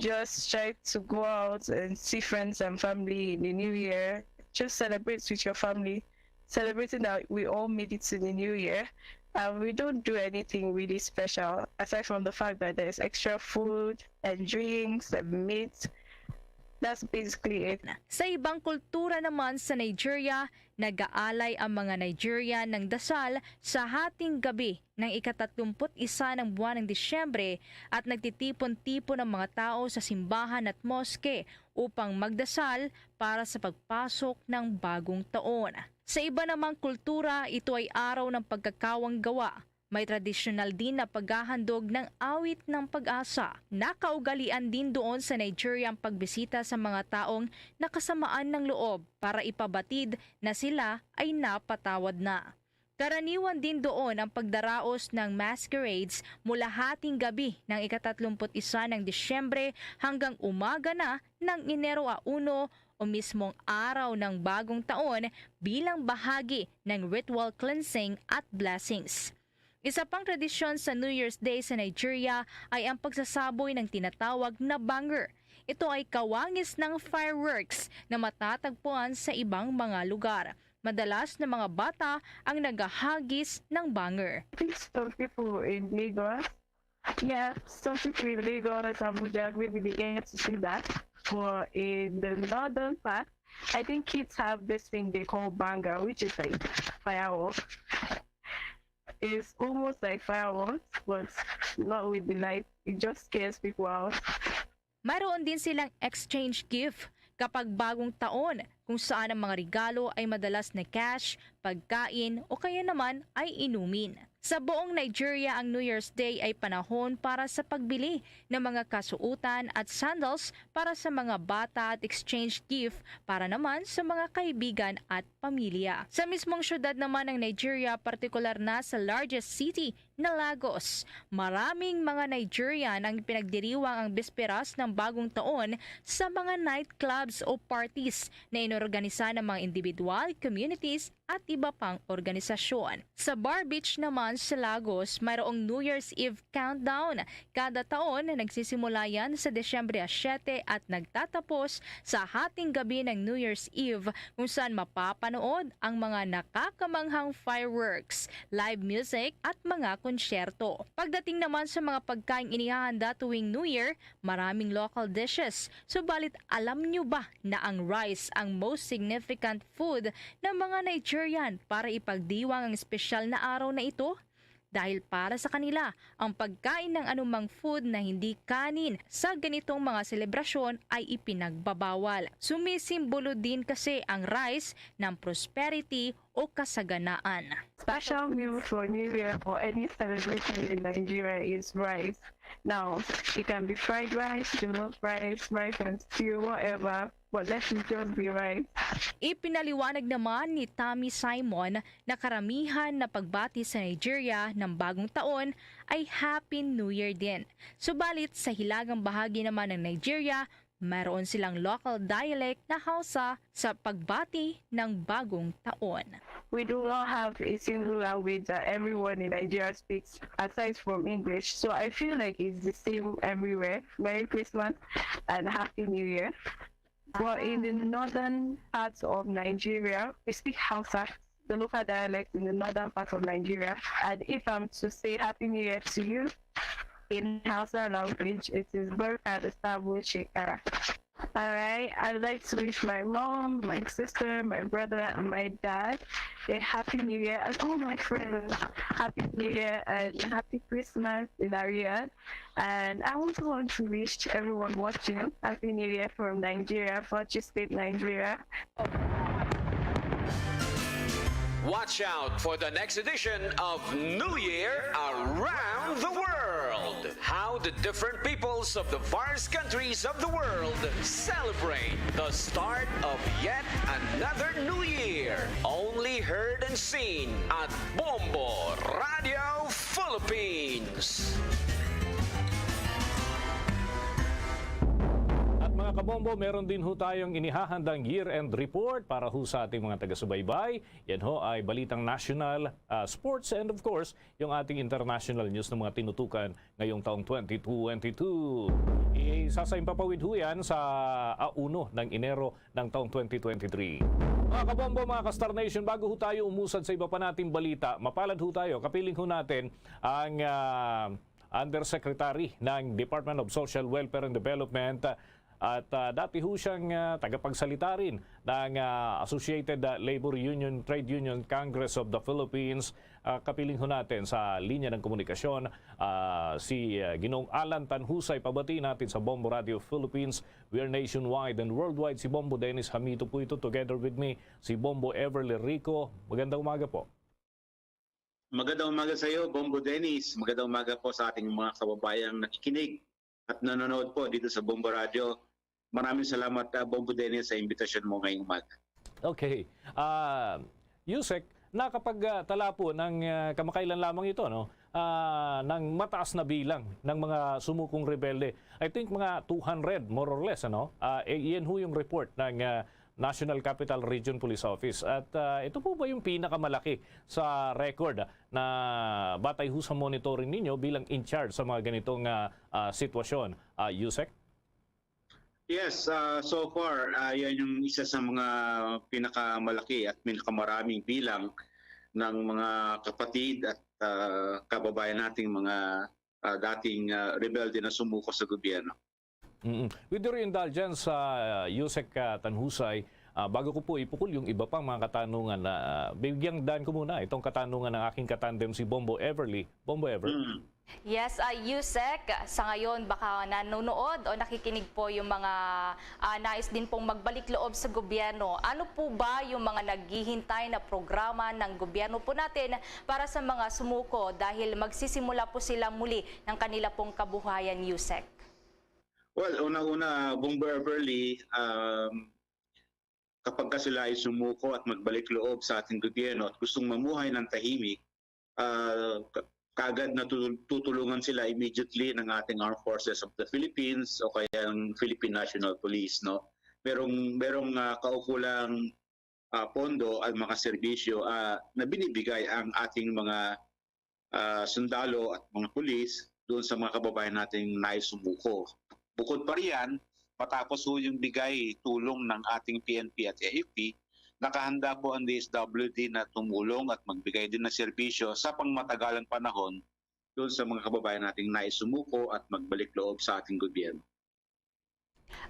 X: just try to go out and see friends and family in the new year. Just celebrate with your family, celebrating that we all made it to the new year. And we don't do anything really special aside from the fact that there's extra food and drinks and meat. That's basically it.
V: Sa ibang kultura naman sa Nigeria, nag-aalay ang mga Nigerian ng dasal sa hating gabi ng ika-31 ng buwan ng Disyembre at nagtitipon-tipon ang mga tao sa simbahan at moske upang magdasal para sa pagpasok ng bagong taon. Sa iba namang kultura, ito ay araw ng pagkakawang gawa. May tradisyonal din na paghahandog ng awit ng pag-asa. Nakaugalian din doon sa Nigeria ang pagbisita sa mga taong nakasamaan ng loob para ipabatid na sila ay napatawad na. Karaniwan din doon ang pagdaraos ng masquerades mula hating gabi ng ika-31 ng Disyembre hanggang umaga na ng Enero 1 o mismong araw ng bagong taon bilang bahagi ng ritual cleansing at blessings. Isa pang tradisyon sa New Year's Day sa Nigeria ay ang pagsasaboy ng tinatawag na banger. Ito ay kawangis ng fireworks na matatagpuan sa ibang mga lugar. Madalas na mga bata ang naghahagis ng banger.
X: I think some people in Lagos, some people in Lagos and Abuja will be able to see that. For in the northern part, I think kids have this thing they call banga, which is like fireworks. It's almost like fireworks, but not with the light. It just scares people out.
V: Mayroon din silang exchange gift kapag bagong taon, kung saan ang mga regalo ay madalas na cash, pagkain o kaya naman ay inumin. Sa buong Nigeria, ang New Year's Day ay panahon para sa pagbili ng mga kasuutan at sandals para sa mga bata at exchange gift para naman sa mga kaibigan at pamilya. Sa mismong syudad naman ng Nigeria, partikular na sa largest city na Lagos, maraming mga Nigerian ang pinagdiriwang ang bisperas ng bagong taon sa mga nightclubs o parties na inorganisa ng mga individual, communities at iba pang organisasyon. Sa Bar Beach naman sa Lagos, mayroong New Year's Eve countdown. Kada taon na nagsisimula yan sa Desyembre 7 at nagtatapos sa hating gabi ng New Year's Eve kung saan mapapanood ang mga nakakamanghang fireworks, live music at mga konsyerto. Pagdating naman sa mga pagkaing inihahanda tuwing New Year, maraming local dishes. Subalit alam nyo ba na ang rice ang most significant food ng mga Nigerian para ipagdiwang ang espesyal na araw na ito? Dahil para sa kanila, ang pagkain ng anumang food na hindi kanin sa ganitong mga selebrasyon ay ipinagbabawal. Sumisimbolo din kasi ang rice ng prosperity o kasaganaan.
X: Special meal for New Year or any celebration in Nigeria is rice. Now, it can be fried rice, jollof rice, rice and stew, whatever. But let's just be rice.
V: Ipinaliwanag naman ni Tammy Simon na karamihan na pagbati sa Nigeria ng bagong taon ay Happy New Year din. Subalit sa hilagang bahagi naman ng Nigeria, mayroon silang local dialect na Hausa sa pagbati ng bagong taon.
X: We do not have a single language that everyone in Nigeria speaks aside from English. So I feel like it's the same everywhere. Merry Christmas and Happy New Year. But in the northern parts of Nigeria, we speak Hausa, the local dialect in the northern part of Nigeria. And if I'm to say Happy New Year to you in Hausa language, it is Barka da Sabuwar Shekara. Alright, I'd like to wish my mom, my sister, my brother, and my dad a Happy New Year, and all my friends Happy New Year and Happy Christmas in Ariad. And I also want to wish everyone watching Happy New Year from Nigeria, Fortune State, Nigeria.
U: Watch out for the next edition of New Year Around the World. How the different peoples of the various countries of the world celebrate the start of yet another New Year. Only heard and seen at Bombo Radio Philippines.
C: Mga kabombo, meron din ho tayong inihahandang year-end report para ho sa ating mga taga-subaybay. Yan ho ay balitang national, sports, and of course, yung ating international news ng mga tinutukan ngayong taong 2022. Isasayin papawid ho yan sa 1 ng Enero ng taong 2023. Mga kabombo, mga ka-Star Nation, bago ho tayo umusad sa iba pa nating balita, mapalad ho tayo, kapiling ho natin ang Undersecretary ng Department of Social Welfare and Development. At dati ho siyang tagapagsalita rin ng Associated Labor Union, Trade Union Congress of the Philippines. Kapiling ho natin sa linya ng komunikasyon si Ginoong Alan Tanhusay. Pabati natin sa Bombo Radio Philippines. We are nationwide and worldwide. Si Bombo Dennis Hamito po ito. Together with me, si Bombo Everly Rico. Magandang umaga po.
E: Magandang umaga sa iyo, Bombo Dennis. Magandang umaga po sa ating mga kababayang nakikinig at nanonood po dito sa Bombo Radio. Maraming salamat, Bombo Dennis, sa imbitasyon mo ngayong umaga.
C: Okay. Yusek, nakapagtala po ng kamakailan lamang ito, no? Ng mataas na bilang ng mga sumukong rebelde. I think mga 200 more or less, ano? Iyan ho yung report ng National Capital Region Police Office. At ito po ba yung pinakamalaki sa record na batay ho sa monitoring ninyo bilang in charge sa mga ganitong sitwasyon, Yusek?
E: Yes, so far, yan yung isa sa mga pinakamalaki at pinakamaraming bilang ng mga kapatid at kababayan nating mga dating rebelde na sumuko sa gobyerno.
C: With your indulgence, Yusek Tanhusay, bago ko po ipukul yung iba pang mga katanungan, bigyang daan ko muna itong katanungan ng aking katandem si Bombo Everly. Bombo Everly.
I: Yes, Yusek, sa ngayon baka nanonood o nakikinig po yung mga nais din pong magbalik loob sa gobyerno. Ano po ba yung mga naghihintay na programa ng gobyerno po natin para sa mga sumuko dahil magsisimula po sila muli ng kanila pong kabuhayan, Yusek?
E: Well, una-una, Bombo Everly, kapag ka sila ay sumuko at magbalik loob sa ating gobyerno at gustong mamuhay ng tahimik, kaagad na tutulungan sila immediately ng ating Armed Forces of the Philippines o kaya ng Philippine National Police, no? Merong kaukulang pondo at mga serbisyo na binibigay ang ating mga sundalo at mga pulis doon sa mga kababayan nating naisumuko. Bukod pa riyan, matapos ho yung bigay tulong ng ating PNP at AFP, nakahanda po ang DSWD na tumulong at magbigay din ng serbisyo sa pangmatagalang panahon doon sa mga kababayan nating naisumuko at magbalik loob sa ating gobyerno.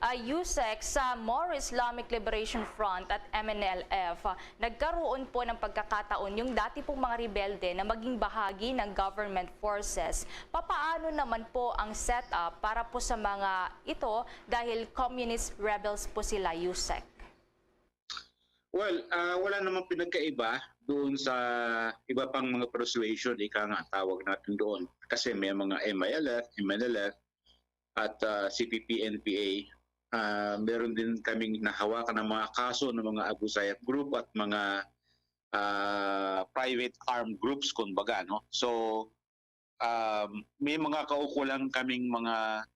I: Yusek, sa More Islamic Liberation Front at MNLF, nagkaroon po ng pagkakataon yung dati pong mga rebelde na maging bahagi ng government forces. Papaano naman po ang setup para po sa mga ito dahil communist rebels po sila, Yusek?
E: Well, wala namang pinagkaiba doon sa iba pang mga persuasion, ika nga tawag natin doon. Kasi may mga MILF, MNLF at CPP-NPA. Meron din kaming nahawakan ng mga kaso ng mga Abu Sayyaf group at mga private armed groups, kumbaga, no? So, may mga kaukulang kaming mga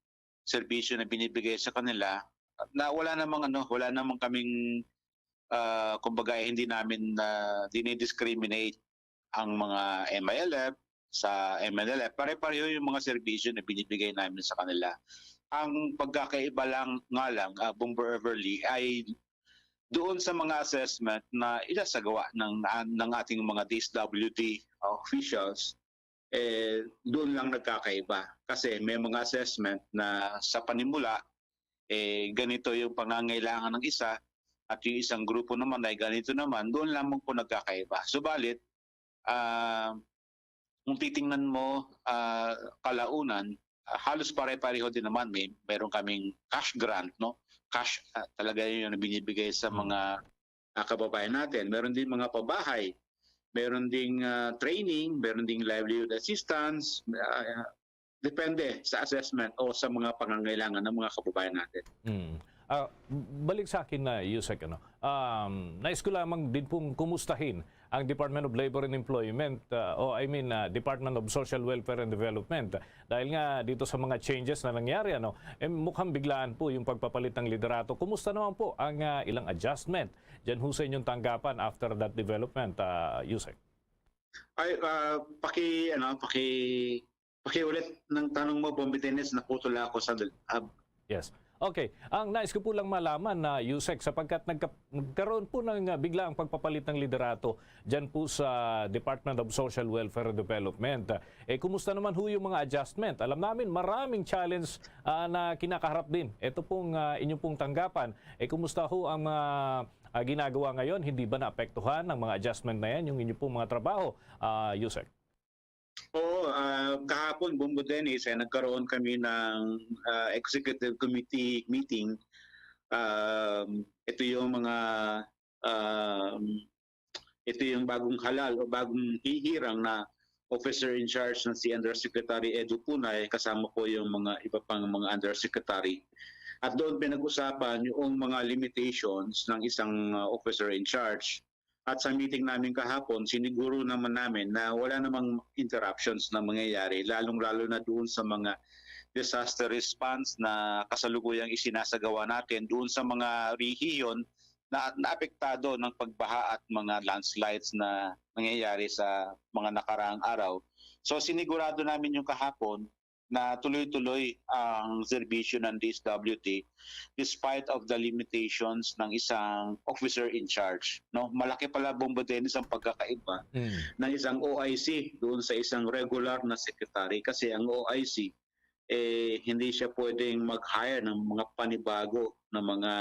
E: serbisyo na binibigay sa kanila na wala namang kaming kumbaga hindi namin dinidiscriminate ang mga MILF sa MNLF. Pare-pareho yung mga serbisyo na binibigay namin sa kanila. Ang pagkakaiba lang Bombo Everly, ay doon sa mga assessment na ilasagawa ng ating mga DSWD officials, doon lang nagkakaiba. Kasi may mga assessment na sa panimula, ganito yung pangangailangan ng isa, at yung isang grupo naman ay ganito naman, doon lamang po nagkakaiba. Subalit, kung titingnan mo kalaunan, halos pare-pareho din naman. Meron kaming cash grant, no? Cash talaga yun yung binibigay sa mga kababayan natin. Meron din mga pabahay, meron ding training, meron ding livelihood assistance, depende sa assessment o sa mga pangangailangan ng mga kababayan natin.
C: Balik sa akin na Yusek, nais ko lamang din pong kumustahin ang Department of Labor and Employment Department of Social Welfare and Development. Dahil nga dito sa mga changes na nangyari, mukhang biglaan po yung pagpapalit ng liderato. Kumusta naman po ang ilang adjustment dyan ho sa inyong tanggapan after that development, Yusek?
E: Ay, ulit ng tanong mo, Bombi Dennis, naputula ako sa
C: Yes. Okay. Ang nais ko po lang malaman na Yusek, sapagkat nagkaroon po ng biglaang pagpapalit ng liderato dyan po sa Department of Social Welfare and Development. Kumusta naman ho yung mga adjustment? Alam namin maraming challenge na kinakaharap din. Ito pong inyong pong tanggapan. Kumusta ho ang ginagawa ngayon? Hindi ba naapektuhan ng mga adjustment na yan, yung inyong pong mga trabaho, Yusek?
E: Oo, kahapon, Bombo Dennis, nagkaroon kami ng executive committee meeting. Ito yung bagong halal o bagong hihirang na officer in charge ng si Undersecretary Edu Punay, kasama po yung mga iba pang mga undersecretary. At doon pinag-usapan yung mga limitations ng isang officer in charge. At sa meeting namin kahapon, siniguro naman namin na wala namang interruptions na mangyayari, lalong-lalo na doon sa mga disaster response na kasalukuyang isinasagawa natin doon sa mga rehiyon na naapektado ng pagbaha at mga landslides na nangyayari sa mga nakaraang araw. So sinigurado namin yung kahapon na tuloy-tuloy ang serbisyo ng DSWD despite of the limitations ng isang officer in charge. No, malaki pala, Bombo Dennis, ang pagkakaiba ng isang OIC doon sa isang regular na secretary, kasi ang OIC hindi siya pwedeng mag-hire ng mga panibago na mga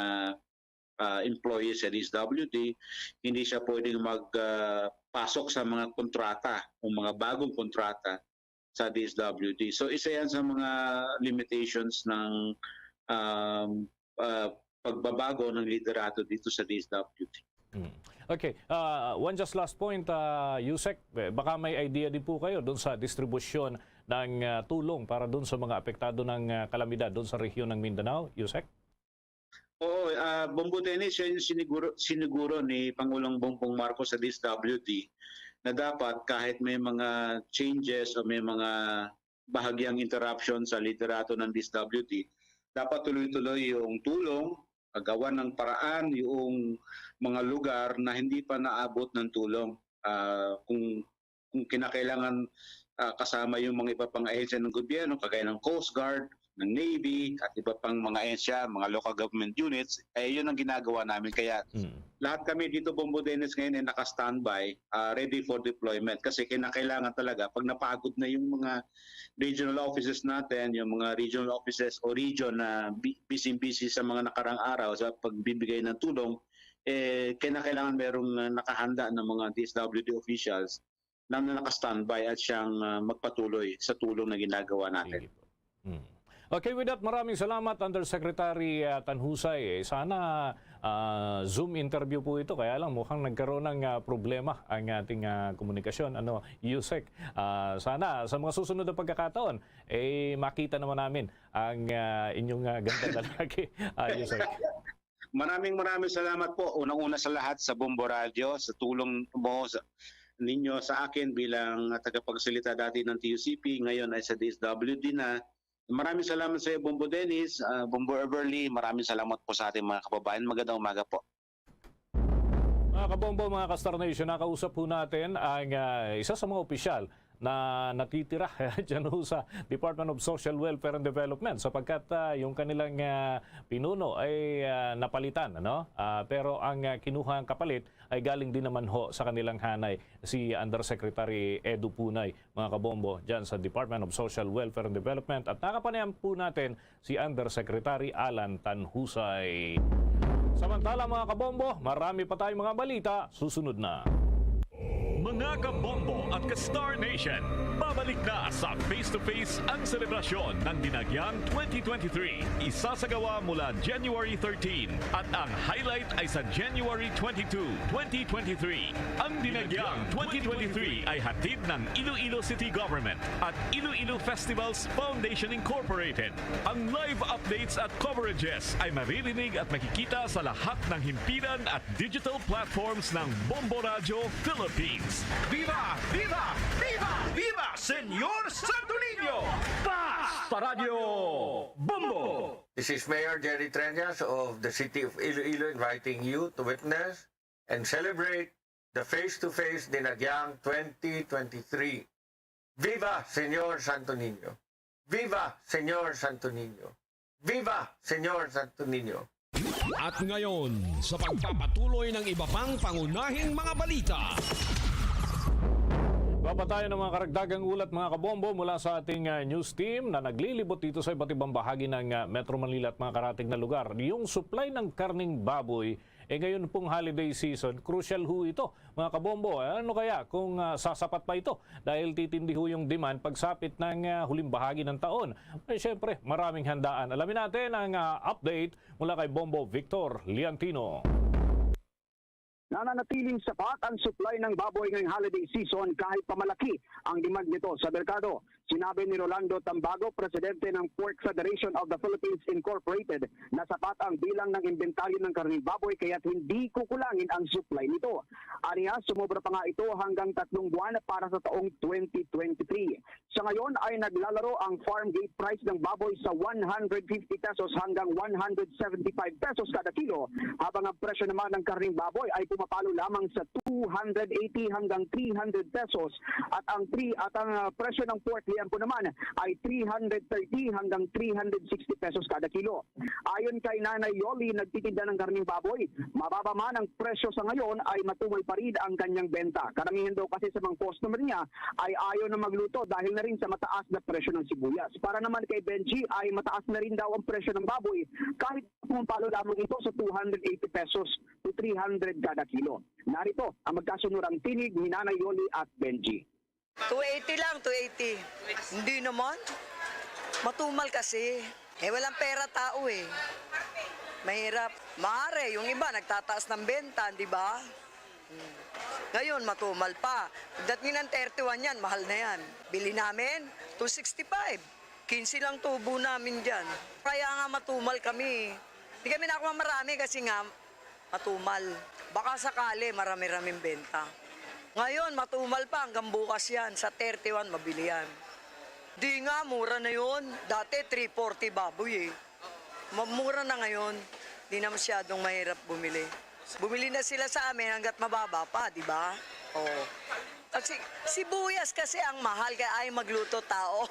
E: employees sa DSWD, hindi siya pwedeng magpasok sa mga kontrata o mga bagong kontrata sa DSWD. So isa yan sa mga limitations ng pagbabago ng liderato dito sa DSWD.
C: Okay, one just last point, Yusek, baka may idea din po kayo doon sa distribusyon ng tulong para doon sa mga apektado ng kalamidad doon sa rehiyon ng Mindanao, Yusek?
E: Oo, Bombo Dennis, yan yung siniguro ni Pangulong Bongbong Marcos sa DSWD na dapat kahit may mga changes o may mga bahagyang interruption sa liderato ng DSWD, dapat tuloy-tuloy yung tulong, gawa ng paraan yung mga lugar na hindi pa naabot ng tulong. Kung kinakailangan kasama yung mga iba pang ahensya ng gobyerno, kagaya ng Coast Guard, ng Navy, at iba pang mga ahensya, mga local government units, yun ang ginagawa namin. Kaya lahat kami dito, Bombo Dennis, ngayon ay naka-standby, ready for deployment. Kasi kinakailangan talaga, pag napagod na yung mga regional offices natin, yung mga regional offices o region na busy sa mga nakarang araw sa pagbibigay ng tulong, kinakailangan merong nakahanda ng mga DSWD officials na naka-standby at siyang magpatuloy sa tulong na ginagawa natin.
C: Okay, with that, maraming salamat, Undersecretary Tanhusay. Sana Zoom interview po ito, kaya lang mukhang nagkaroon ng problema ang ating komunikasyon. Yusek, sana sa mga susunod na pagkakataon, makita naman namin ang inyong ganda na lagi, Yusek.
E: Maraming salamat po. Unang-una sa lahat sa Bombo Radio, sa tulong mo ninyo sa akin bilang tagapagsalita dati ng TUCP, ngayon ay sa DSWD na. Maraming salamat sa iyo, Bombo Dennis, Bombo Everly. Maraming salamat po sa ating mga kababayan. Magandang umaga po.
C: Mga kabombo, mga ka-Star Nation, nakausap po natin ang isa sa mga opisyal na natitira dyan sa Department of Social Welfare and Development sapagkat yung kanilang pinuno ay napalitan. Pero ang kinuha ang kapalit ay galing din naman sa kanilang hanay, si Undersecretary Edu Punay, mga kabombo, dyan sa Department of Social Welfare and Development. At nakapanayam po natin si Undersecretary Alan Tanhusay. Samantala, mga kabombo, marami pa tayong mga balita. Susunod na.
G: Mga kabombo at ka-Star Nation, babalik na sa face-to-face ang selebrasyon ng Dinagyang 2023. Isasagawa mula January 13 at ang highlight ay sa January 22, 2023. Ang Dinagyang 2023 ay hatid ng Iloilo City Government at Iloilo Festivals Foundation Incorporated. Ang live updates at coverages ay maririnig at makikita sa lahat ng himpilan at digital platforms ng Bombo Radio Philippines.
U: Viva! Viva! Viva! Viva! Senyor Santo Niño! Basta Radio Bombo!
M: This is Mayor Jerry Treñas of the City of Iloilo inviting you to witness and celebrate the face-to-face Dinagyang 2023. Viva Senyor Santo Niño! Viva Senyor Santo Niño! Viva Senyor Santo Niño!
U: At ngayon, sa pagpapatuloy ng iba pang pangunahing mga balita.
C: Papatayan ng mga karagdagang ulat, mga kabombo, mula sa ating news team na naglilibot dito sa iba't ibang bahagi ng Metro Manila at mga karatig na lugar. Yung supply ng karning baboy, ngayon pong holiday season, crucial ho ito, mga kabombo. Ano kaya kung sasapat pa ito? Dahil titindi ho yung demand pagsapit ng huling bahagi ng taon. Siyempre, maraming handaan. Alamin natin ang update mula kay Bombo Victor Liantino.
T: Nananatiling sapat ang supply ng baboy ngayong holiday season kahit pamalaki ang demand nito sa merkado.
H: Sinabi ni Rolando Tambago, presidente ng Pork Federation of the Philippines Incorporated, na sapat ang bilang ng inventaryo ng karning baboy kaya't hindi kukulangin ang supply nito. Aniya, sumobra pa nga ito hanggang 3 buwan para sa taong 2023. Sa ngayon ay naglalaro ang farm gate price ng baboy sa 150 pesos hanggang 175 pesos kada kilo, habang ang presyo naman ng karning baboy ay pumapalo lamang sa 280 hanggang 300 pesos at ang presyo ng pork liempo naman ay 330 hanggang 360 pesos kada kilo. Ayon kay Nanay Yoli, nagtitinda ng karning baboy, mababa man ang presyo sa ngayon ay matumal pa rin ang kanyang benta. Karamihan daw kasi sa mga customer niya ay ayaw na magluto dahil na rin sa mataas na presyo ng sibuyas. Para naman kay Benji ay mataas na rin daw ang presyo ng baboy kahit pumapalo lamang ito sa 280 pesos to 300 kada kilo. Narito ang magkasunurang tinig ni Nanay Yoli at Benji.
O: 280 lang, 280. Hindi naman. Matumal kasi. Walang pera tao eh. Mahirap. Maaari, yung iba nagtataas ng benta, di ba? Ngayon, matumal pa. Pagdating ng 31 yan, mahal na yan. Bili namin, 265. 15 lang tubo namin dyan. Kaya nga matumal kami. Hindi kami nakuha marami kasi nga matumal. Baka sakali marami-raming benta. Ngayon, matumal pa hanggang bukas yan. Sa 31, mabili yan. Di nga, mura na yun. Dati, 340 baboy eh. Mura na ngayon. Di na masyadong mahirap bumili. Bumili na sila sa amin hanggat mababa pa, di ba? Oo. Kasi sibuyas kasi ang mahal kaya ay magluto tao.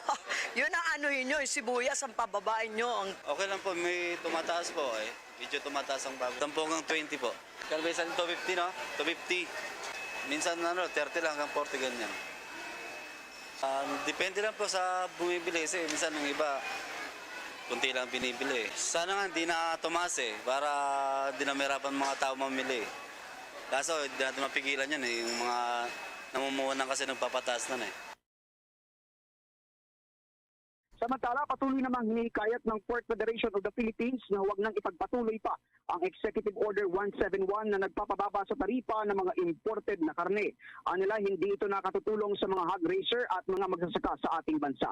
O: Yun ang anuhin nyo, yung sibuyas ang pababain nyo.
T: Okay lang po, may tumataas po eh. Medyo tumataas ang baboy. 10 hanggang 20 po. Kalbesan 250 no? 250. Minsan 30 lang hanggang 40 ganyan. Depende lang po sa bumibili kasi minsan ng iba kunti lang binibili. Sana nga hindi na tumaas eh para di na mahirapan mga tao mamili. Kaso hindi natin mapigilan yan eh. Yung mga namumuhunan kasi nagpapataas na eh.
H: Samantala, patuloy namang hinihikayat ng Pork Federation of the Philippines na huwag nang ipagpatuloy pa ang Executive Order 171 na nagpapababa sa taripa ng mga imported na karne. Anila, hindi ito nakatutulong sa mga hog raiser at mga magsasaka sa ating bansa.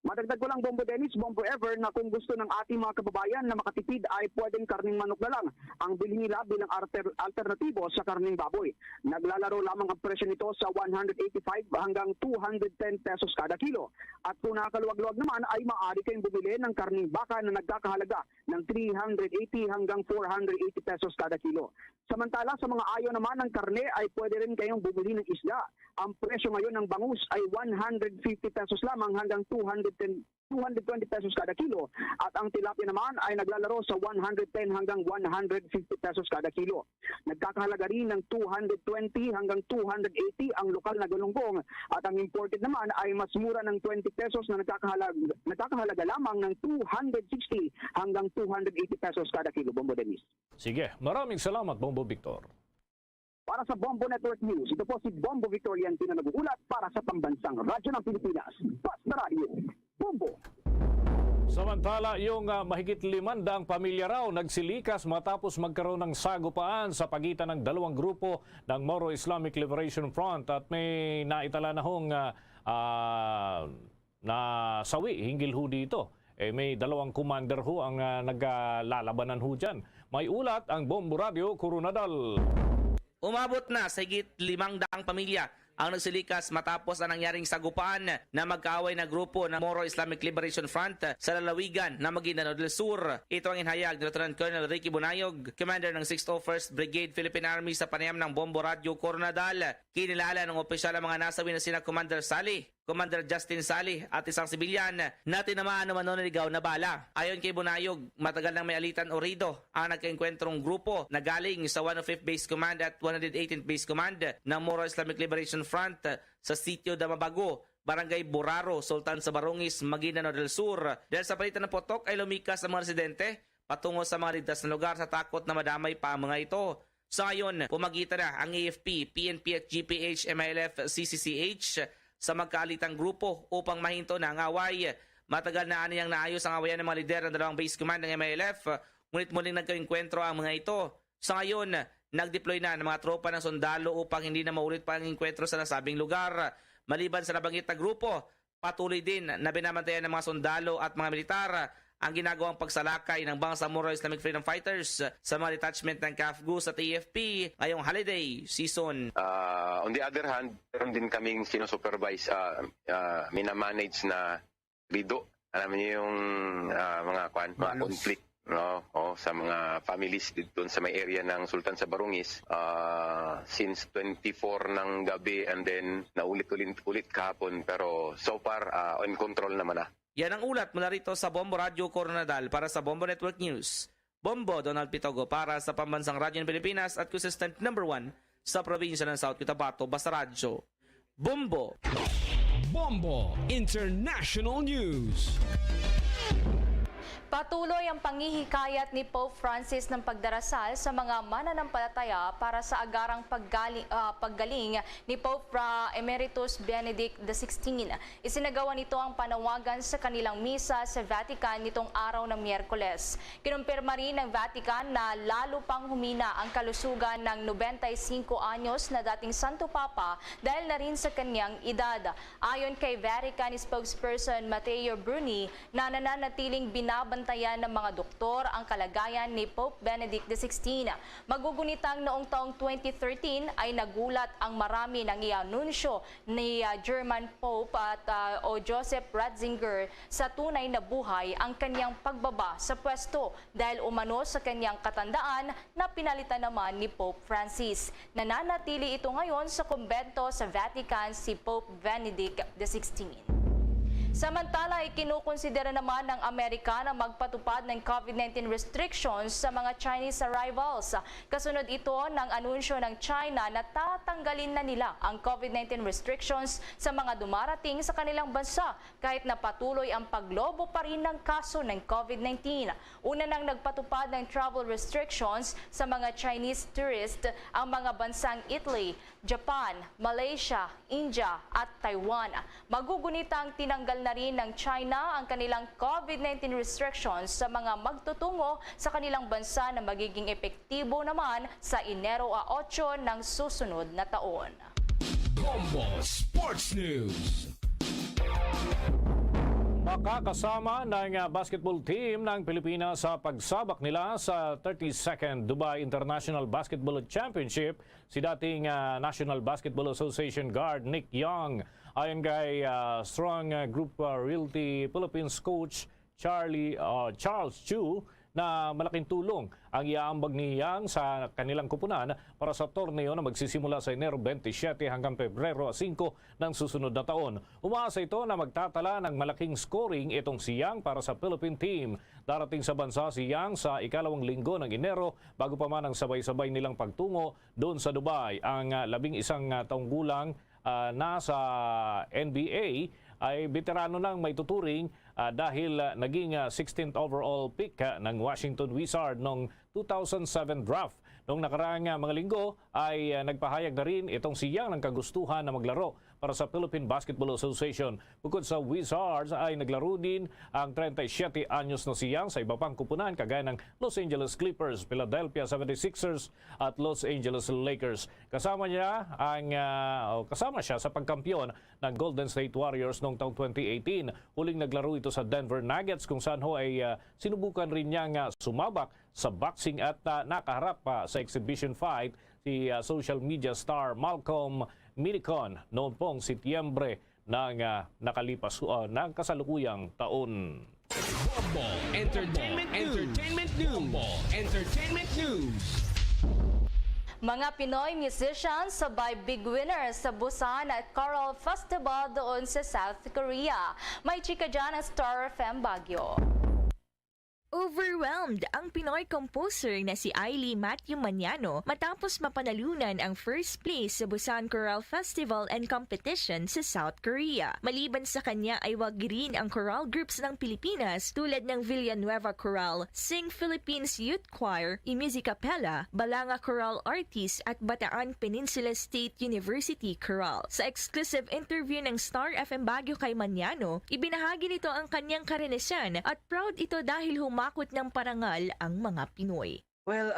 H: Madagdag ko lang, Bombo Dennis, Bombo Ever, na kung gusto ng ating mga kababayan na makatipid ay pwedeng karning manok na lang ang bilhin nila bilang alternatibo sa karning baboy. Naglalaro lamang ang presyo nito sa 185 hanggang 210 pesos kada kilo. At kung nakakaluwag-luwag naman ay maaari kayong bumili ng karning baka na nagkakahalaga ng 380 hanggang 480 pesos kada kilo. Samantala, sa mga ayaw naman ng karne ay pwede rin kayong bumili ng isda. Ang presyo ngayon ng bangus ay 150 pesos lamang hanggang 220 pesos kada kilo at ang tilapia naman ay naglalaro sa 110 hanggang 150 pesos kada kilo. Nagkakahalaga rin ng 220 hanggang 280 ang lokal na galunggong at ang imported naman ay mas mura ng 20 pesos na nagkakahalaga lamang ng 260 hanggang 280 pesos kada kilo. Bombo Dennis.
C: Sige, maraming salamat Bombo Victor.
H: Para sa Bombo Network News, ito po si Bombo Victorian na nag-uulat para sa Pambansang Radyo ng Pilipinas. Basta Radio, Bombo.
C: Samantala, yung mahigit 500 pamilya raw nagsilikas matapos magkaroon ng sagupaan sa pagitan ng dalawang grupo ng Moro Islamic Liberation Front at may naitala na hong nasawi hinggil ho dito. May dalawang commander ho ang naglalabanan ho dyan. May ulat ang Bombo Radio Coronadal.
W: Umabot na sa higit 500 pamilya ang nagsilikas matapos ang nangyaring sagupaan na magkaaway na grupo ng Moro Islamic Liberation Front sa lalawigan na Maguindanao del Sur. Ito ang inhayag ni Lieutenant Colonel Ricky Bunayog, Commander ng 601st Brigade Philippine Army sa panayam ng Bombo Radio Coronadal. Kinilala ng opisyal ang mga nasawi na sina Commander Sally, Commander Justin Sally at isang sibilyan na tinamaan naman ng naligaw na bala. Ayon kay Bunayog, matagal nang may alitan o rido ang nagkaengkwentrong grupo na galing sa 105th Base Command at 118th Base Command ng Moro Islamic Liberation Front sa sitio Damabago, Barangay Boraro, Sultan sa Barongis, Maguindanao del Sur. Dahil sa palitan ng potok ay lumikas ang mga residente patungo sa mga ligtas na lugar sa takot na madamay pa ang mga ito. Sa ngayon, pumagitan na ang AFP, PNP at GPH, MILF, CCCH sa magkaalitang grupo upang mahinto na ang away. Matagal na aniyang naayos ang awayan ng mga lider ng dalawang base command ng MILF, ngunit muling nagkaengkwentro ang mga ito. Sa ngayon, nag-deploy na ng mga tropa ng sundalo upang hindi na maulit pa ang engkwentro sa nasabing lugar. Maliban sa nabanggit na grupo, Patuloy din na binabantayan ng mga sundalo at mga militar ang ginagawang pagsalakay ng Bangsamoro Islamic Freedom Fighters sa mga detachment ng CAFGU sa TFP ngayong holiday season.
A: On the other hand, meron din kaming sinusupervise, minamanage na rido. Alam niyo yung mga conflict, no? Sa mga families dito sa may area ng Sultan sa Barungis. Since 24 ng gabi and then naulit-ulit kahapon, pero so far on control naman na.
W: Yan ang ulat mula rito sa Bombo Radio Coronadal para sa Bombo Network News. Bombo Donald Pitogo para sa Pambansang Radyo ng Pilipinas at consistent number 1 sa probinsya ng South Cotabato, Basta Radyo. Bombo!
U: Bombo International News.
I: Patuloy ang panghihikayat ni Pope Francis ng pagdarasal sa mga mananampalataya para sa agarang paggaling ni Pope Emeritus Benedict XVI. Isinagawa nito ang panawagan sa kanilang misa sa Vatican nitong araw ng Miyerkules. Kinumpirma rin ng Vatican na lalo pang humina ang kalusugan ng 95 anyos na dating Santo Papa dahil na rin sa kanyang edad. Ayon kay Vatican spokesperson Matteo Bruni, na nananatiling binabantayan ng mga doktor ang kalagayan ni Pope Benedict XVI. Magugunitang noong taong 2013 ay nagulat ang marami ng ianunsyo ni German Pope o Joseph Ratzinger sa tunay na buhay ang kanyang pagbaba sa pwesto dahil umano sa kanyang katandaan na pinalitan naman ni Pope Francis. Nananatili ito ngayon sa kumbento sa Vatican si Pope Benedict XVI. Samantala, ikinukonsidera naman ng Amerika na magpatupad ng COVID-19 restrictions sa mga Chinese arrivals. Kasunod ito ng anunsyo ng China na tatanggalin na nila ang COVID-19 restrictions sa mga dumarating sa kanilang bansa kahit na patuloy ang paglobo pa rin ng kaso ng COVID-19. Una nang nagpatupad ng travel restrictions sa mga Chinese tourists ang mga bansang Italy, Japan, Malaysia, India at Taiwan. Magugunitang tinanggal na rin ng China ang kanilang COVID-19 restrictions sa mga magtutungo sa kanilang bansa na magiging epektibo naman sa Enero 8 ng susunod na taon.
U: Bombo Sports News.
C: Makakasama ng basketball team ng Pilipinas sa pagsabak nila sa 32nd Dubai International Basketball Championship si dating National Basketball Association guard Nick Young. Ayon kay Strong Group Realty Philippines coach Charles Chu, na malaking tulong ang iaambag ni Yang sa kanilang kupunan para sa torneo na magsisimula sa Enero 27 hanggang Pebrero 5 ng susunod na taon. Umaasa ito na magtatala ng malaking scoring itong si Yang para sa Philippine team. Darating sa bansa si Yang sa ikalawang linggo ng Enero bago pa man ang sabay-sabay nilang pagtungo doon sa Dubai. Ang 11 taong gulang nasa NBA ay veterano nang may tuturing dahil naging 16th overall pick ng Washington Wizards noong 2007 draft. Noong nakaraang mga linggo ay nagpahayag na rin itong si Yang ng kagustuhan na maglaro para sa Philippine Basketball Association. Bukod sa Wizards ay naglaro din ang 37 anyos na si Yang sa iba pang kupunan kagaya ng Los Angeles Clippers, Philadelphia 76ers at Los Angeles Lakers. Kasama siya sa pagkampiyon ng Golden State Warriors noong taong 2018. Huling naglaro ito sa Denver Nuggets kung saan ay sinubukan rin niyang sumabak sa boxing at nakaharap sa exhibition fight si social media star Malcolm Minicon noong pong Setyembre ng nakalipas ng kasalukuyang taon.
U: Bombo Entertainment News.
I: Mga Pinoy musicians sabay big winners sa Busan at Choral Festival doon sa South Korea. May chika dyan ang Star FM Baguio.
J: Overwhelmed ang Pinoy composer na si Ailey Matthew Maniano matapos mapanalunan ang first place sa Busan Choral Festival and Competition sa South Korea. Maliban sa kanya ay wagi rin ang choral groups ng Pilipinas tulad ng Villanueva Choral, Sing Philippines Youth Choir, I-Music Capella, Balanga Choral Artists at Bataan Peninsula State University Choral. Sa exclusive interview ng Star FM Baguio kay Maniano, ibinahagi nito ang kanyang karanasan at proud ito dahil humakot ng parangal ang mga Pinoy.
D: Well,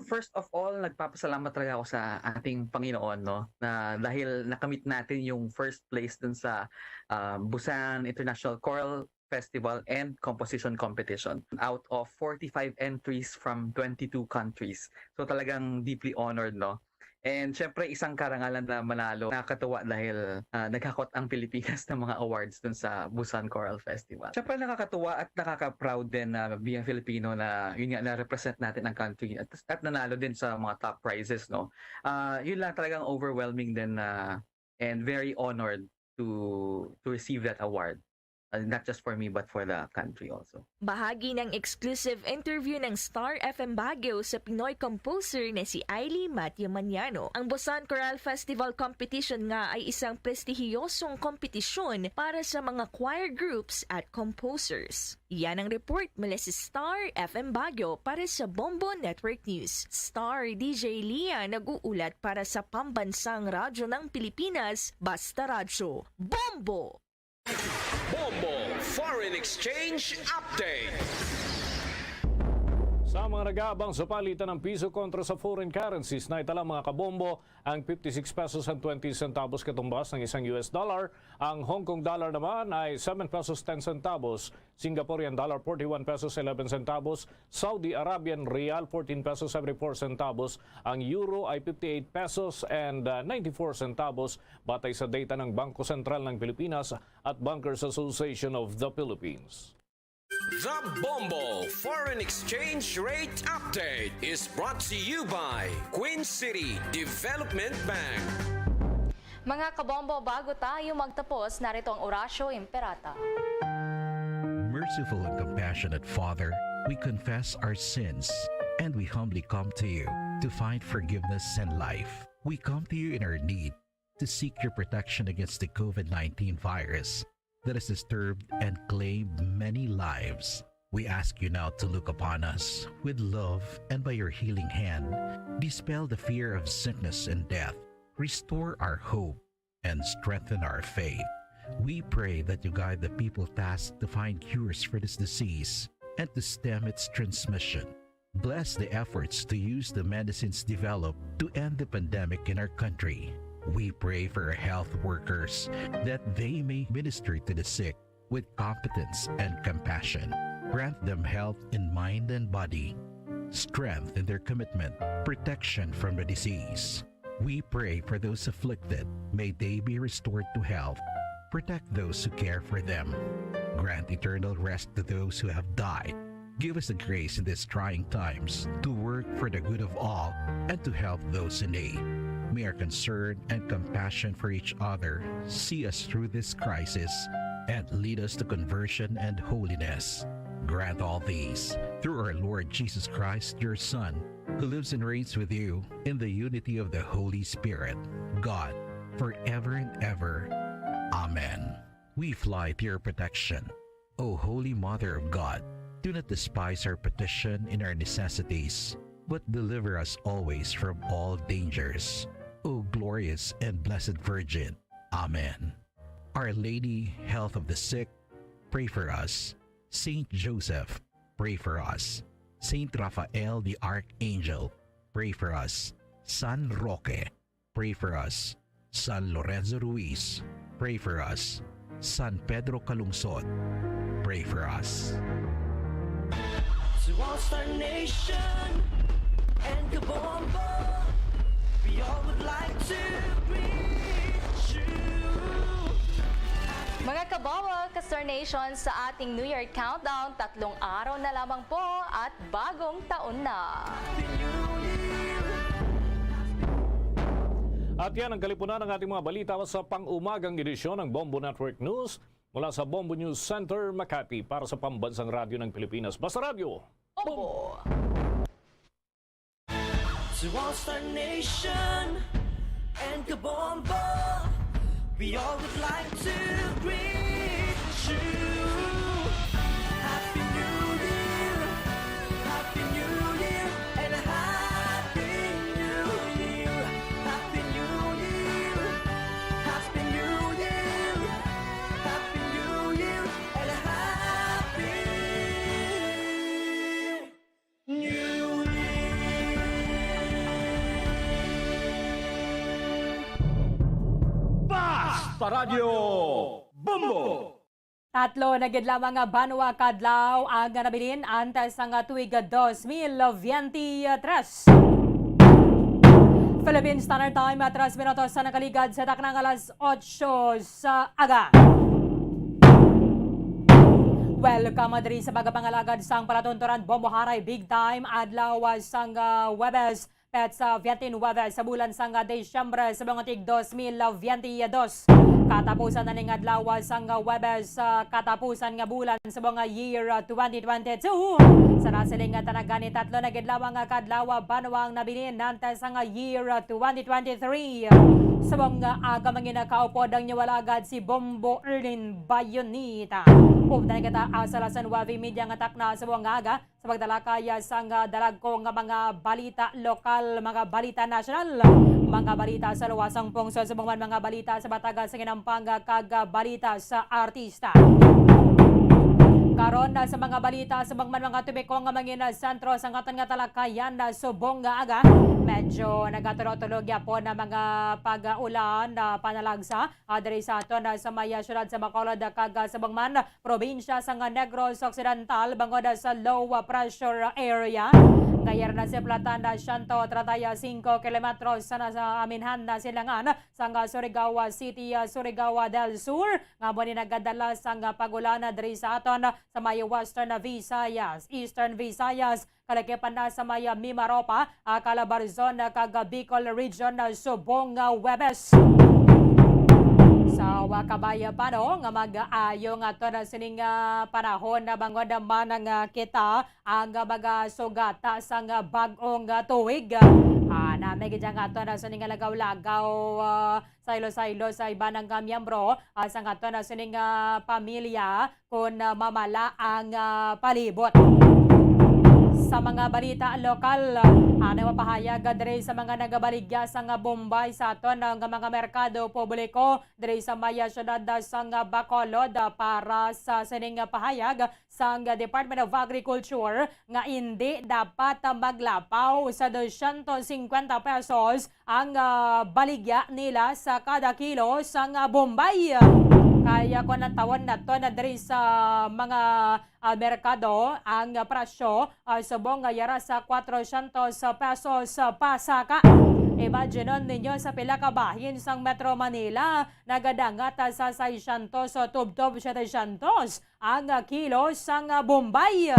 D: first of all, nagpapasalamat talaga ako sa ating Panginoon, no? Na dahil nakamit natin yung first place dun sa Busan International Choral Festival and Composition Competition out of 45 entries from 22 countries. So talagang deeply honored, no? And syempre isang karangalan na manalo. Nakakatuwa dahil nagkakot ang Pilipinas ng mga awards dun sa Busan Choral Festival. Syempre nakakatuwa at nakaka-proud din na bilang Filipino na yun nga na-represent natin ang country at nanalo din sa mga top prizes, no. Yun lang talagang overwhelming din and very honored to receive that award. Not just for me but for the country also.
J: Bahagi ng exclusive interview ng Star FM Baguio sa Pinoy composer na si Ailey Matthew Maniano. Ang Busan Choral Festival Competition nga ay isang prestihiyosong kompetisyon para sa mga choir groups at composers. Yan ang report mula sa Star FM Baguio para sa Bombo Network News. Star DJ Lia nag-uulat para sa Pambansang Radyo ng Pilipinas, Basta Radyo. Bombo!
U: Bombo Foreign Exchange Update.
C: Sa mga nag-aabang sa palitan ng piso kontra sa foreign currencies, naitala mga kabombo ang 56 pesos and 20 centavos katumbas ng isang US dollar. Ang Hong Kong dollar naman ay 7 pesos 10 centavos, Singaporean dollar 41 pesos 11 centavos, Saudi Arabian rial 14 pesos 74 centavos, ang euro ay 58 pesos and 94 centavos batay sa data ng Bangko Sentral ng Pilipinas at Bankers Association of the Philippines.
U: The Bombo Foreign Exchange Rate Update is brought to you by Queen City Development Bank.
I: Mga kabombo, bago tayo magtapos, narito ang Orasyo Imperata.
F: Merciful and compassionate Father, we confess our sins and we humbly come to you to find forgiveness and life. We come to you in our need to seek your protection against the COVID-19 virus that has disturbed and claimed many lives. We ask you now to look upon us with love and by your healing hand, dispel the fear of sickness and death, restore our hope, and strengthen our faith. We pray that you guide the people tasked to find cures for this disease and to stem its transmission. Bless the efforts to use the medicines developed to end the pandemic in our country. We pray for our health workers that they may minister to the sick with competence and compassion. Grant them health in mind and body, strength in their commitment, protection from the disease. We pray for those afflicted. May they be restored to health. Protect those who care for them. Grant eternal rest to those who have died. Give us the grace in these trying times to work for the good of all and to help those in need. May our concern and compassion for each other see us through this crisis and lead us to conversion and holiness. Grant all these through our Lord Jesus Christ, your Son, who lives and reigns with you in the unity of the Holy Spirit, God, forever and ever. Amen. We fly to your protection. O Holy Mother of God, do not despise our petition in our necessities, but deliver us always from all dangers. O glorious and blessed Virgin. Amen. Our Lady, health of the sick, pray for us. Saint Joseph, pray for us. Saint Raphael the Archangel, pray for us. San Roque, pray for us. San Lorenzo Ruiz, pray for us. San Pedro Calungsod, pray for us.
K: To all Star Nation and Kabombo, we all would like to greet you.
I: Mga kabawa, ka-Star Nation, sa ating New Year Countdown, 3 araw na lamang po at bagong taon na.
C: At yan ang kalipunan ng ating mga balita sa pang-umagang edisyon ng Bombo Network News mula sa Bombo News Center, Makati para sa Pambansang Radyo ng Pilipinas. Basta Radyo!
I: Bombo!
K: To all Star Nation and Kabombo, we all would like to greet you. Happy New Year, Happy New Year, and a Happy New Year. Happy New Year, Happy New Year, Happy New Year, and a Happy New Year.
G: sa Radyo Bombo!
L: Tatlo na gid lamang nga banwa kadlaw ang nabilin antes ang tuig 2023. Philippine Standard Time, 3 minutos sa nakaligad sa taknang alas 8 sa aga. Welcome diri sa bagapangalagad sang palatunturan Bombo Haray Big Time adlaw sang Webes petsa 29 sa bulan sang Desyembre sa mga tig 2022. Katapusan na ning adlaw sang Webes katapusan nga bulan sa mga year 2022. Sa nasiling nga tanagani tatlo na gid lamang nga kadlaw banwang nabilin nantes sang year 2023. Sa mga aga mangina kaupod ang nyawalagad si Bombo Erlin Bayonita. Upda na kita asalasan wavi media nga takna sa mga aga sa pagdalakay sang dalagko nga mga balita lokal, mga balita nasyonal, mga balita sa luwasang pungsod sa mga balita sa bataga sa ginampang kag balita sa artista. Karon sa mga balita sa mga tubiko nga mangina sentro sa ngatan nga talakayan na subong nga aga. Medyo nagatulog-tulog yapon na mga pag-ulan na panalagsa diri sa aton sa maya syudad sa Bacolod kag sa Bangman probinsya sa Negros Occidental bangod sa low pressure area. Kayar na si Platan na 135 kilometros sa aminhan na silangan sa Surigao City, Surigao del Sur. Nga mo ni nagadala sa pagulan diri sa aton sa may Western Visayas, Eastern Visayas, kalakipan na sa may Mimaropa, Calabarzon, kag Bicol Region, subong Webes. Sa wakabaya pa no, nga mag-aayo nga to na sining panahon na bangod man nga kita ang mga sugata sa bag-ong tuig. Namay gid nga to na sining lagaw-lagaw saylo-saylo sa iba ng miyembro sa nga to na sining pamilya kung mamala ang palibot. Sa mga balita lokal, mapahayag diri sa mga nagabaligya sa Bombay sa aton ng mga merkado publiko diri sa maya syudad sa Bacolod para sa sining pahayag sa Department of Agriculture nga hindi dapat maglapaw sa 250 pesos ang baligya nila sa kada kilo sa Bombay. Kaya kung natawon na to na diri sa mga merkado ang presyo subong yara sa 400 pesos pasaka. Imagine ninyo sa pila ka bahin sang Metro Manila nagadangat sa 600 tubtob 700 ang kilo sang Bombay.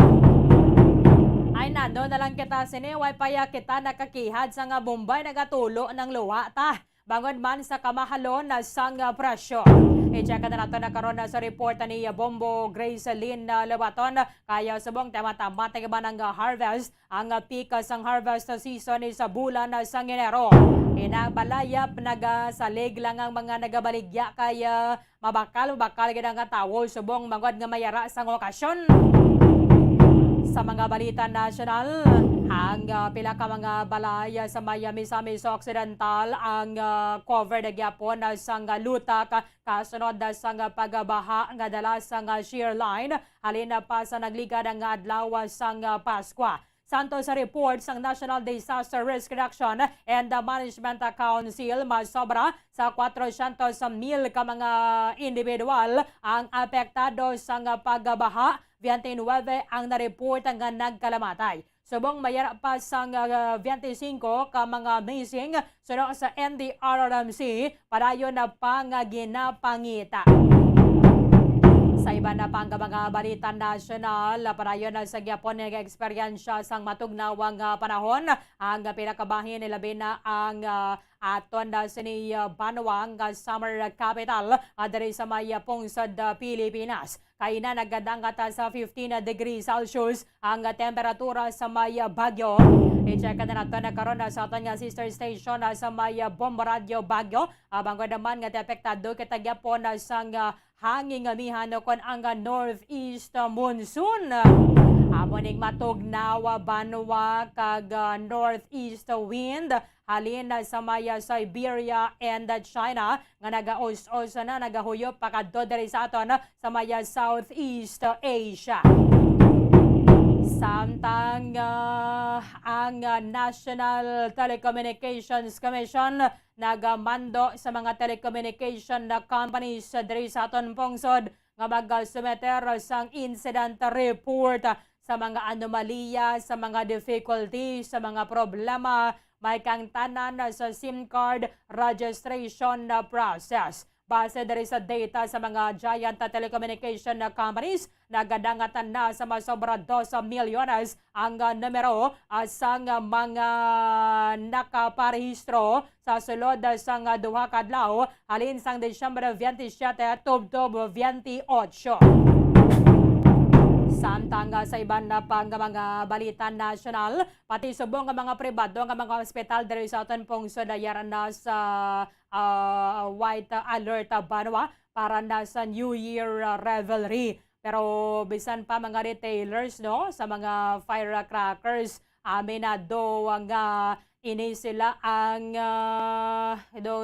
L: Ay nando na lang kita siniway paya kita nakakihad sa Bombay nagatulo ng luwa ta. Bangod man sa kamahalon na sang presyo. I-check na nato na karon sa report ni Bombo Grace Lynn Lewaton. Kaya subong tama-tama ba ng harvest. Ang peak sang harvest season sa bulan sa Enero. Inabalayap nagasalig lang ang mga nagabaligya kaya mabakal gid ang tawo subong mangod nga mayara sang okasyon. Sa mga balita nasyonal, ang pila ka mga balay sa Miami Occidental ang cover na gyapon sang lutak kasunod sang pagbaha nga dala sang shear line halin pa sa nagligad ang adlaw sang Paskwa. Santo sa report sang National Disaster Risk Reduction and Management Council, masobra sa 400,000 ka mga individual ang apektado sang pagbaha. 29 ang na-report ang nagkalamatay. Subong mayara pa sang 25 ka mga missing sunod sa NDRRMC padayon na ginapangita. Sa iba na pang mga balita nasyonal, padayon na sa gyapon nga eksperyensya sang matugnawang panahon ang pinakabahin labi na ang aton na sini Banwang summer capital diri sa may pungsod Pilipinas. Kaya na nagadangat sa 15 degrees Celsius ang temperatura sa may Baguio. I-check na nato na karon sa aton nga sister station sa may Bombo Radio Baguio. Bangod naman nga apektado kita gyapon sang hanging amihan kon ang northeast monsoon. Amoning matugnawa banwa kag northeast wind halin sa maya Siberia and China nga nagaos-os na nagahuyop pakadto diri sa aton sa maya Southeast Asia. Samtang ang National Telecommunications Commission nagamando sa mga telecommunication na companies diri sa aton pungsod nga mag-sumeter sang incident report sa mga anomalya, sa mga difficulties, sa mga problema may kang tanan sa SIM card registration na process. Base diri sa data sa mga giant telecommunication na companies, nagadangatan na sa masobra 2 milyones ang numero sa mga nakaparehistro sa sulod sang duha ka adlaw halin sang Disyembre 27 tubtob 28. Samtang sa iban na pang mga balita nasyonal, pati subong nga mga pribado nga mga ospital diri sa aton pungsod ayaran na sa white alert banwa para na sa New Year revelry. Pero bisan pa mga retailers no sa mga firecrackers aminado nga ini sila ang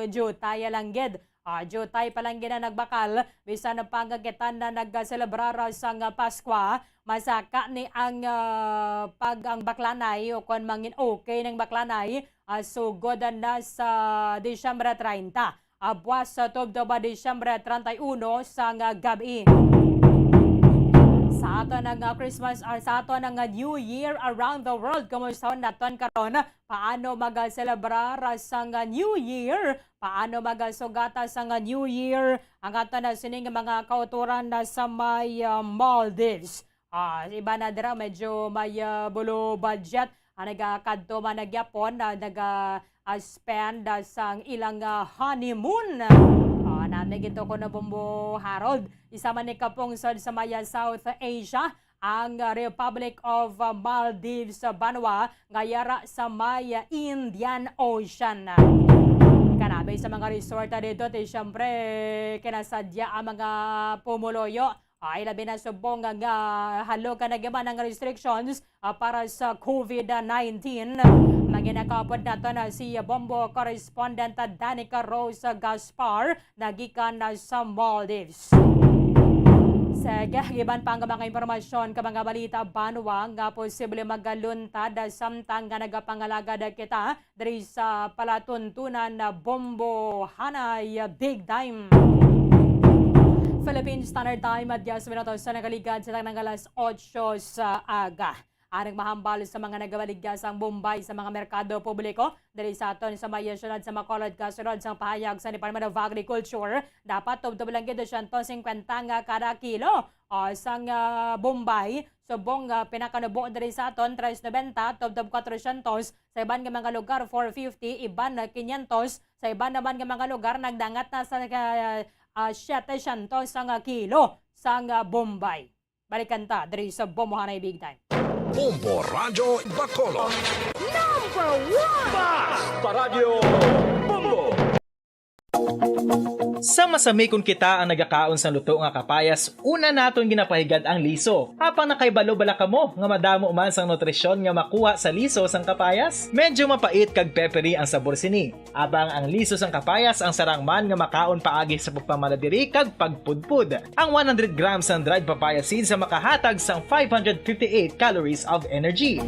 L: jutay lang gid. Jutay pa lang gina nagbakal bisan na panggagitan na nagselebrar sang Paskwa masaka ni ang ang baklanay o kon mangin okay ng baklanay sugod na sa Disyembre 30 abwas sa tubdoba Disyembre 31 sang gabi. Sa ato ng Christmas or sa ato ng New Year around the world, kumusta naton karon? Paano mag-celebrar sang New Year? Paano mag-sugata sang New Year? Ang ato na sining mga kauturan na sa may Maldives. Iba na dira medyo may bulo budget. Nagakadto man nagyapon nag-spend sang ilang honeymoon. Namigito ko na Bumbo Harold. Isa man ni kapungsod sa maya South Asia, ang Republic of Maldives Banwa, ngayara sa may Indian Ocean. Karami sa mga resort dito, siyempre kinasadya ang mga pumuloyo. Ay labi na subong nga halo ka nagaman ng restrictions para sa COVID-19. Maginakapod nato na si Bombo correspondent Danica Rose Gaspar nagikan sa Maldives. Sige, giban pa ang mga impormasyon ka mga balita banwa nga posible magaluntad samtang nga nagapangalagad kita diri sa palatuntunan na Bombo Hanay Big Time. Philippine Standard Time at 10 minutos sa nagaligad sa tanang alas 8 sa aga. Anong mahambal sa mga nagabaligya sa Bombay sa mga merkado publiko dali sa aton sa mayasyonad sa makolod kasunod sa pahayag sa Department of Agriculture dapat tubtob lang gid 150 nga kada kilo sang Bombay subong pinakanubo diri sa aton 390 tubtob 400 sa iban nga mga lugar 450 iban na 500 sa iban naman nga mga lugar nagdangat na sa 700 sang kilo sang Bombay. Balikan ta diri sa Bombo Hanay Big Time.
U: Bombo Radyo Bacolod.
K: Number 1!
U: Basta Radyo Bombo!
B: Sa masamikon kita ang nagakaon sa luto nga kapayas, una naton ginapahigad ang liso. Apang nakaibalo bala kamo nga madamo man sang nutrisyon nga makuha sa liso sang kapayas? Medyo mapait kag peppery ang sabor sini. Abang ang liso sang kapayas ang sarang man nga makaon paagi sa pagpamaladiri kag pagpudpud. Ang 100 grams ng dried papaya seeds sa makahatag sang 558 calories of energy.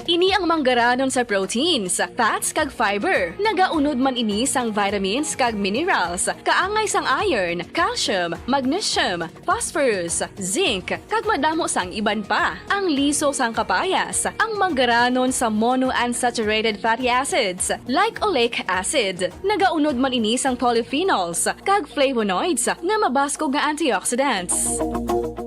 P: Ini ang manggaranon sa proteins, fats kag fiber. Nagaunod man ini sang vitamins kag minerals, kaangay sang iron, calcium, magnesium, phosphorus, zinc kag madamo sang iban pa. Ang liso sang kapayas, ang manggaranon sa monounsaturated fatty acids like oleic acid. Nagaunod man ini sang polyphenols kag flavonoids nga mabaskog nga antioxidants.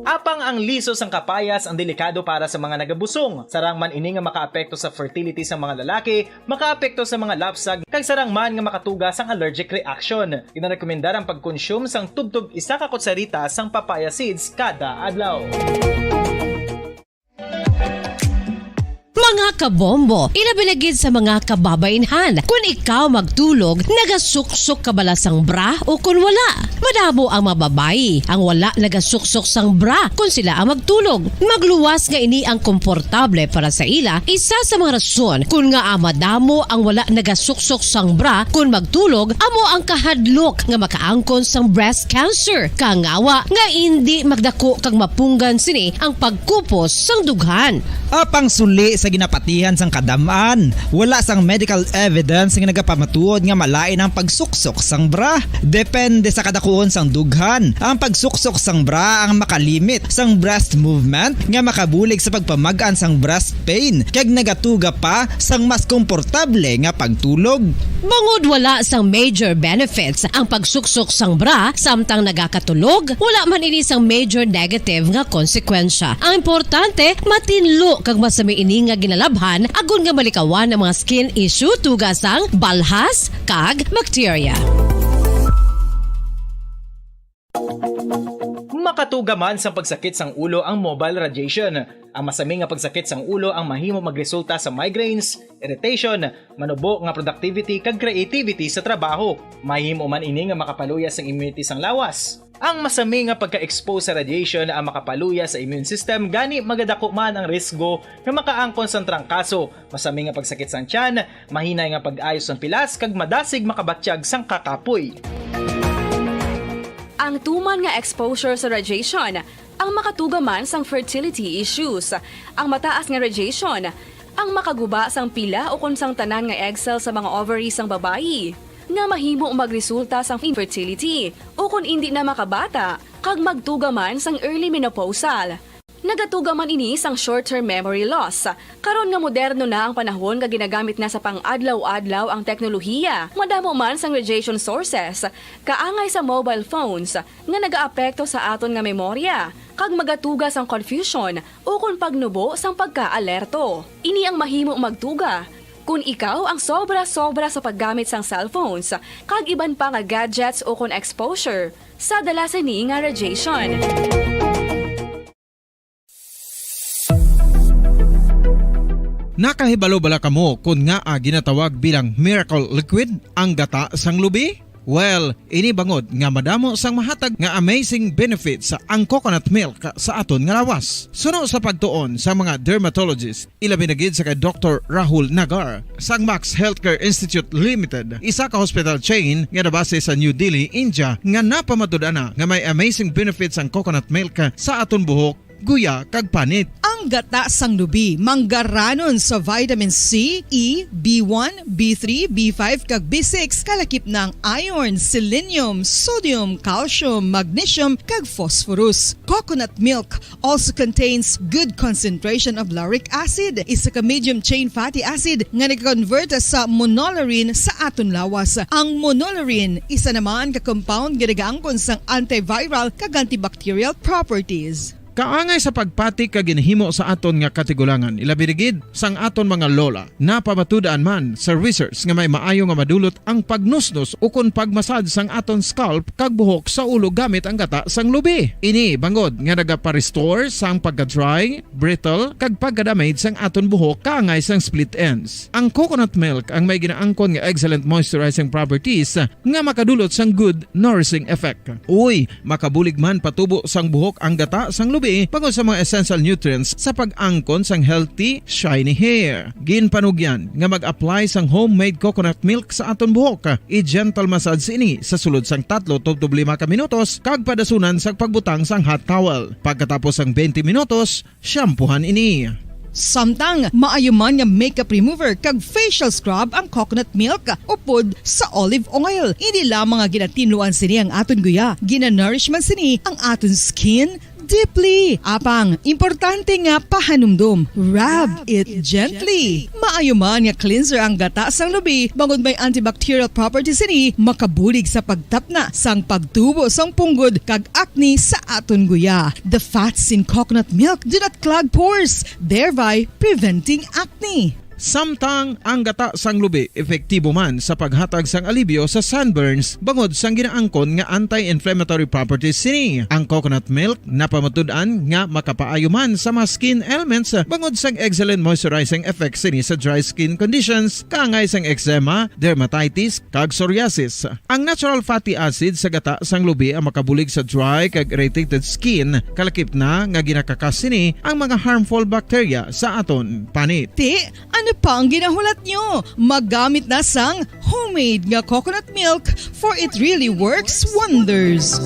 B: Apang ang liso sang kapayas ang delikado para sa mga nagabusong. Sarang man ini nga makaapekto sa fertility sa mga lalaki, makaapekto sa mga lapsag, kag sarang man nga makatuga sang allergic reaction. Ginarekomendar ang pagkonsume sang tubtog 1 ka kutsarita sang papaya seeds kada adlaw.
R: Mga
N: kabombo, ilabiligid sa mga kababainhan. Kung ikaw magtulog, nagasuksok ka bala sang bra o kung wala. Madamo ang mababayi ang wala nagasuksok sang bra kung sila ang magtulog. Magluwas nga ini ang komportable para sa ila, isa sa mga rason kung nga madamo ang wala nagasuksok sang bra kung magtulog, amo ang kahadlok nga makaangkon sang breast cancer. Kangawa nga hindi magdako kag mapunggan sini ang pagkupos sang dughan.
Q: Apang suli sa ginapatihan sang kadamaan, wala sang medical evidence nga nagapamatuod nga malain ang pagsuksok sang bra. Depende sa kadakuon sang dughan. Ang pagsuksok sang bra ang makalimit sang breast movement nga makabulig sa pagpamagaan sang breast pain kag nagatuga pa sang mas komportable nga pagtulog.
N: Bangod wala sang major benefits ang pagsuksok sang bra samtang nagakatulog, wala man ini sang major negative nga konsekwensya. Ang importante, matinlo kag masami ini nga ginalabhan agon nga malikawan ang mga skin issue tugas sang balhas kag bacteria.
B: Makatuga man sa pagsakit sang ulo ang mobile radiation. Ang masami nga pagsakit sang ulo ang mahimo magresulta sa migraines, irritation, manubo nga productivity kag creativity sa trabaho. Mahimo man ini nga makapaluya sang immunity sang lawas. Ang masami nga pagka-expose sa radiation ang makapaluya sa immune system gani magadako man ang risgo nga makaangkon sang trangkaso, masami nga pagsakit sang tiyan, mahinay nga pag-ayos sang pilas kag madasig makabatyag sang kakapoy.
P: Ang tuman nga exposure sa radiation ang makatuga man sang fertility issues. Ang mataas nga radiation ang makaguba sang pila o kun sang tanan nga egg cell sa mga ovaries sang babayi nga mahimo magresulta sang infertility o kun hindi na makabata kag magtuga man sang early menopausal. Nagatuga man ini sang short-term memory loss. Karon nga moderno na ang panahon nga ginagamit na sa pang-adlaw-adlaw ang teknolohiya. Madamo man sang radiation sources, kaangay sa mobile phones nga nagaapekto sa aton nga memorya, kag magatuga sang confusion o kung pagnubo sang pagka-alerto. Ini ang mahimo magtuga kung ikaw ang sobra-sobra sa paggamit sang cellphones, kag iban pa nga gadgets o kung exposure sa dalasan ni nga radiation.
Q: Nakahibalo bala kamo kung nga ginatawag bilang miracle liquid ang gata sang lubi? Well, ini bangod nga madamo sang mahatag nga amazing benefits sa ang coconut milk sa aton nga lawas. Suno sa pagtuon sa mga dermatologist, ilabi na gid sa kay Dr. Rahul Nagar sang Max Healthcare Institute Limited, isa ka hospital chain nga nabase sa New Delhi, India, nga napamatud-ana nga may amazing benefits ang coconut milk sa aton buhok, guya kag panit.
R: Ang gata sang lubi manggaranon sa vitamin C, E, B1, B3, B5 kag B6 kalakip ng iron, selenium, sodium, calcium, magnesium kag phosphorus. Coconut milk also contains good concentration of lauric acid, isa ka medium chain fatty acid nga nag-convert sa monolaurin sa aton lawas. Ang monolaurin isa naman ka compound nga nagaangkon sang antiviral kag antibacterial properties.
Q: Kaangay sa pagpatik kag ginhimo sa aton nga katigulangan, ilabirigid sang aton mga lola, napamatudan man sa research nga may maayo nga madulot ang pagnusnos o kun pagmasad sang aton scalp kag buhok sa ulo gamit ang gata sang lubi. Ini bangod nga nagapa-restore sang pagka-dry, brittle kag pagka-damage sang aton buhok kaangay sang split ends. Ang coconut milk ang may ginaangkon nga excellent moisturizing properties nga makadulot sang good nourishing effect. Uy, makabulig man patubo sang buhok ang gata sang lubi pagod sa mga essential nutrients sa pag-angkon sang healthy, shiny hair. Ginpanugyan nga mag-apply sang homemade coconut milk sa aton buhok. I-gentle massage ini sa sulod sang 3 to 5 ka minutos kag padasunan sa pagbutang sang hot towel. Pagkatapos sang 20 minutos, shampoohan ini.
R: Samtang maayo man nga makeup remover kag facial scrub ang coconut milk upod sa olive oil. Hindi lamang nga ginatinluan sini ang aton guya, gina-nourishman sini ang aton skin deeply. Apang, importante nga pahanumdum. Rub it gently. Maayo man nga cleanser ang gata sang lubi, bangod may antibacterial properties ini, makabulig sa pagtapna sang pagtubo sang punggod kag acne sa aton guya. The fats in coconut milk do not clog pores, thereby preventing acne.
Q: Samtang ang gata sang lubi epektibo man sa paghatag sang alibyo sa sunburns bangod sang ginaangkon nga anti-inflammatory properties sini. Ang coconut milk napamatud-an nga makapaayo man sa mga skin ailments bangod sang excellent moisturizing effects sini sa dry skin conditions kaangay sang eczema, dermatitis kag psoriasis. Ang natural fatty acid sa gata sang lubi ang makabulig sa dry kag irritated skin kalakip na nga ginakakas sini ang mga harmful bacteria sa aton panit.
R: Ti, ano pa ang ginahulat nyo? Maggamit na sang homemade nga coconut milk for it really works wonders.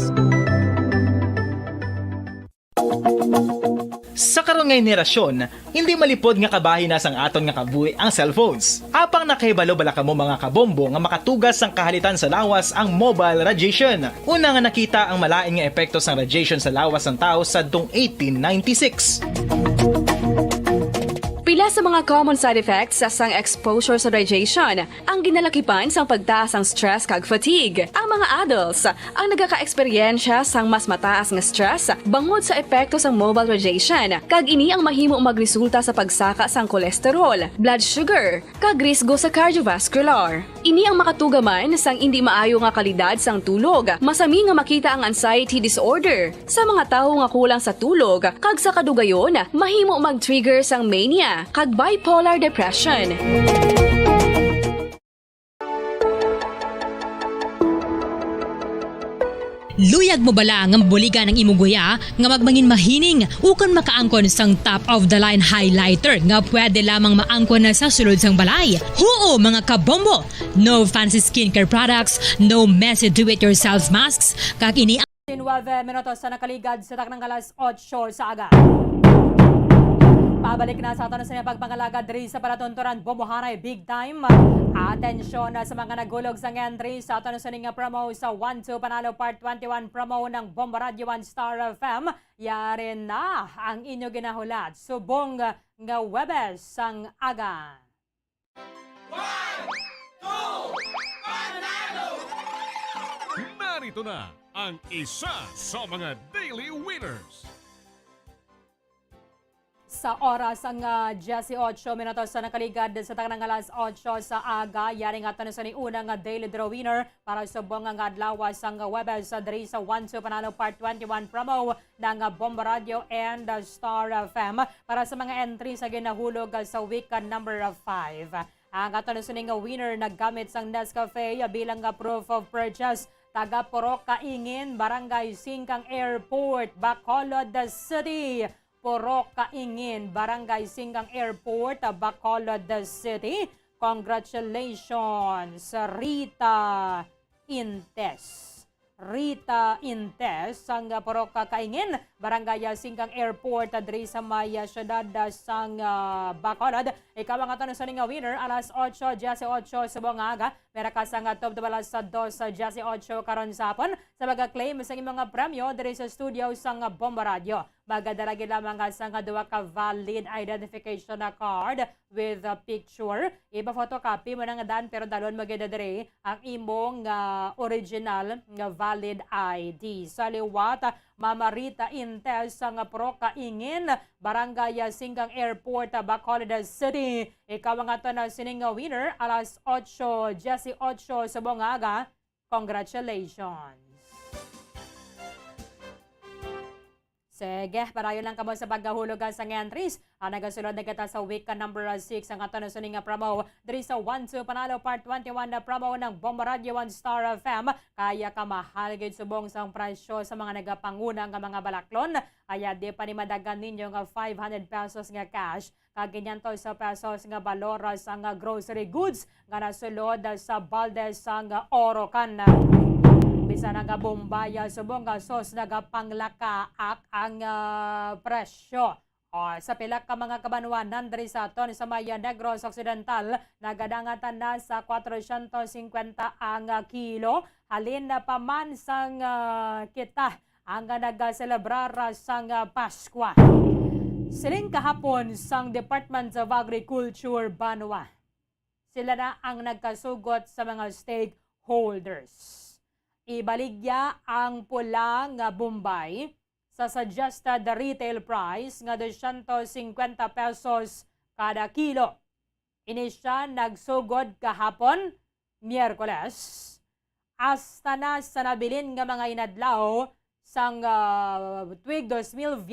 B: Sa karon nga henerasyon, hindi malipod nga kabahin na sang aton nga kabuhi ang cellphones. Apang nakahibalo bala kamo mga kabombo nga makatugas sang kahalitan sa lawas ang mobile radiation. Una nga nakita ang malain nga epekto sang radiation sa lawas ng tao sa 1896.
P: Pila sa mga common side effects sa sang exposure sa radiation ang ginalakipan sang pagtaas ang stress kag fatigue. Ang mga adults ang nagaka-eksperyensya sang mas mataas nga stress bangod sa epekto sang mobile radiation kag ini ang mahimo magresulta sa pagsaka sang kolesterol, blood sugar kag risgo sa cardiovascular. Ini ang makatugaman sang hindi maayo nga kalidad sang tulog. Masami nga makita ang anxiety disorder sa mga tawo nga kulang sa tulog kag sa kadugayon mahimo mag-trigger sang mania kag bipolar depression.
E: Luyag mo bala nga buliga ng imuguya nga magmangin mahining ukon makaangkon sang top of the line highlighter nga pwede lamang maangkon na sa sulod sang balay. Huo mga kabombo! No fancy skincare products, no messy do-it-yourself masks, kag ini
L: 9 minutos sa nakaligad sa taknang alas 8 sa aga. Pabalik na sa aton sa pagpangalaga diri sa palatunturan Bumuharay big time. Atensyon sa mga nagulog sa entry sa aton sa nga promo sa 1-2 Panalo Part 21 promo ng Bomba Radio 1 Star FM. Yari na ang inyo ginahulat. Subong nga Webes sang aga.
G: 1, 2, Panalo! Narito na ang isa sa mga daily winners.
L: Sa oras ang 18 minutos sa nakaligad sa taknang alas 8 sa aga, yaring aton sa ni unang daily draw winner para sa buong nga adlaw sang Webes sa diri sa 1-2 Panalo Part 21 promo ng Bomba Radio and Star FM para sa mga entry sa ginahulog sa week number 5. Ang aton sa ni winner naggamit sang Nescafe bilang proof of purchase taga Purok Kaingin, Barangay Singkang Airport, Bacolod City. Purok Kaingin, Barangay Singkang Airport, Bacolod City. Congratulations, Rita Intes. Rita Intes, sang Purok Kaingin, Barangay Singkang Airport, diri sa may syudad sang Bacolod. Ikaw ang aton sa nga winner, alas 8:18 sa buong aga. Meron ka sang top de balas sa 2:18 karon sa hapon sa mag-claim sa mga premyo diri sa studio sang Bomba Radio. Magadaragi lamang sa duwa ka valid identification card with a picture. Iba photocopy mo nga dan pero dalon magdadiri ang imong original nga valid ID. Sa liwat, Mama Rita Intes sang Purok Kaingin, Barangay Singkang Airport, Bacolod City. Ikaw ang aton sining winner, alas 8:18 sa buong aga. Congratulations! Sige, parayon lang kamo sa paghahulog sa entries. Ang nagasulod na kita sa week number 6 ang aton sa nga promo diri sa 1-2 Panalo Part 21 na promo ng Bomba Radio 1 Star FM. Kaya ka mahal gid subong sang presyo sa mga nagapanguna nga mga balaklon. Kaya di pa ni madagan ninyo nga 500 pesos nga cash. Kaganyan to sa pesos nga balor sa nga grocery goods nga nasulod sa balde sa nga Orocan. Bisa nga Bombaya subong nga sos nagapanglakaak ang presyo. Sa pila ka mga kabanwanan diri sa aton sa Maya Negros Occidental, nagadangatan na sa 450 ang kilo. Halin na paman sang kita ang nagaselebrar sang Paskwa. Siling kahapon sang Department of Agriculture Banwa. Sila na ang nagkasugot sa mga stakeholders. Ibaligya ang pulang Bombay sa suggested retail price nga 250 pesos kada kilo. Ini siya nagsugod kahapon, Miyerkules, hasta na sa nabilin nga mga inadlaw sang tuig 2022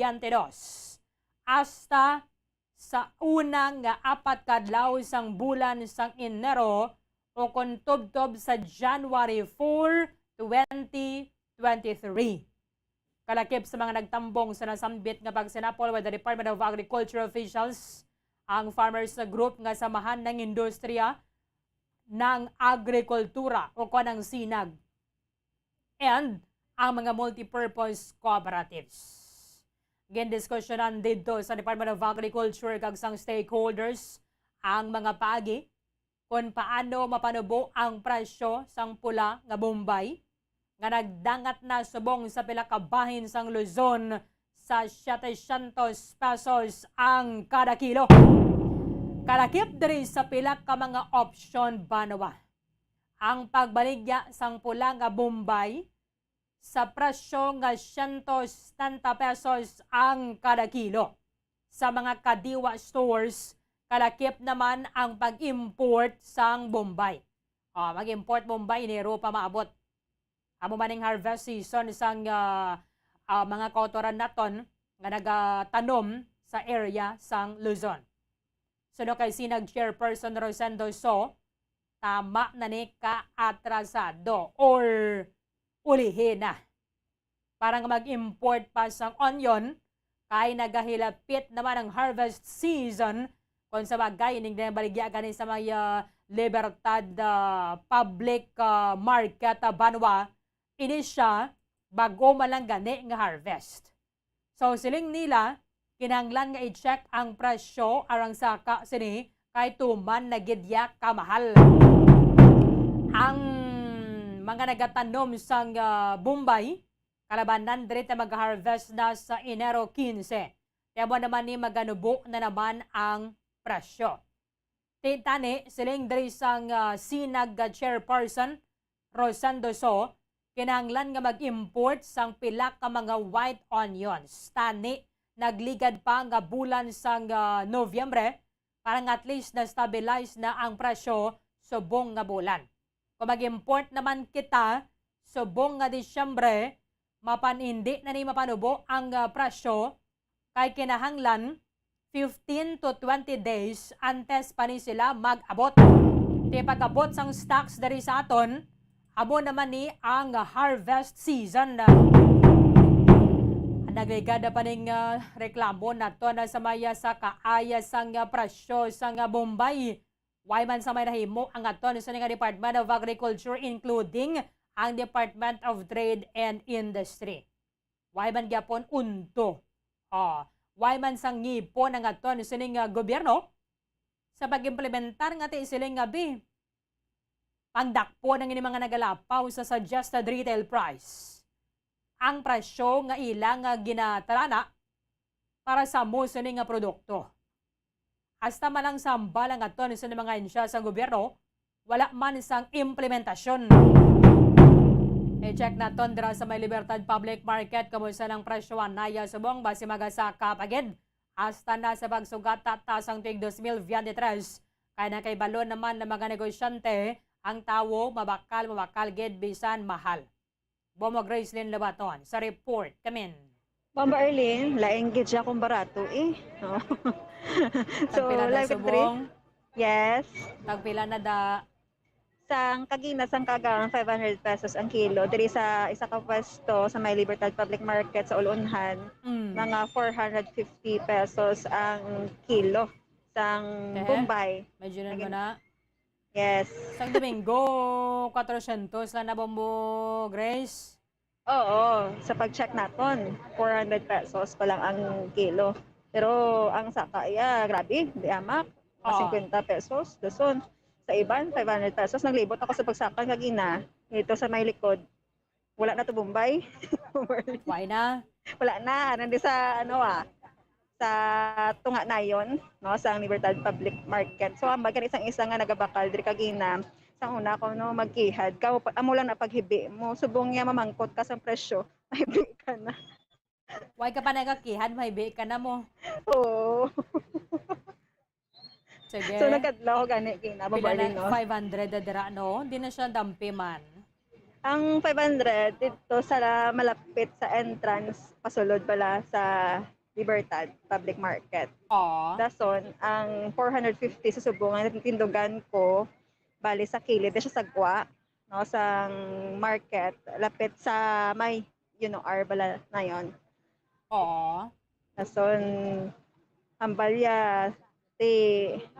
L: hasta sa unang nga 4 kadlaw sang bulan sang Enero o kung tubtob sa January 4, 2023. Kalakip sa mga nagtambong sa nasambit nga pagsinapol with the Department of Agriculture officials, ang farmers na group nga samahan ng industriya ng agrikultura o kanang sinag and ang mga multipurpose cooperatives. Gindiskusyonan dito sa Department of Agriculture kag sang stakeholders ang mga paagi kung paano mapanubo ang presyo sang pula nga Bombay nga nagdangat na subong sa pila ka bahin sang Luzon sa 700 pesos ang kada kilo. Kalakip diri sa pila ka mga option banawa. Ang pagbaligya sang pula nga Bombay sa presyo nga 170 pesos ang kada kilo. Sa mga kadiwa stores, kalakip naman ang pag-import sang Bombay. Mag-import Bombay, Enero pa maabot. Amo maning harvest season sang mga kautoran naton nga nagatanom sa area sang Luzon. Suno kay sinag chairperson Rosendo So, tama na ni ka-atrasado or ulihin na. Parang mag-import pa sang onion, kay nagahilapit naman ang harvest season kung sa bagay, ining na baligya ganin sa mga Libertad Public Market Banwa, ini siya bago malang gani nga harvest. So siling nila, kinahanglan nga i-check ang presyo arang saka sini kay tuman na gidya kamahal. Ang mga nagatanom sang Bombay, kalabanan diri mag-harvest na sa Enero 15. Kaya naman ni maganubo na naman ang presyo. Titani, siling diri sang sinag chairperson Rosando So, kinahanglan nga mag-import sang pila ka mga white onions. Tani, nagligad pa nga bulan sang Nobyembre, parang at least na-stabilize na ang presyo subong nga bulan. Kung mag-import naman kita subong nga Disyembre, mapanindi na ni mapanubo ang presyo kay kinahanglan 15 to 20 days antes pa ni sila mag-abot. Di pag-abot sang stocks dari sa aton, abo naman ni ang harvest season. Nagligada pa ning reklamo nato na sa maya sa kaaya sang presyo sang Bombay. Why man sa may nahimo ang aton sa nga Department of Agriculture including ang Department of Trade and Industry. Why man gyapon unto. Why man sang ngipon ang aton sa nga gobyerno sa pag-implementar nga ti siling nga bi. Pangdakpo ng ini mga nagalapaw sa suggested retail price. Ang presyo nga ilang ginatarana para sa musuning nga produkto. Hasta malang sambalang aton sa mga insya sa gobyerno, wala man sang implementasyon. I-check naton dira sa may Libertad Public Market kamusta ng presyo anaya subong base magasaka pagid. Hasta na sa pagsugat tatasang tuig 2023. Kaya na kay balon naman ng mga negosyante, ang tawo mabakal gid bisan mahal. Bomo Gracelyn Labaton sa report. Kamin.
M: Mamba Arlene, laing gid siya kung barato eh. No? So, like subong. Yes.
L: Tagpila na da.
M: Sang kagina, sang kagang 500 pesos ang kilo. Diri sa isa ka pwesto sa may Libertad Public Market sa Ulunhan, mga 450 pesos ang kilo. Sang Bombay.
L: Medyo na mo na.
M: Yes.
L: Sang Domingo, 400 lang na Bombo Grace?
M: Oo, sa pag-check naton, 400 pesos pa lang ang kilo. Pero ang saka, grabe, di amak, 50 pesos, doon. Sa iban, 500 pesos. Naglibot ako sa pagsaka kagina, dito sa may likod. Wala na to Bombay.
L: Why na?
M: Wala na, nandi sa sa tunga na yon, no, sa Libertad Public Market. So ang bagan isang-isa nga nagabakal diri kagina sa una ko no magkihad ka amo lang na paghibi mo subong nga mamangkot ka sa presyo mahibi ka na.
L: Why ka pa nagakihad mahibi ka na mo?
M: Oo.
L: Sige.
M: So nagkadlaw gani kina
L: Pila
M: Bombarlin
L: na
M: no.
L: 500 na dira, no? Di na siya dampi man.
M: Ang 500 dito sa malapit sa entrance pasulod pala sa Libertad Public Market. Dason ang 450 sa subungan tindugan ko bali sa kilid siya sagwa no sa market lapit sa may R bala na yon.
L: Oo.
M: Dason ang balya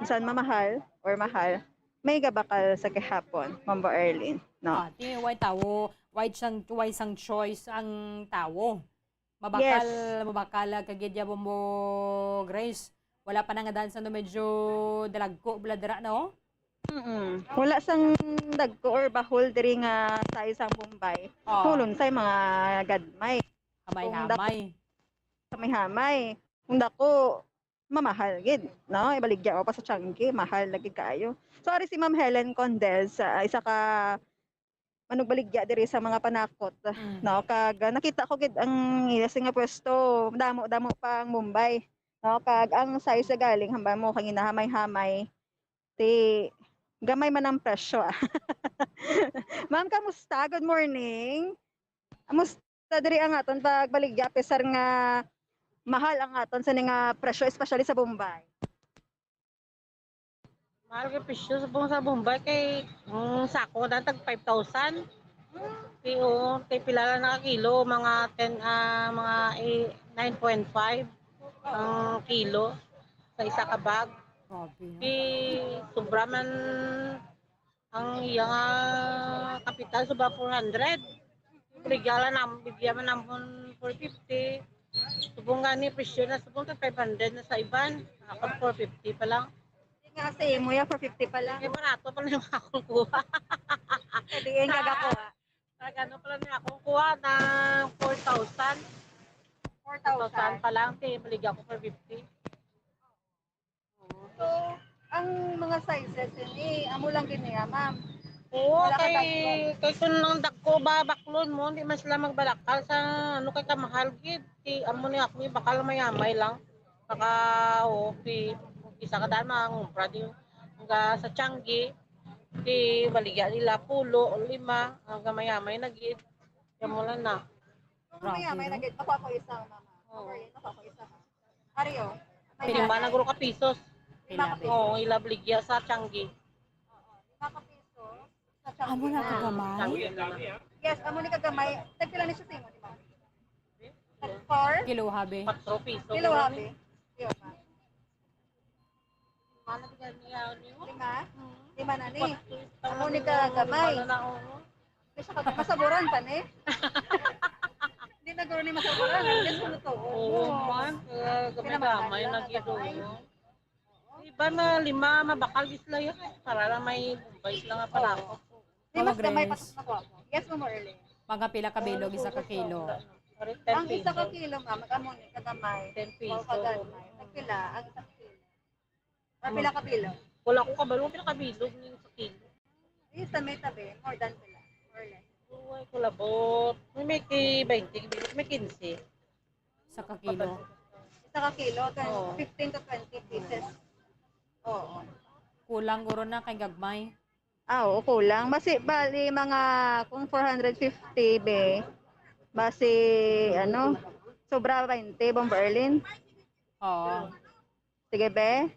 M: saan mamahal or mahal may gabakal sa kahapon Mambo Erlin no.
L: Di white tawo, white sang choice ang tawo. Mabakal kagidya mo Grace. Wala pa nga dansa no medyo dalagko bladra no.
M: Wala sang dagko or bahol diri nga sa isang Bombay. Hulon say mga gadmay.
L: Hamay-hamay.
M: Hamay-hamay. Kung dako mamahal gid no ibaligya ko pa sa Changi mahal lagi kayo. So ari si Ma'am Helen Condez isa ka manugbaligya diri sa mga panakot no kag nakita ko gid ang ilas nga pwesto damo pa ang Mumbai no kag ang size sa galing hambay mo kang hinahamay-hamay gamay man ang presyo. Ma'am kamusta? Good morning. Kamusta diri ang aton pagbaligya pesar nga mahal ang aton sa nga presyo especially sa Bombay.
O: Mahal ka presyo sa Bombay kay sako na tag 5,000. Kay pila na kilo mga 10 mga 9.5 ang kilo sa isa ka bag. Sobra man ang iyang kapital sobra 400. Bigyan man naman 450. Subong gani presyo na subong 500 na sa iban. Ako 450 pa lang.
M: Nga sa imo ya 450 pa lang.
O: Barato pa lang yung akong kuha.
M: Hindi yung kagakuha.
O: Gano pa lang yung akong kuha ng 4,000. 4,000 pa lang. Baligyan ko 450.
M: So, ang mga sizes amo lang giniya, ma'am.
O: Oo, kay kung nang dagko ba baklon mo, hindi man sila magbalakal sa kay kamahal gid. Amo ni ako bakal mayamay lang. Baka isa ka daan mangumpra di nga sa Changi. Di baligya nila 10 o 5 hanggang mayamay na gid. Kamo lang na.
M: Mayamay na gid. Ako isang mama. Ako isa. Ariyo.
O: Lima na guro ka pisos. Oo, ilabligya sa Changi.
M: 5 pesos.
L: Amo na kagamay?
M: Yes, amo ni kagamay. Tagpila ni siya timo, di ba? 4
L: kilo habe.
O: 4 piso.
M: Kilo habe. Yo pa.
O: Mana tiga niya ni?
M: 5? 5 na ni. Amo ni kagamay. Kasi masaburan pa ni. Hindi na guro ni masaburan. Yes, kuno to.
O: Oo, man. Gamay na gid. Iba na 5 mabakal isla yun. Para lang may bumbay sila nga pala ako.
M: Mas gamay pa sa ko. Yes, mo early.
L: Mga pila ka bilog isa ka kilo.
M: Ang isa ka kilo, ma'am, amo ni kagamay.
O: 10 pesos.
M: Nagpila ang isa ka kilo. Pila ka bilog.
O: Wala ko kabalo pila ka bilog ni sa kilo.
M: Isa may tabi, more than pila. Or less.
O: Uy, kulabot. May 20 bilog, may 15.
L: Isa ka kilo.
M: Isa ka kilo, 15 to 20 pieces. Oo.
L: Kulang guro na kay gagmay.
M: Oo, kulang. Bali mga kung 450 be. Basi sobra 20 Bomberlin.
L: Oo.
M: Sige be.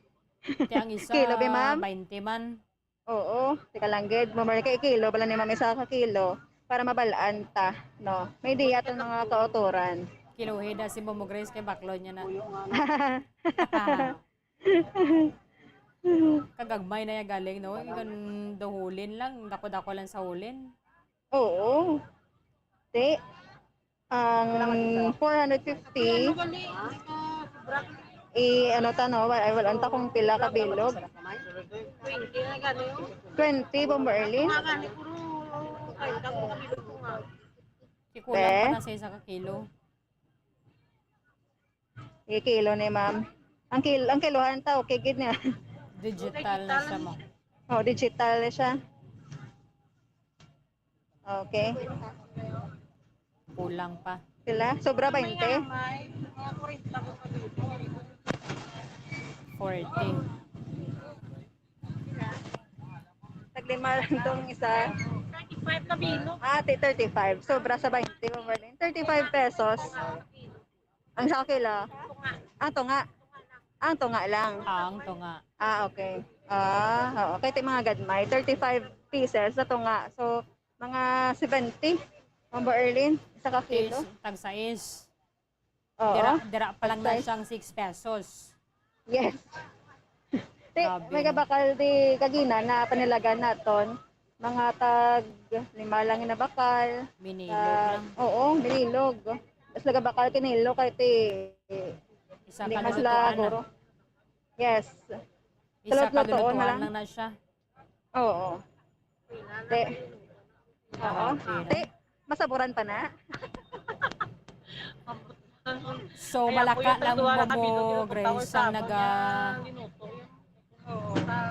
L: Ang isa
M: kilo be, ma'am?
L: 20 man.
M: Oo, tika lang gid. Bomberlin kay kilo bala ni ma'am isa ka kilo para mabalaan ta, no. May diya to mga kauturan.
L: Kiluhida si Momo Grace kay baklo niya na. Kagagmay na ya galing, no? Ikan duhulin lang, dako-dako lang sa hulin.
M: Oo. Ang 450 I will anta kung pila ka bilog. 20 Bomberlin.
L: Kulang pa na sa isa ka kilo.
M: Kilo ni ma'am. Ang kilohan ta okay gid niya.
L: Digital na siya mo.
M: Oh, digital na siya. Okay.
L: Kulang pa.
M: Sila? Sobra 20?
L: 40.
M: lima lang tong isa.
O: 35 na bilo.
M: 35. Sobra sa 20 mo, Marlene. 35 pesos. Ang sa kilo. Ang tunga. Ang tunga lang.
L: Ang tunga.
M: Okay. Oo. Kaya ito yung mga gadmay. 35 pieces na tunga. So, mga 70. Ma'am Erlyn, isa ka kilo.
L: Tag-size.
M: Oo.
L: Dira pa lang na
M: Tag-size.
L: siyang 6 pesos.
M: Yes.
L: Grabe,
M: May
L: no?
M: kabakal di kagina na panilagan naton. Mga tag 5 lang na bakal.
L: Minilog lang.
M: Oo, minilog. Tapos nagabakal kinilo kay ti
L: Isa
M: hindi
L: ka
M: mas
L: lutuan
M: laguro. Yes.
L: Isa ka
M: Salot-lutoon
L: lutuan
M: lang.
L: lang na siya.
M: Oo. Te. Oo.
L: Okay.
M: Te, masaburan pa na.
L: So, malaka lang mo, Grace, ang naga...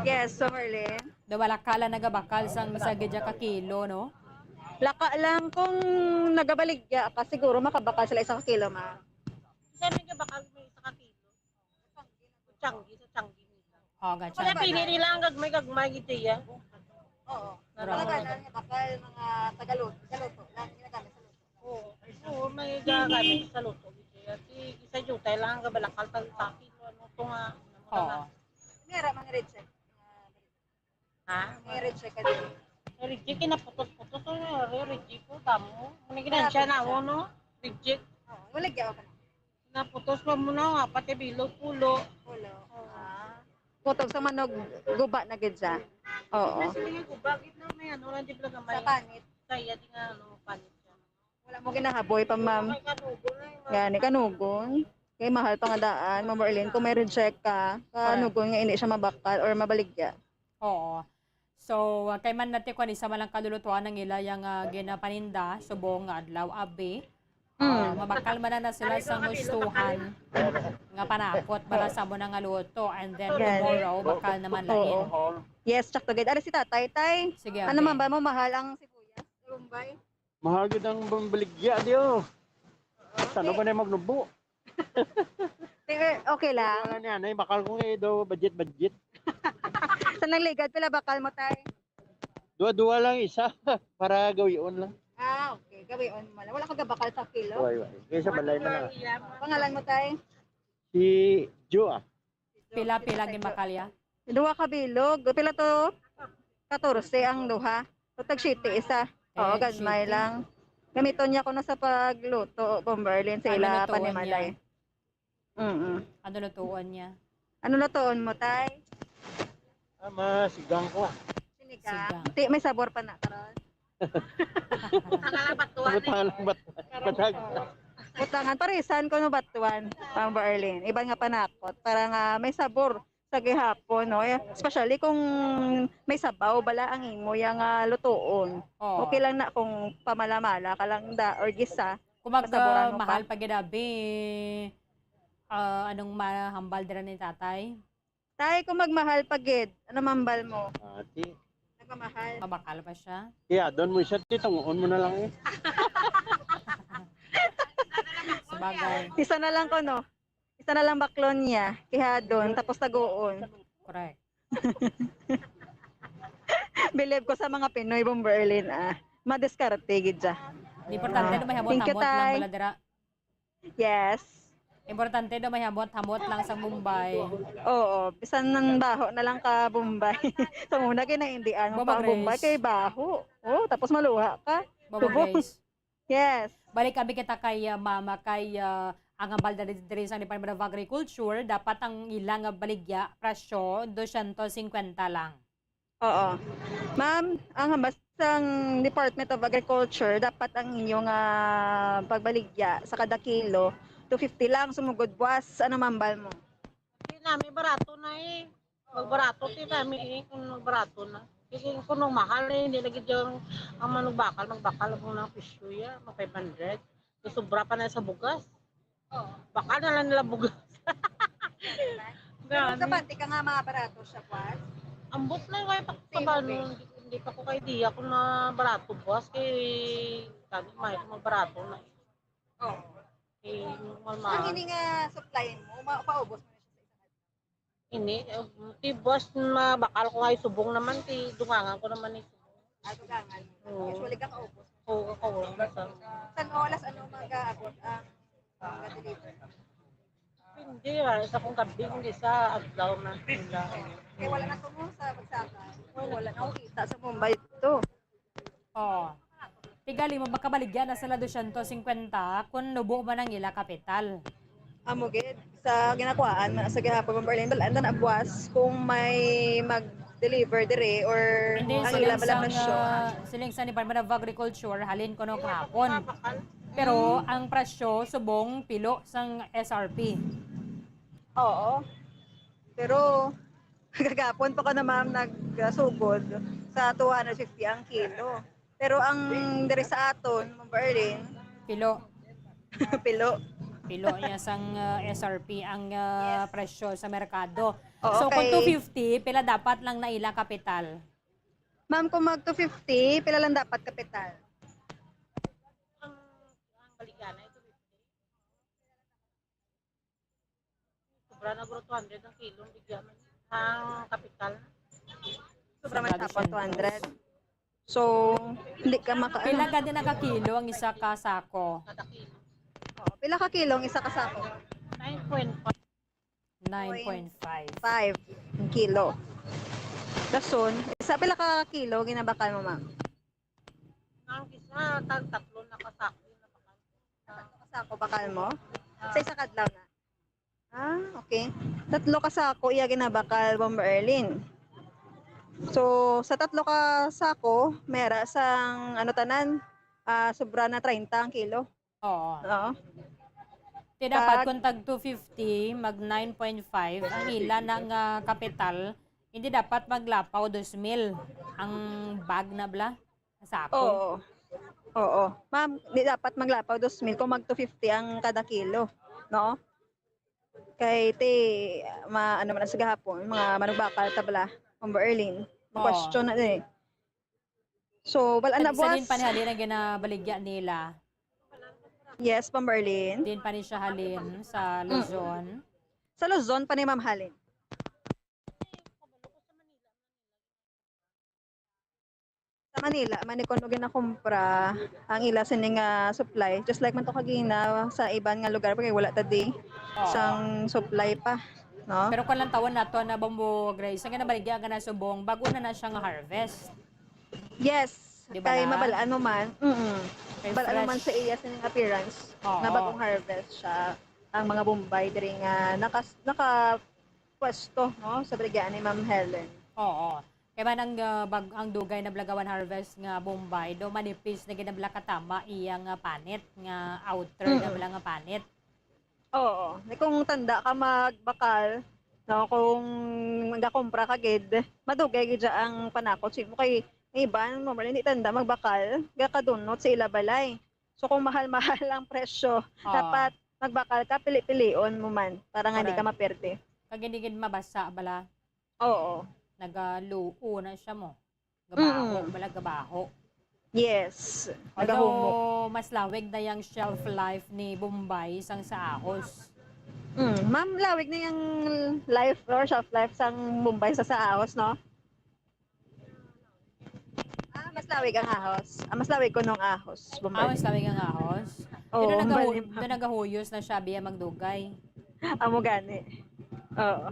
M: Yes, so Marlene.
L: Malaka lang nagabakal sang sa gidya ka kilo, no?
M: Laka lang kung nagabaligya ka, siguro makabakal sila 1 kilo, ma.
O: Sabi nga bakal may isa ka kilo. Sa Changi nila.
L: Gatsa.
O: Kaya pili nila ang gagmay gito ya.
M: Oo. Talaga na bakal mga Tagalog lang ginagamit sa luto.
O: Oo, may gagamit sa luto. Isa jutay lang ang gabalakal sa kilo. Ano ito nga.
L: Oo.
M: Meron mga red check.
O: Ha?
M: Mga red check ka din.
O: Reject, kinaputos-putos. Reject po, tamo. Muna ginansya na ako, no? Reject.
M: Waligya ka na.
O: Naputos pa muna nga, pati bilog, pulo.
M: Putog sa manog guba na gid siya. Oo.
O: Sige ko, bakit na may ano, lang di pala gamay.
M: Sa panit.
O: Kaya di nga, ano, panit siya.
M: Wala mo ginahaboy pa, ma'am.
O: Ay, kanugon na yung
M: Gani kanugon. Kay mahal pa nga daan, Ma'am Erlyn, kung may reject ka, kanugon nga hindi siya mabakal or mabaligya.
L: Oo. So, kay man natin kung isa malang kalulutuan ng ila yung ginapaninda, subong adlaw abi. Mabakal man na sila sa gustuhan nga panakot para sa mo nga luto, and then tomorrow bakal naman lain.
M: Yes, check to get. Ari si tatay, tay.
L: Sige,
M: ano man ba mo mahal ang sibuyas? Rumbay?
S: Mahal gid ang bambaligya diyo. Sano ba na magnubo?
M: Okay lang.
S: Wala niya, nay bakal ko nga daw budget.
M: Sa nang ligad pila bakal mo, tay?
S: Dua-dua lang isa para gawion lang.
M: Okay. Gawion mo lang. Wala kang gabakal sa kilo?
S: Way. Kaysa balay man lang.
M: Pangalan mo, tay?
S: Si Jo
L: Pila gimakalya?
M: Duha ka bilog. Pila to? 14 ang duha. So, tag 7 isa. Oo, gadmay lang. Gamiton niya ko na sa pagluto, Bomberlin, sa ila panimalay.
L: Ano lutuan niya?
M: Ano lutuon mo, tay?
S: Sigang ko.
M: Sinigang. Di, may sabor pa na karon. Butangan, parisan ko no batuan, Bomberlin. Iba nga panakot. Para nga may sabor sa gihapon, no? Especially kung may sabaw, bala ang imo yung lutuon. Okay lang na kung pamalamala ka lang da or gisa.
L: Kung
M: pasaboran mo
L: mahal pa gidabi, anong mahambal dira ni tatay?
M: Tay, kung magmahal pagid, ano mambal mo?
S: Ati.
M: Nagmamahal.
L: Mabakal pa siya?
S: Yeah, doon mo siya, titungoon mo na lang eh.
L: Sabagay.
M: Isa na lang ko, no? Isa na lang baklon niya. Kaya doon, tapos taguon.
L: Correct.
M: Believe ko sa mga Pinoy, Bomberlin, madiskarte, gidya.
L: Importante na may hamot-hamot lang bala dira.
M: Yes.
L: Importante na may hamot-hamot lang sa Mumbai.
M: Oo, bisan ng baho na lang ka Bombay. Sa muna kinaindian mo pa ang Bombay kay baho. Oh, tapos maluha ka.
L: Bobo Grace.
M: Yes.
L: Balik kami kita kay mama kay ang ambal diri sa Department of Agriculture, dapat ang ilang baligya presyo 250 lang.
M: Oo. Ma'am, ang hambas ng Department of Agriculture, dapat ang inyong pagbaligya sa kada kilo 250 lang, sumugod buwas. Ano mambal mo?
O: Hindi namin barato na eh. Magbarato din namin eh, kung magbarato na. Kasi kung nung mahal eh, hindi lagi dyan ang magbakal mo ng pisyo ya, mag 500. So, sobra pa na sa bugas. Baka na lang nila bugas.
M: Kapati ka nga mga barato siya, buwas?
O: Ambot na kayo pagpapano. Hindi pa ko kay diya kung na barato buwas. Kaya sabi may magbarato na eh.
M: Oo. Ang hindi nga supply mo, paubos mo na siya sa isang
O: Ini, ti boss bakal ko ay subong naman ti dungangan ko naman ni subong.
M: Dugangan.
O: Oo.
M: Usually ka kaubos.
O: Oo, ako.
M: San oras mag-aabot ang deliver?
O: Hindi, isa kong gabi, hindi sa adlaw na.
M: Kaya wala na tumo sa pagsaka. Wala na kita sa Mumbai ito.
L: Oh. Tigali mo makabaligyan na sila 250 kung nubo man ang ila kapital.
M: Amugid sa ginakuan sa gihapon ng Berlin balaan na buwas kung may mag-deliver dire or
L: Hindi
M: ang
L: siling
M: ila bala presyo.
L: siling sa Department of Agriculture halin ko no kahapon. Pero ang presyo subong pilo sang SRP.
M: Oo. Pero kagapon pa ko na ma'am nagsugod sa 250 ang kilo. Pero ang dire sa aton, Berlin,
L: Pilo.
M: pilo.
L: Pilo niya sang SRP ang presyo sa merkado.
M: Oo,
L: So kung
M: kay-
L: 250, pila dapat lang na ila kapital?
M: Ma'am, kung mag 250, pila lang dapat kapital?
O: Ang baligana ito. Sobra na bro 200 ang kilo, bigyan man. Ang kapital.
M: Sobra man tapos 200. So, hindi ka
L: Pila
M: maka...
L: ka din nakakilo ang isa ka sako?
M: Pila ka kilong isa ka sako?
O: 9.5.
L: 9.5.
M: 5 ang kilo. Dason, isa pila ka kilo ginabakal mo, ma'am?
O: Ang isa, tatlo na kasako.
M: Kasako bakal mo? Sa isa kadlaw na? Ah, okay. Tatlo ka sako iya ginabakal, Bomber Erlin. So, sa tatlo ka sako, mera sang ano tanan, sobra na 30 ang kilo.
L: Oo.
M: Oo.
L: Di dapat kung tag 250, mag 9.5, ang ila ng kapital, hindi dapat maglapaw 2,000 ang bag na bla, sako.
M: Oo. Oo. Ma'am, di dapat maglapaw 2,000 kung mag 250 ang kada kilo, no? Kay ano man sa gahapon, mga manugbakal tabla, Bomber Erlin. Ma-question na din. So, wala na
L: Sa
M: buwas.
L: din pa ni halin ang ginabaligya nila.
M: Yes, Bomber Erlin.
L: Din pa ni siya halin sa Luzon.
M: Sa Luzon pa ni Ma'am Halin. Sa Manila, manikono ginakumpra ang ila sining supply. Just like man to kagina sa iban nga lugar kay wala tadi sang supply pa, no?
L: Pero kung lang tawon na to na Bombo Grace, ang ginabaligya ka na subong, bago na siya nga harvest.
M: Yes.
L: Di ba
M: Kay
L: na?
M: mabalaan mo man.
L: Kay
M: Balaan mo man
L: fresh.
M: sa iya sining appearance
L: Oo.
M: na bagong harvest siya ang mga Bombay diri nga naka pwesto, no, sa baligyan ni Ma'am Helen.
L: Oo. Kaya man ang dugay na Blagawan Harvest nga Bombay, do manipis na ginabla katama iya nga panit, nga outer na bala nga panit.
M: Oo. Kung tanda ka magbakal, no, kung magakumpra ka gid, madugay gid ang panakot simo kay iban mo hindi tanda magbakal, gakadunot sa ila balay. So kung mahal-mahal ang presyo, dapat magbakal ka pili-pilion mo man para nga hindi ka maperte.
L: Kag hindi gid mabasa bala.
M: Oo.
L: Nagaluo na siya mo. Gabaho, bala gabaho.
M: Yes.
L: Although mas lawig na yung shelf life ni Bombay sang sa ahos.
M: Ma'am, lawig na yung life or shelf life sang Mumbai sa ahos, no? Mas lawig ang ahos. Mas lawig ko nung ahos. Bombay.
L: Mas lawig ang ahos.
M: Oo,
L: Doon nagahuyos na siya biya magdugay.
M: Amo gani. Oo.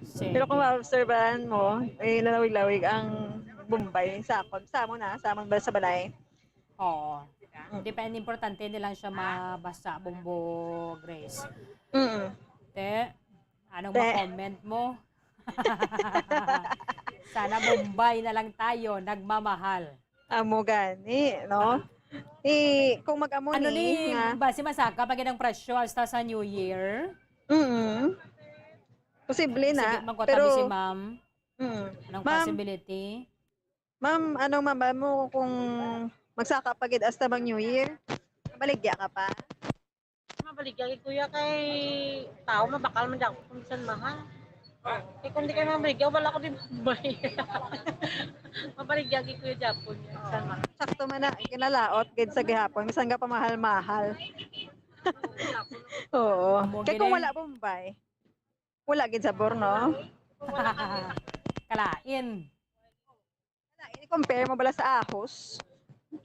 L: Sige.
M: Pero kung ma-obserbahan mo, lalawig-lawig ang Bombay sa amon ba sa balay?
L: Oo. Depende, importante nilang siya mabasa, Bombo Grace. Te, anong ma-comment mo? Sana Bombay na lang tayo, nagmamahal.
M: Amo gani, no? Kung mag-amo
L: Ano
M: ni nga.
L: base masaka pag ng presyo hasta sa New Year?
M: Posible na.
L: Sige, magkatabi
M: Pero
L: si ma'am. Anong
M: Ma'am,
L: possibility?
M: Ma'am, anong mama mo kung magsaka pa gid hasta bang New Year? Baligya ka pa?
O: Mabaligyan kuya kay tao mabakal man dako kung saan mahal. Eh kung di kayo mabaligyan, wala ko din bay. Mabaligyan kuya Japon yan. Saan mahal?
M: Sakto man na kinalaot gid sa gihapon bisan ka pa mahal-mahal. Oo. Kaya kung wala Bombay, Wala gid sabor, no?
L: Kalain.
M: I-compare mo bala sa ahos,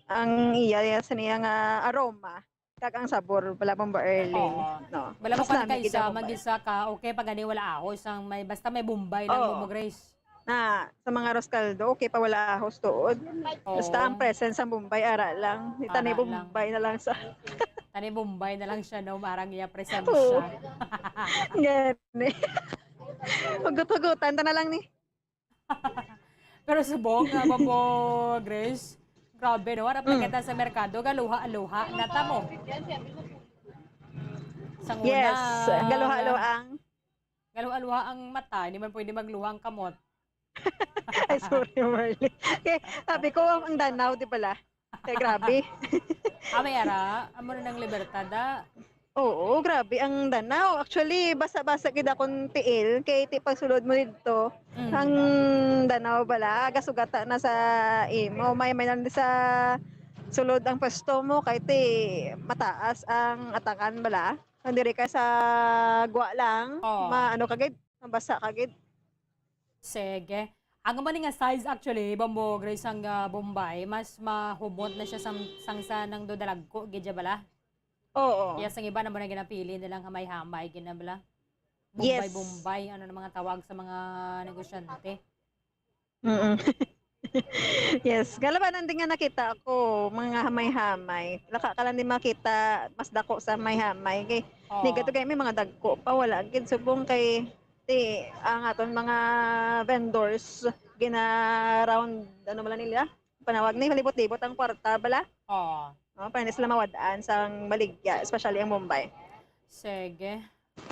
M: ang iya sa niya nga aroma, kag ang sabor bala Bomba Erlin,
L: Oo.
M: no?
L: Bala mo
M: Mas
L: pa
M: lami gid
L: kaysa
M: ang Bombay.
L: mag-isa ka, okay pa gani wala ahos ang may basta may Bombay lang
M: Oo.
L: mo Grace.
M: Na sa mga Roscaldo, okay pa wala ahos tuod. Basta ang presence ang Bombay ara lang. Di
L: Ara
M: tani
L: lang.
M: Bombay na lang sa
L: Tani Bombay na lang siya no, marang iya
M: Oo.
L: presensya.
M: gani. Hugot-hugutan ta na lang ni.
L: Pero subong nga ba po, Grace? Grabe no, harap na
M: Mm.
L: kita sa merkado, galuha-aluha na tamo. Sang una,
M: Yes, galuha-luha ang
L: galuha-aluha ang mata, hindi man pwede magluha ang kamot.
M: ay sorry Marley. Okay, sabi ko ang Danau di pala. Kaya grabe.
L: May ara, amo na ng libertad
M: Oo, grabe ang Danau. Actually, basa-basa gid akong tiil kay ti pagsulod mo dito. Ang Danau bala, gasugata na sa imo. May nan sa sulod ang pwesto mo kay ti mataas ang atakan bala. Ang diri ka sa guwa lang, maano kagid, mabasa kagid.
L: Sige. Ang mani nga size actually, Bombo Grace ang Bombay, mas mahubot na siya sangsa ng dodalagko, gidya bala?
M: Oo.
L: Yes, ang iba naman na ginapili nilang hamay-hamay, ginabala.
M: Yes.
L: Bombay, ano na mga tawag sa mga negosyante.
M: Yes, galabanan din nga nakita ako, mga hamay-hamay. Laka ka lang din makita, mas dako sa hamay-hamay. Kay, ni gato kay may mga dagko pa, wala. Gid subong kay, ang aton mga vendors, gina-round, ano bala nila? Panawag ni, malibot-libot ang kwarta bala.
L: Oo.
M: Para sila mawadaan sa Baligya, especially ang Mumbai.
L: Sige.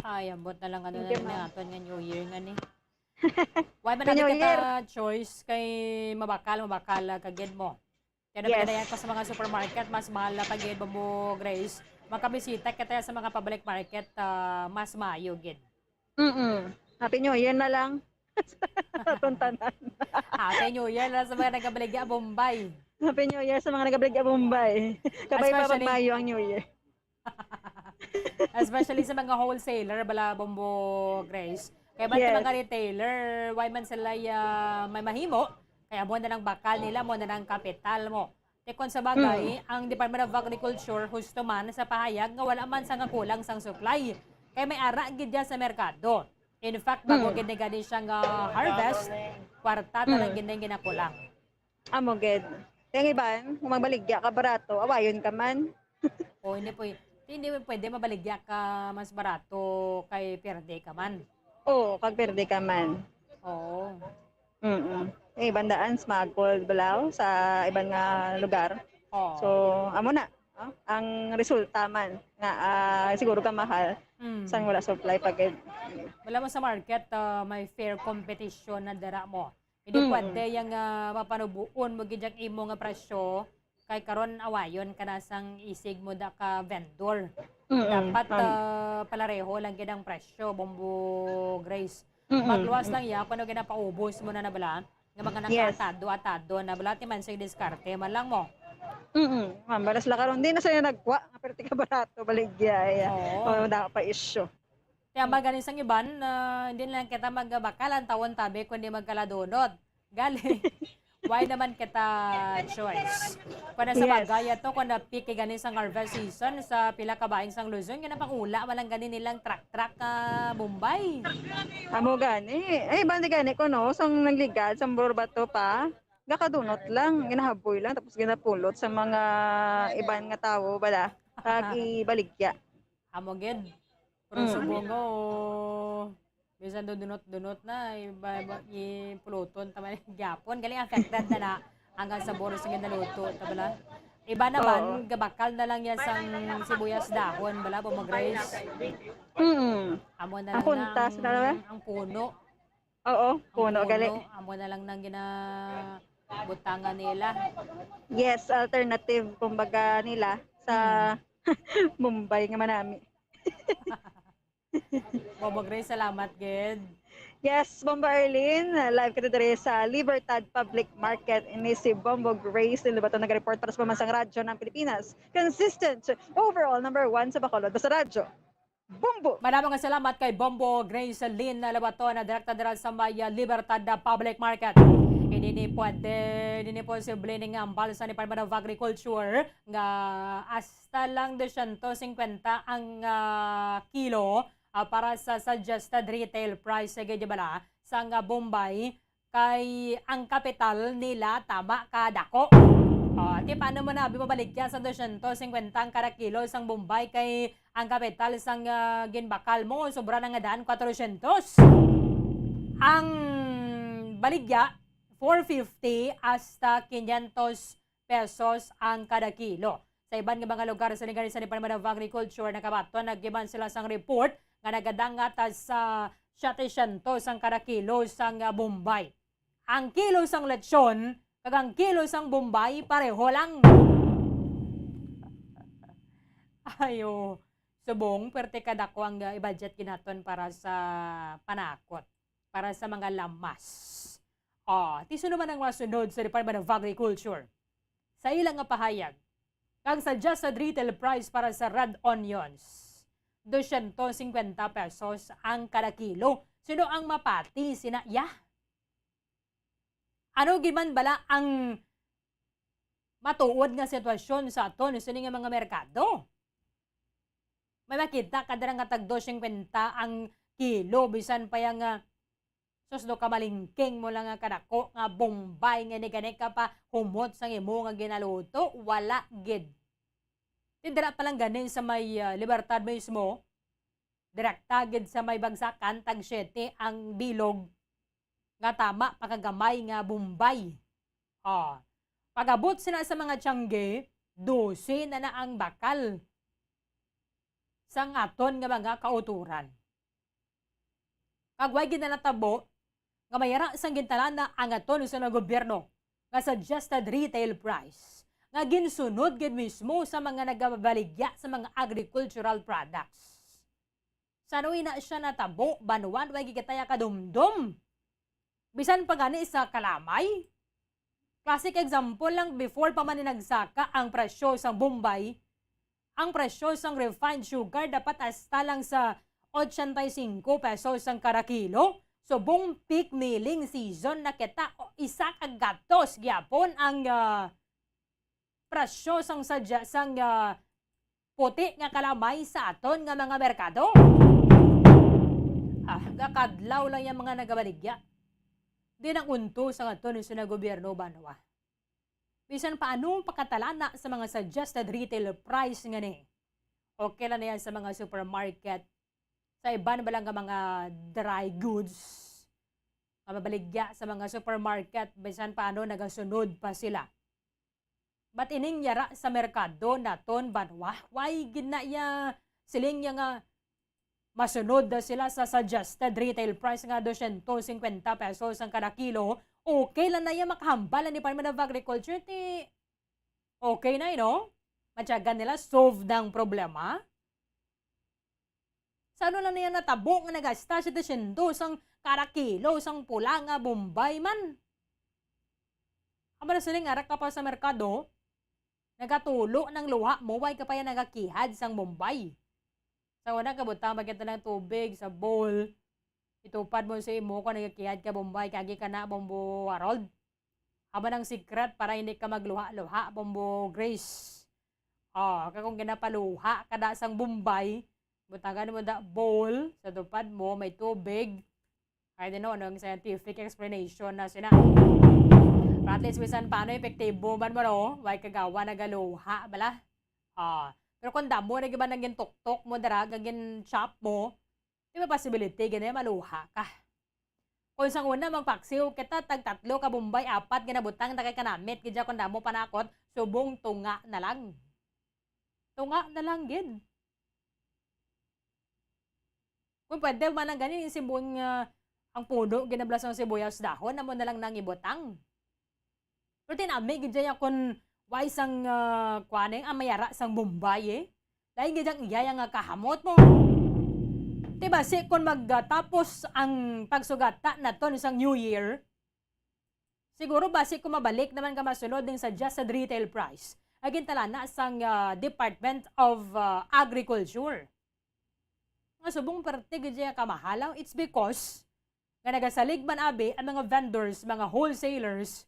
L: Ay, abot na lang ano
M: Thank you,
L: na
M: ma'am.
L: natin nga New Year nga ni. Why man
M: Happy
L: natin
M: New Year!
L: kita choice kay mabakal kagid mo. Kaya
M: Yes.
L: napagadayan ko sa mga supermarket, mas mahal na pagid mo, Grace. Makabisita kita sa mga public market, mas mayo gid.
M: Happy New Year na lang. Tuntanan.
L: Happy New Year na sa mga nagabaligya Bombay.
M: Happy New Year sa mga nagabaligya Bombay. Kabay pa
L: Especially-
M: pagmayo ang New Year.
L: Especially sa mga wholesaler, bala Bombo Grace. Kaya ba
M: Yes.
L: mga retailer, why man sila may mahimo, kaya mo na ng bakal nila, mo na ng kapital mo. Tekon sa bagay, ang Department of Agriculture husto man sa pahayag nga wala man sa nga kulang sang supply. Kaya may ara gid diya sa merkado. In fact, bago gid na gani siyang harvest, kwarta na lang gid na yung ginakulang.
M: Amo gid. Yung iban, kung magbaligya ka barato, awayon ka man.
L: O hindi pwede mabaligya ka mas barato kay perde ka man.
M: Oo, kag perde ka man.
L: Oo.
M: Yung ibang daan, smuggled balaw sa ibang nga lugar.
L: Oo.
M: So, amo na. Ang resulta man nga siguro ka mahal. San wala supply pagid.
L: Wala mo sa market, may fair competition na dara mo. Hindi pwede yung mapanubuon mo gid yung imo nga presyo kay karon awayon ka na sang isig mo da ka vendor. Dapat palareho lang gid ang presyo, Bombo Grace. Magluwas lang ya kuno ginapaubos mo na nabala nga mga
M: Yes.
L: nakatado-atado na bala ti man sig diskarte man lang mo.
M: Balas la karon di na sila nagwa, nga perti ka barato baligya.
L: Oo.
M: O da pa issue.
L: Kaya magaling sang iban, hindi lang kita magbakalan tawon tabi kundi magkaladunod. Gali. Why naman kita choice? Kung sa
M: Yes.
L: bagay ito, kung napiki ganin sa harvest season sa pila kabaing sang Luzon, yun ang pangula, walang ganin nilang truck-truck Bombay.
M: Amo gani. Ay bandi gani ko no, sang nagligad sa Burbato pa. Gakadunot lang, ginahaboy lang tapos ginapulot sa mga iban nga tawo bala kag ibaligya.
L: Amo gid. Pero subong ko, bisan dunot-dunot na, ipuluton, tama gyapon. Galing affected na na hanggang sa boros ng ginaluto. Tabala. Iba naman, gabakal na lang yan sang sibuyas dahon, bala, Grace. Amo na lang
M: Ang puntas na lang.
L: ang puno.
M: Oo, puno gali.
L: Amo na lang nang ginabutangan nila.
M: Yes, alternative kumbaga nila sa Mumbai nga manami.
L: Grace, salamat, gid.
M: Yes, Bombo Arlene, live ka dito sa Libertad Public Market ini si Bombo Grace Libato nag-report para sa Pamansang Radyo ng Pilipinas. Consistent, overall number 1 sa Bacolod sa radyo. Bumbo.
L: Maraming salamat kay Bombo Grace Lynn na labato na direkta sa may Libertad Public Market. Hindi po posible nga ang balsa ni Department of Agriculture nga hasta lang 250 ang kilo para sa suggested retail price sa bala sa Bombay kay ang kapital nila tama kadako. Di paano mo na bibabaligyan sa 250 ang kada kilo sang Bombay kay ang kapital sang ginbakal mo sobra na nga daan 400. Ang baligya 450 hasta 500 pesos ang kada kilo. Sa iban nga mga lugar sa lingkaran sa Department of Agriculture nakabato naggiban sila sang report nga nagadangat sa 700 ang kada kilo sang Bombay. Ang kilo sang lechon kag ang kilo sang Bombay pareho lang. Ayo, subong perte kadako ang i-budget ginaton para sa panakot, para sa mga lamas. Tiso naman ang masunod sa Department of Agriculture. Sa ilang nga pahayag, kang suggested retail price para sa red onions, 250 pesos ang kada kilo. Sino ang mapati? Sinaya? Ano giman bala ang matuod nga sitwasyon sa aton sa nga mga merkado? May makita kada nga tag 250 ang kilo bisan pa yang susdo ka malingking mo lang nga kadako nga Bombay nga ni ka pa humot sang imo nga ginaluto wala gid. Tindira pa lang ganin sa may Libertad mismo. Direkta gid sa may bagsakan tag 7 ang bilog nga tama pakagamay nga Bombay. Pagabot sila sa mga tiyangge, 12 na ang bakal sang aton nga mga kauturan. Kagway gid na natabo nga mayara sang gintalana ang aton sa gobyerno nga suggested retail price nga ginsunod gid mismo sa mga nagabaligya sa mga agricultural products. Sanoy na siya natabo banuan way gigataya kadumdum. Bisan pa gani sa kalamay. Classic example lang before pa man nagsaka ang presyo sang Bombay. Ang presyo sang refined sugar dapat hasta lang sa 85 pesos ang kada kilo. So buong peak milling season na kita isa ka gatos gyapon ang presyo sang sadya sang puti nga kalamay sa aton nga mga merkado. Gakadlaw lang yung mga nagabaligya. Di nang unto sa aton sa gobyerno banwa. Bisan pa anong pakatalana sa mga suggested retail price nga ni. Okay lang na yan sa mga supermarket. Sa iban ba lang mga dry goods. Mabaligya sa mga supermarket. Bisan pa ano nagasunod pa sila. Ba't ining yara sa merkado naton banwa? Why ginaya siling nga masunod na sila sa suggested retail price nga 250 pesos ang kada kilo. Okay lang na yan makahambal ang Department of Agriculture. Okay na no? Matyagan nila solve ng problema. Sa ano lang na yan natabo nga nagasta si 200 ang kada kilo sang pula nga Bombay man. Aba na siling arak ka pa sa merkado, nagatulo ng luha mo, way ka pa yan nagakihad sang Bombay. Sa una kabutang magkita ng tubig sa bowl. Itupad mo sa imo kung nagkikihad ka Bombay, kagi ka na Bombo Harold. Aba ng secret para hindi ka magluha-luha, Bombo Grace. Kung ginapaluha kada sang Bombay, butangan mo da bowl, sa tupad mo may tubig. I don't know, anong scientific explanation na sina. Pero at least bisan paano epektibo man mo no, way kagawa nagaluha, bala. Pero kung damo na giba naging tok-tok mo dara, gagin chop mo, di ba possibility ganyan maluha ka. Kung sang una magpaksiw, kita tag-tatlo ka Bombay, 4 ginabutang na kay kanamit, kaya kung damo panakot, subong tunga na lang. Tunga na lang gid. Kung pwede man ang ganin, yung sibong ang puno, ginablas ng sibuyas dahon, namo na lang nang ibutang. Pero tinami, gidya kung why sang kuaneng amayara sang Bombay dahil gidang iyaya nga kahamot mo. Diba si kung magtapos ang pagsugata naton sang New Year, siguro basi kung mabalik naman ka masunod ng suggested retail price agin talana sang Department of Agriculture. Nga subong parte gid siya kamahalaw, it's because nga nagasalig man abi ang mga vendors, mga wholesalers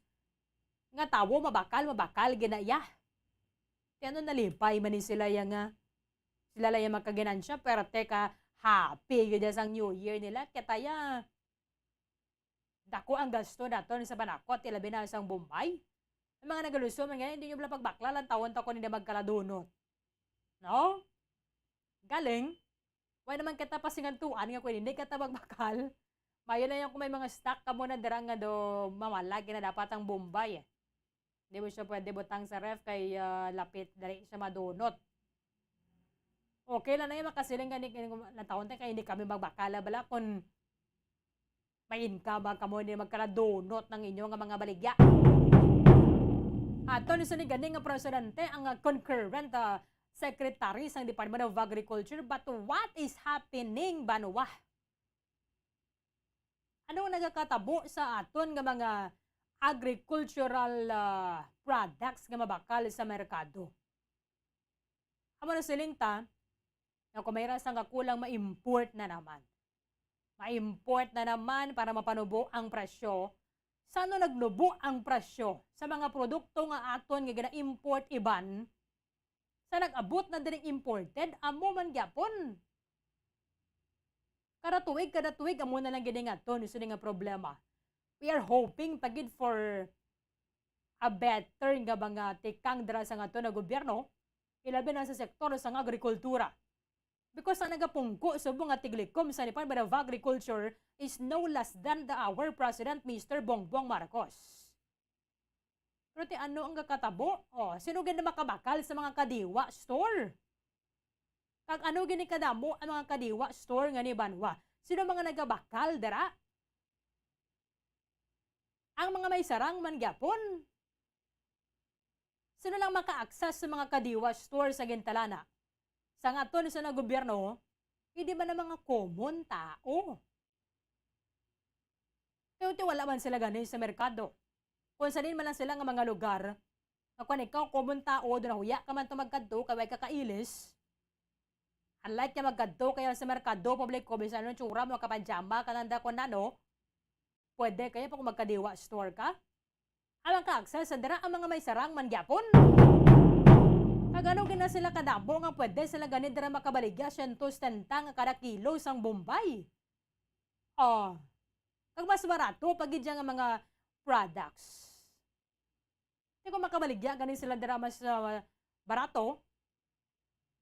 L: nga tawo mabakal ginaya. Kaya ano nalipay man ni sila yang sila lang yung magkaginansya pero teka happy gid sang New Year nila kataya dako ang gasto naton sa panakot ilabi na sang Bombay. Ang mga nagaluso man ganyan hindi nyo pala pagbakla lang tawon-tawon hindi magkaladunot. No? Galing. Why naman kita pasingantuan nga kung hindi kita magbakal. Mayo na yung kung may mga stock ka muna darang nga do mamalag na dapat ang Bombay. Hindi mo siya pwede butang sa ref kay lapit dali siya madunot. Okay lang na yung makasiling ka na taon tayo kaya hindi kami magbakala bala kung may income ka mo hindi magkaladunot ng inyong mga baligya. Ato ni sa ni ganing nga presidente ang concurrent secretary sa Department of Agriculture. But what is happening, Banwa? Ano nagakatabo sa aton nga mga agricultural products nga mabakal sa merkado? Amo na siling ta, na kung mayroon sang kakulang ma-import na naman. Ma-import na naman para mapanubo ang presyo. Sano nagnubo ang presyo sa mga produkto nga aton nga gina-import iban? Sa nag-abot na din imported, amo man gyapon. Kada tuig, amo na lang gini nga to, niso nga problema. We are hoping pagid for a better nga mga tikang dra sa nga to na gobyerno, ilabi na sa sektor sa agrikultura. Because ang nagapungko sa mga tiglikom sa Department of Agriculture is no less than our President, Mr. Bongbong Marcos. Pero ano ang kakatabo? Sino ganda makabakal sa mga kadiwa store? Kag ano gini kadamo ang mga kadiwa store nga ni Banwa? Sino mga nagabakal dara? Ang mga may sarang man gyapon. Sino lang maka-access sa mga kadiwa store sa Gintalana? Sa nga to ni sa gobyerno, hindi ba na mga common tao? Kaya wala man sila ganin sa merkado. Kung salin man lang sila nga mga lugar, kung ikaw common tao, doon na huya ka man ito magkadto, kaya kakailis. Unlike ka magkadto, kaya sa merkado, publiko, bisa nung tsura, mga kapanjama, kananda ko na, no? Pwede kaya pa kung magkadiwa store ka? Alang ka-access, sandara ang mga may sarang mangyapon. Kagano gina sila kadabo nga pwede sila ganit dara makabaligya 100 nga kada kilo sang Bombay. Kag mas barato pagid nga mga products. Kung makabaligya ganit sila dara mas barato,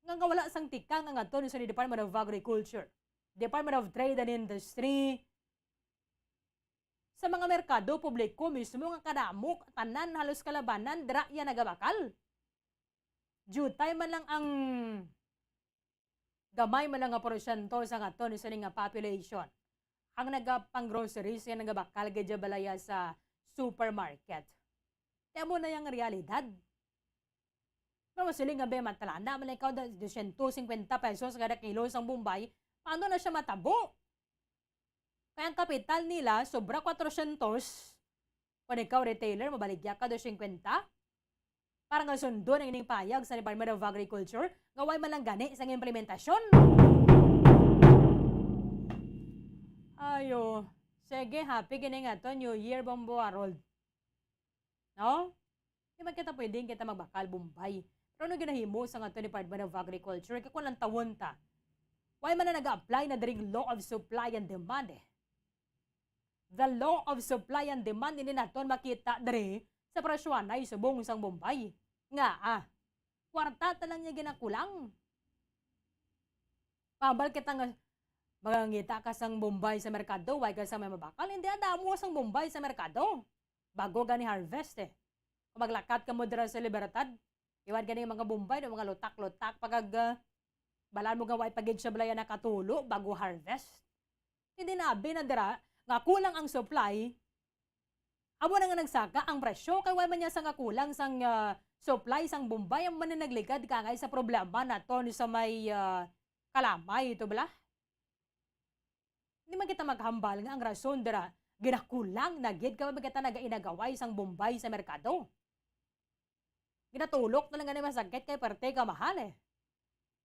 L: nga wala sang tika nga ngadto sa Department of Agriculture, Department of Trade and Industry, sa mga merkado publiko mismo nga kadamok tanan halos kalabanan dira ya nagabakal. Jutay man lang ang gamay man lang nga porsyento sa ngaton sa nga population. Ang nagapang groceries yan nagabakal gadya balaya sa supermarket. Kaya mo na yung realidad. Pero siling nga ba matalana man ikaw 250 pesos kada kilo sang Bombay, paano na siya matabo? Kaya ang kapital nila sobra 400. Kung ikaw retailer, mabaligya ka 250. Parang nga sundo ng ining payag sa Department of Agriculture, ngaway man lang gani isang implementasyon. Ayo, sige, happy gini nga to, New Year, Bombo Harold. No? Di man kita pwedeng kita magbakal Bombay. Pero ano ginahimo sa nga to Department of Agriculture, kaya kung lang tawon ta, why man na nag-apply na diring law of supply and demand eh? The law of supply and demand ini naton makita diri sa presyon ay subong sang Bombay. Nga kwarta lang niya ginakulang. Pabal kita nga magangita ka sang Bombay sa merkado, why ka sa may mabakal, hindi adamo sang Bombay sa merkado. Bago gani harvest eh. Kung maglakat ka mo dira sa Libertad, iwan gani mga Bombay, mga lutak-lutak, pagag balaan mo gaway pagid sa balaya na katulo bago harvest. Hindi na abi na dira, nga kulang ang supply, amo na nga nagsaka ang presyo, kaya man niya sa nga kulang sang supply sang Bombay, ang man na nagligad kangay sa problema na to sa may kalamay, ito bala? Hindi man kita maghambal nga ang rason dira, ginakulang na gid ka ba kita nagainagaway sang Bombay sa merkado. Ginatulok na lang nga masakit kay parte ka mahal eh.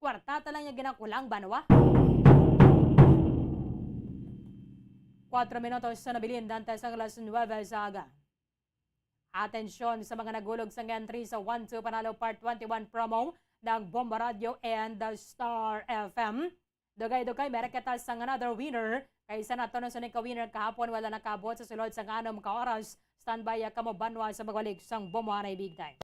L: Kwarta lang niya ginakulang, Banwa. 4 minutos sa nabilin dante sa alas 9 sa aga. Atensyon sa mga nagulog sa entry sa 1-2 Panalo Part 21 promo ng Bomba Radio and the Star FM. Dugay-dugay, meron kita sa another winner. Kaysa nato na sa winner kahapon, wala nakabot sa sulod sa nganom ka oras. Standby ka mo banwa sa magwalik sang Bomba na big time.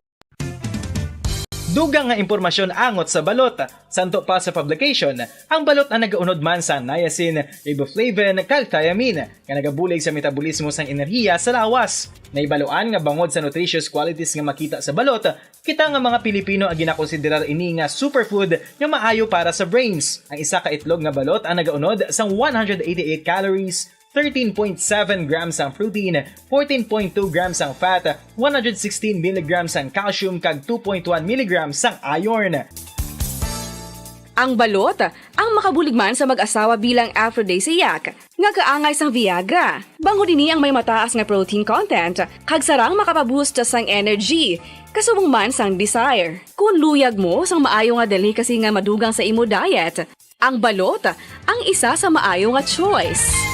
B: Dugang nga impormasyon angot sa balot. Santo pa sa publication, ang balot na nagaunod man sa niacin, riboflavin, kag thiamine, nga nagabulig sa metabolismo sang enerhiya sa lawas. Naibaluan nga bangod sa nutritious qualities nga makita sa balot, kita nga mga Pilipino ang ginakonsiderar ini nga superfood nga maayo para sa brains. Ang isa ka itlog nga balot ang nagaunod sang 188 calories, 13.7 grams ang protein, 14.2 grams ang fat, 116 mg ang calcium kag 2.1 mg ang iron.
P: Ang balot, ang makabuligman sa mag-asawa bilang aphrodisiac, nga kaangay sang Viagra. Bango dini ang may mataas nga protein content, kag sarang makapaboost sang energy, kasubong man sang desire. Kung luyag mo sang maayo nga delicacy nga madugang sa imo diet, ang balot, ang isa sa maayo nga choice.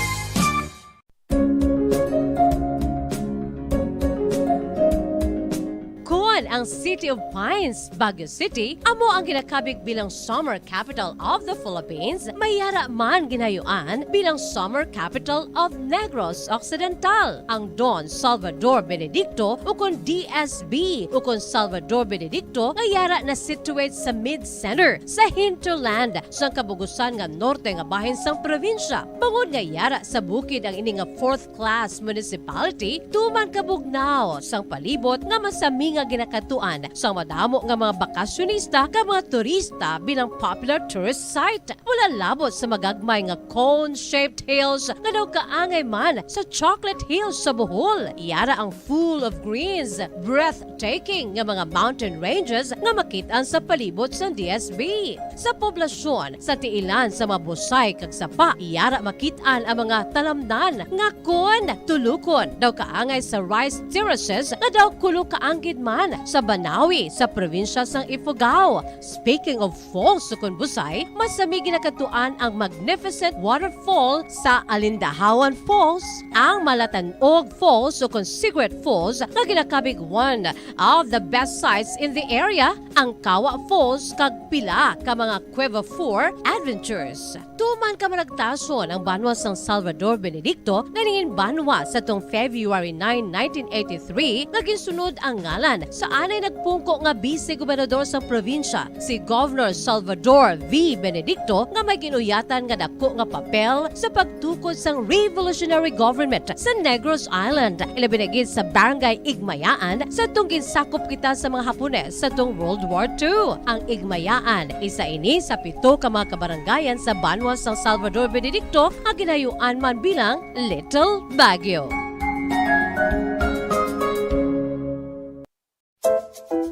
N: Ang City of Pines, Baguio City, amo ang ginakabig bilang Summer Capital of the Philippines, mayara man ginayuan bilang Summer Capital of Negros Occidental. Ang Don Salvador Benedicto ukon DSB ukon Salvador Benedicto mayara na situate sa mid-center sa hinterland sa kabugusan nga norte nga bahin sang probinsya. Bangod nga yara sa bukid ang ini nga 4th class municipality, tuman kabugnaw sang palibot nga masami nga ginakatuan sa madamo nga mga bakasyonista ka mga turista bilang popular tourist site. Wala labot sa magagmay nga cone-shaped hills nga daw kaangay man sa Chocolate Hills sa Bohol. Yara ang full of greens, breathtaking nga mga mountain ranges nga makitaan sa palibot sa DSB. Sa poblasyon, sa tiilan sa mabusay kag sapa, yara makitaan ang mga talamnan nga kon tulukon daw kaangay sa rice terraces nga daw kulo kaanggid man sa Banawi sa probinsya sang Ifugao. Speaking of falls sa Busay, masami ginakatuan ang magnificent waterfall sa Alindahawan Falls, ang Malatanog Falls o Secret Falls na ginakabig one of the best sites in the area, ang Kawa Falls kag pila ka mga Cueva 4 adventures. Tuman ka managtason ang banwa sang Salvador Benedicto nga ningin banwa sa tong February 9, 1983 nga ginsunod ang ngalan sa anay nagpungko nga vice-gobernador sa probinsya, si Governor Salvador V. Benedicto nga may ginuyatan nga dako nga papel sa pagtukod sang revolutionary government sa Negros Island. Ilabinagid sa Barangay Igmayaan sa tong ginsakop kita sa mga Hapones sa tong World War II. Ang Igmayaan, isa ini sa 7 ka mga kabarangayan sa banwa sang Salvador Benedicto ang ginayuan man bilang Little Baguio.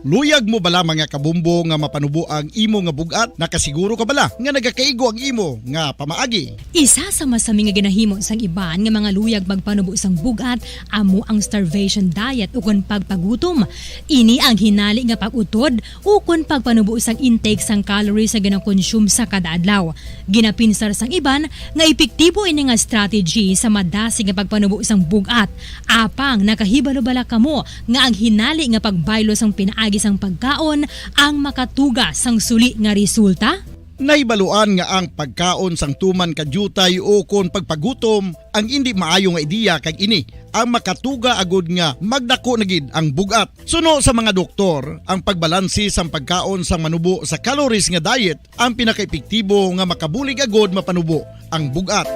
H: Luyag mo bala mga kabumbo nga mapanubo ang imo nga bugat? Nakasiguro ka bala nga nagakaigo ang imo nga pamaagi?
E: Isa sa masami nga ginahimo sang iban nga mga luyag magpanubo sang bugat amo ang starvation diet ukon pagpagutom. Ini ang hinali nga pag-utod ukon pagpanubo sang intake sang calories sa ginakonsume sa kada adlaw. Ginapinsar sang iban nga epektibo ini nga strategy sa madasi nga pagpanubo sang bugat. Apang nakahibalo-bala kamo nga ang hinali nga pagbaylo sang pinaagi sang pagkaon ang makatuga sang suli nga resulta?
H: Naibaluan nga ang pagkaon sang tuman kadyutay o kon pagpagutom ang hindi maayo nga ideya kag ini ang makatuga agud nga magdako na gid ang bugat. Suno sa mga doktor, ang pagbalansi sang pagkaon sang manubo sa calories nga diet ang pinakaepektibo nga makabulig agud mapanubo ang bugat.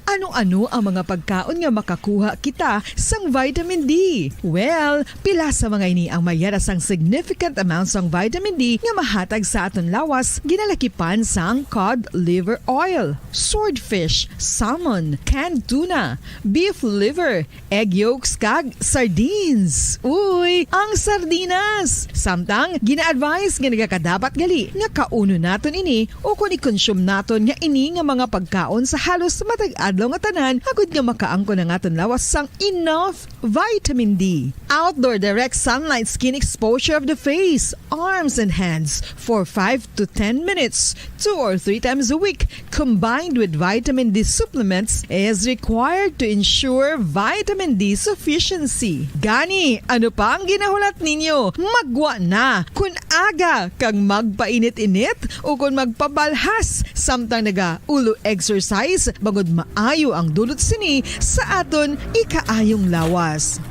R: Ano-ano ang mga pagkaon nga makakuha kita sang vitamin D? Well, pila sa mga ini ang mayara sang significant amounts sang vitamin D nga mahatag sa aton lawas ginalakipan sang cod liver oil, swordfish, salmon, canned tuna, beef liver, egg yolks kag sardines. Uy, ang sardinas! Samtang gina-advise nga nagakadapat gali nga kauno naton ini o kung i-consume naton nga ini nga mga pagkaon sa halos matag-adlaw nga tanan agud nga makaangko na nga lawas sang enough vitamin D. Outdoor direct sunlight skin exposure of the face, arms and hands for 5 to 10 minutes 2 or 3 times a week combined with vitamin D supplements is required to ensure vitamin D sufficiency. Gani, ano pa ang ginahulat ninyo? Magwa na kun aga kang magpainit-init o kung magpabalhas samtang naga-ulo exercise bangod maayo ang dulot sini sa aton ikaayong lawas.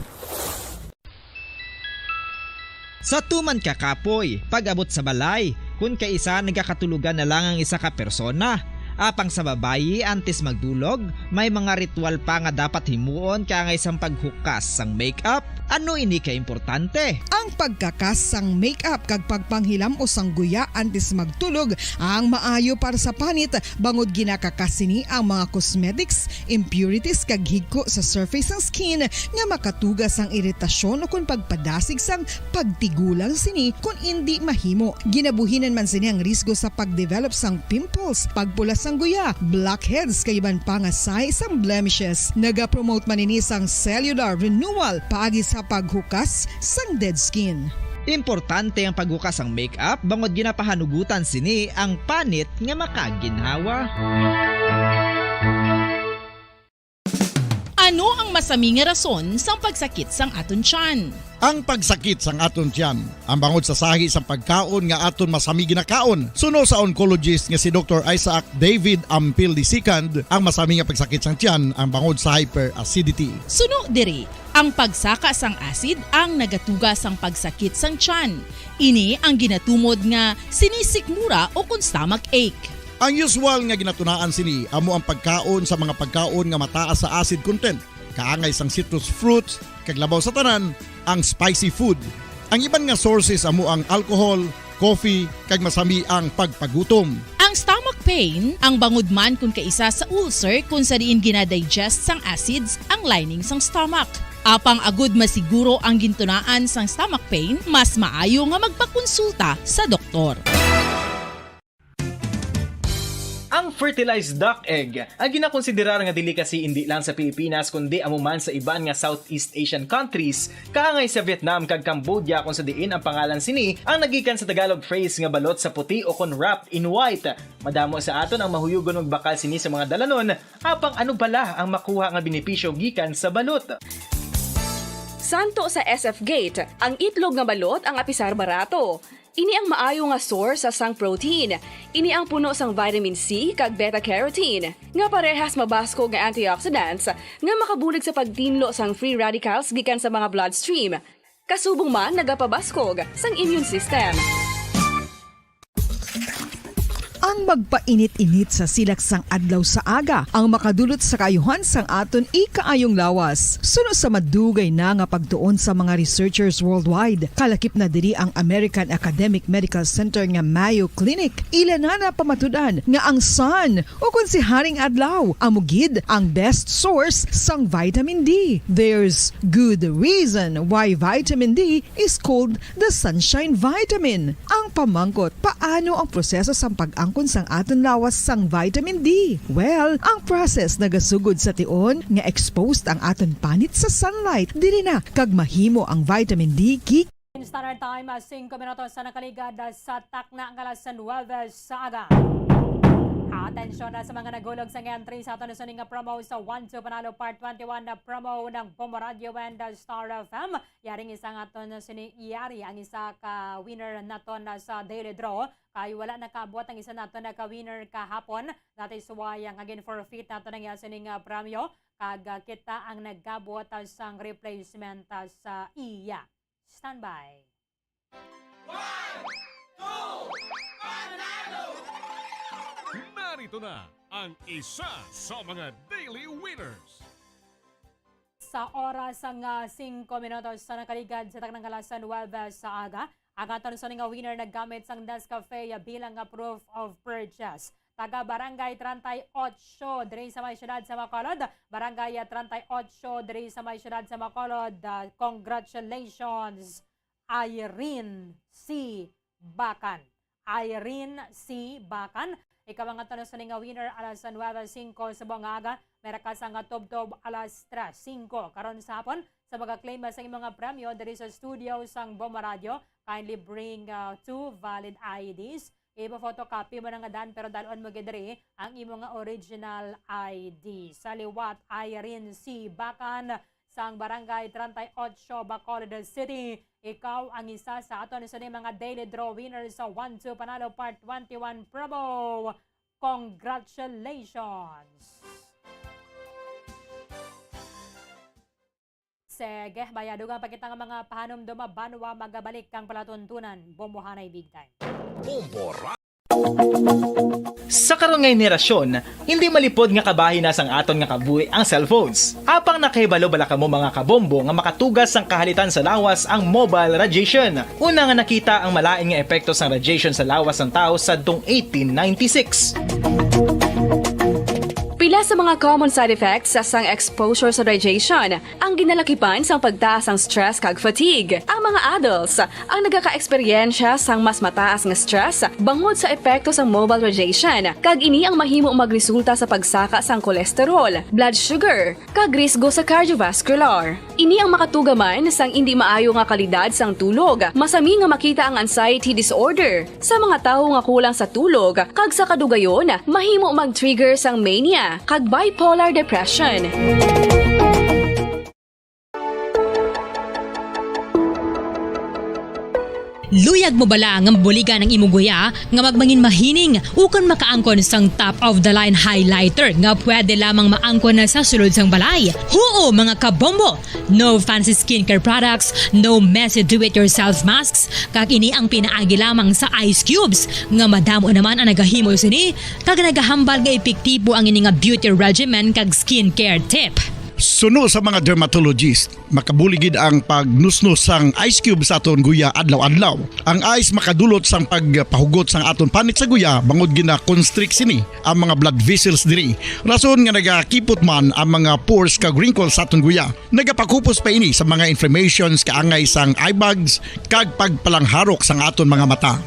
A: Sa tuman ka kapoy, pag-abot sa balay, kung kaisa nagkakatulugan na lang ang isa ka persona. Apang sa babayi antes magdulog, may mga ritual pa nga dapat himuon kaya nga isang paghukas sang makeup. Ano ini ka importante?
R: Ang pagkakas sang makeup kag pagpanghilam o sangguya antes magtulog ang maayo para sa panit bangod ginakakas sini ang mga cosmetics, impurities kag higko sa surface ng skin nga makatugas ang iritasyon o kung pagpadasig sang pagtigulang sini kung hindi mahimo. Ginabuhinan man sini ang risgo sa pagdevelop sang pimples, pagpula sang guya, blackheads kay iban pa nga size sang blemishes. Naga-promote man ini sang cellular renewal paagi sa paghukas sang dead skin.
A: Importante ang paghukas ang makeup bangod ginapahanugutan sini ang panit nga makaginhawa.
T: Ano ang masami nga rason sa pagsakit sang aton tiyan?
H: Ang pagsakit sang aton tiyan, ang bangod sa sahi sang pagkaon nga aton masami ginakaon. Suno sa oncologist nga si Dr. Isaac David Ampil II, ang masami nga pagsakit sang tiyan ang bangod sa hyperacidity.
T: Suno diri, ang pagsaka sang acid ang nagatuga sang pagsakit sang tiyan. Ini ang ginatumod nga sinisikmura o kung stomach ache.
H: Ang usual nga ginatunaan sini amo ang pagkaon sa mga pagkaon nga mataas sa acid content, kaangay sang citrus fruits, kag labaw sa tanan ang spicy food. Ang iban nga sources amo ang alcohol, coffee, kag masami ang pagpagutom.
T: Ang stomach pain ang bangod man kung kaisa sa ulcer kung sa diin ginadigest sang acids ang lining sang stomach. Apang agud masiguro ang gintunaan sang stomach pain, mas maayo nga magpakonsulta sa doktor.
B: Ang fertilized duck egg ang ginakonsiderar nga delicacy hindi lang sa Pilipinas kundi amuman sa iban nga Southeast Asian countries, kaangay sa Vietnam kag Cambodia kung sa diin ang pangalan sini ang nagikan sa Tagalog phrase nga balot sa puti o kon wrapped in white. Madamo sa aton ang mahuyugon og bakal sini sa mga dalanon, apang ano bala ang makuha nga benepisyo gikan sa balot.
P: Santo sa SF Gate, ang itlog nga balot ang apisar barato. Ini ang maayo nga source sa sang protein. Ini ang puno sang vitamin C kag beta-carotene, nga parehas mabasko nga antioxidants nga makabulig sa pagtinlo sang free radicals gikan sa mga bloodstream. Kasubong man nagapabaskog sang immune system.
R: Ang magpainit-init sa silak sang adlaw sa aga ang makadulot sa kaayuhan sang aton ikaayong lawas. Suno sa madugay na nga pagtuon sa mga researchers worldwide, kalakip na diri ang American Academic Medical Center nga Mayo Clinic. Ilan na pamatudan nga ang sun o kung si Haring Adlaw amugid ang best source sang vitamin D. There's good reason why vitamin D is called the sunshine vitamin. Ang pamangkot, paano ang proseso sang pag-angkon sang aton lawas sang vitamin D? Well, ang process nagasugod sa tion nga exposed ang aton panit sa sunlight. Dili na kag mahimo ang vitamin D kik.
L: Standard time 5 minutos sa nakaligad sa takna ang alas 9 sa aga. Atensyon na sa mga nagulog sa entry sa aton sa promo sa 1-2 Panalo Part 21 na promo ng Bombo Radio and Star FM. Yaring isang aton siniyari ang isa ka winner naton sa daily draw. Kay wala nakaabot ang isa naton na ka-winner kahapon. Dati suwayang again forfeit naton ang sining premyo. Kag kita ang nagabot sang replacement sa iya. Standby.
G: 1, 2, Panalo! Narito na ang isa sa mga daily winners.
L: Sa oras ang 5 minutos sa nakaligad sa taknang alas 9 sa aga, ang aton sa nga winner naggamit sang Nescafe bilang proof of purchase. Taga Barangay 38 diri sa may syudad sa Bacolod. Barangay 38 diri sa may syudad sa Bacolod. Congratulations, Irene C. Bacan. Irene C. Bacan. Ikaw ang tanong sa nga winner alas 9:05 sa buong aga. Meron ka sa nga tubtob alas 5 karon sa hapon sa mga-claim sa mga premyo diri sa studio sang Bomba Radio. Kindly bring 2 valid IDs. Ipa-photocopy mo na nga dan pero dalon mo gidiri ang imo nga original ID. Sa liwat Irene C. Bacan sang Barangay 38 Bacolod City. Ikaw ang isa sa aton sa mga daily draw winners sa 1-2 Panalo Part 21 promo. Congratulations! Sige, bayadugan pa kita nga mga pahanumdum banwa magabalik kang palatuntunan. Bombohanay big time.
B: Sa karon nga henerasyon, hindi malipod nga kabahin na sang aton nga kabuhi ang cellphones. Apang nakahibalo bala kamo mga kabombo nga makatugas sang kahalitan sa lawas ang mobile radiation. Una nga nakita ang malain nga epekto sang radiation sa lawas ng tao sadtong 1896.
P: Pila sa mga common side effects sa sang exposure sa radiation ang ginalakipan sang pagtaas ang stress kag fatigue. Ang mga adults ang nagaka-eksperyensya sang mas mataas nga stress bangod sa epekto sang mobile radiation kag ini ang mahimo magresulta sa pagsaka sang kolesterol, blood sugar, kag risgo sa cardiovascular. Ini ang makatugaman sang hindi maayo nga kalidad sang tulog. Masami nga makita ang anxiety disorder sa mga tawo nga kulang sa tulog kag sa kadugayon mahimo mag-trigger sang mania kag bipolar depression.
E: Luyag mo bala nga mabuligan ang imong guya nga magmangin mahining ukon makaangkon sang top of the line highlighter nga pwede lamang maangkon na sa sulod sang balay. Huo mga kabombo! No fancy skincare products, no messy do-it-yourself masks, kag ini ang pinaagi lamang sa ice cubes nga madamo naman ang nagahimo sini kag nagahambal nga epektibo ang ini nga beauty regimen kag skincare tip.
H: Suno sa mga dermatologist, makabuligid ang pagnusnos sang ice cube sa aton guya adlaw-adlaw. Ang ice makadulot sang pagpahugot sang aton panit sa guya bangod gina-constrict sini ang mga blood vessels diri. Rason nga nagakipot man ang mga pores kag wrinkles sa aton guya. Nagapakupos pa ini sa mga inflammations kaangay sang eye bags kag pagpalangharok sang aton mga mata.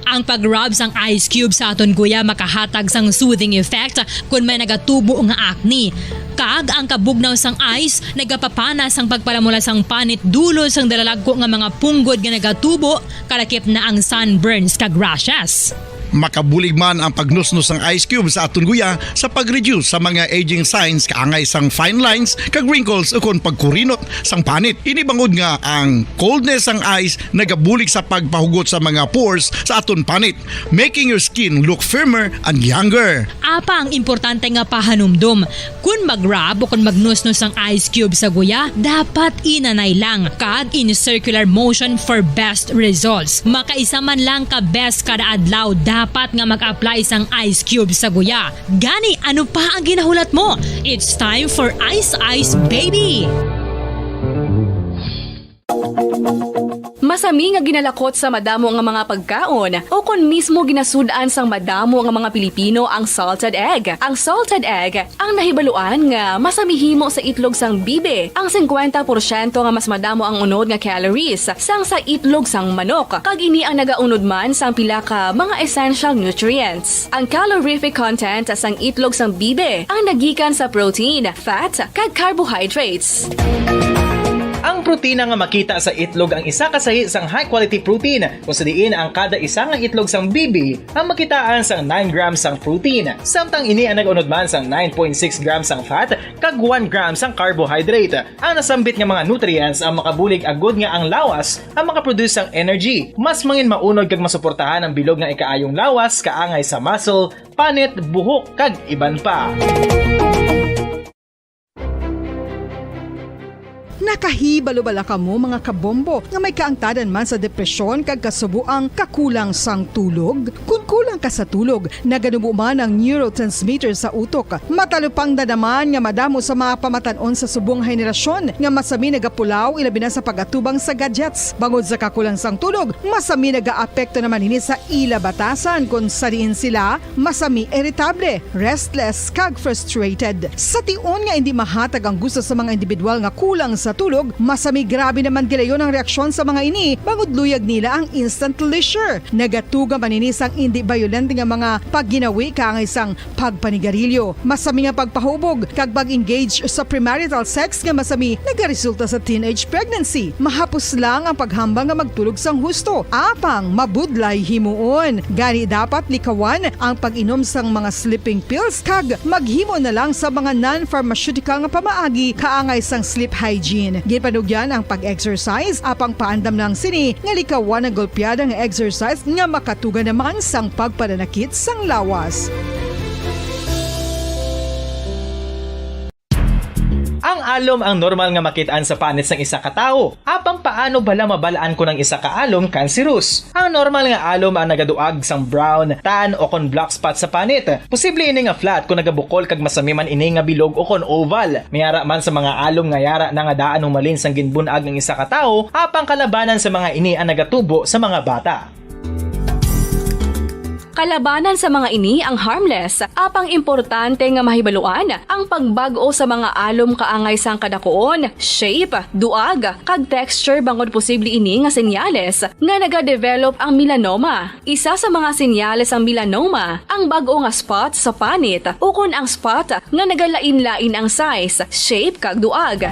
E: Ang pag-rub sang ice cube sa aton guya makahatag sang soothing effect kung may nagatubo nga acne. Kag ang kabugnaw sang ice nagapapana sang pagpalamula sang panit dulo sang dalalagko nga mga punggod nga nagatubo kalakip na ang sunburns kag rashes.
H: Makabulig man ang pagnusnos ng ice cube sa aton guya sa pag-reduce sa mga aging signs kaangay sang fine lines kag wrinkles ukon pagkurinot sang panit. Ini bangod nga ang coldness sang ice nagabulig sa pagpahugot sa mga pores sa aton panit, making your skin look firmer and younger.
E: Apa ang importante nga pahanumdum, kung mag-rub o kung magnusnos ang ice cube sa guya, dapat inanay lang kag in circular motion for best results. Makaisa man lang ka best kada adlaw dapat nga mag-apply sang ice cube sa guya. Gani, ano pa ang ginahulat mo? It's time for Ice Ice Baby!
P: Masami nga ginalakot sa madamo nga mga pagkaon o kung mismo ginasudaan sang madamo nga mga Pilipino ang salted egg. Ang salted egg ang nahibaluan nga masamihimo sa itlog sang bibe. Ang 50% nga mas madamo ang unod nga calories sang sa itlog sang manok. Kag ini ang nagaunod man sang pila ka mga essential nutrients. Ang calorific content sang itlog sang bibe ang nagikan sa protein, fat, kag carbohydrates.
B: Ang protina nga makita sa itlog ang isa kasahi sang high quality protein kung sa diin ang kada isa nga itlog sang bibi ang makitaan sang 9 grams sang protein. Samtang ini ang nag-unod man sang 9.6 grams sang fat kag 1 gram sang carbohydrate. Ang nasambit nga mga nutrients ang makabulig agud nga ang lawas ang makaproduce sang energy. Mas mangin maunod kag masuportahan ang bilog nga ikaayong lawas kaangay sa muscle, panit, buhok kag iban pa.
R: Nakahibalo-bala ka mo mga kabombo nga may kaangtadan man sa depresyon kag kasubuang kakulang sang tulog. Kung kulang ka sa tulog, naganubo man ang neurotransmitter sa utok. Matalupang dadaman nga madamo sa mga pamatanon sa subong henerasyon nga masami nagapulaw ilabi na sa pagatubang sa gadgets. Bangod sa kakulang sang tulog, masami nagaapekto naman ini sa ila batasan kung sariin sila masami irritable, restless kag frustrated. Sa tion nga hindi mahatag ang gusto sa mga individual nga kulang sa tulog, magtulog, masami grabe naman gilayon ang reaksyon sa mga ini, mangudluyag nila ang instant leisure. Nagatuga maninis ang hindi violent nga mga pagginawi kang isang pagpanigarilyo. Masami nga pagpahubog kag pag-engage sa premarital sex nga masami nagaresulta sa teenage pregnancy. Mahapos lang ang paghambang nga magtulog sang husto, apang mabudlay himuon. Gani dapat likawan ang pag-inom sang mga sleeping pills kag maghimo na lang sa mga non-pharmaceutical nga pamaagi kaangay sang sleep hygiene. Ginpanugyan ang pag-exercise apang paandam lang sini nga likawan ang golpeada nga exercise nga makatuga naman sang pagpananakit sang lawas.
B: Ang alom ang normal nga makitaan sa panit sang isa ka tawo. Apang paano bala mabalaan ko ng isa ka alom cancerous? Ang normal nga alom ang nagaduag sang brown, tan o kon black spot sa panit. Posible ini nga flat kung nagabukol kag masami man ini nga bilog o kon oval. Mayara man sa mga alom nga yara na nga daan humalin sang ginbunag ng isa ka tawo, apang kalabanan sa mga ini ang nagatubo sa mga bata.
P: Kalabanan sa mga ini ang harmless, apang importante nga mahibaluan ang pagbago sa mga alom kaangay sang kadakuon, shape, duag, kag texture bangod posible ini nga senyales nga nagadevelop ang melanoma. Isa sa mga senyales ang melanoma, ang bag-o nga spot sa panit o kun ang spot nga nagalain-lain ang size, shape kag duag.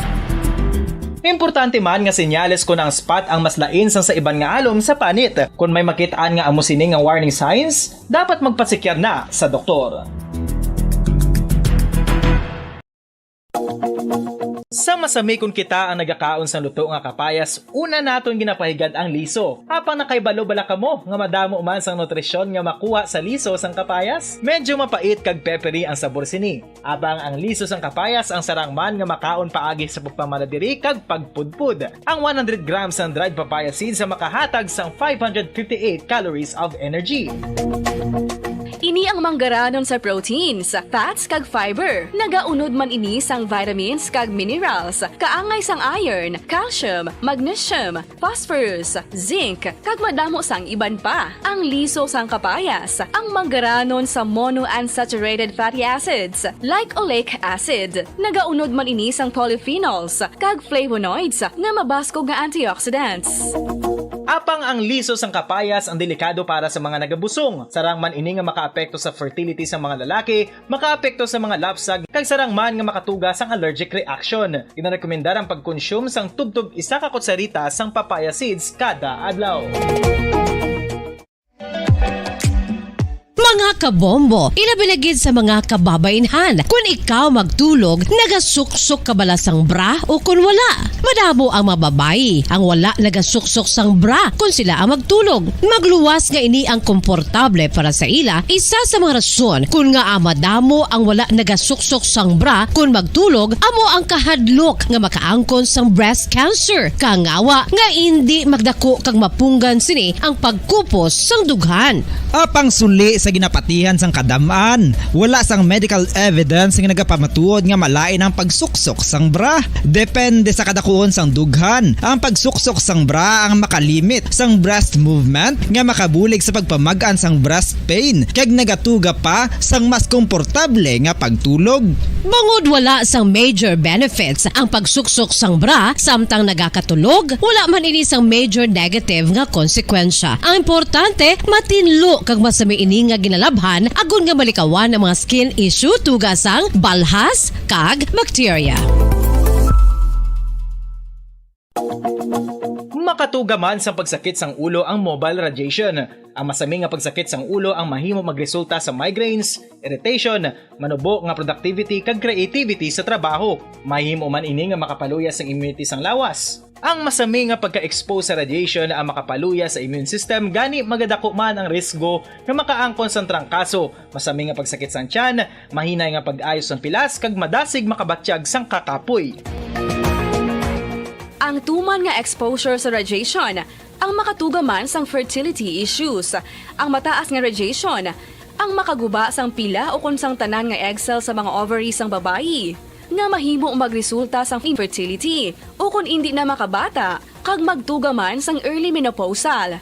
B: Importante man nga senyales kung ang spot ang mas lain sang sa iban nga alom sa panit. Kung may makitaan nga amo sini nga warning signs, dapat magpasikyar na sa doktor. Sa masami kung kita ang nagakaon sa luto nga kapayas, una naton ginapahigad ang liso. Apang nakaibalo bala kamo nga madamo man sang nutrisyon nga makuha sa liso sang kapayas. Medyo mapait kag peppery ang sabor sini. Abang ang liso sang kapayas ang sarang man nga makaon paagi sa pagpamaladiri kag pagpudpud. Ang 100 grams ng dried papaya seeds sa makahatag sang 558 calories of energy.
P: Ini ang manggaranon sa proteins, fats kag fiber. Nagaunod man ini sang vitamins kag minerals, kaangay sang iron, calcium, magnesium, phosphorus, zinc, kag madamo sang iban pa. Ang liso sang kapayas, ang manggaranon sa monounsaturated fatty acids like oleic acid. Nagaunod man ini sang polyphenols kag flavonoids nga mabaskog nga antioxidants.
B: Apang ang liso sang kapayas ang delikado para sa mga nagabusong. Sarang man ini nga makaapekto sa fertility sa mga lalaki, makaapekto sa mga lapsag, kag sarang man nga makatuga sang allergic reaction. Ginarekomendar ang pagkonsume sang tubtub isa ka kutsarita sang papaya seeds kada adlaw.
N: Mga kabombo, ilabilagid sa mga kababainhan. Kung ikaw magtulog, nagasuksok ka bala sang bra o kung wala. Madamo ang mababayi ang wala nagasuksok sang bra kung sila ang magtulog. Magluwas nga ini ang komportable para sa ila. Isa sa mga rason kung nga madamo ang wala nagasuksok sang bra kung magtulog, amo ang kahadlok nga makaangkon sang breast cancer. Kangawa nga hindi magdako kag mapunggan sini ang pagkupos sang dughan.
A: Apang suli sa ginapatihan sang kadamaan, wala sang medical evidence nga nagapamatuod nga malain ang pagsuksok sang bra. Depende sa kadakuon sang dughan. Ang pagsuksok sang bra ang makalimit sang breast movement nga makabulig sa pagpamagaan sang breast pain kag nagatuga pa sang mas komportable nga pagtulog.
N: Bangod wala sang major benefits ang pagsuksok sang bra samtang nagakatulog, wala man ini sang major negative nga konsekwensya. Ang importante, matinlo kag masami ini nga ginalabhan agon nga malikawan ang mga skin issue tugas ang balhas kag bacteria.
B: Makatuga man sa pagsakit sang ulo ang mobile radiation. Ang masami nga pagsakit sang ulo ang mahimo magresulta sa migraines, irritation, manubo nga productivity kag creativity sa trabaho. Mahimo man ini nga makapaluya sang immunity sang lawas. Ang masami nga pagka-expose sa radiation ang makapaluya sa immune system, gani magadako man ang risgo nga makaangkon sang trangkaso, masami nga pagsakit sang tiyan, mahinay nga pag-ayos sang pilas kag madasig makabatsyag sang kakapoy.
P: Ang tuman nga exposure sa radiation, ang makatuga man sang fertility issues. Ang mataas nga radiation, ang makaguba sang pila o kung sang tanan nga egg cell sa mga ovaries sang babayi, nga mahimo magresulta sang infertility o kung hindi na makabata, kag magtuga man sang early menopausal.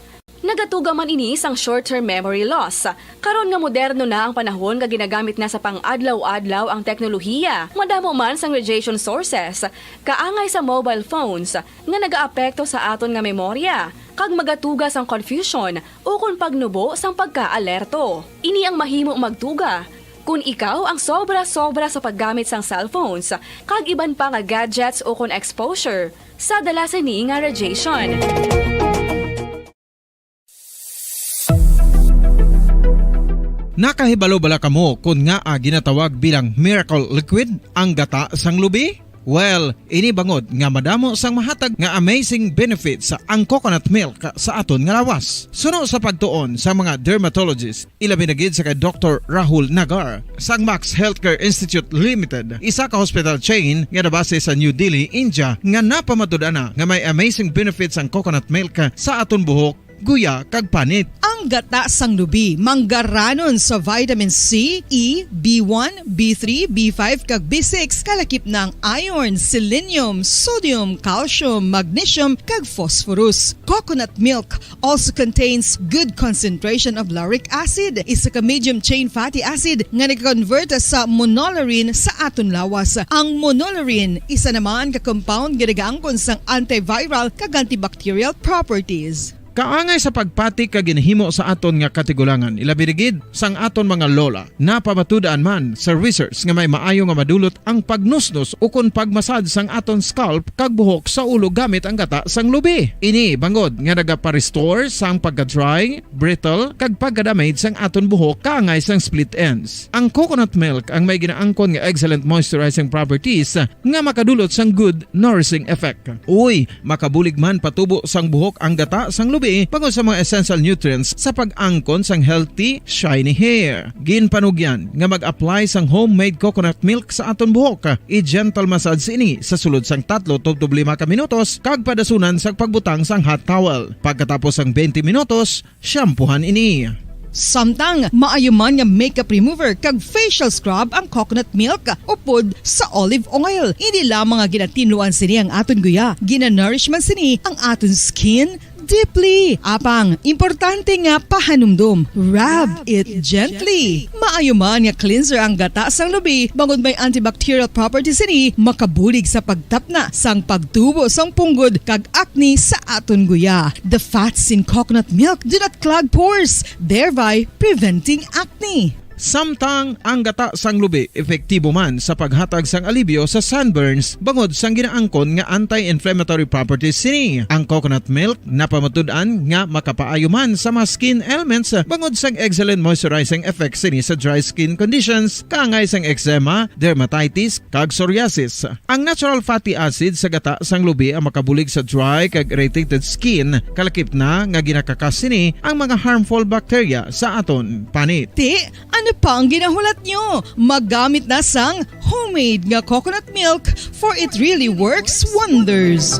P: Nagatuga man ini sang short-term memory loss. Karon nga moderno na ang panahon nga ginagamit na sa pang-adlaw-adlaw ang teknolohiya. Madamo man sang radiation sources, kaangay sa mobile phones nga nagaapekto sa aton nga memorya, kag magatuga sang confusion o kung pagnubo sang pagka-alerto. Ini ang mahimo magtuga kung ikaw ang sobra-sobra sa paggamit sang cellphones, kag iban pa nga gadgets o kung exposure sa dalasan ni nga radiation.
Q: Nakahibalo bala kamo kung nga ginatawag bilang miracle liquid ang gata sang lubi? Well, ini bangod nga madamo sang mahatag nga amazing benefits sa ang coconut milk sa aton nga lawas. Suno sa pagtuon sa mga dermatologist, ilabi na gid sa kay Dr. Rahul Nagar sang Max Healthcare Institute Limited, isa ka hospital chain nga nabase sa New Delhi, India, nga napamatud-ana nga may amazing benefits ang coconut milk sa aton buhok, guya kag panit.
R: Ang gata sang lubi manggaranon sa vitamin C, E, B1, B3, B5 kag B6 kalakip ng iron, selenium, sodium, calcium, magnesium kag phosphorus. Coconut milk also contains good concentration of lauric acid, isa ka medium chain fatty acid nga nag-convert sa monolarin sa aton lawas. Ang monolarin isa naman ka compound nga nagaangkon sang antiviral kag antibacterial properties.
Q: Kaangay sa pagpati ka ginhimo sa aton nga katigulangan, ilabirigid sang aton mga lola na pamatudaan man sa research nga may maayo nga madulot ang pagnusnos o kon pagmasad sang aton scalp kag buhok sa ulo gamit ang gata sang lubi. Ini bangod nga nagapa-restore sang pagka-dry, brittle kag pagka-damage sang aton buhok kaangay sang split ends. Ang coconut milk ang may ginaangkon nga excellent moisturizing properties nga makadulot sang good nourishing effect. Uy, makabulig man patubo sang buhok ang gata sang lubi bangod sa mga essential nutrients sa pag-angkon sang healthy, shiny hair. Ginpanugyan nga mag-apply sang homemade coconut milk sa aton buhok. I-gentle massage ini sa sulod sang 3 to 5 ka minutos kag padasunan sa pagbutang sang hot towel. Pagkatapos sang 20 minutos, shampoohan ini.
R: Samtang maayo man nga makeup remover kag facial scrub ang coconut milk upod sa olive oil. Hindi lamang nga ginatinuan sini ang aton guya, ginanourish man sini ang aton skin deeply. Apang, importante nga pahanumdum. Rub it gently. Maayo man nga cleanser ang gata sang lubi, bangod may antibacterial properties ini, makabulig sa pagtapna sang pagtubo sang punggod kag acne sa aton guya. The fats in coconut milk do not clog pores, thereby preventing acne.
Q: Samtang ang gata sang lubi epektibo man sa paghatag sang alibyo sa sunburns bangod sang ginaangkon nga anti-inflammatory properties sini. Ang coconut milk napamatud-an nga makapaayo man sa mga skin ailments bangod sang excellent moisturizing effect sini sa dry skin conditions kaangay sang eczema, dermatitis kag psoriasis. Ang natural fatty acid sa gata sang lubi ang makabulig sa dry kag irritated skin, kalakip na nga ginakakas sini ang mga harmful bacteria sa aton panit.
R: Ano pa ang ginahulat nyo? Maggamit na sang homemade nga coconut milk for it really works wonders.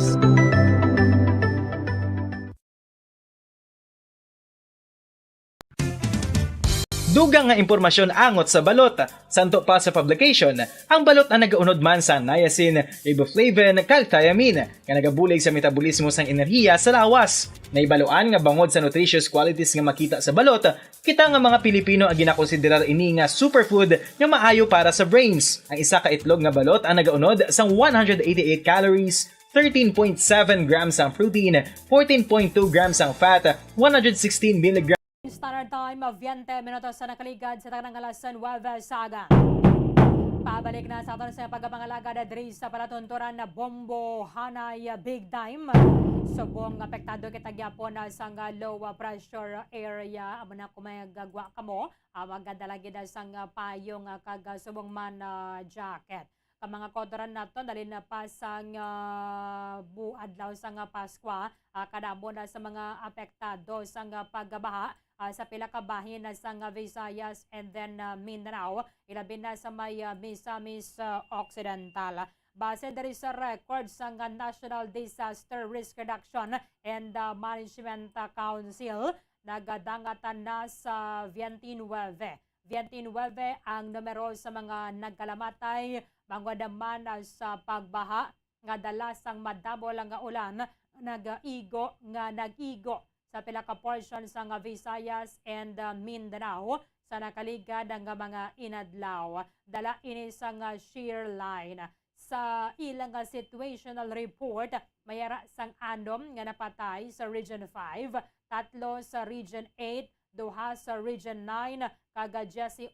B: Dugang nga impormasyon angot sa balot. Santo pa sa publication, ang balot ang nagaunod man sa niacin, riboflavin, kag thiamine, nga nagabulig sa metabolismo sang enerhiya sa lawas. Naibaloan nga bangod sa nutritious qualities nga makita sa balot, kita nga mga Pilipino ang ginakonsiderar ini nga superfood nga maayo para sa brains. Ang isa ka itlog nga balot ang nagaunod sang 188 calories, 13.7 grams ang protein, 14.2 grams ang fat, 116 mg.
L: Standard time of 20 minutos sa nakaligad sa tanang alasan 9 saga. Pabalik na sa aton sa pagpangalaga na diri sa palatunturan na Bombo Hanay Big Time. Subong apektado kita gyapon sa low pressure area. Amo na kumagagwa kamo, magadalagi na sang payong kag subong man jacket. Ang mga kodoran nato dali na pa sang buadlaw sang Paskwa, kadamo na sa mga apektado sang pagbaha sa pila ka bahin sang Visayas and then Mindanao, ilabi na sa may Misamis Occidental. Base diri sa record sang National Disaster Risk Reduction and Management Council, nagadangatan na sa 29 ang numero sa mga nagkalamatay mangwadaman sa pagbaha nga dalasang madamo lang nga ulan nag-igo sa pila ka portion sa nga Visayas and Mindanao sa nakaligad ang mga inadlaw. Dala ini sa nga shear line. Sa ilang situational report, mayara sang 6 nga napatay sa Region 5, 3 sa Region 8, 2 sa Region 9, kaga 18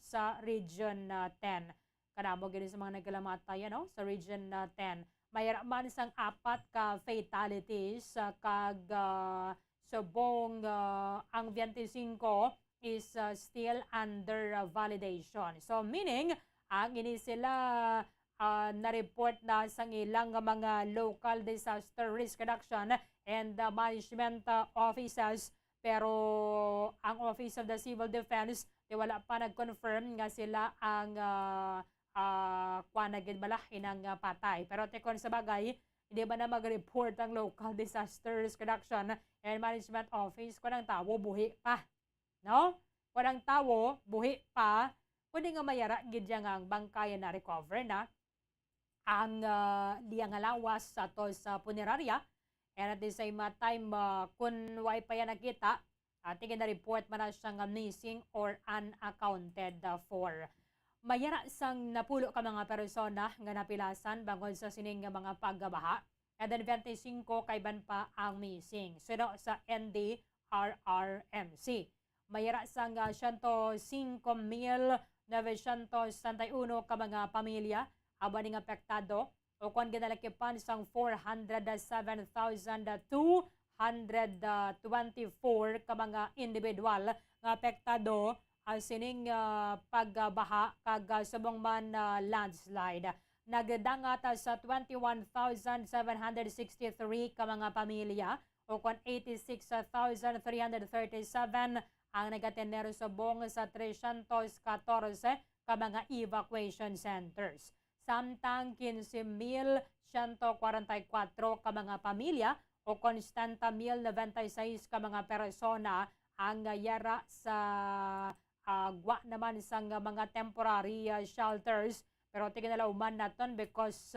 L: sa Region 10. Kanamo gini sa mga nagkalamatay sa Region 10. Mayara man sang 4 ka fatalities kag subong ang 25 is still under validation. So meaning ang ini sila na-report na sa ilang mga local disaster risk reduction and management offices, pero ang Office of the Civil Defense wala pa nag-confirm nga sila ang kwanagin bala inang patay. Pero tekon sa bagay, hindi ba na mag-report ang Local Disaster Risk Reduction and Management Office kung ang tawo buhi pa. No? Kung ang tawo buhi pa, pwede nga mayara gidya nga ang bangkaya na recover na ang liyang alawas sa to sa punerarya. And at the same time, kung way pa yan nakita, tingin na report man na siyang missing or unaccounted for. Mayara sang napulo ka mga persona nga napilasan bangod sa sining mga paggabaha. And then 25 kaiban pa ang missing. Suno sa NDRRMC. Mayara sang 105,961 ka mga pamilya aban ng apektado o kung ginalakipan sang 407,224 ka mga individual nga apektado sining pagbaha kag subong man landslide. Nagdangat sa 21,763 ka mga pamilya o kung 86,337 ang nagatenero subong sa 314 ka mga evacuation centers. Samtang 15,144 ka mga pamilya o konstanta 1,096 ka mga persona ang yara sa gwa naman sa mga temporary shelters. Pero tingin nila uman naton because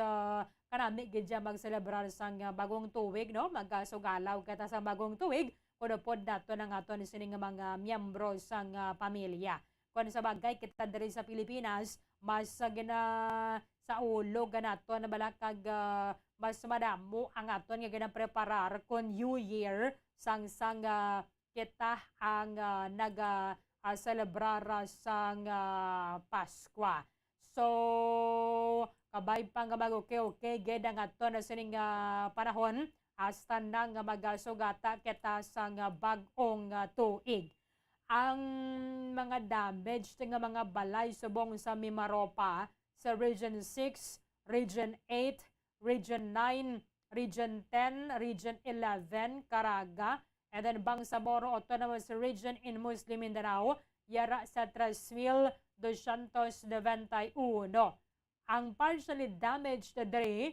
L: kanami gidya magselebrar sa bagong tuig, no? Magasugalaw kita sa bagong tuig kunupod naton ang aton sining mga miyembro sa pamilya. Kung sa bagay kita diri sa Pilipinas, mas gina sa ulo ganaton na balakag mas madamo ang aton nga ginapreparar kung New Year sang kita ang celebrar sang Paskwa. So, kabay pang mag-okay, gedang ato na sining panahon, hasta nang magasugata kita sang bagong tuig. Ang mga damage nga mga balay subong sa Mimaropa, sa Region 6, Region 8, Region 9, Region 10, Region 11, Caraga, and then Bangsamoro Autonomous Region in Muslim Mindanao, yara sa 3,291. Ang partially damaged dere,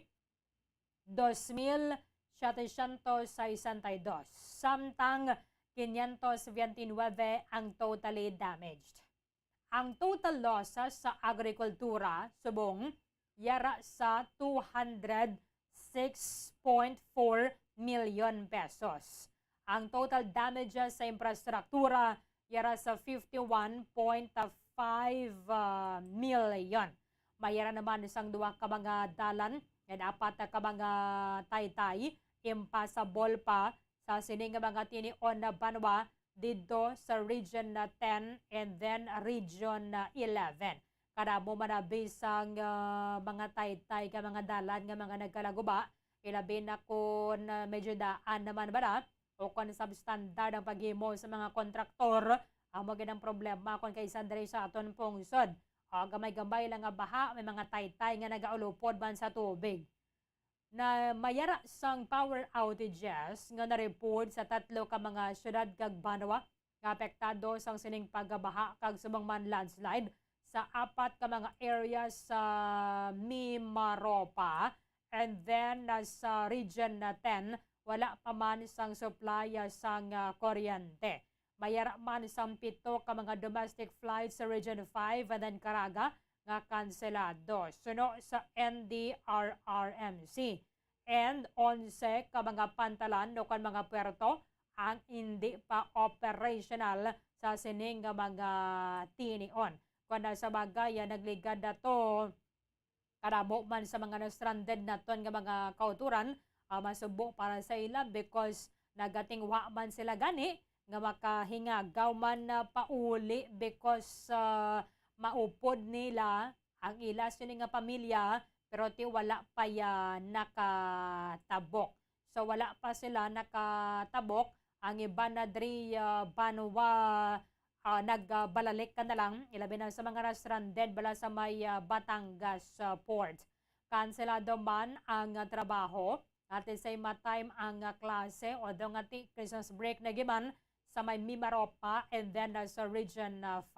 L: 2,762. Samtang 529 ang totally damaged. Ang total losses sa agrikultura subong yara sa 206.4 million pesos. Ang total damages sa infrastruktura yara sa 51.5 million. Mayara naman isang duwa ka mga dalan and 4 ka mga taytay impasable pa sa sining mga tinion na banwa dito sa Region 10 and then Region 11. Kadamo manabisang mga taytay ka mga dalan nga mga nagkalaguba, ilabi na kung medyo daan naman ba na o kung substandard ang paghimo sa mga kontraktor, ang magandang problema kung kaysa diri sa aton pungsod. Gamay-gamay lang nga baha, may mga taytay nga nagaulupod man sa tubig. Na mayara sang power outages nga na-report sa 3 ka mga syudad kag banwa nga apektado sang sining pagbaha kag subong man landslide sa 4 ka mga areas sa Mimaropa, and then sa Region 10 wala pa man sang supply sang kuryente. Mayara man sang 7 ka mga domestic flights sa Region 5 and then Caraga nga kanselado. Suno sa NDRRMC. And 11 ka mga pantalan o kan mga puerto ang hindi pa operational sa sining nga mga tinion. Kung sa bagay, nagligad na to, karamo man sa mga na-stranded na ton nga mga kauturan, masubok para sa ila because nagatingwa man sila gani, nga makahingagaw man na pauli because maupod nila ang ila sila nga pamilya, pero ti wala pa nakatabok. So wala pa sila nakatabok. Ang iba na dri banwa nagbalalik ka na lang, ilabi na sa mga stranded bala sa may Batangas port. Kanselado man ang trabaho at the same time ang klase o nga Christmas break na giman sa may Mimaropa and then sa Region 5.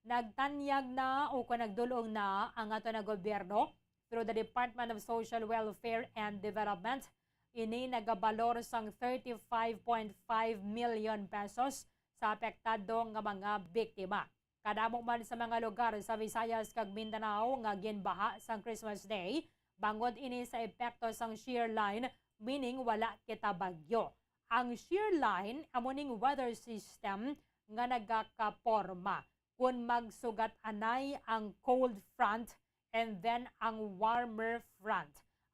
L: Nagtanyag na o kung nagdulong na ang ato na gobyerno through the Department of Social Welfare and Development. Ini nagabalor sang 35.5 million pesos sa apektado nga mga biktima. Kadamo man sa mga lugar sa Visayas kag Mindanao nga ginbaha sang Christmas Day, bangod ini sa epekto sang shear line, meaning wala kita bagyo. Ang shear line amuning weather system nga nagakaporma kung magsugat anay ang cold front and then ang warmer front.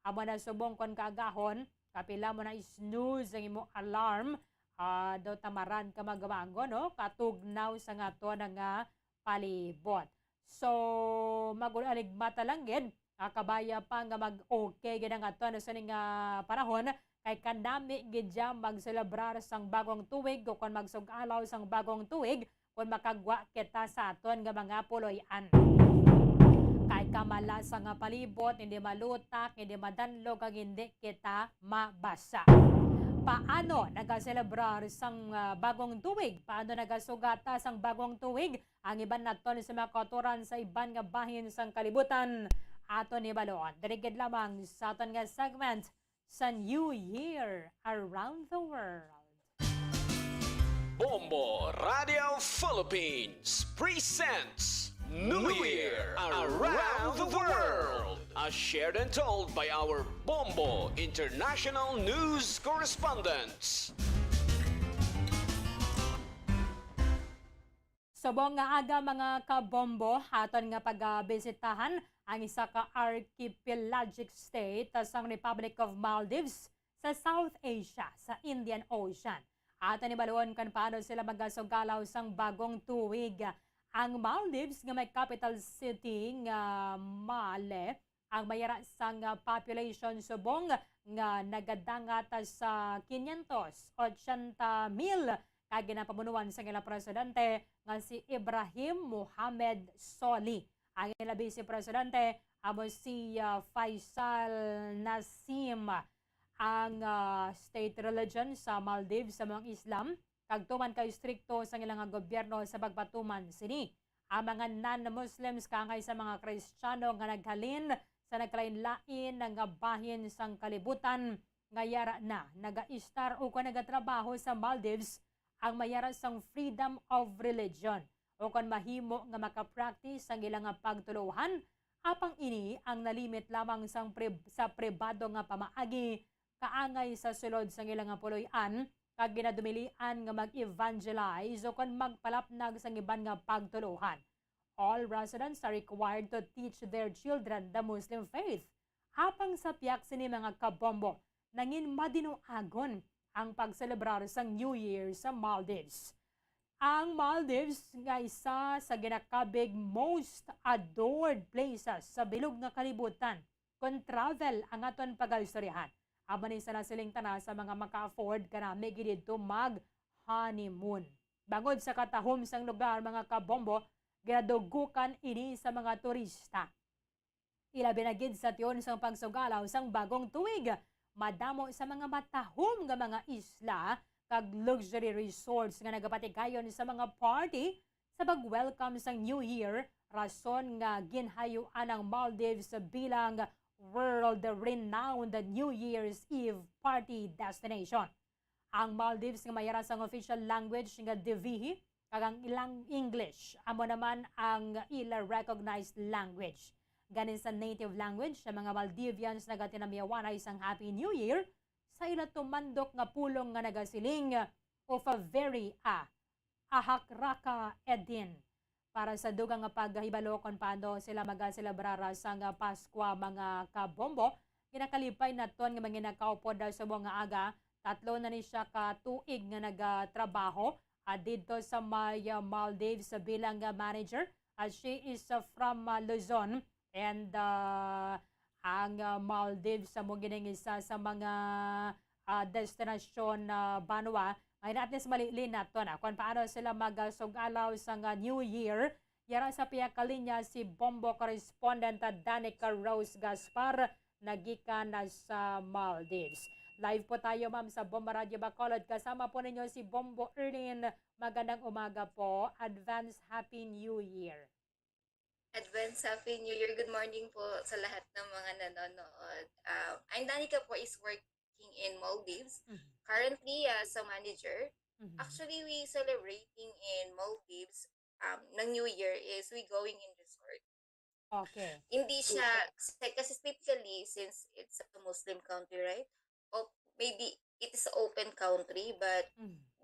L: Amo na subong kon kaagahon, kapila mo na snooze ang imong alarm, daw tamaran ka magabango, no? Katugnaw sa nga to nga palibot. So, magunaligmata lang gid, kabaya pa nga mag-okay gid nga to sa nga panahon, kay kandami gid dya magselebrar sang bagong tuig o kung magsugalaw sang bagong tuig kung makagwa kita sa aton nga mga puloy-an. Kay kamala sa nga palibot, hindi malutak, hindi madanlog, kag hindi kita mabasa. Paano nagaselebrar sang bagong tuig? Paano nagasugata sang bagong tuig? Ang iban naton sa mga kauturan sa iban nga bahin sang kalibutan aton ni balon. Dirigid lamang sa aton nga segment sa New Year Around the World.
U: Bombo Radio Philippines presents New Year Around the World, as shared and told by our Bombo International News Correspondents.
L: Subong nga aga mga kabombo, aton nga pagbisitahan ang isa ka archipelagic state sa Republic of Maldives sa South Asia, sa Indian Ocean. Aton ibalon kan paano sila magasugalaw sang bagong tuig. Ang Maldives nga may capital city nga Male, ang mayara sang population subong nga nagadangat sa 580,000 kag ginapamunuan sa ilang presidente nga si Ibrahim Mohamed Soli. Ang ilang vice-presidente amo si Faisal Nasim. Ang state religion sa Maldives sa mga Islam, kag tuman kay strikto sa ilang gobyerno sa pagpatuman sini. Ang mga non-Muslims kangay sa mga Kristiyano nga naghalin sa nagkalain-lain nga bahin sang kalibutan nga yara na naga-istar o kung nagatrabaho sa Maldives ang mayara sang freedom of religion o kung mahimo nga makapractice ang ilang pagtuluhan, apang ini ang nalimit lamang sa pribado nga pamaagi kaangay sa sulod sa ilang puloy-an kag ginadumilian nga mag-evangelize o kung magpalapnag sa iban nga pagtuluhan. All residents are required to teach their children the Muslim faith. Apang sa piyak sini mga kabombo, nangin madinuagon ang pagselebrar sa New Year sa Maldives. Ang Maldives nga isa sa ginakabig most adored places sa bilog nga kalibutan kung travel ang aton pag-istoryahan. Abanin sa nasiling tana sa mga maka-afford kanami dito mag-honeymoon. Bangod sa katahom sang lugar mga kabombo, ginadugukan ini sa mga turista. Ilabi na gid sa tiyon sang pagsugalaw sang bagong tuig. Madamo sa mga matahom nga mga isla kag luxury resorts nga nagapatigayon sa mga party sa pag-welcome sang New Year, rason nga ginhayuan ang Maldives bilang world-renowned New Year's Eve party destination. Ang Maldives nga mayara sang official language nga Divihi kag ang ilang English amo naman ang ila recognized language. Ganin sa native language sa mga Maldivians nagatinamiyawan ay isang Happy New Year sa ila tumandok nga pulong nga nagasiling of a very ahakraka edin para sa dugang nga paghibalokon paano sila magaselebrara sa nga Pasko mga kabombo. Ginakalipay naton nga mga nakaupo daw sa mga aga, 3 na ni siya ka tuig nga nagatrabaho dito sa Maldives bilang manager. She is from Luzon and ang Maldives sa mong isa sa mga destinasyon banwa ay natin sa malilin nato na kung paano sila magsugalaw sa New Year. Yara sa piyakalinya si Bombo correspondent Danica Rose Gaspar nagikan na sa Maldives. Live po tayo ma'am sa Bomba Radio Bacolod. Kasama po ninyo si Bombo Erlin. Magandang umaga po. Advance Happy New Year.
D: Advance Happy New Year. Good morning po sa lahat ng mga nanonood. I'm Danica po is working in Maldives. Currently as a manager. Actually, we celebrating in Maldives ng New Year is we going in resort.
L: Okay.
D: Hindi siya, kasi typically, since it's a Muslim country, right? Or maybe it is an open country, but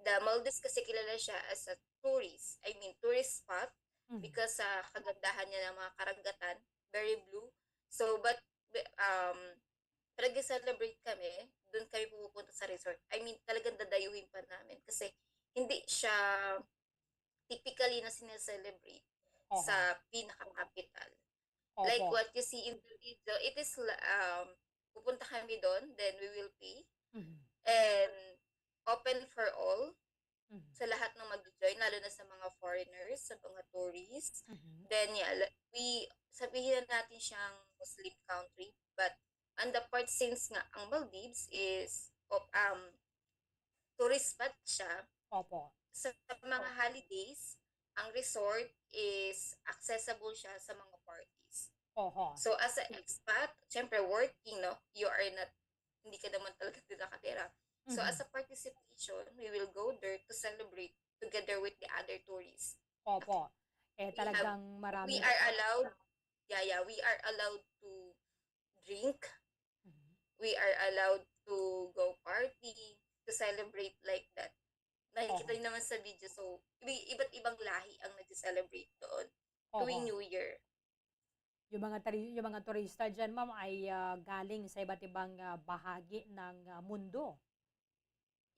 D: the Maldives kasi kilala siya as a tourist. I mean, tourist spot because sa kagandahan niya ng mga karagatan, very blue. So, but, nag-celebrate kami, doon kami pupunta sa resort. I mean, talagang dadayuhin pa namin kasi hindi siya typically na sineselebrate sa pinaka-capital. Like what you see in the video, it is, pupunta kami doon, then we will pay. And open for all, sa lahat ng mag-join, lalo na sa mga foreigners, sa mga tourists. Then yeah, sabihin natin siyang Muslim country, but on the part since nga, ang Maldives is, tourist spot siya. Sa mga holidays, ang resort is accessible siya sa mga parties. So as an expat, syempre working, no? You are not, hindi ka naman talaga dito nakatira. So as a participation, we will go there to celebrate together with the other tourists.
L: Talagang marami.
D: We are allowed, we are allowed to drink. We are allowed to go party, to celebrate like that. Nakikita niyo naman sa video, so iba't ibang lahi ang nag-celebrate doon tuwing New Year.
L: Yung mga turista dyan, ma'am, ay galing sa iba't ibang bahagi ng mundo.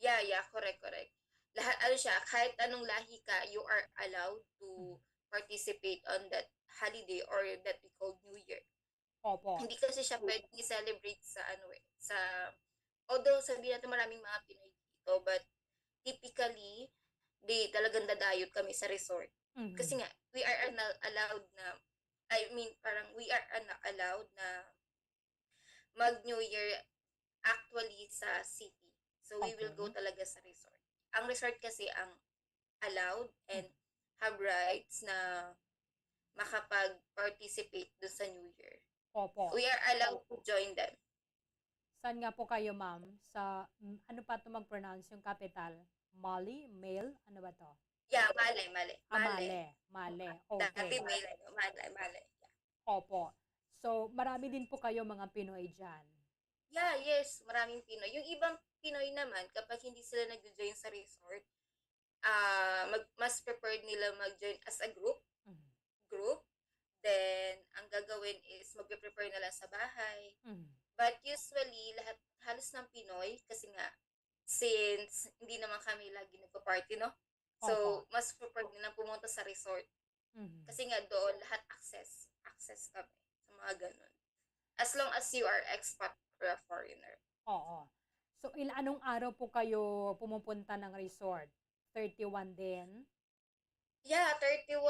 D: Yeah, correct. Lahat, siya, kahit anong lahi ka, you are allowed to participate on that holiday or that we call New Year. Hindi kasi siya pwedeng i-celebrate although sabihin natin maraming mga Pinoy dito, but typically, talagang dadayot kami sa resort. Kasi nga, we are allowed na, we are allowed na mag-New Year actually sa city. So, we will go talaga sa resort. Ang resort kasi ang allowed and have rights na makapag-participate doon sa New Year. We are allowed to join them.
L: Saan nga po kayo, ma'am? Sa, ano pa ito mag-pronounce yung capital? Mali? Male? Ano ba to?
D: Yeah, Male.
L: Male. Okay.
D: Dati Male.
L: Opo. So, marami din po kayo mga Pinoy dyan.
D: Yeah, yes. Maraming Pinoy. Yung ibang Pinoy naman, kapag hindi sila nag-join sa resort, mas preferred nila mag-join as a group. Then, ang gagawin is mag-prepare na lang sa bahay. But usually, halos ng Pinoy, kasi nga, since hindi naman kami lagi nagpa-party, no? So, mas preferred nilang pumunta sa resort. Kasi nga doon, lahat access kami sa mga ganun. As long as you are expat or a foreigner.
L: So, anong araw po kayo pumupunta ng resort? 31 din?
D: Yeah, 31.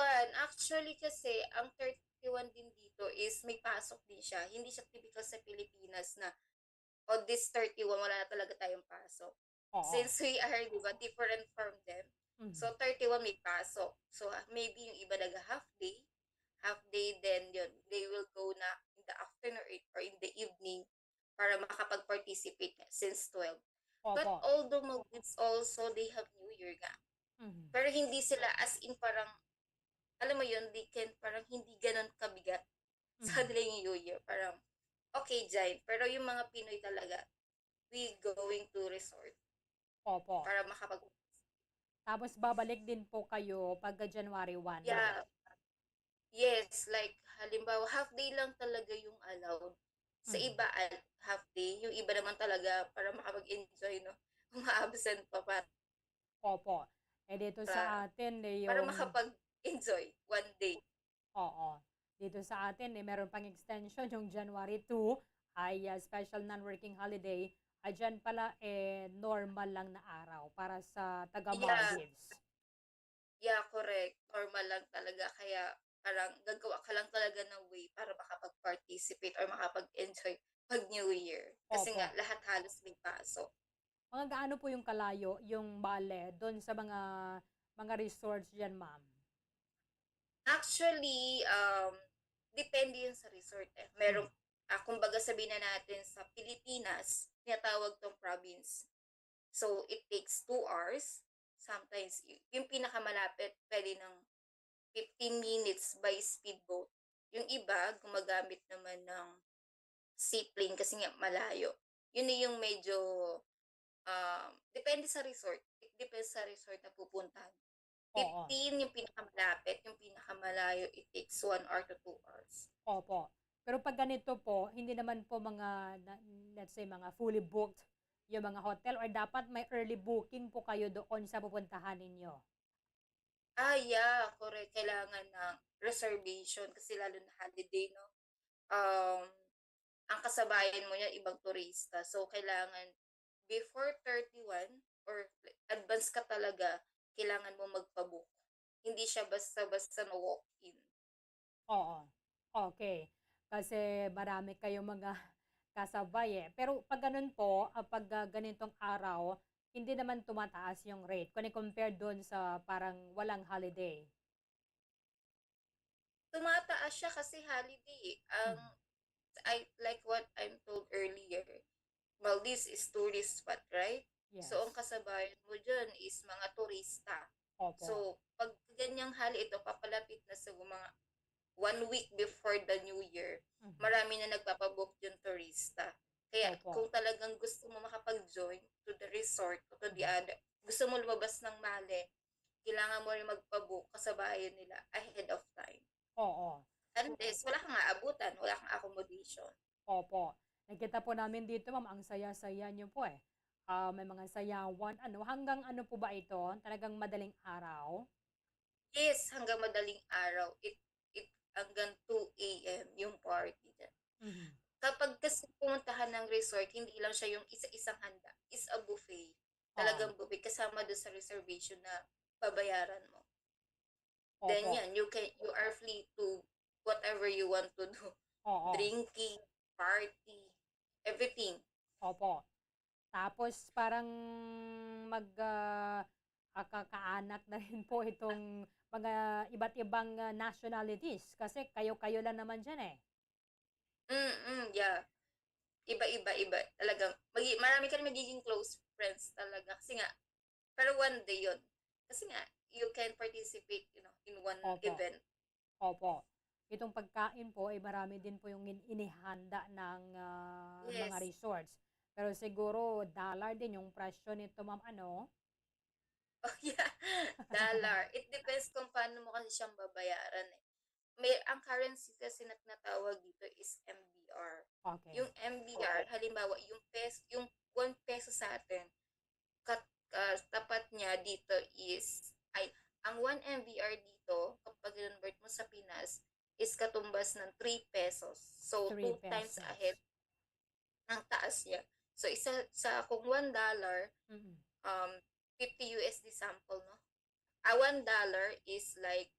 D: Actually kasi, ang 31 din dito is may pasok din siya. Hindi siya typical sa Pilipinas na this 31, wala na talaga tayong pasok. Since we are, different from them. So, 31 may pasok. So, maybe yung iba half day, then yun, they will go na in the afternoon or in the evening para makapag-participate since 12. But although Maldives also, they have New Year nga. Pero hindi sila as in parang, alam mo yun, they can parang hindi ganun kabigat sa kanila yung New Year. Parang, okay, Jain. Pero yung mga Pinoy talaga, we going to resort
L: Opo.
D: para makapag
L: Tapos babalik din po kayo pagka January 1.
D: Yeah. Yes, like halimbawa half day lang talaga yung allowed. Sa iba half day, yung iba naman talaga para makapag-enjoy, no. Uma-absent pa para
L: Opo. Dito sa atin
D: para
L: yung
D: makapag-enjoy one day.
L: Oo. Dito sa atin meron pang extension yung January 2 ay special non-working holiday. Diyan pala normal lang na araw para sa taga Maldives.
D: Yeah, correct. Normal lang talaga. Kaya parang gagawa ka lang talaga ng way para makapag-participate or makapag-enjoy pag New Year. Kasi
L: Opo.
D: nga, lahat halos may pasok.
L: Mga gaano po yung kalayo, yung bale, doon sa mga resorts dyan, ma'am?
D: Actually, depende yun sa resort eh. Merong, kumbaga sabihin na natin sa Pilipinas, tinatawag tong province. So, it takes 2 hours. Sometimes, yung pinakamalapit, pwede ng 15 minutes by speedboat. Yung iba, gumagamit naman ng seaplane kasi nga malayo. Yun yung medyo, depende sa resort. It depends sa resort na pupuntahan. 15 yung pinakamalapit, yung pinakamalayo, it takes 1 hour to 2 hours.
L: Opo. Pero pag ganito po, hindi naman po let's say, mga fully booked yung mga hotel or dapat may early booking po kayo doon sa pupuntahan ninyo?
D: Yeah, correct. Kailangan ng reservation kasi lalo na holiday, no? Ang kasabayan mo yan, ibang turista. So, kailangan before 31 or advance ka talaga, kailangan mo magpabook. Hindi siya basta-basta na walk-in.
L: Oo. Okay. Kasi marami kayong mga kasabay Pero pag ganun po, pag ganitong araw, hindi naman tumataas yung rate kung i-compare doon sa parang walang holiday.
D: Tumataas siya kasi holiday. Like what I'm told earlier, Maldives is tourist spot, right?
L: Yes.
D: So, ang kasabayan mo dyan is mga turista.
L: Opo.
D: So, pag ganyang hali ito, papalapit na sa mga 1 week before the New Year, marami na nagpapabook yung turista. Kaya kung talagang gusto mo makapag-join to the resort o to the other, gusto mo lumabas ng Mali, kailangan mo rin magpabook kasabayan nila ahead of time.
L: Oo.
D: Unless wala kang aabutan, wala kang accommodation.
L: Opo. Nakita po namin dito, ma'am, ang saya-saya niyo po may mga sayawan. Hanggang ano po ba ito? Talagang madaling araw?
D: Yes, hanggang madaling araw. Hanggang 2 a.m. yung party dyan. Kapag kasi pumuntahan ng resort, hindi lang siya yung isa-isang handa. It's a buffet. Talagang buffet. Kasama doon sa reservation na babayaran mo.
L: Opo.
D: Then yan, you are free to whatever you want to do. Drinking, party, everything.
L: Opo. Tapos parang kakaanak na rin po itong mga iba't ibang nationalities kasi kayo-kayo lang naman dyan
D: Yeah. Iba. Talagang, marami ka rin magiging close friends talaga. Kasi nga, pero one day yun. Kasi nga, you can participate, in one event.
L: Opo. Itong pagkain po, marami din po yung inihanda ng mga resorts. Pero siguro, dollar din yung presyo nito, ma'am,
D: Oh, yeah. Dollar. It depends kung paano mo kasi siyang babayaran ang currency kasi na tinatawag dito is MBR.
L: Okay.
D: Yung MBR, halimbawa, yung 1 peso sa atin, tapat niya dito ang 1 MBR dito, kapag convert mo sa Pinas, is katumbas ng 3 pesos. So, 2 times ahead ng taas niya. So, kung $1, 50 USD sample, no? $1 is like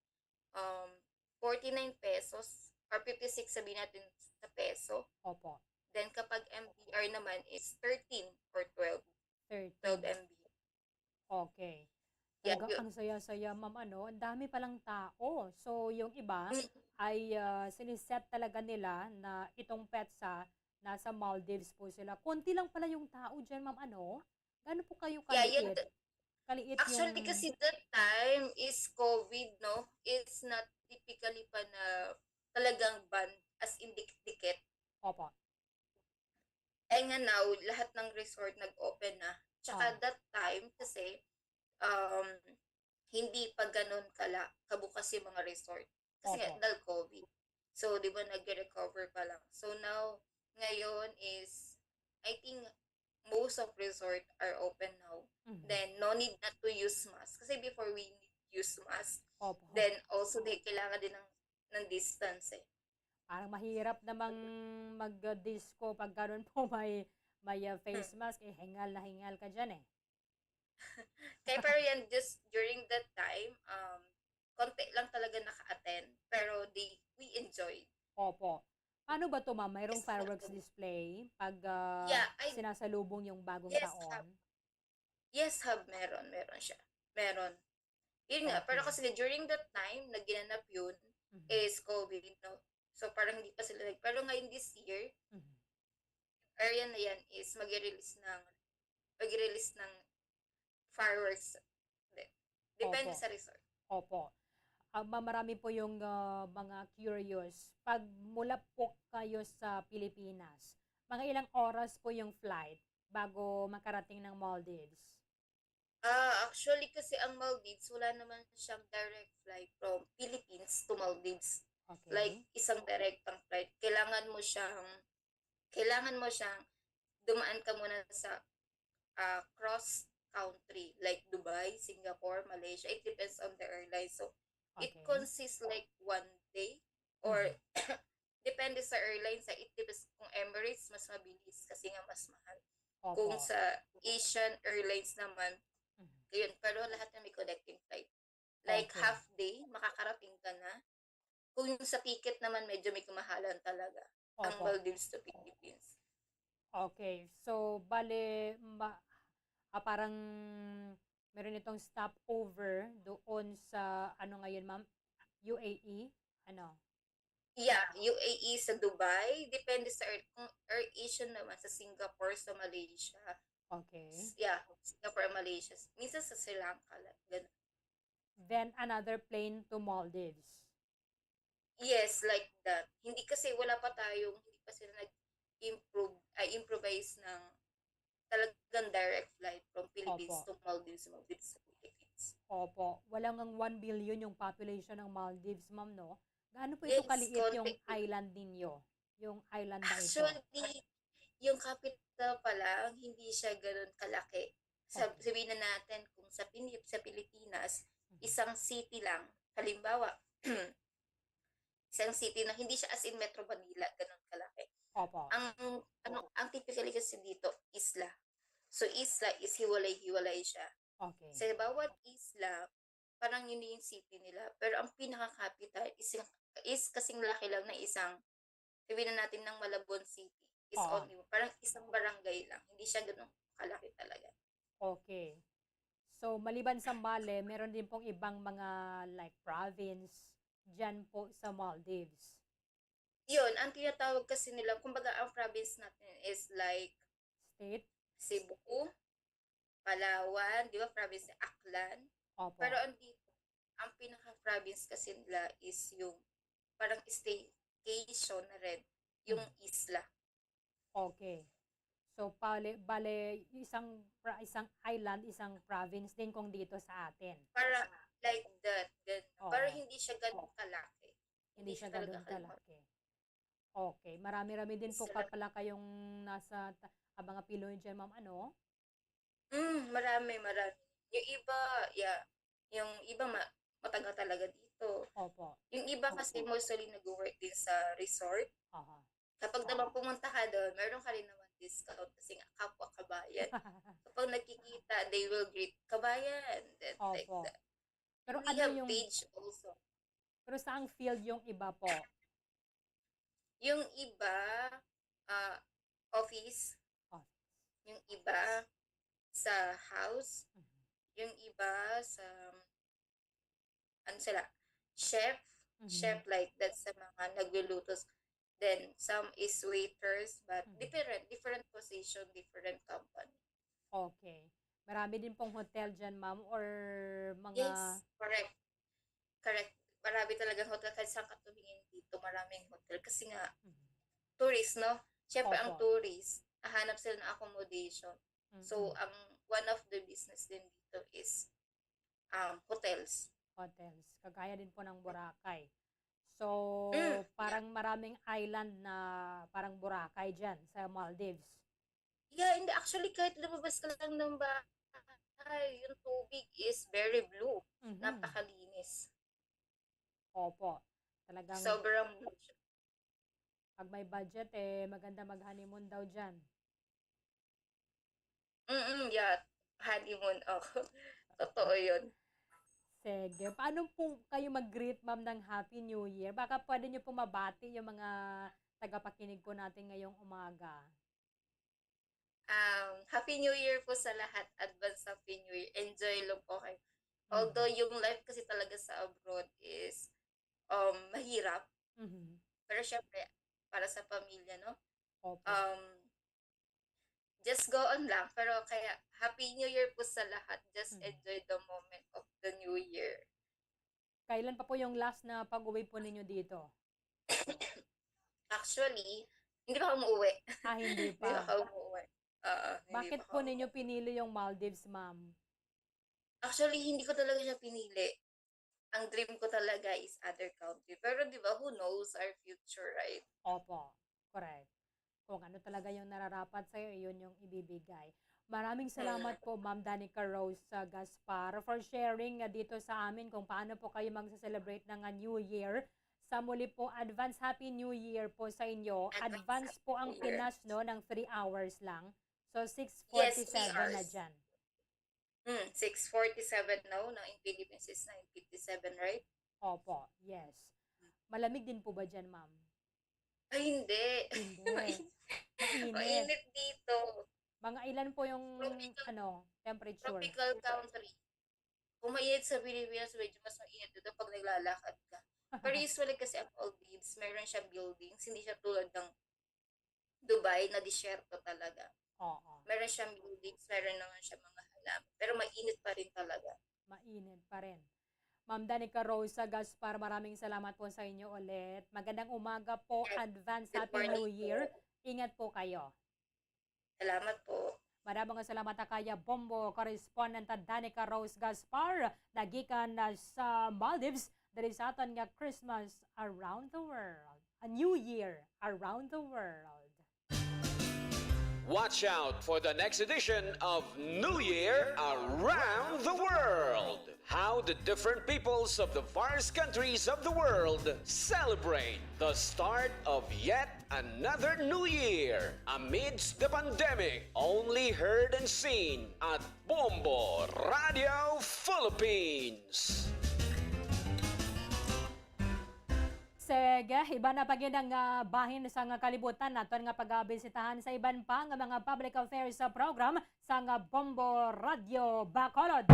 D: 49 pesos or 56 sabihin natin sa peso.
L: Opo.
D: Then kapag MBR naman is 13 or 12. 12 MB.
L: Okay.
D: Yeah,
L: Ang saya-saya, ma'am, ang dami palang tao. So, yung iba ay siniset talaga nila na itong petsa nasa Maldives po sila. Konti lang pala yung tao dyan, ma'am, Gano'n po kayo kaliit? Kaliit
D: Actually, kasi that time is COVID, no? It's not typically pa na talagang ban as in dikit.
L: Opo.
D: Eh nga now, lahat ng resort nag-open na. Tsaka that time kasi, um, hindi pa ganun kabukas yung mga resort. Kasi nga,
L: Opo.
D: dahil COVID. So, di ba, nag-recover pa lang. So, now, ngayon is, I think, most of resort are open now. Then, no need na to use mask. Kasi before we need use mask,
L: Opo.
D: then also, kailangan din ng distance eh.
L: Parang mahirap namang mag-disco pag ganun po may face mask, hingal na hingal ka dyan eh.
D: Kaya pero yan, just during that time, konti lang talaga naka-attend. Pero we enjoyed.
L: Opo. Paano ba to, ma'am? Mayroong fireworks display pag
D: Yeah,
L: sinasalubong yung bagong
D: Yes,
L: taon?
D: Yes, meron siya. Meron. Yun nga, pero kasi during that time, na ginanap yun, is COVID, no? So, parang hindi pa sila pero ngayon this year, area na yan is mag-release ng fireworks. Depende
L: Opo.
D: sa resort.
L: Opo. Marami po yung mga curious. Pag mula po kayo sa Pilipinas, mga ilang oras po yung flight bago makarating ng Maldives?
D: Actually kasi ang Maldives, wala naman siyang direct flight from Philippines to Maldives.
L: Okay.
D: Like, isang direktang flight. Kailangan mo siyang dumaan ka muna sa cross country, like Dubai, Singapore, Malaysia. It depends on the airline. So, it consists like 1 day or depende sa airline. It depends kung Emirates, mas mabilis kasi nga mas mahal. Kung sa Asian Airlines naman, yun, pero lahat na may connecting flight. Like half day, makakarating ka na. Kung yung sa ticket naman, medyo may kamahalan talaga. Ang Maldives to Philippines.
L: Okay. So, bale, parang meron itong stopover doon sa, ano ngayon, ma'am? UAE? Ano?
D: Yeah, UAE sa Dubai. Depende sa kung AirAsian naman sa Singapore, sa Malaysia.
L: Okay.
D: Yeah, Singapore, Malaysia. Minsan sa Sri Lanka. Ganun.
L: Then, another plane to Maldives.
D: Yes, like that. Hindi pa sila improvise ng talagang direct flight from Philippines to Maldives, Maldives to Philippines.
L: Opo. Walang ang 1 billion yung population ng Maldives, ma'am, no? Gaano po ito kaliit yung island ninyo? Yung island na ito?
D: Actually, yung capital pa lang, hindi siya ganun kalaki. Sabihin na natin, kung sa Pilipinas, isang city lang, halimbawa, isang city na hindi siya as in Metro Manila, ganun kalaki.
L: Opo.
D: Ang typically kasi dito, isla. So, isla is hiwalay-hiwalay siya.
L: Okay.
D: Sa bawat isla, parang yun yung city nila. Pero ang pinaka-capital is kasing laki lang na isang, sabihin na natin ng Malabon City, is only, parang isang barangay lang. Hindi siya ganun kalaki talaga.
L: Okay. So, maliban sa Male, meron din pong ibang mga like province dyan po sa Maldives.
D: Yun, ang tinatawag kasi nila, kumbaga ang province natin is like
L: State?
D: Cebu, Palawan, di ba province ni Aklan?
L: Opo.
D: Pero ang pinaka-province kasi nila is yung parang staycation na rin, yung isla.
L: Okay. So, bale, isang island, isang province din kung dito sa atin.
D: Para like that.
L: Oo.
D: Pero hindi siya ganun kalaki.
L: Hindi siya ganun kalaki. Okay. Marami-rami din po pala kayong nasa mga Pinoy dyan, ma'am, ano?
D: Marami. Yung iba, yung iba matagal talaga dito.
L: Opo.
D: Yung iba kasi mostly nag-work din sa resort.
L: Aha.
D: Kapag naman pumunta ka doon, meron ka rin naman discount kasi nga kapwa kabayan. Kapag nakikita, they will greet kabayan. Like
L: Opo.
D: that.
L: Pero
D: We
L: ano
D: have
L: yung
D: page also.
L: Pero saang field yung iba po?
D: Yung iba, office. Yung iba, sa house. Yung iba, sa, chef. Chef like that sa mga naglulutos. Then, some is waiters, but different position, different company.
L: Okay. Marami din pong hotel dyan, ma'am, or mga...
D: Yes, correct. Marami talagang hotel. Kahit saan ka tumingin dito, maraming hotel. Kasi nga, tourist, no? Siyempre, ang tourist, hahanap sila ng accommodation. So, ang one of the business din dito is hotels.
L: Hotels. Kagaya din po ng Boracay. So, parang maraming island na parang Boracay dyan sa Maldives.
D: Yeah, hindi. Actually, kahit lumabas ka lang ng bahay, yung tubig is very blue. Napakalinis.
L: Opo. Talagang
D: Sobrang blue siya.
L: pag may budget, maganda mag-honeymoon daw dyan.
D: Yeah, honeymoon ako. Totoo yun.
L: Sige. Paano po kayo mag-greet, ma'am, ng Happy New Year? Baka pwede nyo po mabati yung mga tagapakinig po natin ngayong umaga.
D: Happy New Year po sa lahat. Advance Happy New Year. Enjoy lang po kayo. Although yung life kasi talaga sa abroad is mahirap. Pero syempre, para sa pamilya, no? Just go on lang. Pero kaya, Happy New Year po sa lahat. Just enjoy the moment of the New Year.
L: Kailan pa po yung last na pag-uwi po ninyo dito?
D: Actually, hindi pa ako umuwi.
L: Hindi pa.
D: Hindi pa ako umuwi.
L: Bakit po ninyo pinili yung Maldives, ma'am?
D: Actually, hindi ko talaga siya pinili. Ang dream ko talaga is other country. Pero di ba, who knows our future, right?
L: Opo, correct. Kung ano talaga yung nararapat sa'yo, yun yung ibibigay. Maraming salamat po, Ma'am Danica Rose Gaspar, for sharing dito sa amin kung paano po kayo mag-celebrate ng New Year. Sa muli po, advance Happy New Year po sa inyo. Advance po ang Pinas, no, ng 3 hours lang. So, 6:47 na dyan.
D: 6:47 now. Now in Philippines is 9:57, right?
L: Opo, yes. Malamig din po ba dyan, ma'am?
D: Ay, hindi. Mainit dito.
L: Mga ilan po yung temperature?
D: Tropical country. Kung mainit sa Pilipinas, medyo mas mainit dito pag naglalakad ka. Pero usually kasi ang Maldives, meron siya buildings. Hindi siya tulad ng Dubai na disyerto talaga. Meron siyang buildings, meron naman siya mga halaman. Pero mainit pa rin talaga.
L: Mainit pa rin. Ma'am Danica Rose Gaspar, maraming salamat po sa inyo ulit. Magandang umaga po. Advance Happy New Year. Ingat po kayo.
D: Salamat po.
L: Maraming salamat kaya Bombo, correspondent Danica Rose Gaspar, nagikan sa Maldives, dahil sa aton nga Christmas around the world. A New Year around the world.
U: Watch out for the next edition of New Year Around the World. How the different peoples of the various countries of the world celebrate the start of yet another new year amidst the pandemic. Only heard and seen at Bombo Radio Philippines.
L: Sige, iba na pag ang bahin sa nga kalibutan naton nga pag-abisitahan sa iban pa nga mga public affairs sa program sa nga Bombo Radio Bacolod.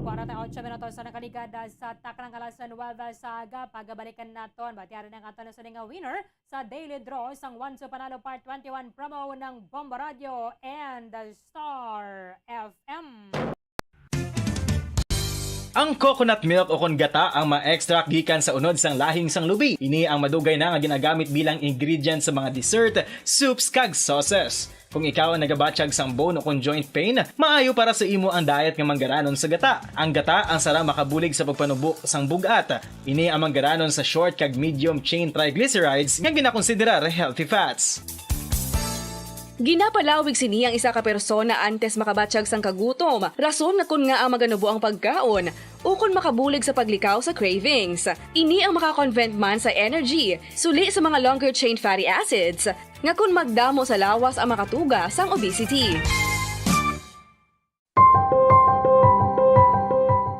L: 48 minutos sa nakaligada sa takang kalasan Nueva Saga. Pagabalikan naton, batiyaran ng aton sa nga winner sa Daily Draw sang 1 to Panalo Part 21 promo ng Bombo Radio and the Star FM.
B: Ang coconut milk o kon gata ang ma-extract gikan sa unod sang lahing sang lubi. Ini ang madugay na nga ginagamit bilang ingredient sa mga dessert, soups kag sauces. Kung ikaw ang nagabatsyag sang bone o kon joint pain, maayo para sa imo ang diet nga manggaranon sa gata. Ang gata ang sara makabulig sa pagpanubok sang bugat. Ini ang manggaranon sa short kag medium chain triglycerides nga ginakonsiderar healthy fats.
P: Ginapalawig sini ang isa ka persona antes makabatsyag sang kagutom. Rason nga kun nga ang maganubo ang pagkaon o kun makabulig sa paglikaw sa cravings. Ini ang makakonvent man sa energy, suli sa mga longer chain fatty acids, nga kun magdamo sa lawas ang makatuga sang obesity.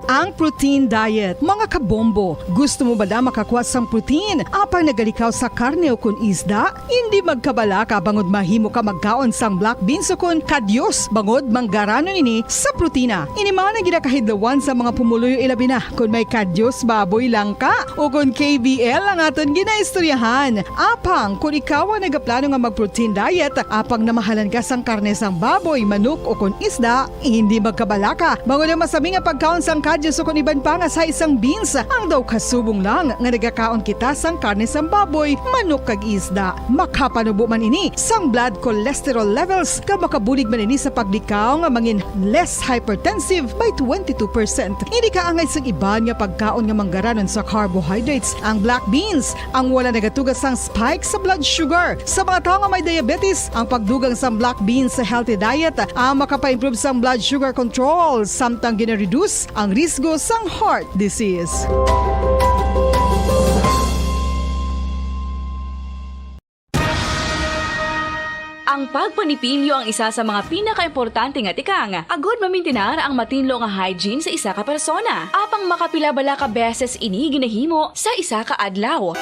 R: Ang protein diet. Mga kabombo, gusto mo ba na makakuha sang protein? Apang nagalikaw sa karne o kun isda? Hindi magkabala ka bangod mahimo ka magkaon sang black beans o kun kadyos bangod manggaranon ini sa protina. Ini mga ginakahidlawan sa mga pumuluyo ilabi na kun may kadyos baboy lang ka o kun KBL ang aton ginaistoryahan. Apang kung ikaw ang nagaplano nga mag-protein diet, apang namahalan ka sang karne sang baboy, manok o kun isda, hindi magkabala ka bangod ang masami nga pagkaon sang kadyos So kung iban pa nga sa isang beans, ang daw kasubong lang nga nagakaon kita sang karne sang baboy, manok kag isda. Makapanubo man ini sang blood cholesterol levels ka makabulig man ini sa pagdikaw nga mangin less hypertensive by 22%. Hindi ka angay sang iban nga pagkaon nga manggaranon sa carbohydrates. Ang black beans ang wala nagatugas sang spike sa blood sugar. Sa mga tao nga may diabetes, ang pagdugang sang black beans sa healthy diet ang makapa-improve sang blood sugar control samtang gina-reduce ang risgo sang heart disease.
P: Ang pagpanipilyo ang isa sa mga pinaka-importante nga tikang. Agod mamintinar ang matinlo nga hygiene sa isa ka persona. Apang makapilabala ka beses ini ginahimo sa isa ka adlaw.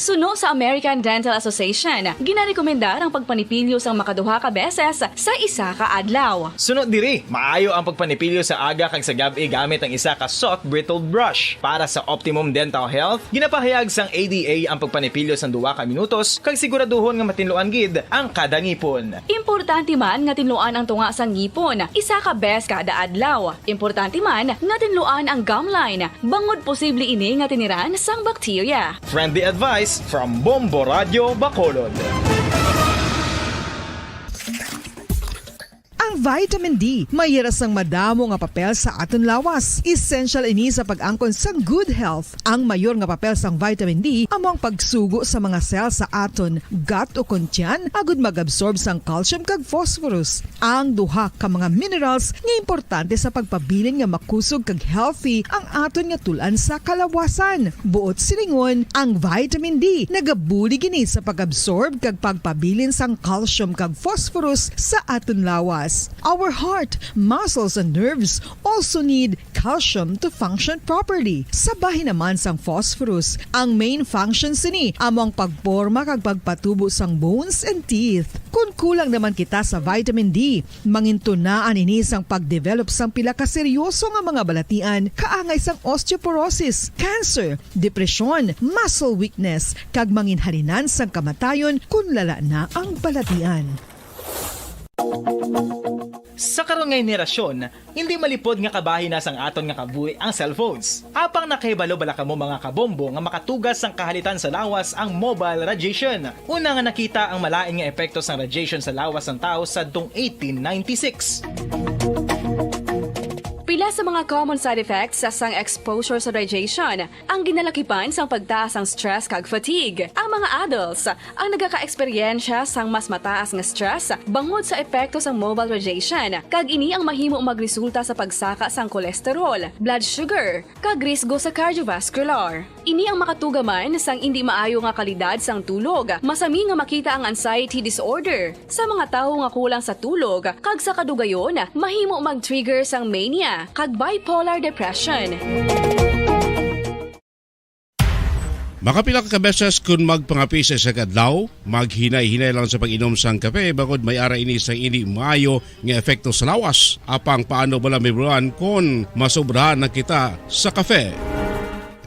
P: Suno sa American Dental Association, ginarekomendar ang pagpanipilyo sang makaduha ka beses sa isa ka adlaw.
B: Sunod diri, maayo ang pagpanipilyo sa aga kag sa gabi gamit ang isa ka soft brittle brush. Para sa optimum dental health, ginapahayag sang ADA ang pagpanipilyo sang 2 ka minutos kag siguraduhon nga matinluan gid ang kada ngipon.
P: Importante man nga tinluan ang tunga sang ngipon, isa ka bes kada adlaw. Importante man nga tinluan ang gum line, bangod posible ini nga tiniran sang bakterya.
B: Friendly advice from Bombo Radio Bacolod.
R: Ang vitamin D mayira sang madamo nga papel sa aton lawas. Essential ini sa pag-angkon sang good health. Ang mayor nga papel sang vitamin D amo ang pagsugo sa mga cell sa aton gut o kuntyan agud mag-absorb sang calcium kag phosphorus. Ang duha ka mga minerals nga importante sa pagpabilin nga makusog kag healthy ang aton nga tulan sa kalawasan. Buot silingon, ang vitamin D nagabuli gini sa pag-absorb kag pagpabilin sang calcium kag phosphorus sa aton lawas. Our heart, muscles, and nerves also need calcium to function properly. Sabahin naman sang phosphorus. Ang main functions ni amo ang pagporma kag pagpatubo sang bones and teeth. Kung kulang naman kita sa vitamin D, mangintunaan ini sang pagdevelop sang pila ka seryoso nga mga balatian, kaangay sang osteoporosis, cancer, depresyon, muscle weakness, kag manginhalinan sang kamatayon kung lala na ang balatian.
B: Sa karon nga henerasyon, hindi malipod nga kabahin na sang aton nga kabuhi ang cellphones. Apang nakahibalo bala kamo mga kabombo nga makatugas sang kahalitan sa lawas ang mobile radiation. Una nga nakita ang malain nga epekto sang radiation sa lawas ng tao sa 1896.
P: Pila sa mga common side effects sa sang exposure sa radiation ang ginalakipan sang pagtaas ang stress kag fatigue. Ang mga adults ang nagaka-eksperyensya sang mas mataas nga stress bangod sa epekto sang mobile radiation kag ini ang mahimo magresulta sa pagsaka sang kolesterol, blood sugar, kag risgo sa cardiovascular. Ini ang makatugaman sang hindi maayo nga kalidad sang tulog. Masami nga makita ang anxiety disorder sa mga tawo nga kulang sa tulog kag sa kadugayon mahimo mag-trigger sang mania kag bipolar depression.
J: Makapila ka beses kung magpangapi sa isa kadlaw, maghinay-hinay lang sa pag-inom sang kape bagod may ara ini sang hindi maayo nga epekto sa lawas. Apang paano bala mibruan kung masobrahan na kita sa kape?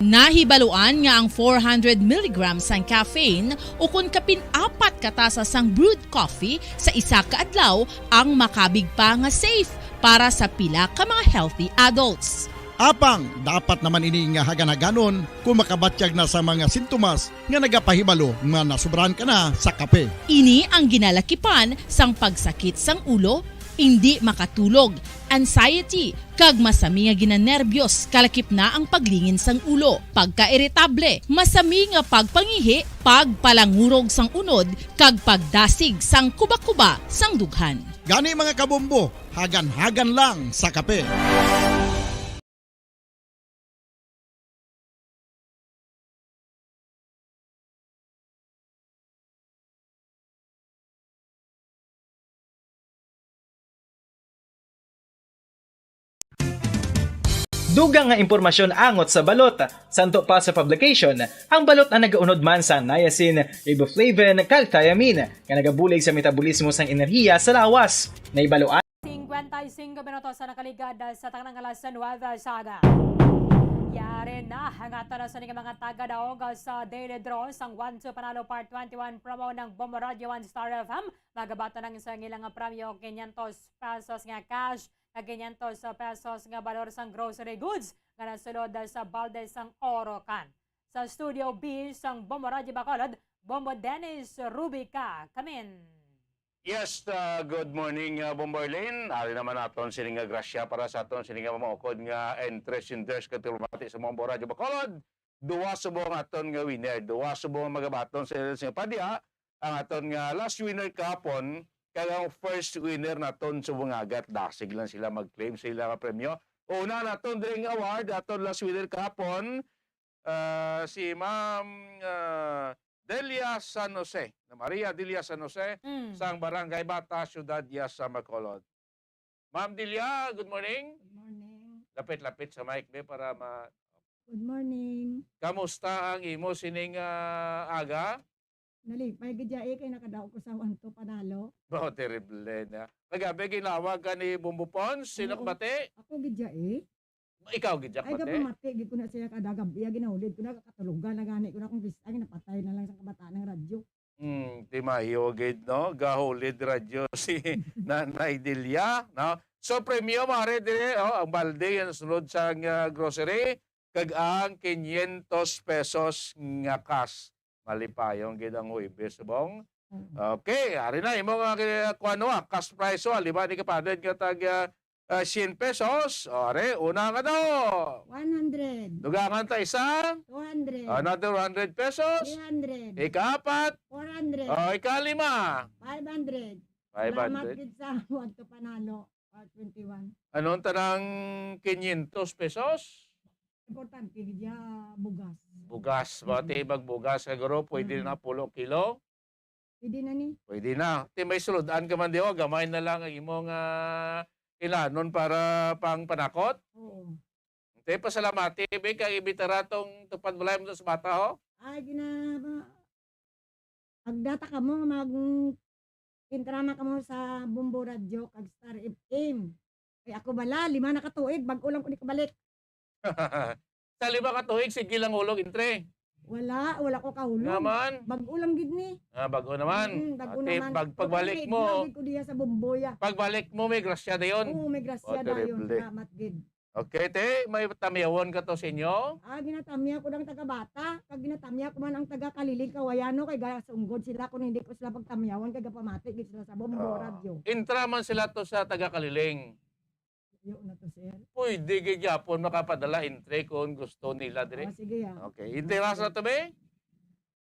T: Nahibaluan nga ang 400 mg sang caffeine o kung kapin-4 katasa sang brewed coffee sa isa ka adlaw ang makabig pa nga safe para sa pila ka mga healthy adults.
H: Apang, dapat naman ini nga hagan-haganon kung makabatyag na sa mga sintomas nga nagapahibalo nga nasubrahan ka na sa kape.
T: Ini ang ginalakipan sang pagsakit sang ulo, hindi makatulog, anxiety, kag masami nga ginanerbiyos, kalakip na ang paglingin sang ulo, pagka-irritable, masami nga pagpangihi, pagpalangurog sang unod, kag pagdasig sang kuba-kuba sang dughan.
H: Gani mga kabombo, hagan-hagan lang sa kape.
B: Dugang nga impormasyon angot sa balot. Santo pa sa publication, ang balot ang nagaunod man sa niacin, riboflavin, kag thiamine, nga nagabulig sa metabolismo sang enerhiya sa lawas. Naibaluan
L: 55 minutos sa nakaligad sa tanang alas sa Nueva Ecija. Yari na ang ato na sa mga taga daog sa Daily Draw sang 1-2 Panalo Part 21 promo ng Bombo Radio 1 Star FM. Magabato ng isang ilang premyo 500 pesos nga cash na 500 pesos nga valor sang grocery goods nga nasulod sa balde sang Orocan. Sa Studio B sang Bombo Radio Bacolod, Bombo Dennis Rubica. Kamin.
F: Yes, good morning, Bomberlin. Ari naman naton sininga grasya para sa aton sininga mamaukod nga entres inders katulmati sa Bombo Radio Bacolod. Duwa subong aton nga winner, duwa subong magabaton sa padya. Ang aton nga last winner kapon, kaya ang first winner naton subong agat dasig lang sila mag-claim sila nga premyo. Una naton dring award aton last winner kapon si Ma'am Delia San Jose, Maria Delia San Jose, sang Barangay Bata, Ciudad sa Bacolod. Ma'am Delia, good morning.
V: Good morning.
F: Lapit-lapit sa mic be para ma...
V: Good morning.
F: Kamusta ang imo sining aga?
V: Nalipay gidya kay nakadaog ko sa 1-2 Panalo.
F: Oh, terrible na. Nagabi ginawag ka ni Bumbo Pons, sino bate?
V: Ako gidya
F: Ikaw gidya
V: Ay
F: bate?
V: gapamati gid ko na siya kada gabi ginahulid ko na katulugan na gani ko na kung bisa napatay na lang sa kabataan ng radyo.
F: Di mahiyogid, no? Gahulid radyo si Nanay Delia, no? So, premyo, mare, dire, ang balde, yan sunod sa grocery, kag ang 500 pesos nga cash. Malipayong gid ang huibes, subong. Okay, ari na, imo nga kuano, cash price, liba ni kapadad nga tag 100 pesos. Are, una nga daw.
V: 100.
F: Dugangan ta isa.
V: 200.
F: Another 100 pesos.
V: 300.
F: Ika-4.
V: 400.
F: Ika-5.
V: 500.
F: 500.
V: Salamat gid sa 1-2 Panalo, Part 21.
F: Anong tanang 500 pesos?
V: Importante gidya bugas.
F: Bugas. Bati magbugas siguro pwede na 10 kilo.
V: Pwede na ni.
F: Pwede na. Ti may suludan ka man di gamay na lang ang imong ilanon para pang panakot.
V: Oo.
F: Te pasalamati be kay ibitara tong tupad balay mo sa bata ho.
V: Ay agdata ka mo mag intrama ka mo sa Bombo Radio kag Star FM. Kay ako bala 5 na katuig bag ulang ko di kabalik.
F: Sa 5 ka tuig sige lang ulog intre.
V: Wala ko kahulog.
F: Naman.
V: Bago lang gid ni.
F: Bago naman.
V: Bago
F: Ate,
V: naman.
F: pagbalik mo.
V: Ko diya sa Bomboya.
F: Pagbalik mo may grasya dayon.
V: Oo, may grasya dayon. Salamat gid.
F: Okay, te, may tamyawon ka to sa inyo?
V: Ginatamya ko ng taga-bata. Kag ginatamya ko man ang taga-Kaliling Kawayano kay gaya sunggod sila kung hindi ko sila pagtamyawan kay gapamati gid sila sa Bombo Radio.
F: Intra man sila to sa taga-Kaliling.
V: Yo na to sir.
F: Pwede gid yapon makapadala intre kung gusto nila dire.
V: Sige ya.
F: Okay, interas na to be?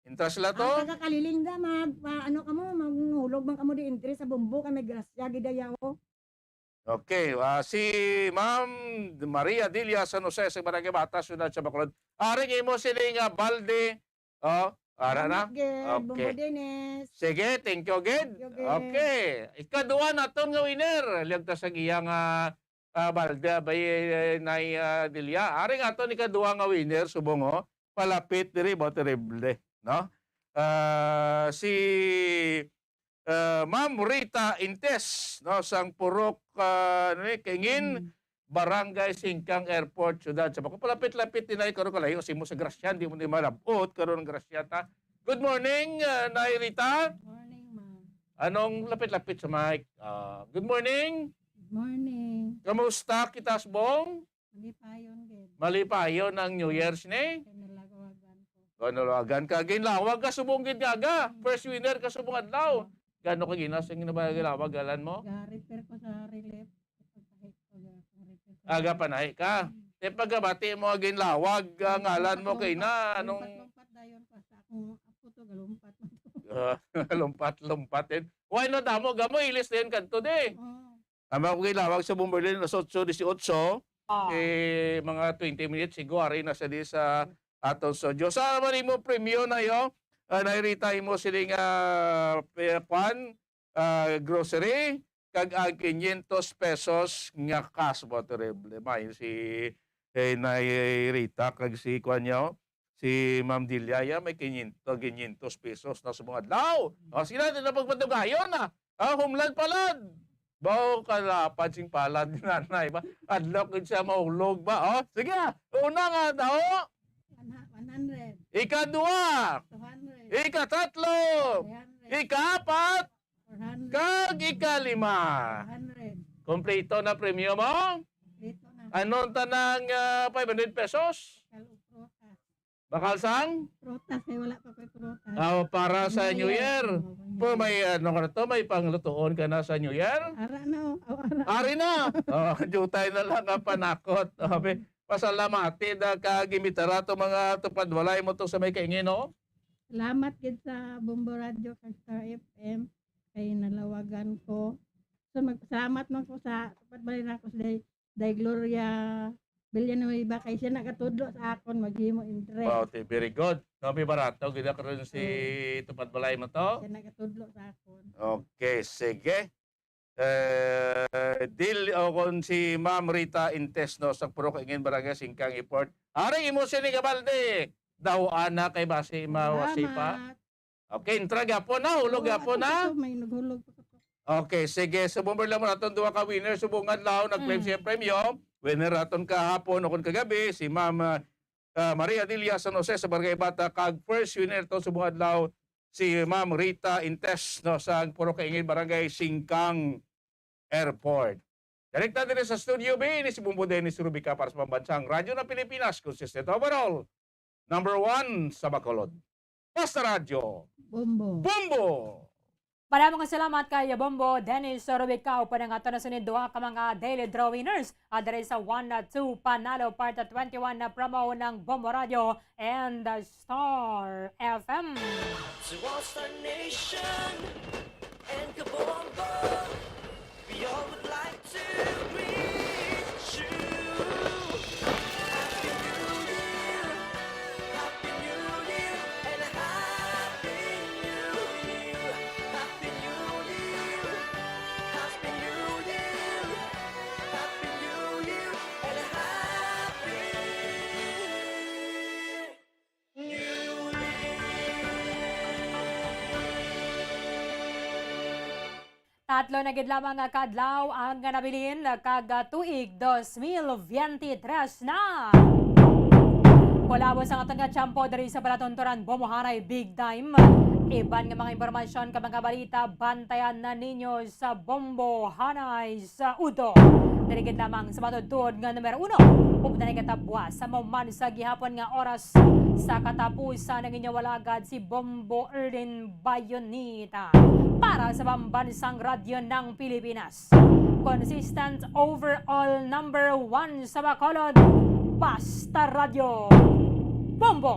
F: Interas sila to?
V: Taga-Kaliling da ano ka mo manghulog man kamo di entry sa Bombo kay may grasya gid ayaw.
F: Okay, si Ma'am Maria Delia San Jose sa Barangay Bata, Ciudad sa Bacolod. Aring imo sining balde. Ara na?
V: Bombo Dennis.
F: Sige, thank you gid. Okay. Ikaduha na to nga winner. Ligtas ang iyang balde bay nay Delia. Aring ato ni kaduha nga winner subong palapit diri mo terrible, no? Si Ma'am Rita Intes, no, sang Purok Kingin, Barangay Singkang Airport, Ciudad sa Bacolod. Palapit-lapit tinay karon kalayo si mo sa Grasyan, di mo ni malabot karon Grasya ta. Good morning, Nay Rita.
V: Good morning, ma'am.
F: Anong lapit-lapit sa mic? Good morning.
V: Good morning.
F: Kamusta kita subong?
V: Malipayon gid.
F: Malipayon ang New Year's ni? Ganulagan ka ginlawag ka subong gid aga. First winner ka subong adlaw. Gano ka ginas ang ginabagilawag galan mo?
V: Ga-repair ko sa relief.
F: Aga panay ka. Te pagabati mo ginlawag ngalan mo kay na anong
V: Lumpat dayon pa sa akong ako to galumpat.
F: lumpat-lumpatin. Why no damo gamo ilis din kadto de. Ama ko ginlawag sa Bomberlin na 8:18. Mga 20 minutes siguro ari na sa di sa aton studio. Sa man mo premyo na yo. Nairita mo siling grocery kag ang 500 pesos nga cash mo terrible. May si Nairita kag si Kwanyo, si Ma'am Dilia may 500 pesos na sa mga adlaw. Sila din na pagpatugayon na. Homeland palad. Bao kalapad sing palad ni nanay ba? Adlaw kid siya maulog ba? Oh, sige. Una nga daw.
V: 100.
F: Ikadua.
V: 200.
F: Ikatatlo. Ikaapat.
V: 400.
F: Kag ikalima.
V: 100.
F: Kompleto na premium mo?
V: Dito na.
F: Anong tanang 500 pesos?
V: Prutas.
F: Bakal sang?
V: Prutas. Wala pa ko'y prutas.
F: Para sa New Year. Po may ano ka na to, may panglutuon ka na sa New Year?
V: Ara na.
F: Ari na. Jutay na lang ang panakot. Pasalamati na kagimitara to mga tupad walay mo to sa may kaingin, no?
V: Salamat gid sa Bombo Radio kag Star FM kay nalawagan ko. So magpasalamat man ko sa pagbalin ako sa Day Gloria Villanueva kay siya nakatudlo sa akon maghimo interest.
F: Wow, very good. Nabi barato gid ka rin si tupad balay mo to.
V: Siya nakatudlo sa akon.
F: Okay, sige. Deal kon si Ma'am Rita Intesno sa Puro Kaingin Barangay Singkang Import. Ari imo sini Gabalde. Daw ana kay base mawasi pa. Okay, intra gapon na, hulog gapon na.
V: May naghulog pa ko.
F: Okay, sige. So bumper lang mo naton duha ka winner subungan law nag-claim siya premium. Winner aton kahapon o kon kagabi si Ma'am Maria Delia San Jose sa Barangay Bata kag first winner to subungan law si Ma'am Rita Intesno sa Puro Kaingin Barangay Singkang Airport. Direkta din sa Studio B ni si Bumbo Dennis Rubica para sa pambansang radyo ng Pilipinas. Consistent overall. Number 1 sa Bacolod. Basta Radyo.
V: Bombo.
F: Bombo!
L: Maraming salamat kay Bombo Dennis Rubica pa nga ito na sunod duha ka mga daily draw winners. Adre sa 1 na 2 panalo part 21 na promo ng Bombo Radio and the Star FM.
C: To all Star Nation and Kabombo, we all would like to greet you. Happy New Year, Happy New Year, and Happy New Year, Happy New Year, Happy New Year, Happy New Year, and Happy New Year.
L: Tatlo na gid lamang nga kadlaw ang nabilin kag tuig 2023 na. Kolabo sa atong nga tiyempo diri sa Balatontoran Bomoharay Big Time. Iban nga mga impormasyon ka mga balita bantayan na ninyo sa Bombo Hanay sa Udo. Diri gid lamang sa matudtod nga numero 1. Upda na katabwa sa mauman sa gihapon nga oras sa katapusan ng inyong walagad si Bombo Erlin Bayonita para sa pambansang radyo ng Pilipinas. Consistent overall number 1 sa Bacolod, Basta Radio. Bombo!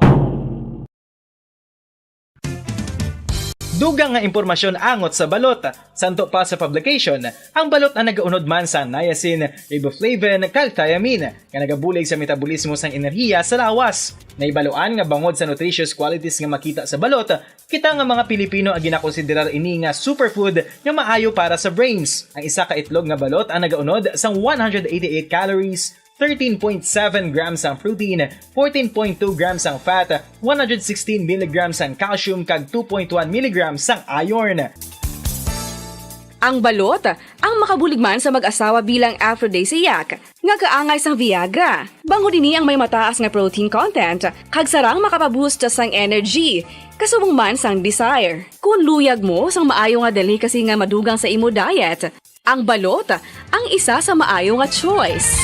B: Dugang nga impormasyon angot sa balot. Santo pa sa publication, ang balot na nagaunod man sa niacin, riboflavin, kag thiamine, nga nagabulig sa metabolismo sang enerhiya sa lawas. Naibaluan nga bangod sa nutritious qualities nga makita sa balot, kita nga mga Pilipino ang ginakonsiderar ini nga superfood nga maayo para sa brains. Ang isa ka itlog nga balot ang nagaunod sang 188 calories, 13.7 grams ang protein, 14.2 grams ang fat, 116 mg ang calcium kag 2.1 mg ang iron.
P: Ang balot, ang makabulig man sa mag-asawa bilang aphrodisiac, nga kaangay sang Viagra. Bango dini ang may mataas nga protein content, kag sarang makapaboost sang energy, kasubong man sang desire. Kung luyag mo sang maayo nga delicacy nga madugang sa imo diet, ang balot, ang isa sa maayo nga choice.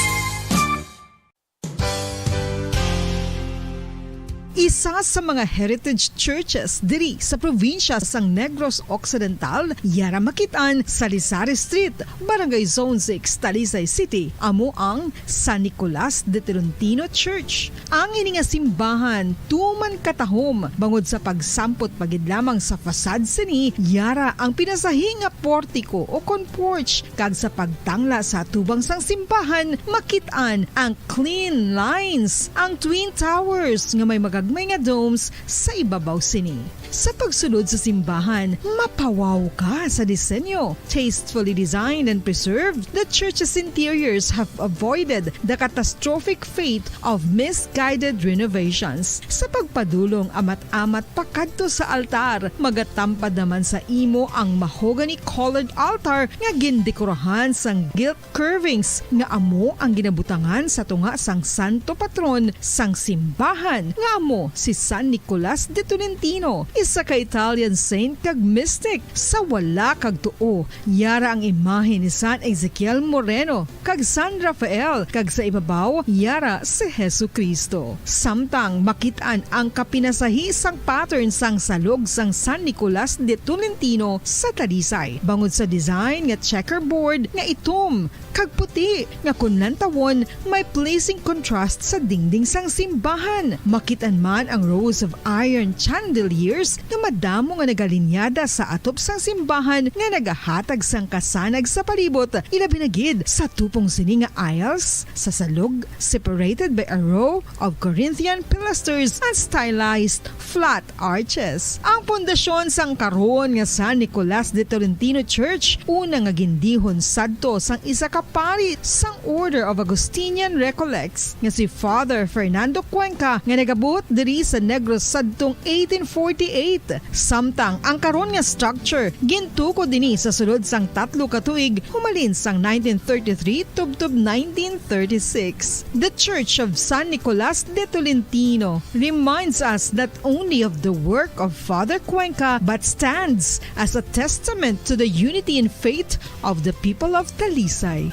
R: Isa sa mga heritage churches diri sa probinsya sang Negros Occidental, yara makitaan sa Rizal Street, Barangay Zone 6, Talisay City, amo ang San Nicolas de Tolentino Church. Ang ini nga simbahan tuman katahom bangod sa pagsampot pagid lamang sa fasad sini, yara ang pinasahi nga portico o kon porch, kag sa pagtangla sa tubang sang simbahan makitaan ang clean lines, ang twin towers nga may magagmay nga domes sa ibabaw sini. Sa pagsunod sa simbahan, mapawaw ka sa disenyo. Tastefully designed and preserved, the church's interiors have avoided the catastrophic fate of misguided renovations. Sa pagpadulong amat-amat pakadto sa altar, magatampad naman sa imo ang mahogany-colored altar nga gindekorahan sang gilt curvings nga amo ang ginabutangan sa tunga sang santo patron sang simbahan nga amo si San Nicolas de Tolentino, isa ka Italian saint kag mystic. Sa wala kag tuo, yara ang imahe ni San Ezekiel Moreno kag San Rafael, kag sa ibabaw yara si Jesucristo. Samtang makitaan ang kapinasahi sang pattern sang salog sang San Nicolas de Tolentino sa Talisay, bangod sa design nga checkerboard nga itom kag puti nga kunlan tawon may pleasing contrast sa dingding sang simbahan. Makitaan man ang rows of iron chandeliers nga madamo nga nagalinyada sa atop sang simbahan nga nagahatag sang kasanag sa palibot, ilabi na gid sa tupong sini nga aisles sa salog, separated by a row of Corinthian pilasters and stylized flat arches. Ang pundasyon sang karon nga San Nicolas de Tolentino Church una nga gindihon sadto sang isa ka pari sang Order of Augustinian Recollects nga si Father Fernando Cuenca nga nagabot diri sa Negros sadtong 1848. Samtang ang karon nga structure gintuko dinhi sa sulod sang 3 ka tuig humalin sang 1933 tubtob 1936. The Church of San Nicolas de Tolentino reminds us not only of the work of Father Cuenca but stands as a testament to the unity and faith of the people of Talisay.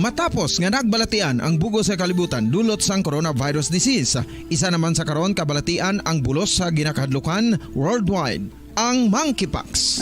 Q: Matapos nga nagbalatian ang bugos sa kalibutan dulot sang coronavirus disease, isa naman sa karon kabalatian ang bulos sa ginakahadlukan worldwide, ang monkeypox.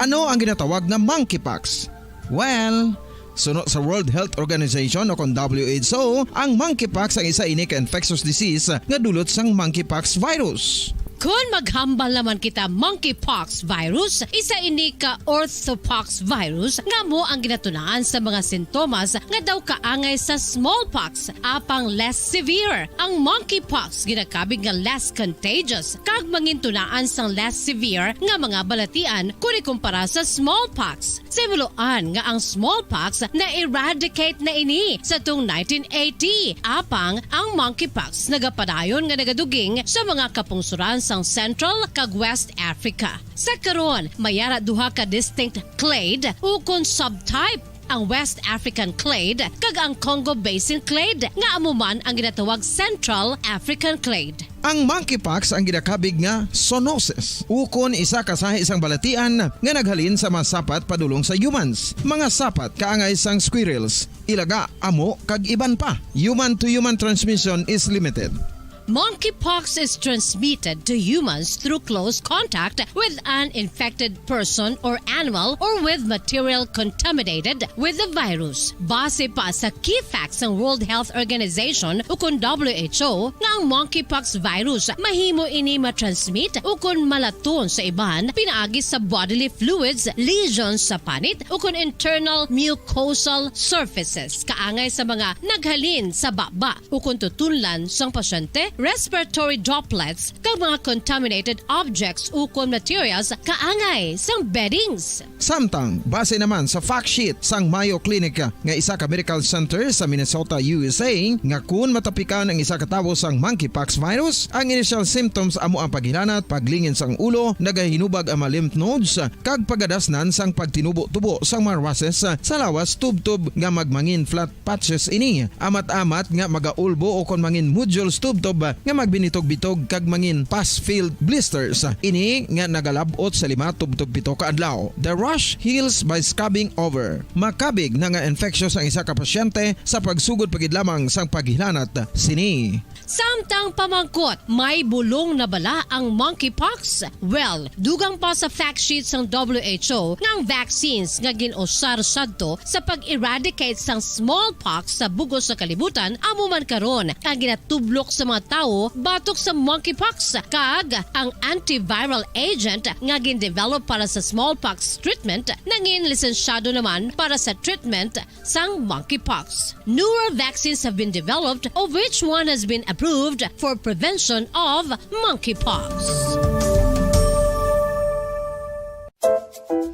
Q: Ano ang ginatawag na monkeypox? Well, sunod sa World Health Organization o kung WHO, ang monkeypox ang isa ini ka infectious disease nga dulot sang monkeypox virus.
N: Kung maghambal naman kita monkeypox virus, isa ini ka orthopox virus nga mo ang ginatunaan sa mga sintomas nga daw kaangay sa smallpox, apang less severe. Ang monkeypox ginakabig nga less contagious kag mangintunaan sang less severe nga mga balatian kung ikumpara sa smallpox. Simuloan nga ang smallpox na eradicate na ini sa tung 1980, apang ang monkeypox nagapadayon nga nagaduging sa mga kapungsuran sang Central kag West Africa. Sa karon, mayara duha ka distinct clade ukon subtype, ang West African clade kag ang Congo Basin clade nga amuman ang ginatawag Central African clade.
Q: Ang monkeypox ang ginakabig nga zoonosis, ukon isa ka sa isang balatian nga naghalin sa mga sapat padulong sa humans. Mga sapat kaangay sang squirrels, ilaga, amo kag iban pa. Human to human transmission is limited.
N: Monkeypox is transmitted to humans through close contact with an infected person or animal or with material contaminated with the virus. Base pa sa key facts ng World Health Organization ukon WHO nga ang monkeypox virus mahimo ini matransmit ukon malaton sa iban pinaagi sa bodily fluids, lesions sa panit ukon internal mucosal surfaces kaangay sa mga naghalin sa baba ukon tutunlan sang pasyente, respiratory droplets kag mga contaminated objects ukon materials kaangay sang beddings.
Q: Samtang base naman sa fact sheet sang Mayo Clinic nga isa ka medical center sa Minnesota, USA, nga kun matapikan ang isa ka tawo sang monkeypox virus, ang initial symptoms amo ang paghilanat, paglingin sang ulo, nagahinubag ang mga lymph nodes kag pagadasnan sang pagtinubo-tubo sang mga rashes sa lawas tubtob nga magmangin flat patches ini. Amat-amat nga magaulbo o kon mangin nodules tubtob nga magbinitog-bitog kag mangin pus-filled blisters. Ini nga nagalabot sa 5-7 ka adlaw. The rash heals by scabbing over. Makabig na nga infectious ang isa ka pasyente sa pagsugod pagid lamang sang paghilanat sini.
N: Samtang pamangkot, may bulong na bala ang monkeypox? Well, dugang pa sa fact sheet ng WHO ng vaccines nga ginusar sadto sa pag-eradicate sang smallpox sa bugos sa kalibutan, amo man karon ang ginatublok sa mga tawo batok sa monkeypox kag ang antiviral agent nga gin-develop para sa smallpox treatment nangin lisensyado naman para sa treatment sang monkeypox. Newer vaccines have been developed of which one has been approved for prevention of monkeypox.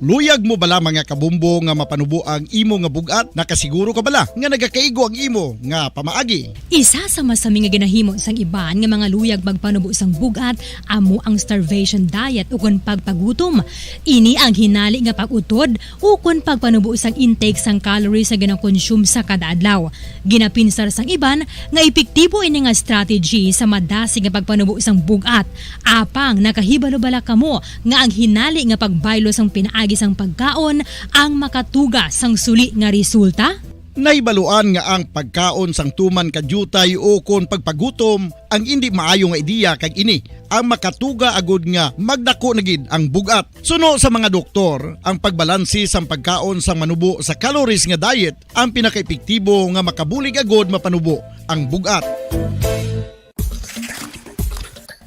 H: Luyag mo bala mga kabumbo nga mapanubo ang imo nga bugat? Nakasiguro ka bala nga nagakaigo ang imo nga pamaagi?
E: Isa sa masami nga ginahimo sang iban nga mga luyag magpanubo sang bugat amo ang starvation diet ukon pagpagutom. Ini ang hinali nga pag-utod ukon pagpanubo sang intake sang calories sa gina-consume sa kada adlaw. Ginapinsar sang iban nga epektibo ini nga strategy sa madasig nga pagpanubo sang bugat. Apang nakahibalo bala kamo nga ang hinali nga pagbaylo sang pinaagi sang pagkaon ang makatuga sang suli nga resulta?
H: Naibaluan nga ang pagkaon sang tuman kadyutay o kon pagpagutom ang hindi maayo nga ideya kag ini ang makatuga agud nga magdako na gid ang bugat. Suno sa mga doktor, ang pagbalansi sang pagkaon sang manubo sa calories nga diet ang pinakaepektibo nga makabulig agud mapanubo ang bugat.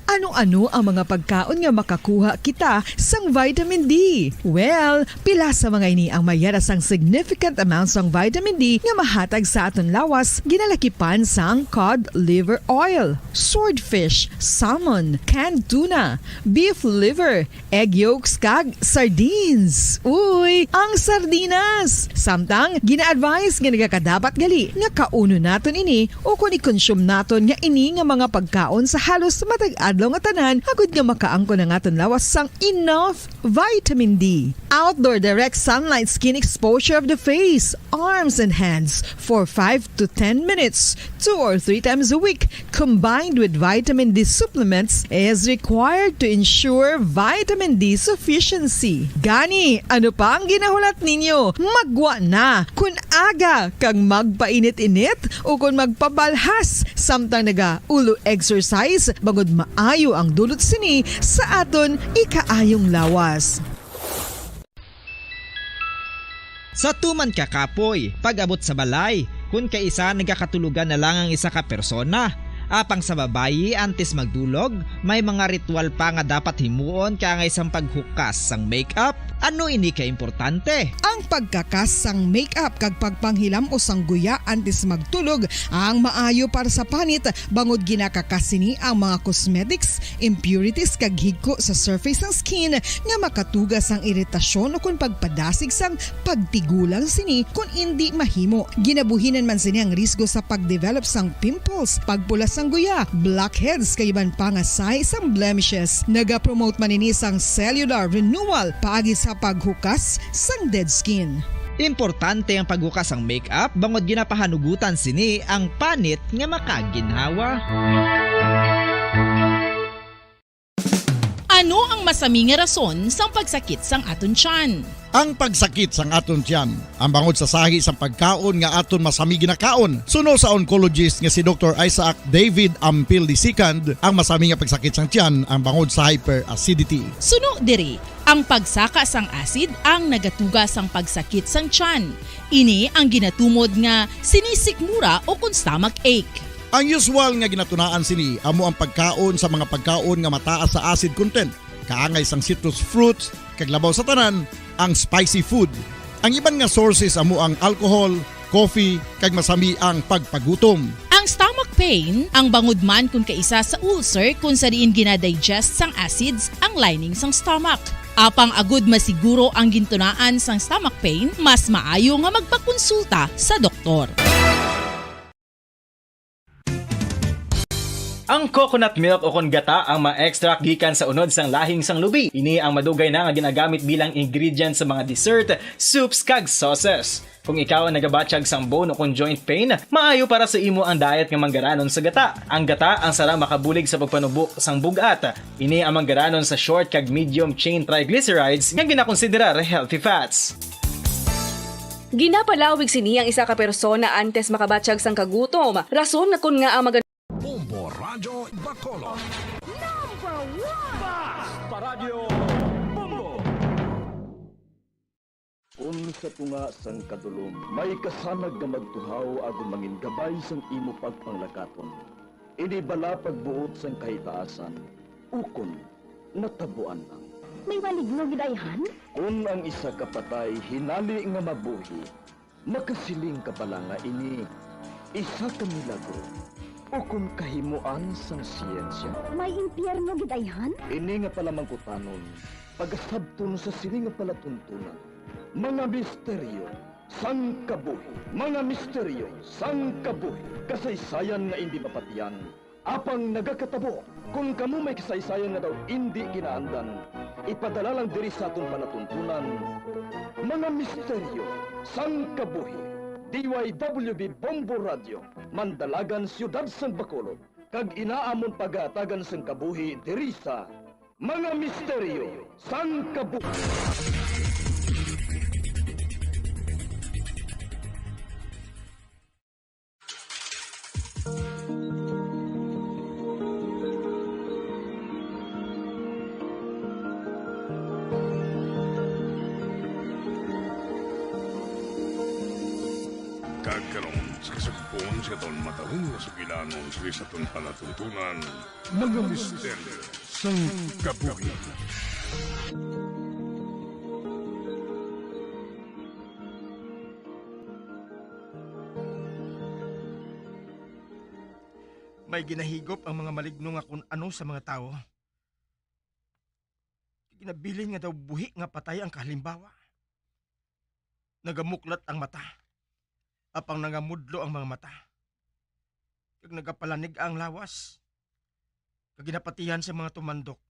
R: Ano-ano ang mga pagkaon nga makakuha kita sang vitamin D? Well, pila sa mga ini ang mayara sang significant amounts sang vitamin D nga mahatag sa aton lawas ginalakipan sang cod liver oil, swordfish, salmon, canned tuna, beef liver, egg yolks kag sardines. Uy, ang sardinas! Samtang gina-advise nga nagakadapat gali nga kauno naton ini o kung i-consume naton nga ini nga mga pagkaon sa halos matag adlaw nga tanan agud nga makaangko na nga lawas sang enough vitamin D. Outdoor direct sunlight skin exposure of the face, arms and hands for 5 to 10 minutes 2 or 3 times a week combined with vitamin D supplements is required to ensure vitamin D sufficiency. Gani, ano pa ang ginahulat ninyo? Magwa na kun aga kang magpainit-init o kun magpabalhas samtang naga ulo exercise bangod maayo ang dulot sini sa aton ikaayong lawas.
A: Sa tuman ka kapoy, pag-abot sa balay, kung kaisa nagakatulugan na lang ang isa ka persona. Apang sa babayi antes magdulog, may mga ritual pa nga dapat himuon kaya nga isang paghukas sang makeup. Ano ini ka importante?
R: Ang pagkakas sang makeup kag pagpanghilam o sang guya antes magtulog ang maayo para sa panit bangod ginakakas sini ang mga cosmetics, impurities kag higko sa surface ng skin nga makatugas sang iritasyon o kung pagpadasig sang pagtigulang sini kung hindi mahimo. Ginabuhinan man sini ang risgo sa pagdevelop sang pimples, pagpula sang guya, blackheads kay iban pa nga size sang blemishes. Naga-promote man ini sang cellular renewal paagi sa paghukas sang dead skin.
A: Importante ang paghukas ang makeup bangod ginapahanugutan sini ang panit nga makaginhawa.
T: Ano ang masami nga rason sa pagsakit sang aton tiyan?
H: Ang pagsakit sang aton tiyan, ang bangod sa sahi sang pagkaon nga aton masami ginakaon. Suno sa oncologist nga si Dr. Isaac David Ampil II, ang masami nga pagsakit sang tiyan ang bangod sa hyperacidity.
T: Suno diri, ang pagsaka sang acid ang nagatuga sang pagsakit sang tiyan. Ini ang ginatumod nga sinisikmura o kung stomach ache.
H: Ang usual nga ginatunaan sini amo ang pagkaon sa mga pagkaon nga mataas sa acid content, kaangay sang citrus fruits, kag labaw sa tanan ang spicy food. Ang iban nga sources amo ang alcohol, coffee, kag masami ang pagpagutom.
T: Ang stomach pain ang bangod man kung kaisa sa ulcer kung sa diin ginadigest sang acids ang lining sang stomach. Apang agud masiguro ang gintunaan sang stomach pain, mas maayo nga magpakonsulta sa doktor.
B: Ang coconut milk o kon gata ang ma-extract gikan sa unod sang lahing sang lubi. Ini ang madugay na nga ginagamit bilang ingredient sa mga dessert, soups kag sauces. Kung ikaw ang nagabatsyag sang bone o kung joint pain, maayo para sa imo ang diet nga manggaranon sa gata. Ang gata ang sara makabulig sa pagpanubo sang bugat. Ini ang manggaranon sa short kag medium chain triglycerides nga ginakonsiderar healthy fats.
P: Ginapalawig sini ang isa ka persona antes makabatsyag sang kagutom. Rason na kun nga ang
G: Bombo Radyo Bacolod.
C: Number 1!
G: Basta Radyo Bombo!
I: Unsa tunga sang kadulom, may kasanag nga magtuhaw agon mangin gabay sang imo pagpanglakaton. Ini bala pagbuot sang kahitaasan, ukon natabuan lang.
K: May maligno gidayhan?
I: Kung ang isa ka patay hinali nga mabuhi, makasiling ka pala nga ini isa ka milagro o kung kahimuan sang siyensya.
K: May impyerno gidayhan?
I: Ini nga pala mangkutanon, pagasabton sa sini nga pala tuntunan. Mga misteryo sang kabuhi, mga misteryo sang kabuhi, kasaysayan nga hindi mapatiyan. Apang nagakatabo, kung kamo may kasaysayan nga daw hindi kinaandan, ipadala lang diri sa atong palatuntunan. Mga misteryo sang kabuhi, DYWB Bombo Radio, Mandalagan, Siyudad San Bacolod, kag inaamon pagatagan sang kabuhi diri sa Mga Misteryo sang Kabuhi.
G: Kagkaroon sa kasagpon sa taon matahong na sukilanon sa itong palatuntunan, mga misteryo sang kabuhi.
S: May ginahigop ang mga maligno nga kung ano sa mga tao. Ginabilin nga daw buhi nga patay ang kahalimbawa. Nagamuklat ang mata. Apang nangamudlo ang mga mata. Kag nagapalanig ang lawas. Kag ginapatihan sa mga tumandok.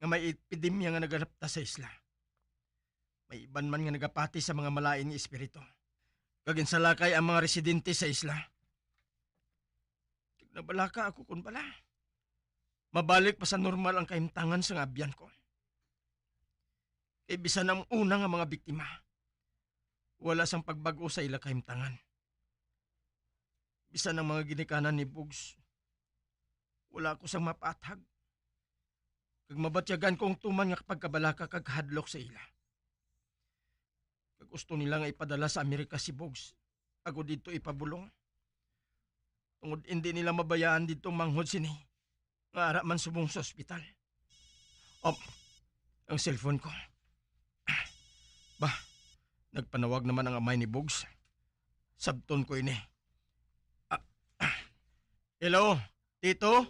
S: Nga may epidemya nga nagalapta sa isla. May iban man nga nagapati sa mga malain nga espiritu. Kag insalakay ang mga residente sa isla. Kag nabalaka ako kun pala. Mabalik pa sa normal ang kahimtangan sa abyan ko. Kay bisan ang una nga mga biktima. Wala sang pagbago sa ila kahimtangan. Bisan ang mga ginikanan ni Bugs, wala ko sang mapatag. Kag mabatyagan kong tuman nga pagkabalaka kag hadlok sa ila. Kag gusto nila nga ipadala sa Amerika si Bugs, ako dito ipabulong. Tungod hindi nila mabayaan dito manghod sini, nga ara man subong sa ospital. Ang cellphone ko. Nagpanawag naman ang amay ni Bugs. Sabton ko ini. Hello, Tito?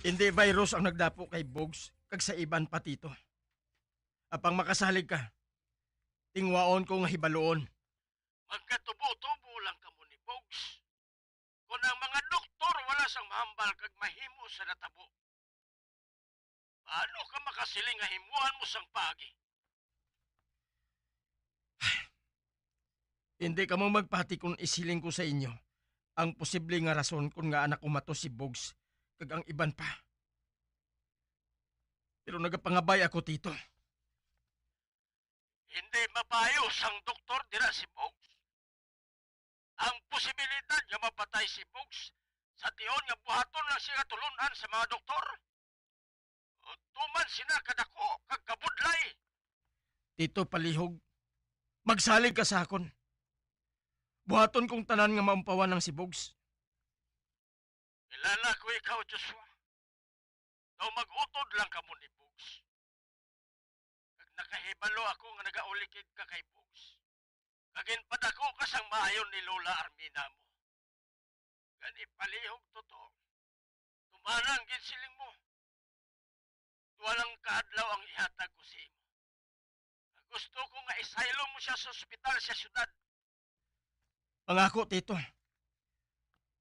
S: Hindi virus ang nagdapo kay Bugs. Kag sa iban pa tito. Apang makasalig ka, tingwaon ko nga hibaloon. Magkatubo-tubo lang kamo ni Bugs. Kung ang mga doktor wala sang mahambal kag mahimo sa natabo. Paano ka makasiling nga himuan mo sang pagi? Hindi ka mo magpati kung isiling ko sa inyo ang posible nga rason kung nga anak umato si Bugs kag ang iban pa. Pero nagapangabay ako, Tito. Hindi mapayo sang doktor dira si Bugs. Ang posibilidad nga mapatay si Bugs sa tiyon nga buhaton lang siya tulunan sa mga doktor. O tuman sina kadako kag kabudlay. Tito palihog, magsalig ka sa akon. Buhaton kong tanan nga maumpawan ng si Bugs. Kilala ko ikaw, Joshua. Daw mag-utod lang ka mo ni Bugs. Kag nakahibalo ako nga nagaulikid ka kay Bugs. Kagin padako ka sang maayon ni Lola Armina mo. Gani palihog totoo. Tumanang ginsiling mo. Walang kaadlaw ang ihatag ko sa imo. Gusto ko nga isaylo mo siya sa ospital sa syudad. Pangako, Tito.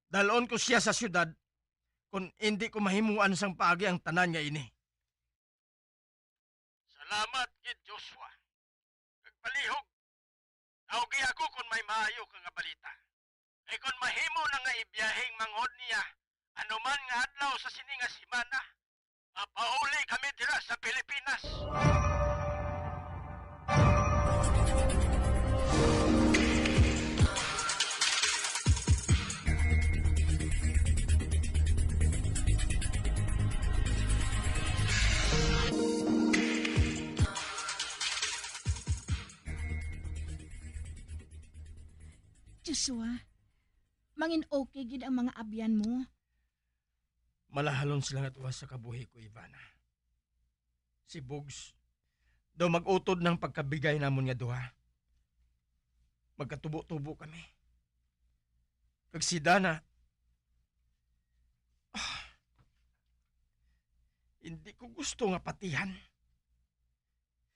S: Dalon ko siya sa syudad kung hindi ko mahimuan sang paagi ang tanan nga ini. Salamat, Kid Joshua. Kagpalihog, tawagi ako kung may maayo ka nga balita. Ay kung mahimo na nga ibiyahing manghod niya, anuman nga adlaw sa sininga simana, mapauli kami dira sa Pilipinas.
M: Joshua, mangin okay gid ang mga abyan mo.
S: Malahalon sila nga tuwas sa kabuhi ko, Ivana. Si Bugs, daw mag-utod ng pagkabigay namon nga duha. Magkatubo-tubo kami. Kag si Dana, hindi ko gusto nga patihan.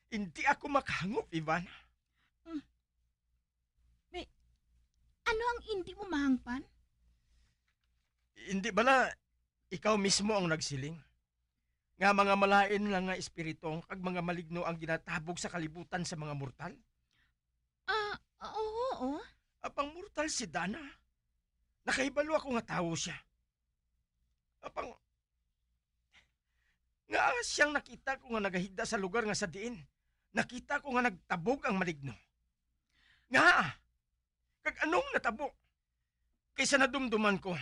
S: Hindi ako makahangop, Ivana.
M: Ano ang hindi mo mahangpan?
S: Hindi bala, ikaw mismo ang nagsiling. Nga mga malain lang nga espiritong kag mga maligno ang ginatabog sa kalibutan sa mga mortal?
M: Oo.
S: Apang mortal si Dana. Nakahibalo ako nga tao siya. Apang... Nga siyang nakita ko nga nagahigda sa lugar nga sa diin. Nakita ko nga nagtabog ang maligno. Nga! Kag anong natabo? Kaysa nadumduman ko.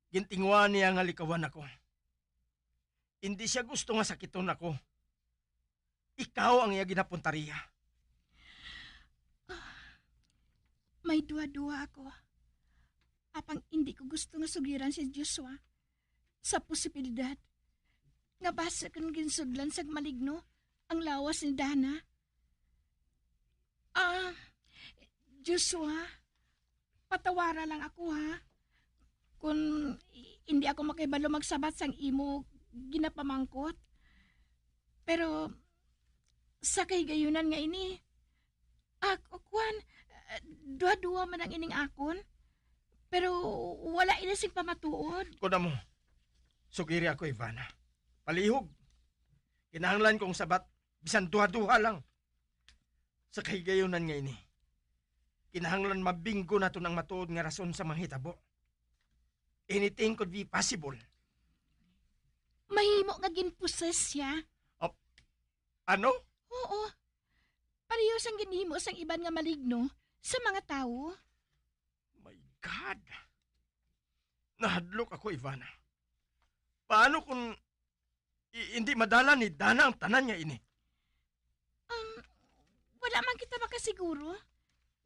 S: Gintingwa niya nga likawan ako. Hindi siya gusto nga sakiton ako. Ikaw ang iya ginapuntariya.
M: May duwa-duwa ako. Apang hindi ko gusto nga sugiran si Joshua sa posibilidad nga basa kang ginsudlan sa maligno ang lawas ni Dana. Joshua, patawara lang ako ha. Kung hindi ako makibalo magsabat sang imo ginapamangkot. Pero sa kaygayunan nga ini, Kwan, duwa-duwa man ang ining akon. Pero wala inising pamatuod.
S: Kuna mo, sugiri ako, Ivana. Palihog. Kinahanglan kong sabat, bisan duha-duha lang. Sa kahigayunan nga ini, kinahanglan mabinggo na to ng matuod nga rason sa mga hitabo. Anything could be possible.
M: Mahimo nga ginposes siya.
S: Ano?
M: Oo. Parehas ang ginhimo sang iban nga maligno sa mga tao.
S: God. Nahadlok ako, Ivana. Paano kung hindi madala ni Dana ang tanan niya ini?
M: Wala man kita makasiguro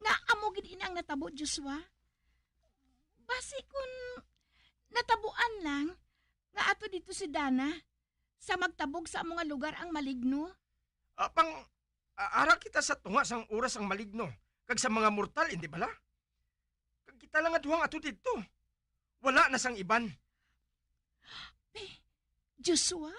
M: nga amo gid ina ang natabo, Joshua. Basi kung natabuan lang nga ato dito si Dana sa magtabog sa among nga lugar ang maligno.
S: Ara kita sa tunga sang oras ang maligno kag sa mga mortal, hindi bala? Kag kita lang aduhang ato dito. Wala na sang iban.
M: Joshua?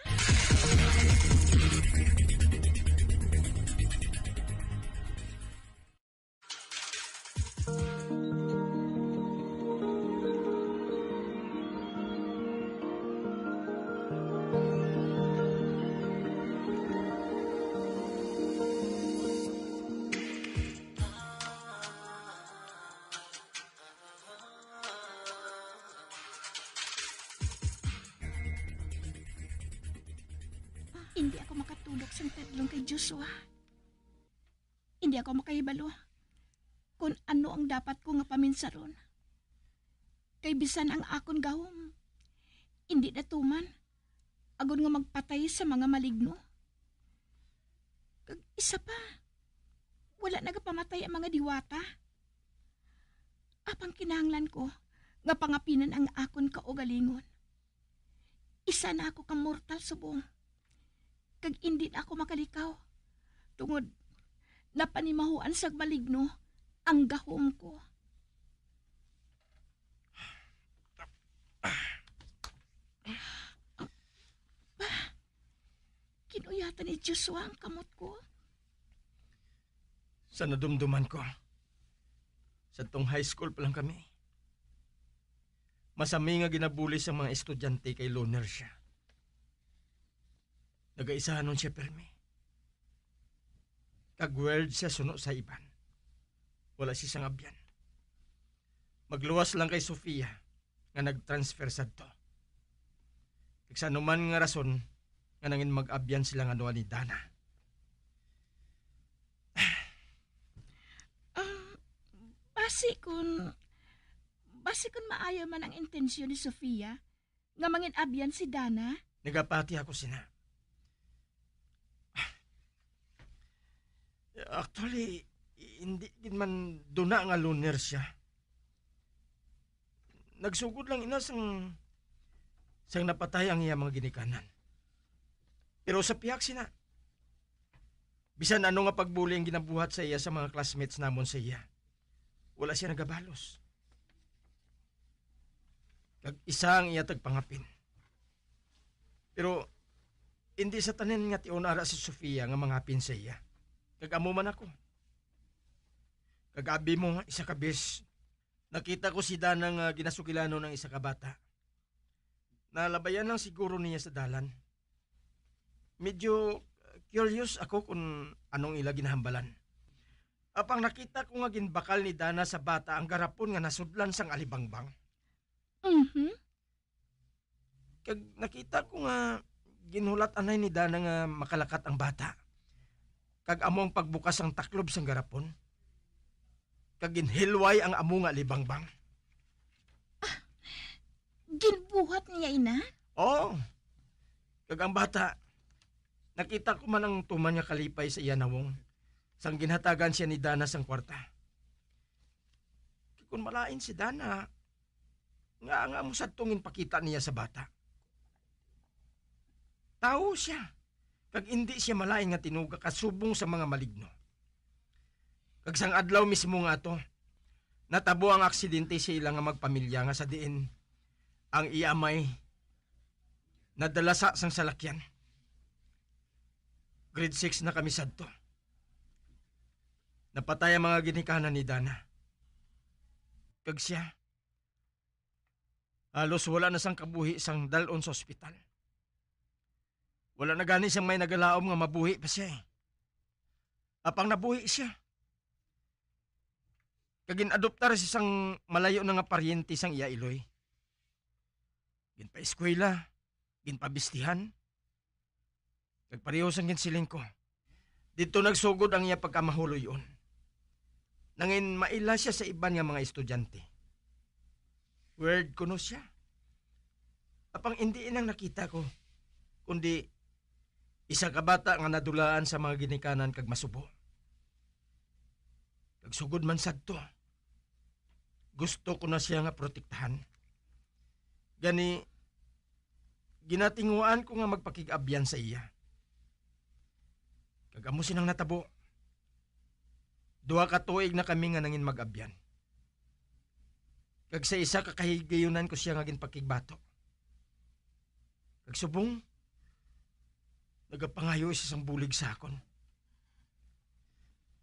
M: Hindi ako makatulog sang tadlong kay Joshua. Hindi ako makahibalo kung ano ang dapat ko nga paminsaron. Kay bisan ang akon gahom, hindi natuman, agon nga magpatay sa mga maligno. Kag isa pa, wala nagapamatay ang mga diwata. Apang kinahanglan ko nga pangapinan ang akon kaugalingon. Isa na ako kang mortal subong. Kag hindi na ako makalikaw. Tungod, napanimahuan sa maligno ang gahom ko. Kinuyatan ni Joshua ang kamot ko.
S: Sa nadumduman ko, sa tong high school pa lang kami, masami nga ginabuli sa mga estudyante kay loner siya. Nagaisahan nun siya permi. Kag-word siya suno sa iban. Wala siya sang abyan. Magluwas lang kay Sofia nga nag-transfer sa to. Kag sa anuman nga rason nga nangin mag-abyan sila nga ni Dana.
M: Basi kun maayo man ang intensyon ni Sofia nga mangin abyan si Dana.
S: Nagapati ako sina. Actually,
D: Hindi gid man duna nga luner siya. Nagsugod lang ina sang napatay ang iya mga ginikanan. Pero sa piyak sina, bisan ano nga pagbuli ang ginabuhat sa iya sa mga classmates namon sa iya, wala siya nagabalos. Kag isa ang iya tagpangapin. Pero hindi sa tanin nga tionara si Sofia nga mangapin sa iya. Kag amo man ako. Kagabi mo nga isa ka bes, nakita ko si Dana nga ginasukilano ng isa ka bata. Nalabayan lang siguro niya sa dalan. Medyo curious ako kung anong ila ginahambalan. Apang nakita ko nga ginbakal ni Dana sa bata ang garapon nga nasudlan sang alibangbang. Kag nakita ko nga ginulat anay ni Dana nga makalakat ang bata. Kag among pagbukas ang taklob sang garapon. Kag ginhilway ang amo nga libangbang.
M: Ginbuhat niya, ina?
D: Oo. Kag ang bata, nakita ko man ang tuman nga kalipay sa iya nawong. Sang ginhatagan siya ni Dana sang kwarta. Kung malain si Dana, nga mo sa tungin pakita niya sa bata. Tao siya. Kag hindi siya malain nga tinuga kasubong sa mga maligno. Kag sang adlaw mismo nga to, natabo ang aksidente sa ilang nga magpamilya nga sa diin ang iamay nadalasa sang salakyan. Grade 6 na kami sadto. Napatay ang mga ginikanan ni Dana. Kag siya, halos wala na sang kabuhi sang dalon sa ospital. Wala na gani siyang may nagalaom nga mabuhi pa siya. Apang nabuhi siya. Kagin adoptar si sang malayo na nga paryente sang iya iloy. Gin pa eskwela, gin pa bistihan. Nagpareho sang ginsiling ko. Dito nagsugod ang iya pagkamahuloy yun. Nangin maila siya sa iban nga mga estudyante. Word ko no siya. Apang hindi inang nakita ko, kundi isa ka bata nga nadulaan sa mga ginikanan kag masubo. Nagsugod man sadto. Gusto ko na siya nga protektahan. Gani, ginatinguan ko nga magpakigabyan sa iya. Kagamo sinang natabo. 2 ka tuig na kami nga nangin mag-abyan. Kag sa isa kakahigayunan ko siya nga ginpakigbato. Kag subong, nagapangayo isa sang bulig sa akon.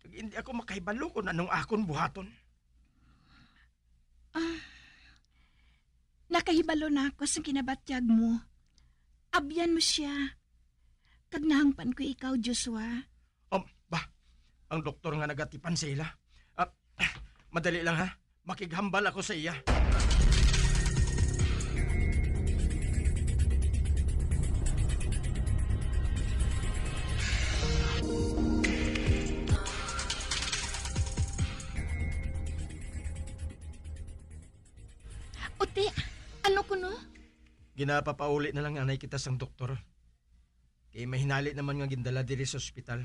D: Kag hindi ako makahibalo kung anong akon buhaton.
M: Nakahibalo na ako sa kinabatyag mo. Abyan mo siya. Kag nahangpan ko ikaw, Joshua.
D: Ang doktor nga nagatipan sa ila. Madali lang ha. Makighambal ako sa iya.
M: Ote, ano ko no?
D: Ginapapauli na lang anay kita sang doktor. Kay mahinali naman nga gindala diri sa ospital.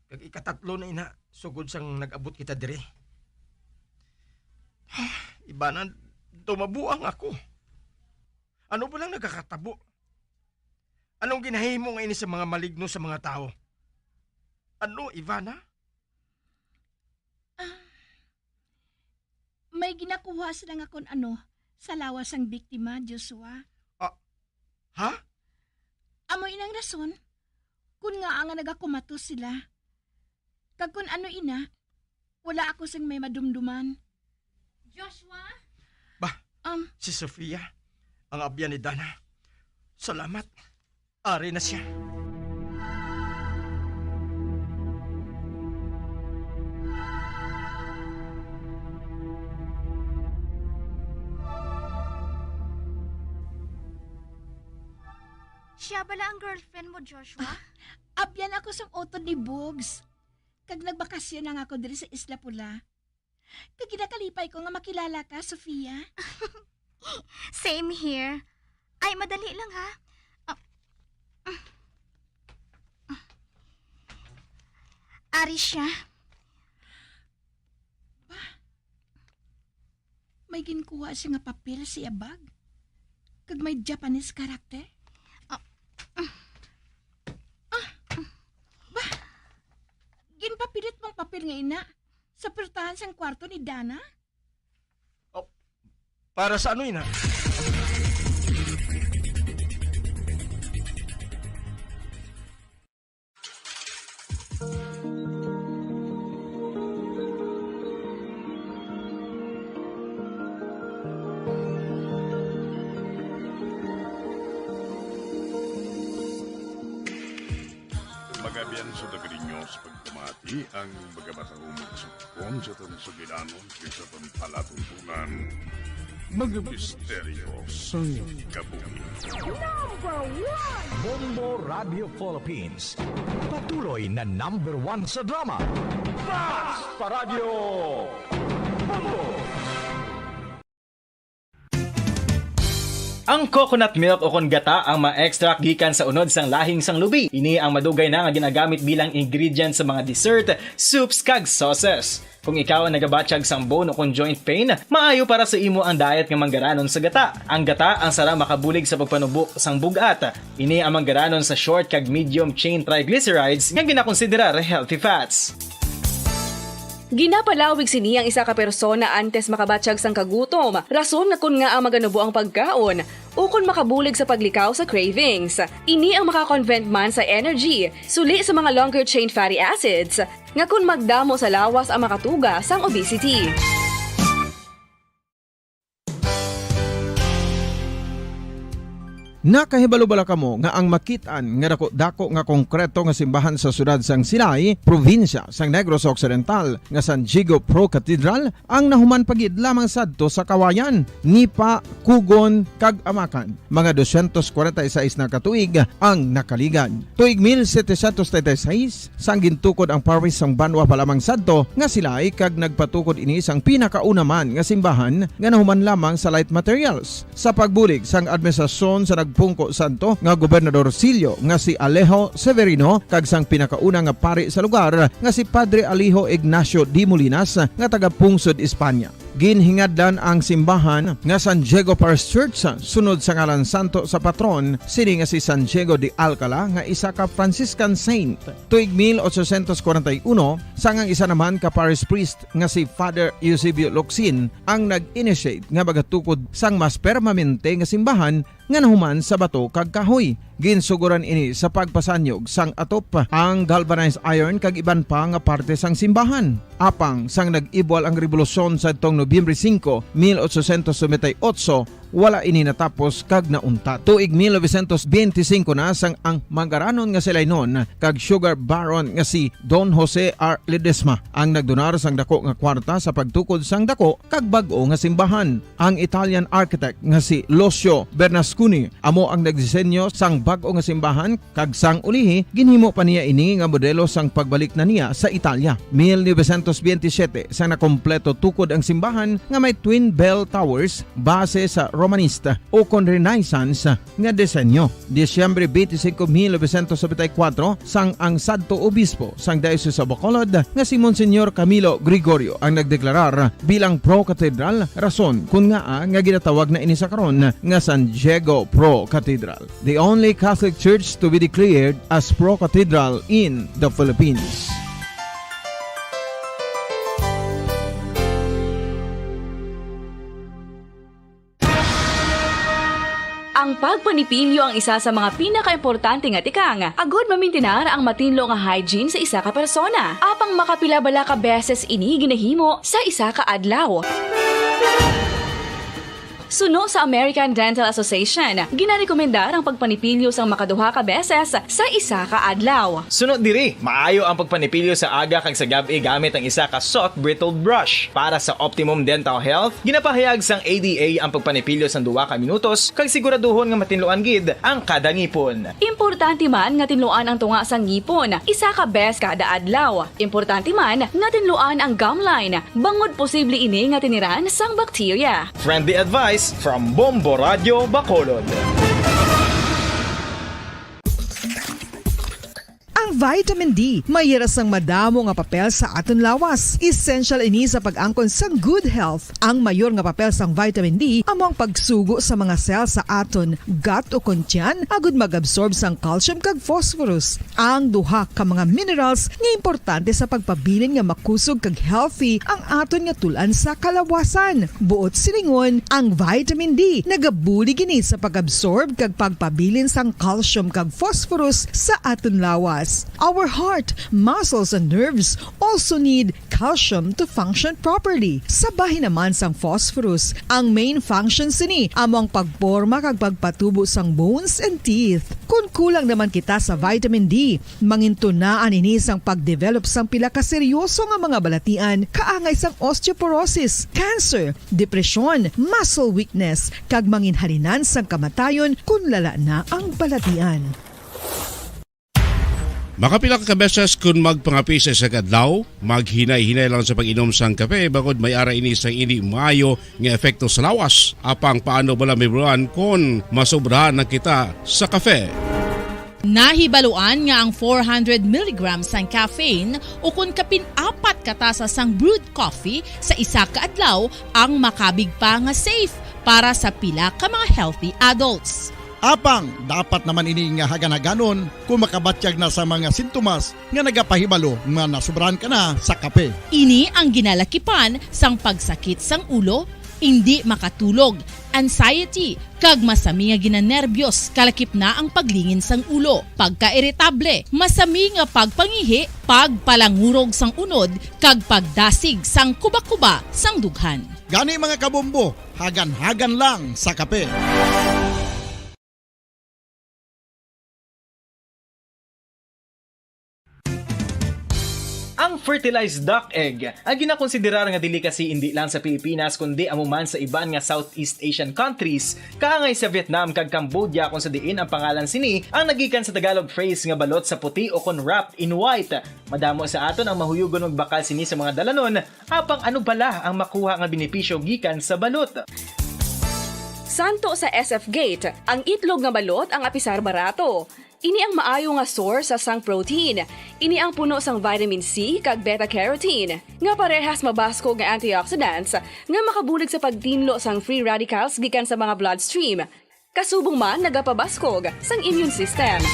D: Kag ikatatlo na ina, sugod sang nag-abot kita diri. Iba na, tumabuang ako. Ano ba lang nagkakatabo? Anong ginahimo nga ini sa mga maligno sa mga tao? Ano, Ivana?
M: May ginakuha sila nga kung ano sa lawas ang biktima, Joshua.
D: Ha?
M: Amo inang rason kung nga ang nagakumatos sila. Kag kung ano ina, wala ako sang may madumduman.
P: Joshua?
D: Si Sofia, ang abyan ni Dana. Salamat. Ari na siya.
O: Siya bala ang girlfriend mo, Joshua?
M: Abyan ako sa utod ni Bugs. Kag nagbakasyon na ako diri sa Isla Pula. Kag ginakalipay ko nga makilala ka, Sofia.
O: Same here. Ay, madali lang ha. Ari siya.
M: may ginkuha siya nga papel siya bag. Kag may Japanese character. Ginpapilit mong papel nga ina sa pertahan sang kwarto ni Dana?
D: Para sa ano ina?
F: Magabian sa dagrinyo sa pagpamati ang magamatang magsukon sa tansugilanon kaysa palatuntunan mga misteryo sa kabuhi.
J: Bombo Radio Philippines. Patuloy na #1 sa drama. Basta Radio Bombo!
B: Ang coconut milk o kon gata ang ma-extract gikan sa unod sang lahing sang lubi. Ini ang madugay na nga ginagamit bilang ingredient sa mga dessert, soups kag sauces. Kung ikaw ang nagabatsyag sang bone o kon joint pain, maayo para sa imo ang diet nga manggaranon sa gata. Ang gata ang sara makabulig sa pagpanubo sang bugat. Ini ang manggaranon sa short kag medium chain triglycerides nga ginakonsiderar healthy fats.
P: Ginapalawig sini ang isa ka persona antes makabatsyag sang kagutom. Rason nga kun nga ang maganubo ang pagkaon o kun makabulig sa paglikaw sa cravings. Ini ang makakonvent man sa energy, suli sa mga longer chain fatty acids, nga kun magdamo sa lawas ang makatuga sang obesity.
Q: Nakahibalo bala kamo nga ang makitaan nga dako nga konkreto nga simbahan sa sudad sang Sinay, probinsya sang Negros Occidental nga San Diego Pro Cathedral ang nahuman pagid lamang sadto sa kawayan, Nipa, Kugon kag Amakan. Mga 246 na katuig ang nakaligan. Tuig 1736 sang gintukod ang parish sang Banwa pa lamang sadto nga Silay kag nagpatukod ini sang pinakauna man nga simbahan nga nahuman lamang sa light materials. Sa pagbulig sang administrasyon sa Pungko Santo nga Gobernador Silio nga si Alejo Severino kag sang pinakauna nga pari sa lugar nga si Padre Alijo Ignacio de Molinas nga taga Pungsod, Espanya. Ginhingadlan ang simbahan nga San Diego Parish Church sunod sa ngalan santo sa patron sini nga si San Diego de Alcala nga isa ka Franciscan saint. Tuig 1841 sangang isa naman ka parish priest nga si Father Eusebio Locsin ang nag-initiate nga bagatukod sang mas permanente nga simbahan nga nahuman sa bato kag kahoy. Ginsuguran ini sa pagpasanyog sang atop ang galvanized iron kag iban pa nga parte sang simbahan. Apang sang nag-ibwal ang revolusyon sa tong Nobyembre 5, 1898, wala ini natapos kag nauntat. Tuig 1925 na sang ang manggaranon nga silay nun kag sugar baron nga si Don Jose R. Ledesma ang nagdonar sang dako nga kwarta sa pagtukod sang dako kag bag-o nga simbahan. Ang Italian architect nga si Lucio Bernasconi amo ang nagdisenyo sang bag-o nga simbahan kag sang ulihi ginhimo pa niya ini nga modelo sang pagbalik na niya sa Italia. 1927 sang nakompleto tukod ang simbahan nga may twin bell towers base sa Romanista o kon Renaissance nga disenyo. Disyembre 25, 1974 sang ang sadto obispo sang Diocese sa Bacolod nga si Monsignor Camilo Gregorio ang nagdeklarar bilang Pro Cathedral, rason kun nga ginatawag na ini sa karon nga San Diego Pro Cathedral, the only Catholic church to be declared as Pro Cathedral in the Philippines.
P: Ang pagpanipilyo ang isa sa mga pinaka-importante nga tikang. Agod mamintinar ang matinlo nga hygiene sa isa ka persona. Apang makapilabala ka beses ini ginahimo sa isa ka adlaw. Suno sa American Dental Association, ginarekomendar ang pagpanipilyo sang makaduha ka beses sa isa ka adlaw.
B: Sunod diri, maayo ang pagpanipilyo sa aga kag sa gabi gamit ang isa ka soft brittled brush. Para sa optimum dental health, ginapahayag sang ADA ang pagpanipilyo sang 2 ka minutos kag siguraduhon nga matinluan gid ang kada ngipon.
P: Importante man nga tinluan ang tunga sang ngipon, isa ka bes kada adlaw. Importante man nga tinluan ang gum line, bangod posible ini nga tiniran sang bakterya.
B: Friendly advice from Bombo Radio Bacolod.
R: Ang Ang vitamin D mayara sang madamo nga papel sa aton lawas. Essential ini sa pag-angkon sang good health. Ang mayor nga papel sang vitamin D among pagsugo sa mga cell sa aton gut o kuntyan agud mag-absorb sang calcium kag phosphorus. Ang duha ka mga minerals nga importante sa pagpabilin nga makusog kag healthy ang aton nga tulan sa kalawasan. Buot silingon, ang vitamin D nagabuli gini sa pag-absorb kag pagpabilin sang calcium kag phosphorus sa aton lawas. Our heart, muscles and nerves also need calcium to function properly. Sabay naman sang phosphorus, ang main function sini among pagporma kag pagpatubo sang bones and teeth. Kung kulang naman kita sa vitamin D, mangintunaan ini sang pagdevelop sang pila ka seryoso nga mga balatian kaangay sang osteoporosis, cancer, depresyon, muscle weakness kag manginhalinan sang kamatayon kung lala na ang balatian.
F: Makapila ka beses kung magpangapisa sa kadlaw, maghinay-hinay lang sa pag-inom sang kape bagod may ara ini sang ini maayo nga epekto sa lawas. Apang paano bala mibruan kung masobrahan na kita sa kape?
T: Nahibaluan nga ang 400 mg sang caffeine o kung kapin-apat katasa sang brewed coffee sa isa ka adlaw ang makabig pa nga safe para sa pila ka mga healthy adults.
H: Apang, dapat naman ini nga hagan-haganon kung makabatyag na sa mga sintomas nga nagapahibalo nga nasubrahan ka na sa kape.
T: Ini ang ginalakipan sang pagsakit sang ulo, hindi makatulog, anxiety, kag masami nga ginanerbiyos, kalakip na ang paglingin sang ulo, pagka-irritable, masami nga pagpangihi, pagpalangurog sang unod, kag pagdasig sang kuba-kuba sang dughan.
H: Gani mga kabombo, hagan-hagan lang sa kape.
B: Ang fertilized duck egg ang ginakonsiderar nga delicacy hindi lang sa Pilipinas kundi amuman sa iban nga Southeast Asian countries kaangay sa Vietnam kag Cambodia kung sa diin ang pangalan sini ang nagikan sa Tagalog phrase nga balot sa puti o kon wrapped in white. Madamo sa aton ang mahuyugon og bakal sini sa mga dalanon apang ano bala ang makuha nga benepisyo gikan sa balot.
P: Santo sa SF Gate, ang itlog nga balot ang apisar barato. Ini ang maayo nga source sa sang protein. Ini ang puno sang vitamin C kag beta-carotene. Nga parehas mabasko nga antioxidants nga makabulig sa pagtinlo sang free radicals gikan sa mga bloodstream. Kasubong man nagapabaskog sang immune system.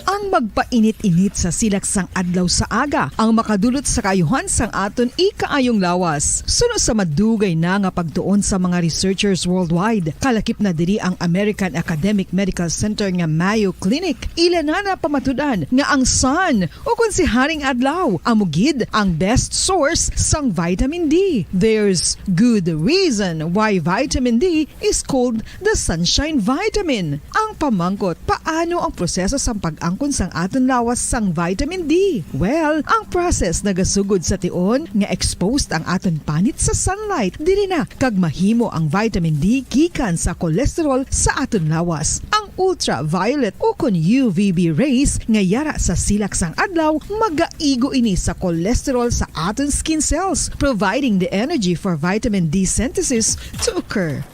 R: Ang magpainit-init sa silak sang adlaw sa aga ang makadulot sa kayuhan sang aton ikaayong lawas. Suno sa madugay na nga pagtuon sa mga researchers worldwide, kalakip na diri ang American Academic Medical Center nga Mayo Clinic. Ila na pamatudan nga ang sun o kung si Haring Adlaw amugid ang best source sang vitamin D. There's good reason why vitamin D is called the sunshine vitamin. Ang pamangkot, paano ang proseso sang pag-angkon sang aton lawas sang vitamin D? Well, ang process nagasugod sa tion nga exposed ang aton panit sa sunlight dili na kag mahimo ang vitamin D gikan sa cholesterol sa aton lawas. Ang ultraviolet o kon UVB rays nga yara sa silak sang adlaw magaigo ini sa cholesterol sa aton skin cells, providing the energy for vitamin D synthesis to occur.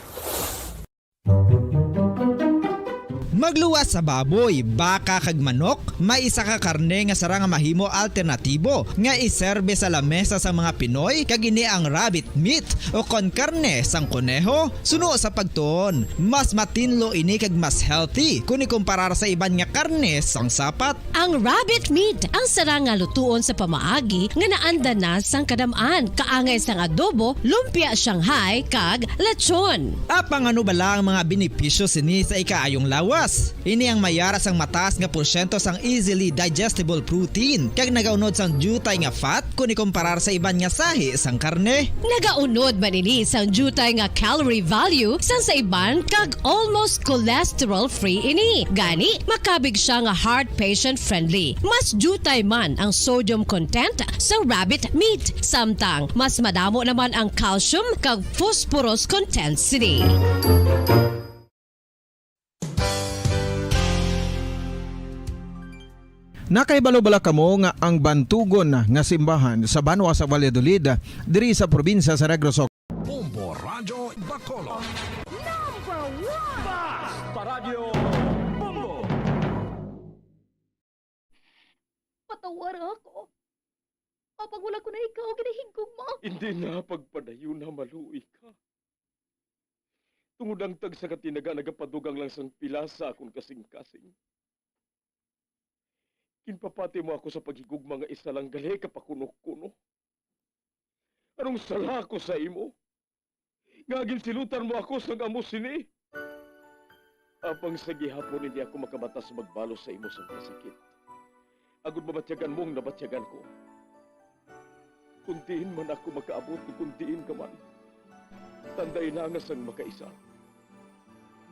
A: Magluwas sa baboy, baka kag manok, may isa ka karne nga sara nga mahimo alternatibo nga iserbe sa lamesa sa mga Pinoy kag ini ang rabbit meat o kon karne sang kuneho. Suno sa pagtuon, mas matinlo ini kag mas healthy kung ikumparar sa iban nga karne sang sapat.
N: Ang rabbit meat ang sara nga lutuon sa pamaagi nga naanda na sang kadamaan, kaangay sang adobo, lumpia Shanghai kag lechon.
A: Apang ano bala ang mga benepisyo sini sa ikaayong lawas? Ini ang mayara sang mataas nga porsyento sang easily digestible protein kag nagaunod sang jutay nga fat kung ikumparar sa iban nga sahi sang karne.
N: Nagaunod man ini sang jutay nga calorie value sang sa iban kag almost cholesterol free ini. Gani makabig siya nga heart patient friendly. Mas jutay man ang sodium content sa rabbit meat, samtang mas madamo naman ang calcium kag phosphorus content sini.
Q: Nakaibalo-bala kamo nga ang bantugon nga simbahan sa Banwa sa Valladolid diri sa probinsya sa Negros Occidental.
J: Bombo Radio Bacolod.
C: #1
J: Paradyo Bombo.
U: patawar ako. Kapag wala ko na ikaw, ginahigog mo.
I: Hindi na pagpadayon na maluoy ka. Tungod ang tag sa katinaga nagapadugang lang sang pilasa akong kasing-kasing. Kinpapati mo ako sa paghigugma nga isa lang gali kapakuno-kuno. Anong sala ko sa imo? Nga ginsilutan mo ako sang amo sini. Apang sa gihapon hindi ako makabatas magbalos sa imo sang kasakit. Agud mabatyagan mong nabatyagan ko. Kuntiin man ako makaabot, kuntiin ka man. Tanday na nga sang makaisa.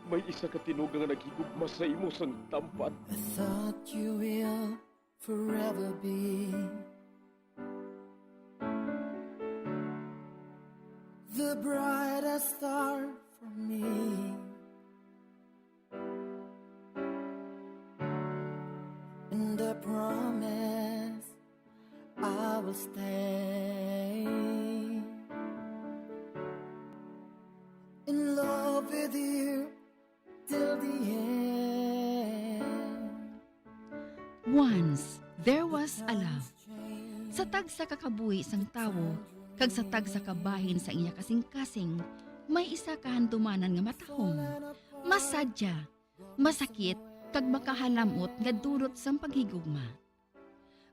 I: May isa ka tinugang nga naghigugma sa imo sang tampad.
C: I thought you will forever be the brightest star for me. And I promise I will stay in love with you till the end.
V: Once, there was a love. Sa tag sa kakabuhi sang tawo, kag sa tag sa kabahin sa iya kasing-kasing, may isa kahandumanan nga matahong. Masadya, masakit, kag makahalamot nga durot sang paghigugma.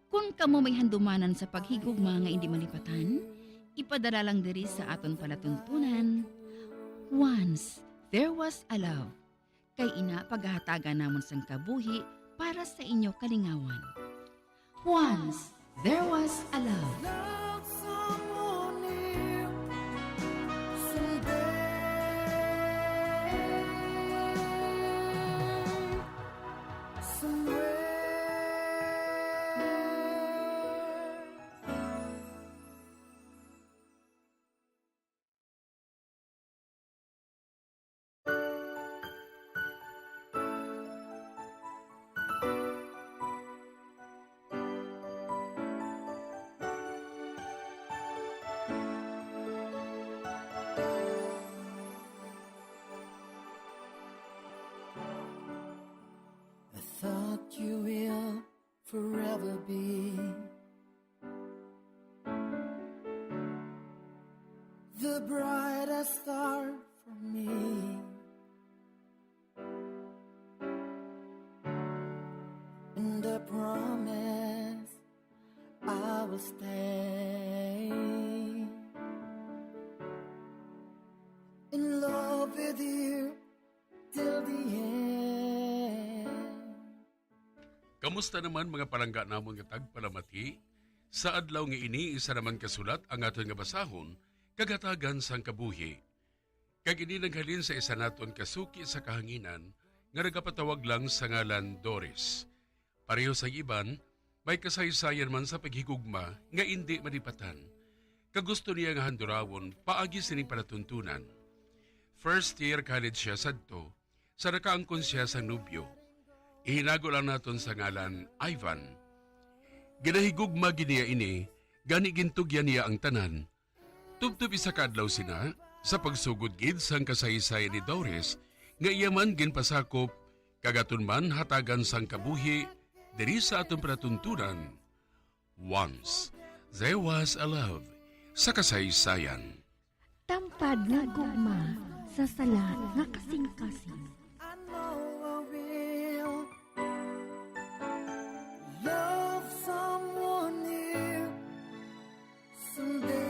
V: Kung kamo may handumanan sa paghigugma nga hindi malipatan, ipadala lang diri sa aton palatuntunan. Once, there was a love. Kay ina paghahatagan namon sang kabuhi para sa inyo kalingawan. Once, there was a love.
C: Love someone new someday. Somewhere. I thought you will forever be the brightest star for me. And I promise I will stay in love with you till the end.
W: Kamusta naman mga palangga namon nga tagpalamati? Sa adlaw nga ini isa naman kasulat ang aton nga basahon kagatagan sang kabuhi. Kag ini naghalin sa isa naton kasuki sa kahanginan nga nagapatawag lang sa ngalan Doris. Pareho sa iban, may kasaysayan man sa paghigugma nga hindi malipatan. Kagusto niya nga handurawon paagi sining palatuntunan. First year college siya sadto, sa nakaangkon siya sa nubyo. Ihinago lang naton sa ngalan Ivan. Ginahigugma giniya ini, gani gintugyan niya ang tanan. Tubtub isa kadlaw sina, sa pagsugod gid sang kasaysayan ni Doris, nga iya man ginpasakop, kagaton man hatagan sang kabuhi, diri sa atong palatuntunan. Once, there was a love sa kasaysayan.
U: Tampad nga gugma sa sala nga kasing-kasing.
C: I know I will love someone new someday.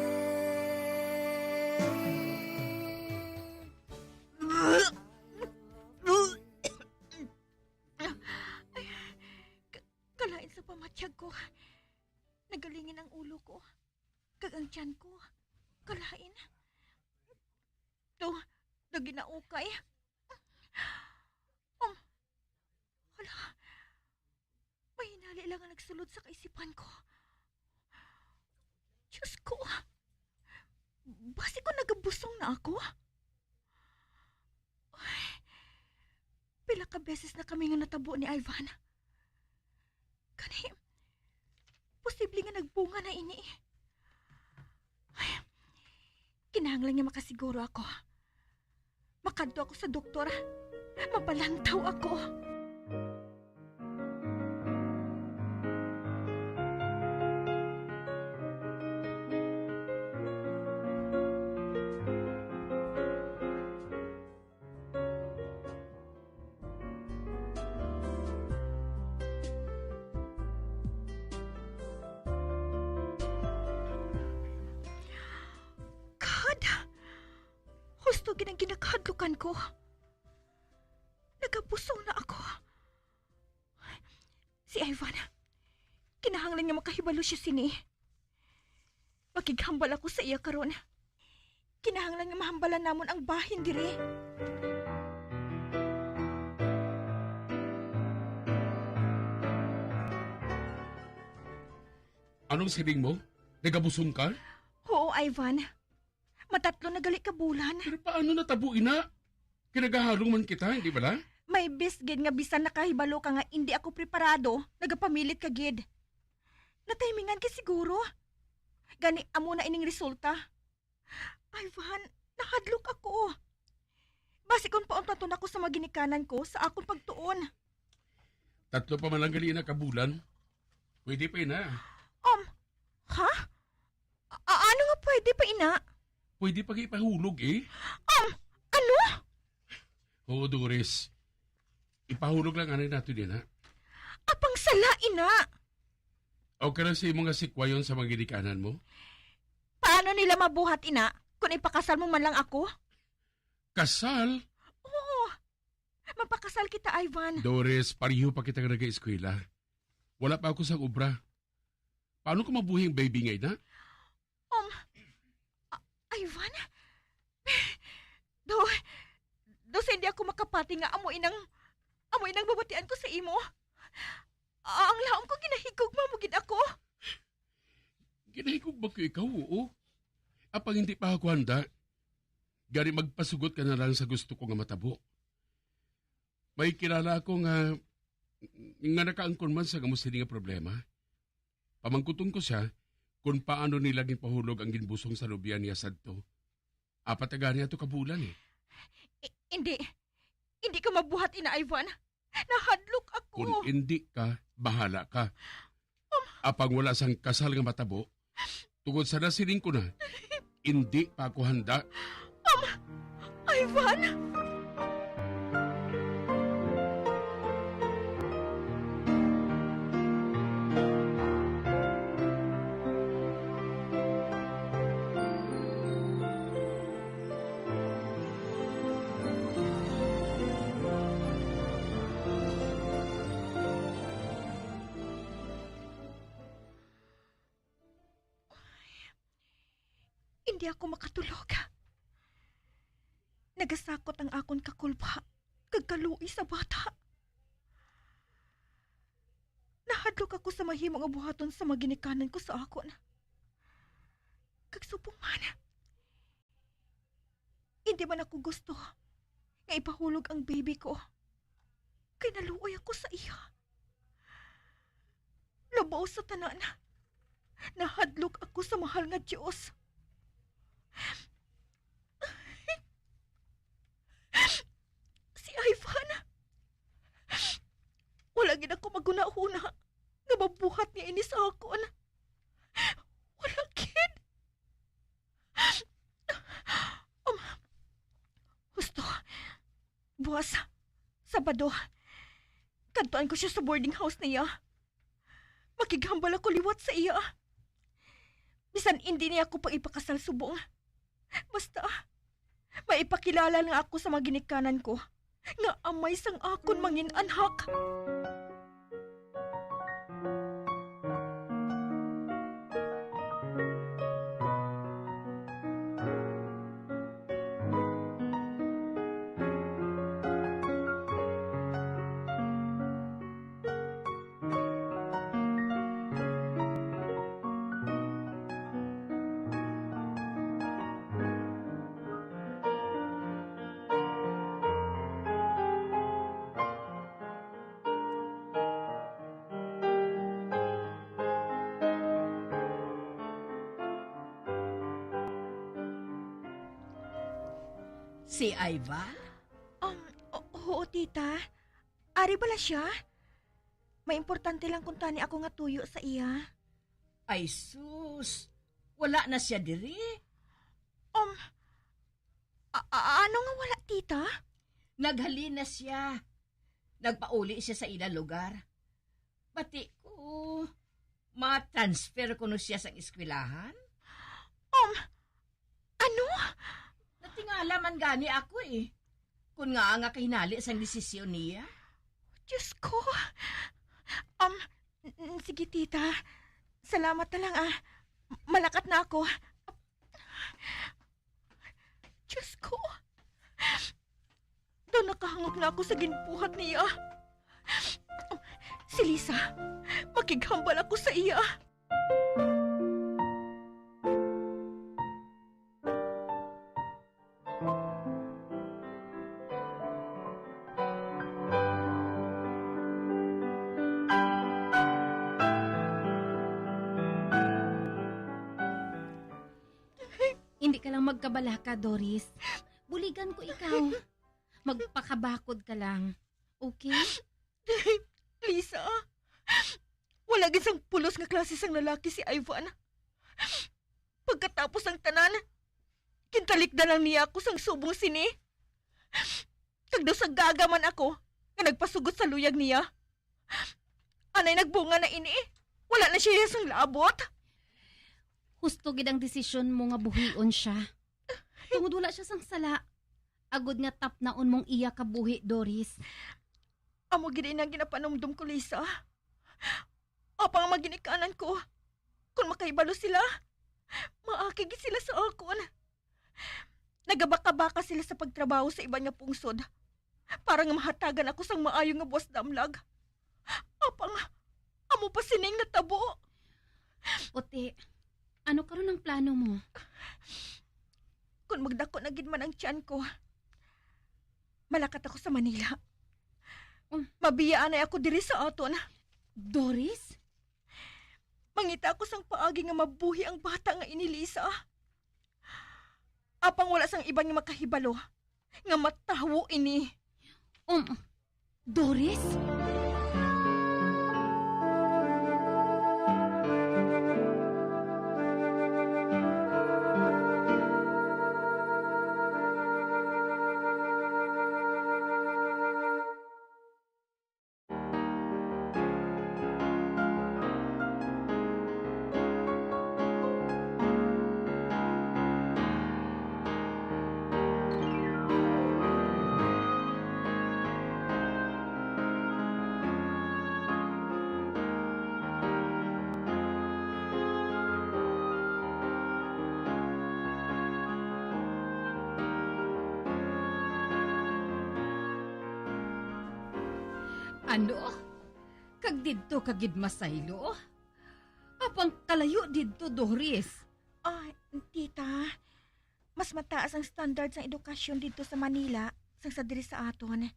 M: Kalain sa pamatsyag ko. Nagalingin ang ulo ko. Kag ang tiyan ko. Kalain. To, naginaukay. Hala. May hinali lang ang nagsulod sa kaisipan ko. Diyos ko. Basi ko nagabusong na ako. Ay, pila ka beses na kami nga natabo ni Ivan. Kani, posible nga nagbunga na ini. Ay, kinahanglan niya makasiguro ako. Makadto ako sa doktor. Mabalantaw ako.
E: gusto ginang ginakadlukan ko. Nagabusong na ako. Si Ivan, kinahanglan nga makahibalo siya sini. Makighambal ako sa iya karon. Kinahanglan nga mahambalan namon ang bahin diri.
W: Anong siling mo? Nagabusong ka?
E: Oo, Ivan. Matatlo na gali ka bulan.
W: Pero paano natabuin na? Kinagahalong man kita, hindi ba la?
E: May bisgid nga bisan nakahibalo ka nga hindi ako preparado, nagapamilit ka gid. Natimingan ka siguro. Gani amo na ining resulta. Ivan, nahadlok ako. Basi kung pauntaton ako sa maginikanan ko sa akong pagtuon.
W: 3 pa man lang gali na kabulan. Pwede pa na.
E: Ha? Ano nga pwede pa ina?
W: Pwede pa ipahulog eh.
E: Ano?
W: Oo, Doris. Ipahulog lang anay nato din ha.
E: Apang sala ina.
W: O ka na sa mga sikwayon sa mga ginikanan mo?
E: Paano nila mabuhat ina kung ipakasal mo man lang ako?
W: Kasal?
E: Oo. Mapakasal kita, Ivan.
W: Doris, pariho pa kita nga nag-eskwela. Wala pa ako sa ubra. Paano ko mabuhi ang baby ngayon, ha?
E: Ivan? Do sa hindi ako makapati nga amoy nang babatian ko sa imo. Ang laom ko ginahigog mamugid ako.
W: Ginahigog ba ko ikaw, oo? Apang hindi pa ako handa, gari magpasugot ka na lang sa gusto ko nga matabo. May kilala ako nga nakaangkon man sa gamusin nga problema. Pamangkutong ko siya kung paano nila ginpahulog ang ginbusong sa lubyan niya sadto. 4 niya ito kabulan eh.
E: Hindi ka mabuhat ina, Ivan. Nahadlok ako.
W: Kung hindi ka, bahala ka. Apang wala sang kasal nga matabo, tungod sa nasiling ko na, hindi pa ako handa.
E: Ivan? Hindi ako makatulog. Nagasakot ang akon kakulba, kagkaluoy sa bata. Nahadlok ako sa mahimo nga buhaton sa maginikanan ko sa akon. Kagsubong man. Hindi man ako gusto nga ipahulog ang baby ko. Kay naluoy ako sa iya. Labaw sa tanan. Nahadlok ako sa mahal nga Diyos. Si Ivan. Wala gid ako maguna-una nga mabuhat niya ini sa akon. Wala gid. Husto. Buwas. Sabado. Kadtuan ko siya sa boarding house niya. Makighambal ako liwat sa iya. Bisan hindi niya ako pang ipakasal subong. Basta, maipakilala lang ako sa maginikanan ko nga amay sang akon mangin anhak.
K: Si Ivan?
E: Oo, tita. Ari bala siya? May importante lang kung tani ako nga tuyo sa iya.
K: Ay sus, wala na siya diri.
E: Ano nga wala, tita?
K: Naghalin na siya. Nagpauli siya sa ila lugar. Pati ko, ma-transfer ko no siya sa eskwilahan.
E: Ano?
K: Natingala Bahala man gani ako eh. Kung nga kahinali sa desisyon niya.
E: Diyos ko. Sige tita. Salamat na lang Malakat na ako. Diyos ko. Doon nakahangok na ako sa ginbuhat niya. Si Lisa, makighambal ako sa iya.
V: Hindi ka lang magkabalaka, Doris. Buligan ko ikaw. Magpakabakod ka lang. Okay?
E: Lisa, wala gisang pulos nga klase sang lalaki si Ivan. Pagkatapos ang tanan, kintalikdan lang niya ako sang subong sini. Kagdaw sa gagaman ako, nga nagpasugot sa luyag niya. Anay nagbunga na ini, wala na siya sang labot.
V: Husto gid ang desisyon mo nga buhion siya. Tungod wala siya sang sala. Agod nga tapnaon mong iya ka buhi, Doris.
E: Amo gid ang ginapanumdum ko, Lisa. Apa nga maginikanan ko. Kung makaibalo sila, maakig sila sa akon. Nagabaka-baka sila sa pagtrabaho sa iba nga pungsod. Para nga mahatagan ako sang maayo nga buwas damlag. Apa nga, amo pa sining natabo.
V: Ote, ano karon ang plano mo?
E: Kung magdako na gid man ang tiyan ko, malakat ako sa Manila. Mabiyaan ay ako diri sa aton.
V: Doris?
E: Mangita ako sang paagi nga mabuhi ang bata nga ini, Lisa. Apang wala sang iban nga makahibalo nga matawo ini.
V: Doris?
K: Ano? Kag didto kagid masaylo? Apang kalayo didto, Doris?
E: Tita, mas mataas ang standard sa edukasyon dito sa Manila sang sa diri sa aton.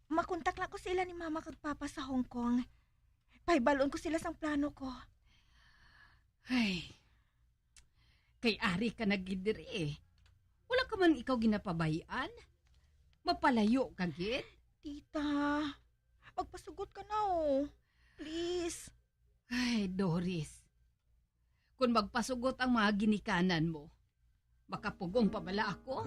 E: Makontak lang ko sila ni Mama kag Papa sa Hong Kong. Pahibalon ko sila sang plano ko.
K: Ay, kay ari ka na gid diri eh. Wala ka man ikaw ginapabayan? Mapalayo ka gid?
E: Tita, magpasugot ka na Please.
K: Ay, Doris. Kung magpasugot ang mga ginikanan mo, makapugong pa bala ako?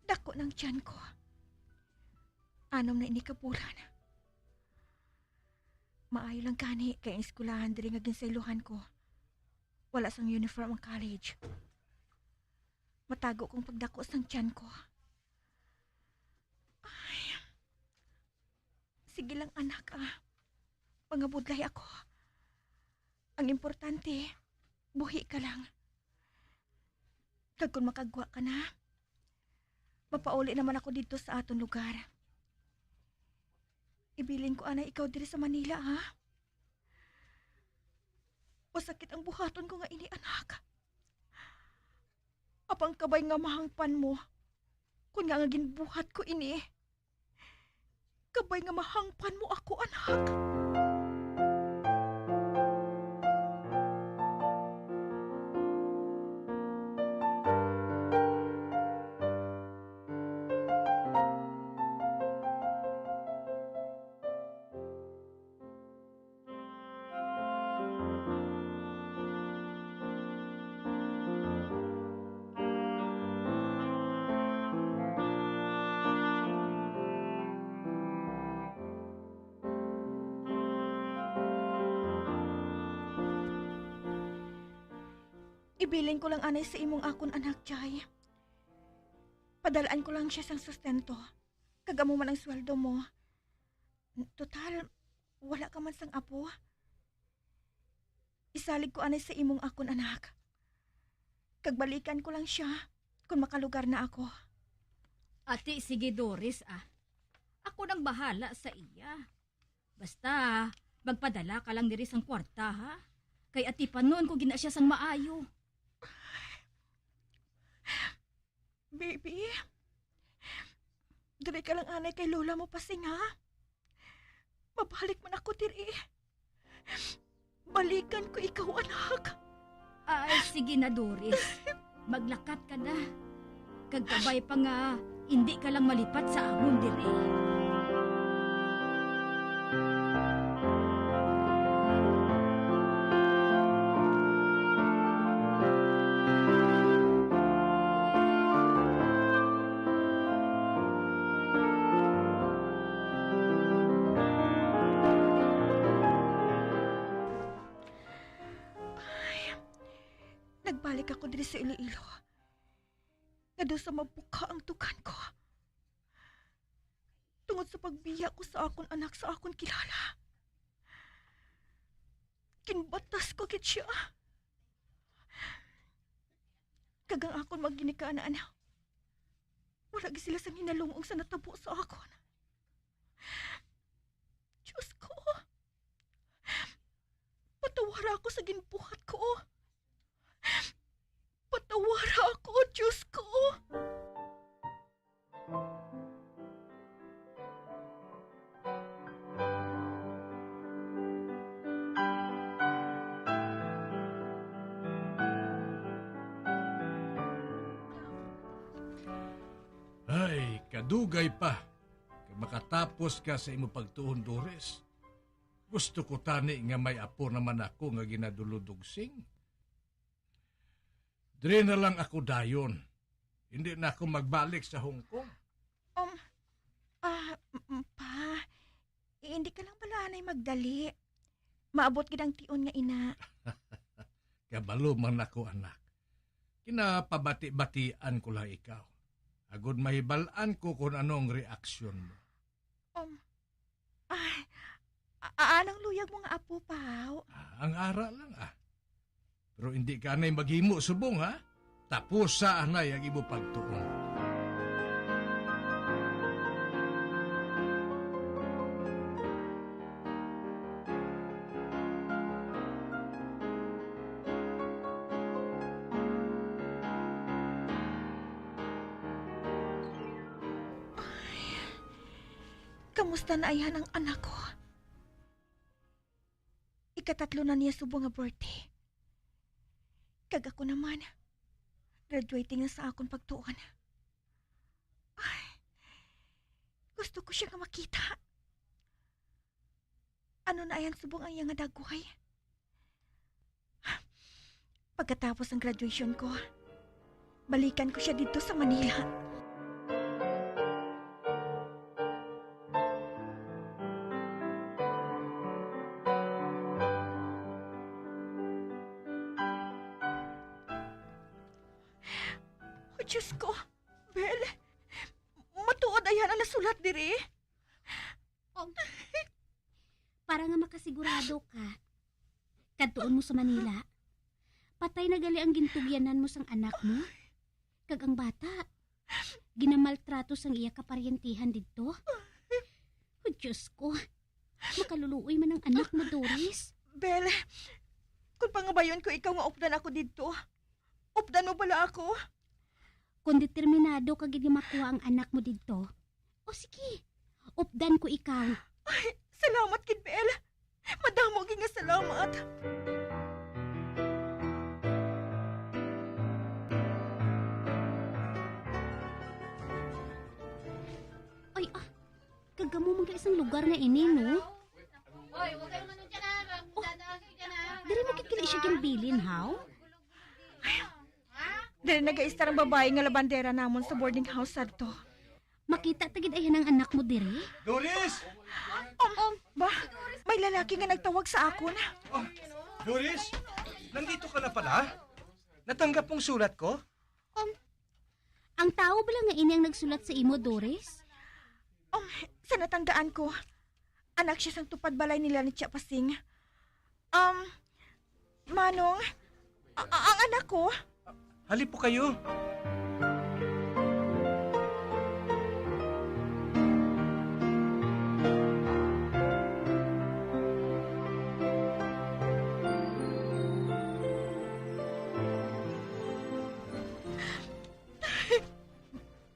E: Dako ng tiyan ko. Anom na ini kabulan. Maayo lang kani kay ang eskulahan diri nga ginsaylohan ko. Wala sang uniform ang college. Matago kong pagdako sang tiyan ko. Ay. Sige lang anak Pangabudlay ako. Ang importante, buhi ka lang. Kag kung makagwa ka na, mapauli naman ako dito sa aton lugar. Ibilin ko ikaw diri sa Manila, ha? Pasakit ang buhaton ko nga ini, anak. Apang kabay nga mahangpan mo, kung nga ginbuhat ko ini. Kabay nga mahangpan mo ako, anak. Ibilin ko lang anay sa imong akon anak, Jay. Padalaan ko lang siya sang sustento. Kagamo man ang sweldo mo. Total, wala ka man sang apo. Isalig ko anay sa imong akon anak. Kagbalikan ko lang siya kung makalugar na ako.
K: Ate, sige Doris Ako nang bahala sa iya. Basta, magpadala ka lang diri sang kwarta ha. Kay ati pa noon ko gina siya sang maayo.
E: Baby, diri ka lang anay kay lola mo pasing ha. Mabalik man ako diri. Balikan ko ikaw anak.
K: Ay, sige na Doris. Maglakat ka na. Kagkabay pa nga, hindi ka lang malipat sa amon diri.
E: Nagbalik ako diri sa Iloilo. Ngado sa mabuka ang tukan ko. Tungod sa pagbiya ko sa akon anak sa akon kilala. Kinbatas ko kit siya. Kagang akon magginikaanaan. Wala gi sila sang hinalungong sa natabo sa akon. Diyos ko. Patawara ako sa ginbuhat ko. Patawara ako, Diyos ko.
J: Ay, kadugay pa. Kag makatapos ka sa imo pagtuon, Doris. Gusto ko tani nga may apo naman ako nga ginaduludugsing. Dire na lang ako dayon. Hindi na ako magbalik sa Hong Kong.
E: Hindi ka lang pala anay magdali. Maabot gid ang tion nga ina.
J: Kabalo man ako, anak. Kinapabati-batian ko lang ikaw. Agud mahibalaan ko kung anong reaksyon mo.
E: Anong luyag mo nga apo, Pao?
J: Ang ara lang Pero hindi ka anay maghimo subong ha. Tapos sa anay ang imo pagtuon.
E: Kamusta na ayan ang anak ko? Ikatatlo na niya subong nga birthday. Kag ako naman, graduating na sa akong pagtuon. Ay, gusto ko siya nga makita. Ano na ayan subong ang iyang dagway? Pagkatapos ng graduation ko, balikan ko siya dito sa Manila. Diyos ko, Bel, matuod ayan ang nasulat diri.
G: Para nga makasigurado ka, kadtuon mo sa Manila, patay na gali ang gintugyanan mo sang anak mo. Kag ang bata, ginamaltrato sang iya kaparyentihan dito. O Diyos ko, makaluluoy man ang anak mo, Doris.
E: Bel, kung pangabayon ko ikaw nga updan ako dito, updan mo bala ako?
G: Kung determinado ka gid makuha ang anak mo dito, o sige, updan ko ikaw.
E: Ay, salamat kid Bel. Madamo gid nga salamat.
G: Ay, kagamo man ka isang lugar na ini, no?
K: Oy, wag kayong ano dyan
G: Diri mo kit kili siya gimbilin, haw?
E: Dahil nag-aistar ang babae nga labandera namon sa boarding house sa to.
G: Makita tagid ayan ang anak mo diri?
D: Doris!
E: Ba? May lalaki nga nagtawag sa akon.
D: Doris! Nandito ka na pala? Natanggap mong sulat ko?
G: Ang tao ba lang nga ini ang nagsulat sa imo, Doris?
E: Sa natandaan ko, anak siya sang tupad balay nila ni Tia Pasing. Manong, ang anak ko.
D: Halip po kayo.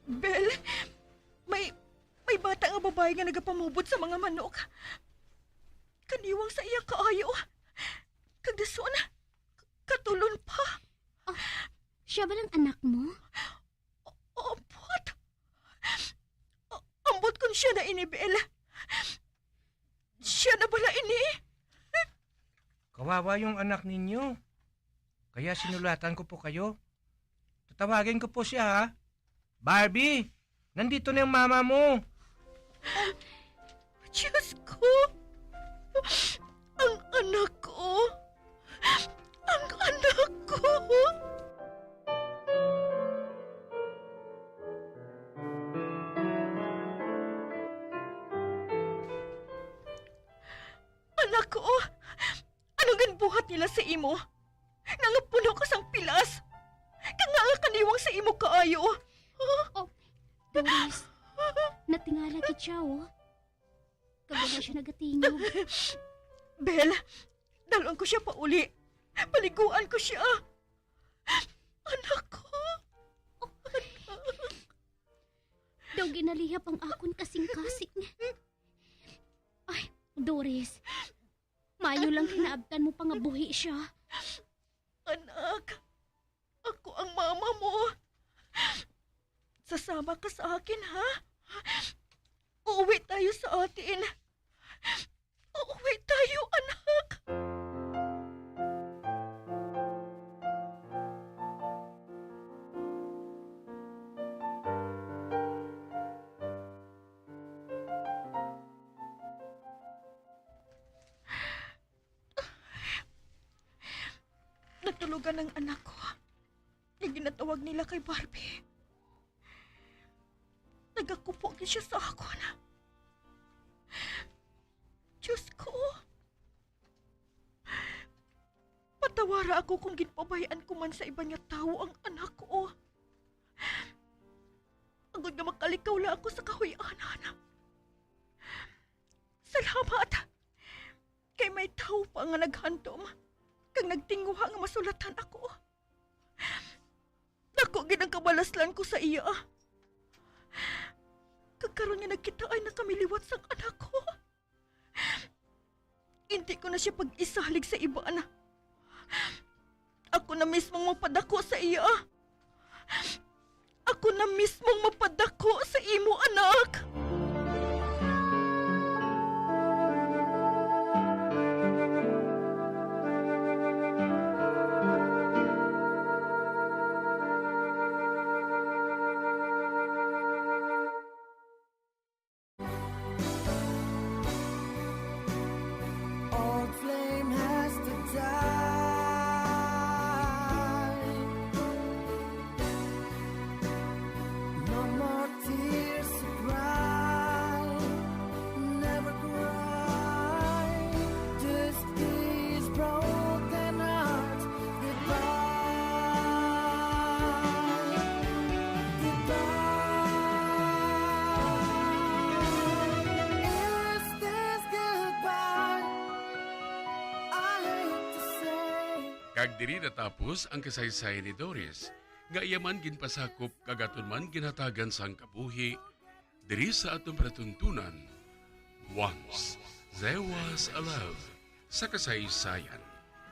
E: Bel, may bata nga babae nga nagapamubot sa mga manok. Kaniwang sa iya kaayo. Kagdason, katulon pa.
G: Siya ba lang anak mo?
E: Ambot. Ambot kung siya na ini, Bel. Siya na bala ini.
D: Kawawa yung anak ninyo. Kaya sinulatan ko po kayo. Tatawagin ko po siya, ha? Barbie, nandito na yung mama mo.
E: Diyos ko. Ang anak ko. Ang anak ko. Anak ko. Anong ganbuhat nila sa imo? Nangapuno ka sang pilas. Kanga kaniwang sa imo kaayo.
G: Doris, natingala kit siya, oh. Kagana siya nagatingog.
E: Bel, dalon ko siya pa uli. Paliguan ko siya. Anak ko.
G: Daw ginalihap ang akon kasing-kasing. Ay, Doris, mayo lang kinaabtan mo pang buhi siya.
E: Anak, ako ang mama mo. Sasama ka sa akin, ha? Uuwi tayo sa atin. Uuwi tayo, anak. Natulugan ng anak ko. Yung ginatawag nila kay Barbie. Nagakupog siya sa ako na. Diyos ko. Patawara ako kung ginpabayaan ko man sa iba niya tao ang anak ko. Agad nga makalikaw la ako sa kahuyanan. Salamat. Kay may tao pa nga naghandom. Kang nagtinguha nga masulatan ako. Dako ginagabalaslan ko sa iya. Kagkaroon niya nagkita ay nakamiliwat sang anak ko. Hindi ko na siya pag-isalig sa iba na. Ako na mismong mapadako sa iya. Ako na mismong mapadako sa imo, anak.
C: Old flame has to die. No more tears to cry. Never cry. Just these broken hearts goodbye. Goodbye. Is this goodbye?
W: Kag diri natapos ang kasaysayan ni Doris, nga iyaman ginpasakop kagaton man ginhatagan sang kabuhi, diri sa atong palatuntunan. Once there was a love sa kasaysayan.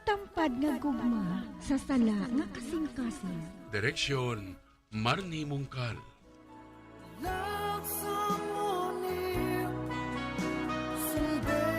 U: Tampad nga gugma sa sala nga kasing-kasing.
W: Direksyon, Marnie Mungkal.
C: Love someone new someday.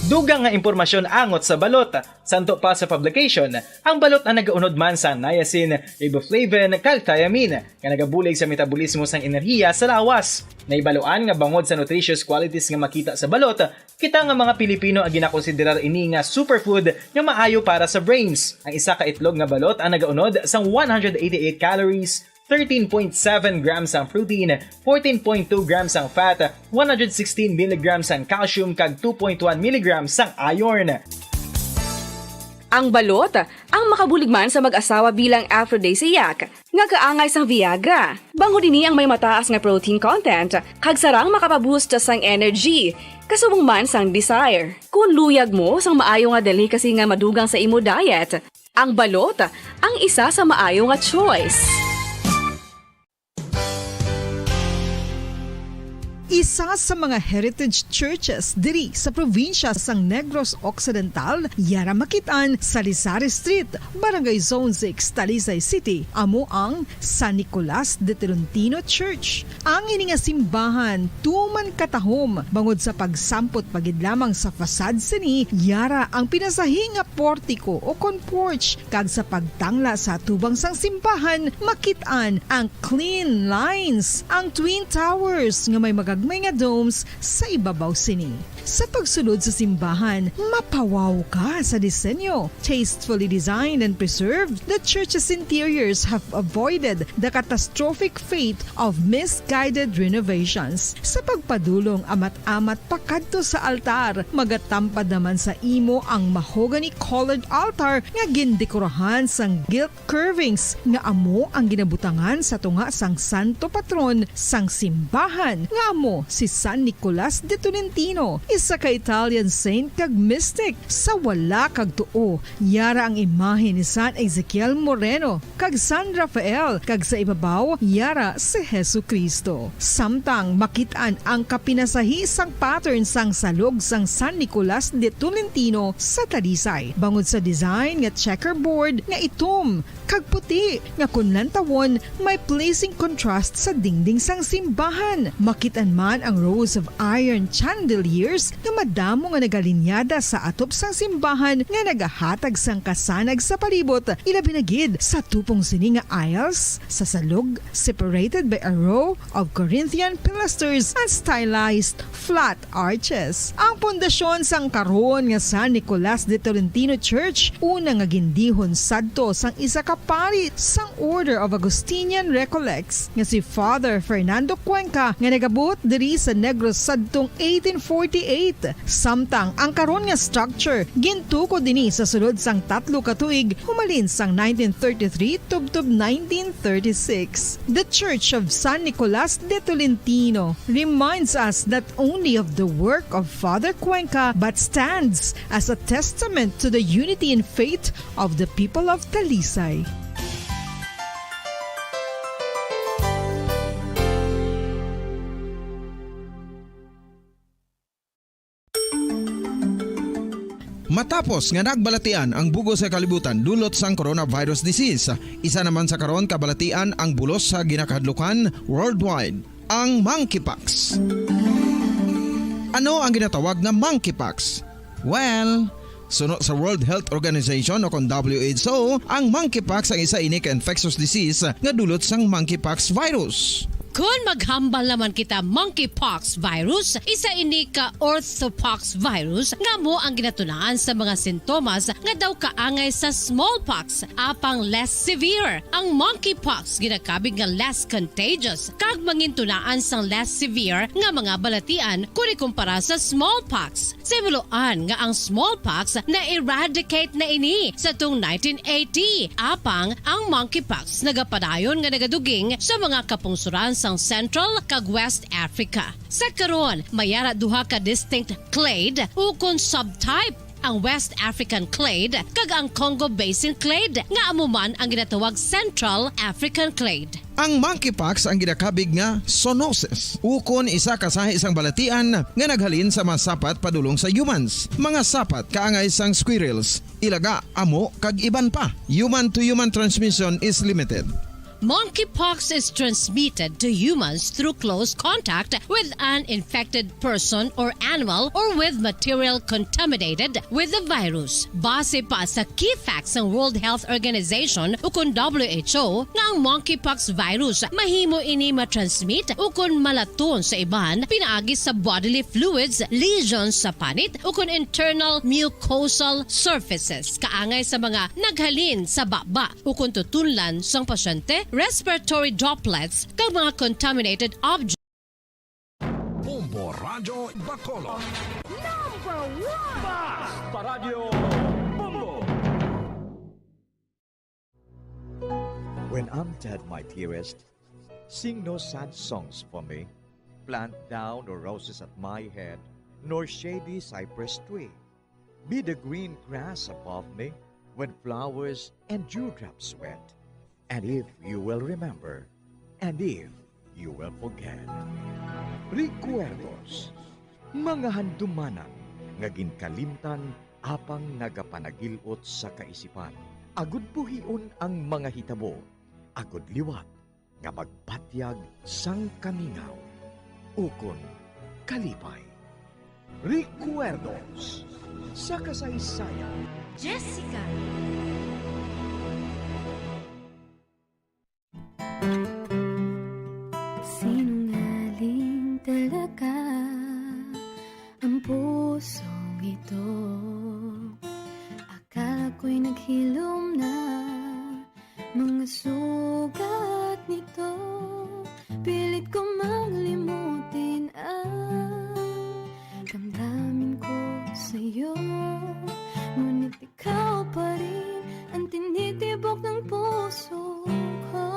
B: Dugang nga impormasyon angot sa balot. Santo pa sa publication, ang balot ang nagaunod man sa niacin, riboflavin, kag thiamine, nga nagabulig sa metabolismo sang enerhiya sa lawas. Naibaluan nga bangod sa nutritious qualities nga makita sa balot, kita nga mga Pilipino ang ginakonsiderar ini nga superfood nga maayo para sa brains. Ang isa ka itlog nga balot ang nagaunod sang 188 calories, 13.7 grams ang protein, 14.2 grams ang fat, 116 mg ang calcium kag 2.1 mg ang iron.
P: Ang balot, ang makabulig man sa mag-asawa bilang aphrodisiac, nga kaangay sang Viagra. Bango dini ang may mataas nga protein content, kag sarang makapaboost sang energy, kasubong man sang desire. Kung luyag mo sang maayo nga delicacy nga madugang sa imo diet, ang balot, ang isa sa maayo nga choice.
R: Isa sa mga heritage churches diri sa probinsya sang Negros Occidental, yara makitaan sa Lizares Street, Barangay Zone 6, Talisay City, amo ang San Nicolas de Tolentino Church. Ang ini nga simbahan tuman katahom bangod sa pagsampot pagid lamang sa fasad sini, yara ang pinasahi nga portiko o kon porch, kag sa pagtangla sa tubang sang simbahan makitaan ang clean lines, ang twin towers nga may magagmay nga domes sa ibabaw sini. Sa pagsulod sa simbahan, mapawaw ka sa disenyo. Tastefully designed and preserved, the church's interiors have avoided the catastrophic fate of misguided renovations. Sa pagpadulong amat-amat pakadto sa altar, magatampad naman sa imo ang mahogany colored altar nga gindekorahan sang gilt curvings nga amo ang ginabutangan sa tunga sang santo patron sang simbahan nga amo si San Nicolas de Tolentino, isa ka Italian saint kag mystic. Sa wala kag tuo, yara ang imahe ni San Ezekiel Moreno kag San Rafael, kag sa ibabaw yara si Hesu Kristo. Samtang makitaan ang kapinasahi sang pattern sang salog sang San Nicolas de Tolentino sa Talisay, bangod sa design nga checkerboard nga itom kag puti nga kunlantawon may pleasing contrast sa dingding sang simbahan. Makitaan man ang rows of iron chandeliers nga madamo nga nagalinyada sa atop sang simbahan nga nagahatag sang kasanag sa palibot, ilabi na gid sa tupong sini nga aisles sa salog, separated by a row of Corinthian pilasters and stylized flat arches. Ang pundasyon sang karon nga San Nicolas de Tolentino Church una nga gindihon sadto sang isa ka pari sang Order of Augustinian Recollects nga si Father Fernando Cuenca nga nagabot diri sa Negros sadtong 1848. Samtang ang karon nga structure gintuko dinhi sa sulod sang 3 ka tuig humalin sang 1933 tubtob 1936. The Church of San Nicolas de Tolentino reminds us not only of the work of Father Cuenca but stands as a testament to the unity and faith of the people of Talisay.
Q: Matapos nga nagbalatian ang bugos sa kalibutan dulot sang coronavirus disease, isa naman sa karon kabalatian ang bulos sa ginakadlukan worldwide, ang monkeypox. Ano ang ginatawag na monkeypox? Well, suno sa World Health Organization o kon WHO, ang monkeypox ang isa ini ka infectious disease nga dulot sang monkeypox virus.
N: Kung maghambal naman kita monkeypox virus, isa ini ka orthopox virus nga mo ang ginatunaan sa mga sintomas nga daw kaangay sa smallpox, apang less severe. Ang monkeypox ginakabig nga less contagious kag mangintunaan sang less severe nga mga balatian kung ikumpara sa smallpox. Simuloan nga ang smallpox na eradicate na ini sa tung 1980, apang ang monkeypox nagapadayon nga nagaduging sa mga kapungsuran sang Central kag West Africa. Sa karon, mayara duha ka distinct clade o kon subtype, ang West African clade kag ang Congo Basin clade nga amuman ang ginatawag Central African clade.
Q: Ang monkeypox ang ginakabig nga zoonosis, ukon isa ka sa isang balatian nga naghalin sa mga sapat padulong sa humans. Mga sapat kaangay sang squirrels, ilaga, amo kag iban pa. Human to human transmission is limited.
N: Monkeypox is transmitted to humans through close contact with an infected person or animal or with material contaminated with the virus. Base pa sa key facts ng World Health Organization o kung WHO nga ang monkeypox virus mahimo ini matransmit o kung malaton sa iban pinaagi sa bodily fluids, lesions sa panit o kung internal mucosal surfaces kaangay sa mga naghalin sa baba o kung tutunlan sang pasyente, respiratory droplets kag mga contaminated objects.
L: Bombo Radio Bacolod.
C: Number 1!
L: Basta Radio Bombo!
O: When I'm dead, my dearest, sing no sad songs for me. Plant down no roses at my head, nor shady cypress tree. Be the green grass above me when flowers and dewdrops wet. And if you will remember, and if you will forget. Recuerdos, mga handumanan, nga ginkalimtan apang nagapanagilot sa kaisipan. Agud buhion ang mga hitabo, agud liwat, nga magpatyag sang kamingaw. Ukon, kalipay. Recuerdos, sa kasaysayan.
C: Jessica!
S: Sinungaling talaga ang pusong ito. Akala ko'y naghilom na mga sugat nito. Pilit ko makalimutin ang damdamin ko sa'yo. Ngunit ikaw pa rin ang tinitibok ng puso ko.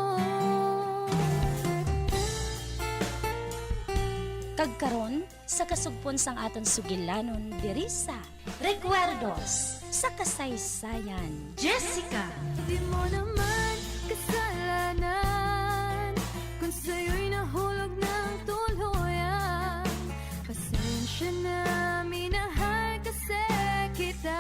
X: Kagkaron sa kasugpon sang aton sugilanon diri sa Recuerdos sa kasaysayan.
C: Jessica!
S: Di mo naman kasalanan kung sa'yo'y nahulog ng tuluyan. Pasensya na, minahal kasi kita.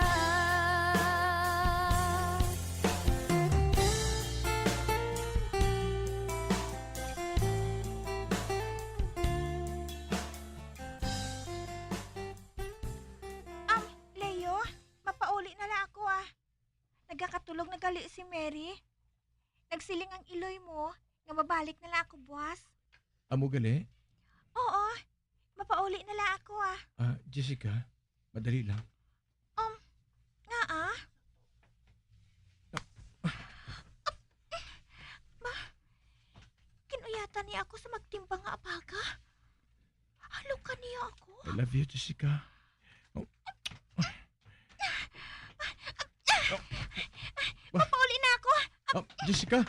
E: Leo, mapauli na lang ako ah. Nagkakatulog na gali si Mary. Nagsiling ang iloy mo, nga mabalik na lang ako, buwas.
Q: Amo gali?
E: Oo, mapauli na lang ako ah.
Q: Jessica, madali lang.
E: Nga ah. Kinuyatan niya ako sa magtimbang nga apaga. Halo ka niya ako.
Q: I love you, Jessica.
E: Mapauli na ako.
Q: Jessica!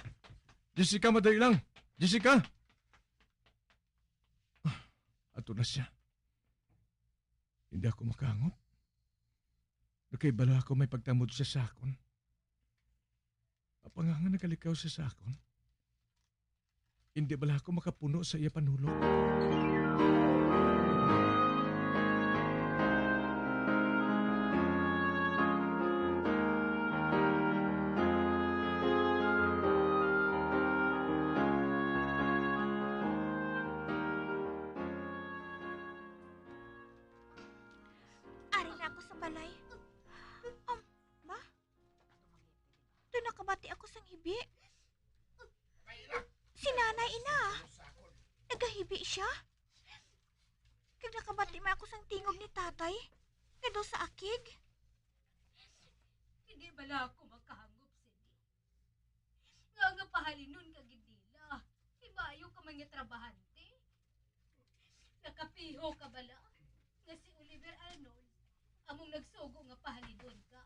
Q: Jessica, madali lang! Jessica! Ato na siya. Hindi ako makaangot. Nakaibala ako may pagtamod siya sa akon. Apangangan nagalikaw siya sa akon. Hindi bala ako makapuno sa iya panulog.
E: Ari na ako sa balay. Ba? Doon nakabati ako sang hibi. Si nanay ina. Nagahibi siya. Kag nakabati man ako sang tingog ni tatay. Kado sa akig.
K: Hindi bala ako makahangop sini. Nga pahalinon ka gindila. Ibayo ka mga trabahante. Nakapiho ka bala. Nga si Oliver Arnold among nagsugo nga pahalinon ka.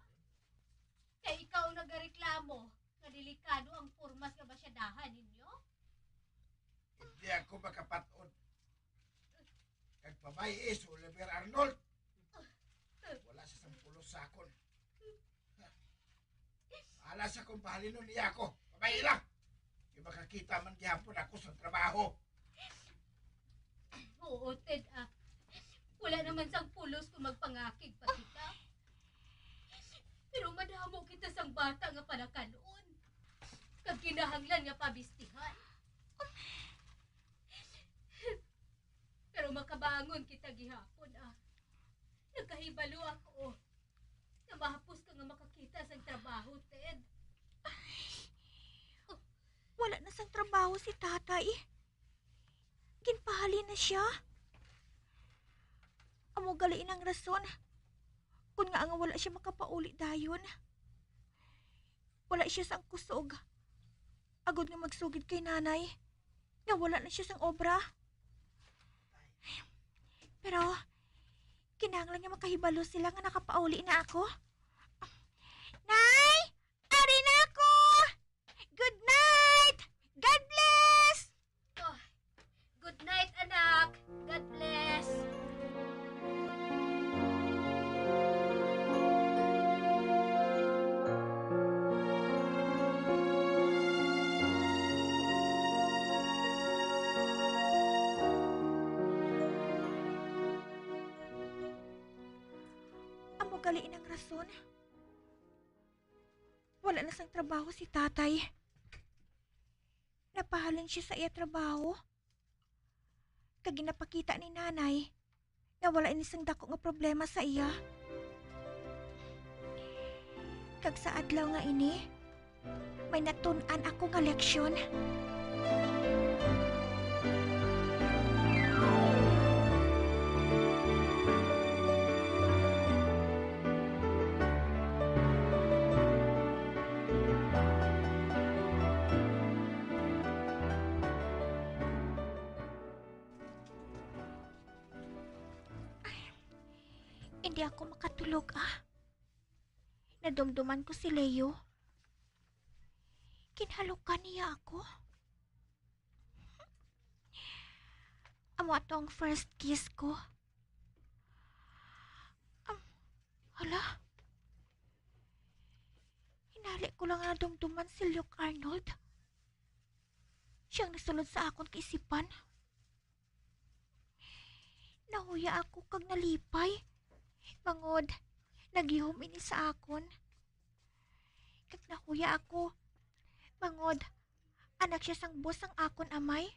K: Kaya ikaw nagareklamo nga delikado ang pormas nga basyadahan ninyo.
D: Hindi ako makapatod. Kagpabay si Oliver Arnold. Wala sa sampulos sakon. Alas akong pahalinon niya ako. Pabay lang. Di makakita man gihapon ako sa trabaho.
K: Oo, Ted ah. Wala naman sang pulos kung magpangakig pa kita. Pero madamo kita sang bata nga panakanon. Kag kinahanglan nga pabistihan. Nakahibalo ako. Namahapos ka nga makakita sa trabaho, Ted.
E: Wala na sang trabaho si tatay. Ginpahali na siya. Amo galiin ang rason. Kung nga wala siya makapauli dayon. Wala siya sang kusog. Agod nga magsugid kay nanay. Nga wala na siya sang obra. Pero, kinahanglan niya makahibalo sila nga nakapauli na ako. Nay! Ari na ako! Good night! God bless!
K: Oh, good night, anak. God bless.
E: Amo galiin ang rason. Wala na sang trabaho si tatay. Napahalin siya sa iya trabaho. Kag ginapakita ni nanay na wala inisang dako nga problema sa iya. Kag sa adlaw nga ini, may natun-an ako nga leksyon. Hindi ako makatulog Nadumduman ko si Leo. Kinhalukan niya ako. Amo ato ang first kiss ko. Hala? Hinali ko lang nadumduman si Luke Arnold. Siyang nasulod sa akong kaisipan. Nahuya ako kag nalipay. Mangod, nagihom ini sa akon. Kag nahuya ako. Mangod, anak siya sang boss ang akon amay.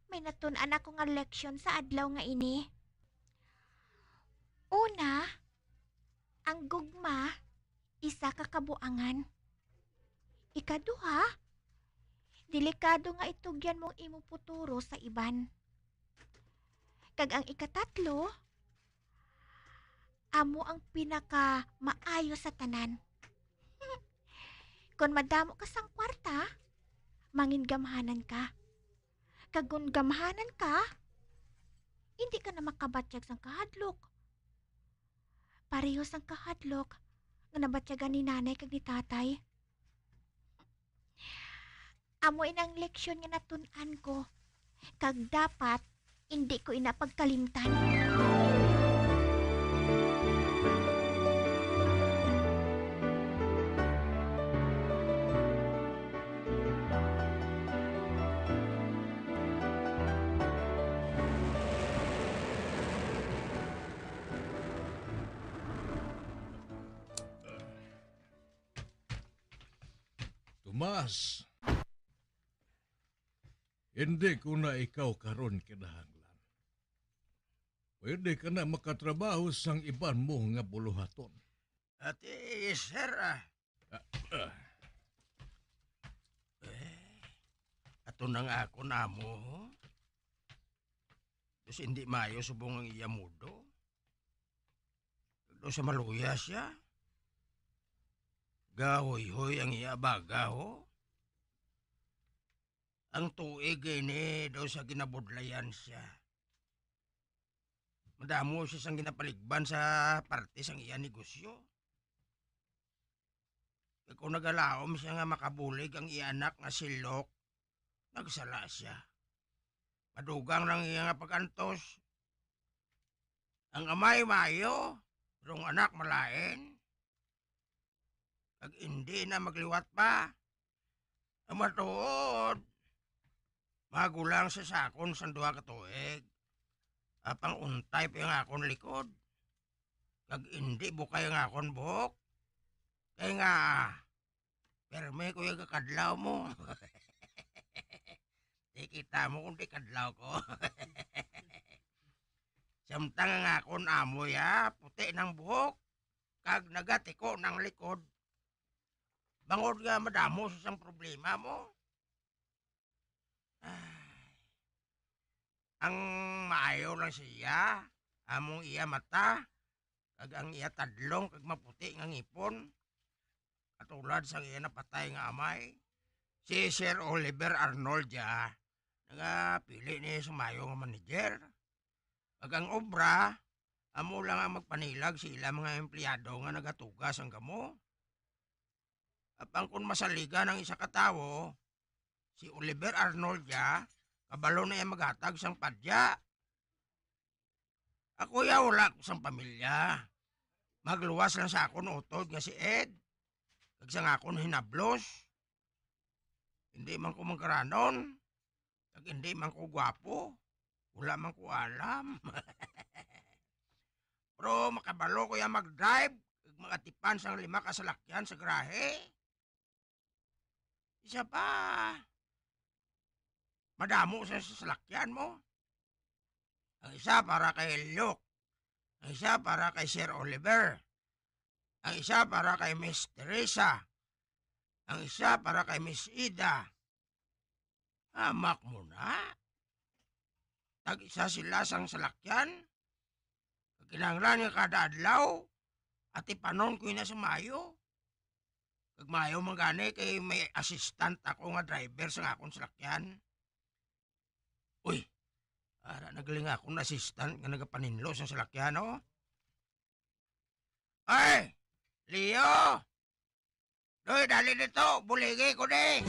E: May natun-an ako nga leksyon sa adlaw nga ini. Una, ang gugma, isa ka kabuangan. Ikaduha, delikado nga itugyan mong imo puturo sa iban. Kag ang ikatatlo, amo ang pinaka maayo sa tanan. Kung madamo ka sang kwarta, mangin gamhanan ka. Kag kung gamhanan ka, hindi ka na makabatsyag sang kahadlok. Pareho sang kahadlok nga nabatyagan ni nanay kag ni tatay. Amo inang leksyon nga natun-an ko, kag dapat hindi ko inapagkalimtan.
J: Tomas, hindi ko na ikaw karon kinahanglan. Pwede ka na makatrabaho sang iban mo nga buluhaton.
D: Ate, sir ato na nga ako namo. Tapos hindi mayo subong ang iya mudo. Do sa maluya siya. Gahoy-hoy ang iya baga ho. Ang tuig ini daw sa ginabudlayan siya. Madamo siya sang ginapaligban sa parte sang iya negosyo. Kung nagalaom siya nga makabulig ang iya anak nga si Lok, nagsala siya. Madugang lang iya nga pagantos. Ang amay mayo, rong anak malain. Kag hindi na magliwat pa. Ang matuod, magulang sa sakon sa duha ka tuig. Apang untay pa yung akon likod. Kag hindi bukay ang akon buhok. Kaya nga, perme ko yung kakadlaw mo. Di kita mo kung di kadlaw ko. Samtang nga akon amoy puti ng buhok, kag nagatiko ng likod. Bangod nga madamo sa isang problema mo. Ang maayo lang siya, among iya mata, kag ang iya tadlong kag maputi nga ngipon. Katulad sa iya napatay nga amay, si Sir Oliver Arnold nagapili niya sumayo nga manager. Kag ang obra, amo lang ang magpanilag sila mga empleyado nga nagatugas ang kamo. Apang kung masaliga ng isa katawo, si Oliver Arnold kabalo na yung maghatag sang padya. Ako wala ko sang pamilya. Magluwas lang sa akon utod nga si Ed. Kag sang akon hinablos. Hindi man ko mangkaranon. Kag hindi man ko gwapo. Wala man ko alam. Pero makabalo ko yung mag-drive. Kag mga tipan sang 5 kasalakyan sa garahe. Isa pa. Madamo sa sasakyan mo. Ang isa para kay Luke. Ang isa para kay Sir Oliver. Ang isa para kay Miss Teresa. Ang isa para kay Miss Ida. Amak mo na. Tag-isa sila sang salakyan. Kinanglan nga kada adlaw. At ipanon ko na sa Mayo. Kag Mayo manggani kay may assistant ako nga driver sa akong salakyan. Uy, ara nagaling akong assistant nga nagapaninlo sa salakyan, no? Ay! Leo! Doy, dali dito! Buligi ko di!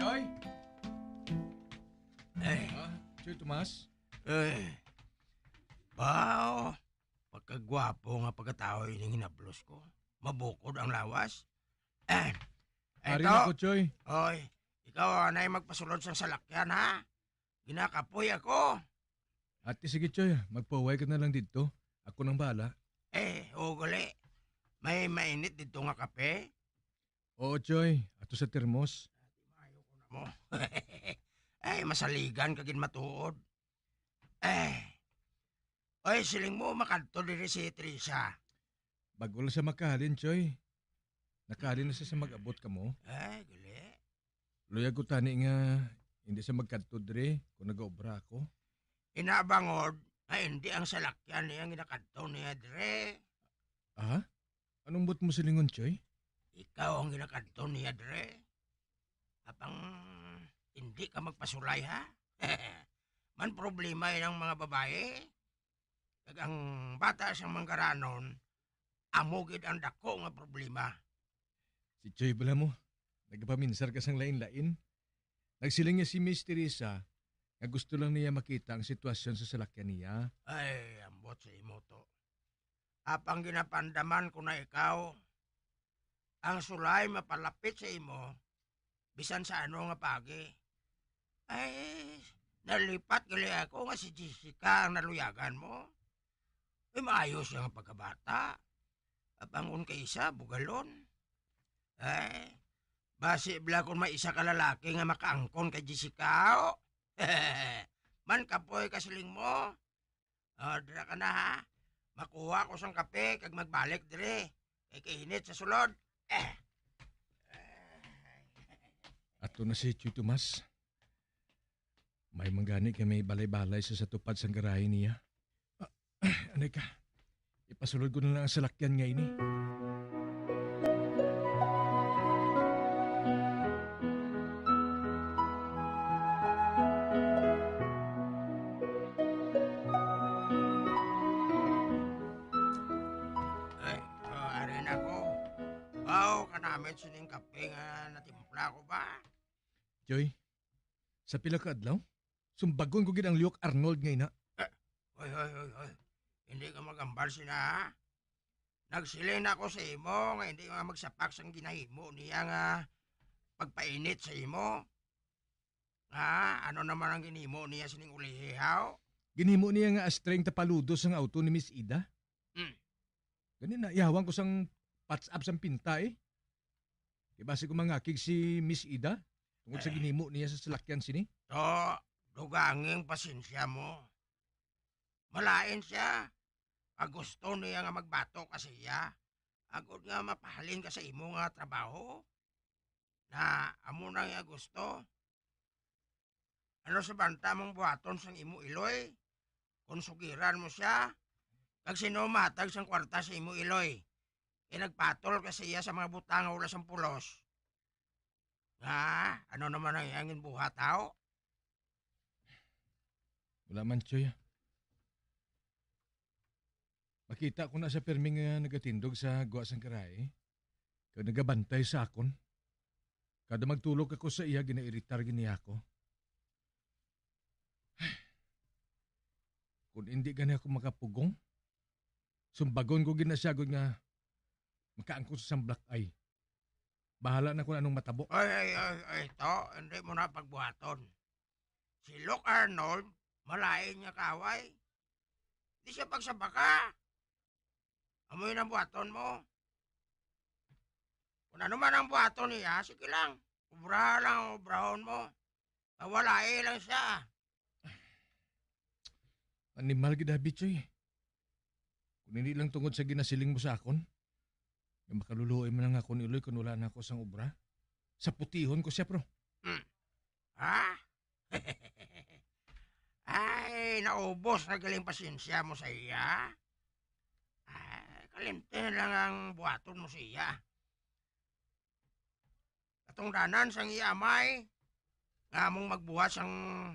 J: Joy? Joy Tomas?
D: Wow! Pagkagwapo nga pagkatao yung hinablos ko. Mabukod ang lawas.
J: Ari na ko, Joy.
D: Oy, ikaw anay magpasulod sa salakyan, ha? Ginakapoy ako.
J: Ate, sige, Joy. Magpaway ka na lang dito. Ako nang bahala.
D: Uguli. May mainit dito nga kape?
J: Oo, Joy. Ato sa termos.
D: Mo. Masaligan kagin matuod. Oy, siling mo makadto diri si Teresa.
J: Bago lang siya makahalin, Joy. Nakahalin na siya sa mag-abot ka mo.
D: Gali.
J: Luyag ko tani nga hindi siya magkadto diri kung nag-obra ako.
D: Inabangod na hindi ang salakyan niya ginakadto niya dire.
J: Anong bot mo silingon, Joy?
D: Ikaw ang ginakadto niya dire. Apang hindi ka magpasulay, ha? Man problema yun ang mga babae. Kag ang bata siyang manggaranon, amugid ang dako nga problema.
J: Si Joy bala mo, nagpaminsar ka sang lain-lain. Nagsiling niya si Miss Teresa nga gusto lang niya makita ang sitwasyon sa salakyan niya.
D: Ambot sa imo to. Apang ginapandaman ko na ikaw, ang sulay mapalapit sa imo, bisan sa ano nga pagi. Nalipat gali ako nga si Jessica ang naluyagan mo. Maayos siya nga pagkabata. Apangon kay isa, bugalon. Basi bla kung may isa ka lalaki nga makaangkon kay Jessica. Man kapoy kasiling mo. Dira ka na, ha. Makuha ko sang kape kag magbalik dire. Kay kainit sa sulod.
J: Ato na si Chuy Tomas. May manggani kay may balay-balay sa tupad sang garahe niya. Anay ka, ipasulod ko na lang ang salakyan nga ini.
D: Arin ako. Baw ka namin sining kape nga natimpla ko ba?
J: Joy, sa pila ka adlaw, sumbagon ko gid ang Luke Arnold ngay na.
D: Oy. Hindi ka magambal sina, ha? Nagsilin ako sa imo nga hindi nga magsapak sang ginahimo niya nga pagpainit sa imo. Ha? Ano naman ang ginhimo niya sining ulihihaw?
J: Ginhimo niya nga astreng tapaludo sang auto ni Miss Ida.
D: Hmm.
J: Ganin na, ihawan ko sang patch up sang pinta eh. Kaya base ko mangakig si Miss Ida tungkol sa ginhimo niya sa salakyan sini.
D: So, duganging pasensya mo. Malain siya. Gusto niya nga magbato kasi siya. Agod nga mapahalin ka sa imo nga trabaho. Na amo na nga gusto. Ano sa banta mong buhaton sang imo iloy? Kung sugiran mo siya, kag sino matag sang kwarta sa imo iloy. Nagpatol kasi siya sa mga butang nga wala sang pulos. Ano naman ang iyangin buhat, tao?
J: Wala man, Choy. Makita ko na sa perming nga nagatindog sa guwa sang karay. Kaya nagabantay sa akon. Kada magtulog ako sa iya, ginairitar gini ako. Kung hindi gani ako makapugong, sumbagon ko ginasyagod nga makaangko sa sang black eye. Bahala na kung anong matabo.
D: Ay, ito, hindi mo na pagbuhaton. Si Luke Arnold, malain niya kaway. Di siya pagsabaka. Amoy na buhaton mo. Kung ano man ang buhaton niya, sige lang. Ubrahon mo. Walain lang siya.
J: Animal gid habi, Choy. Kung hindi lang tungod sa ginasiling mo sa akon, yung makaluluoy man lang ako ni Uloy kung wala na ako sang obra. Sa putihon ko siya, bro.
D: Ha? Ay, naubos na galing pasensya mo sa iya. Kalimte lang ang buhaton mo sa iya. Katungdanan sang iya amay, nga mong magbuhat sang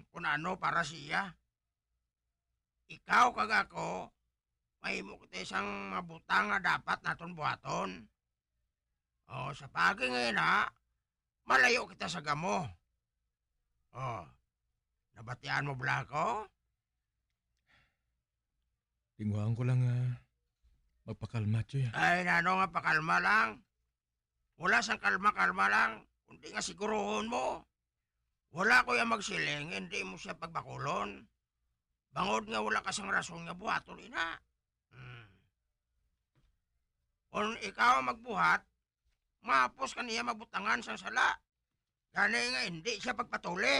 D: kunano para siya. Ikaw kag ako, mahimo kita isang mabutang nga dapat naton buhaton. Sa pagi ngayon malayo kita sa gamo. Nabatian mo bala ko?
J: Tingwaan ko lang magpakalma, Choy.
D: Ay, nano nga pakalma lang. Wala sang kalma-kalma lang. Kundi nga siguruhon mo. Wala ko yung magsiling, hindi mo siya pagbakulon. Bangod nga wala kasang rason nga buhaton, ina. Kung ikaw magbuhat, mapos ka niya mabutangan sang sala. Gani nga hindi siya pagpatuli.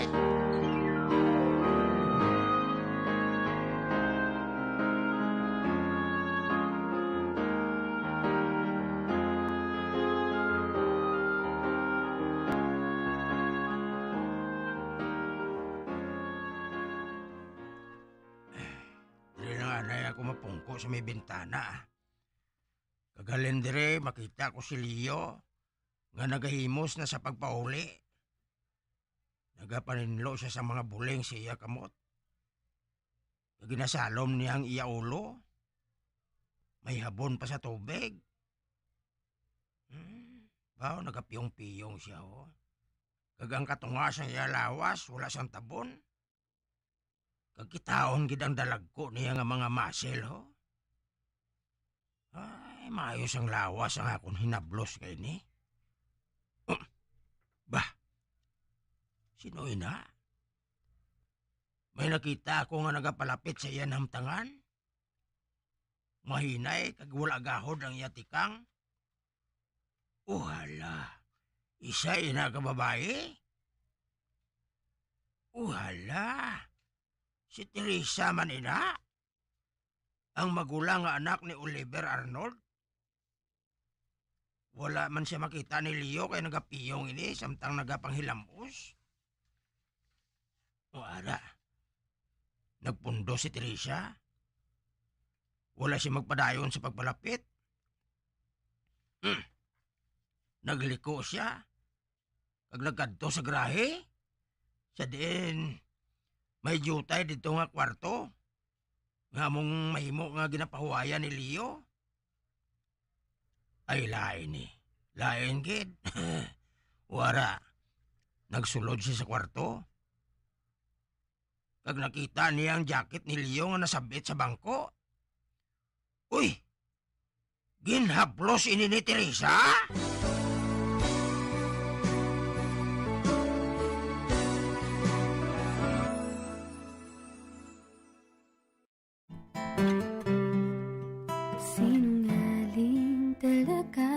D: Ako mapungko sa may bintana. Kagalin dire, makita ko si Leo nga nagahimos na sa pagpauli. Nagapaninlo siya sa mga buling siya kamot. Ginasalom niya ang iya ulo. May habon pa sa tubig. Bao, nagapiyong-piyong siya, Kagang katungasan niya lawas, wala siyang tabon. Kagkitaon gid ang dalagko niya nga mga muscle, Ay, maayos ang lawas ang akong hinablos kay ni. Bah, sino ina? May nakita ako nga nagapalapit sa iyan hamtangan. Mahinay, kag wala gahod ang yatikang. Uhala, isa ina ka babae? Uhala, si Teresa man ina? Ang magulang nga anak ni Oliver Arnold? Wala man siya makita ni Leo kay nagapiyong ini samtang nagapanghilamos. O ara, nagpundo si Teresa? Wala siya magpadayon sa pagpalapit? Nagliko siya? Kag nagkadto sa grahe? Sa din, may jutay dito nga kwarto? Nga mong mahimo nga ginapahuwayan ni Leo? Ay, lain ni. Lain, kid. Wara, nagsulod siya sa kwarto. Kag nakita niya ang jacket ni Leo nga nasabit sa bangko. Uy! Ginhaplos ini ni Teresa?
S: Sinungaling talaga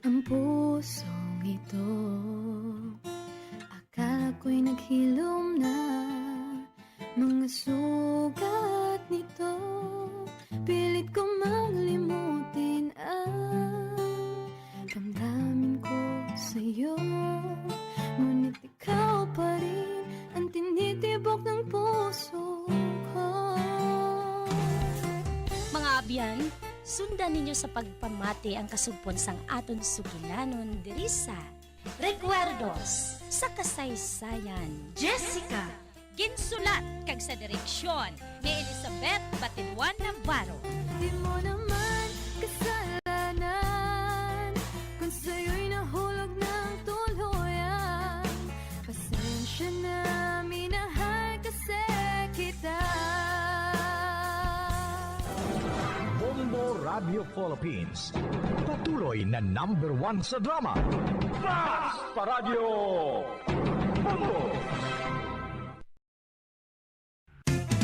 S: ang pusong ito. Akala ko'y naghilom na mga sugat nito. Pilit ko maglimutin ang damdamin ko sa'yo. Ngunit ikaw pa rin ang tinitibok ng puso ko.
X: Mga abyan, sundan ninyo sa pagpamati ang kasugpon sang aton sugilanon diri sa Recuerdos sa Kasaysayan. Jessica, ginsulat kag sa direksyon ni Elizabeth Batiduan Navarro.
S: Di mo naman kasalanan kung sa'yo'y nahulog ng tuluyan. Pasensya na, minahal kasi kita.
L: Bombo Radio Philippines. Patuloy na #1 sa drama. Fast Paradyo Bombo!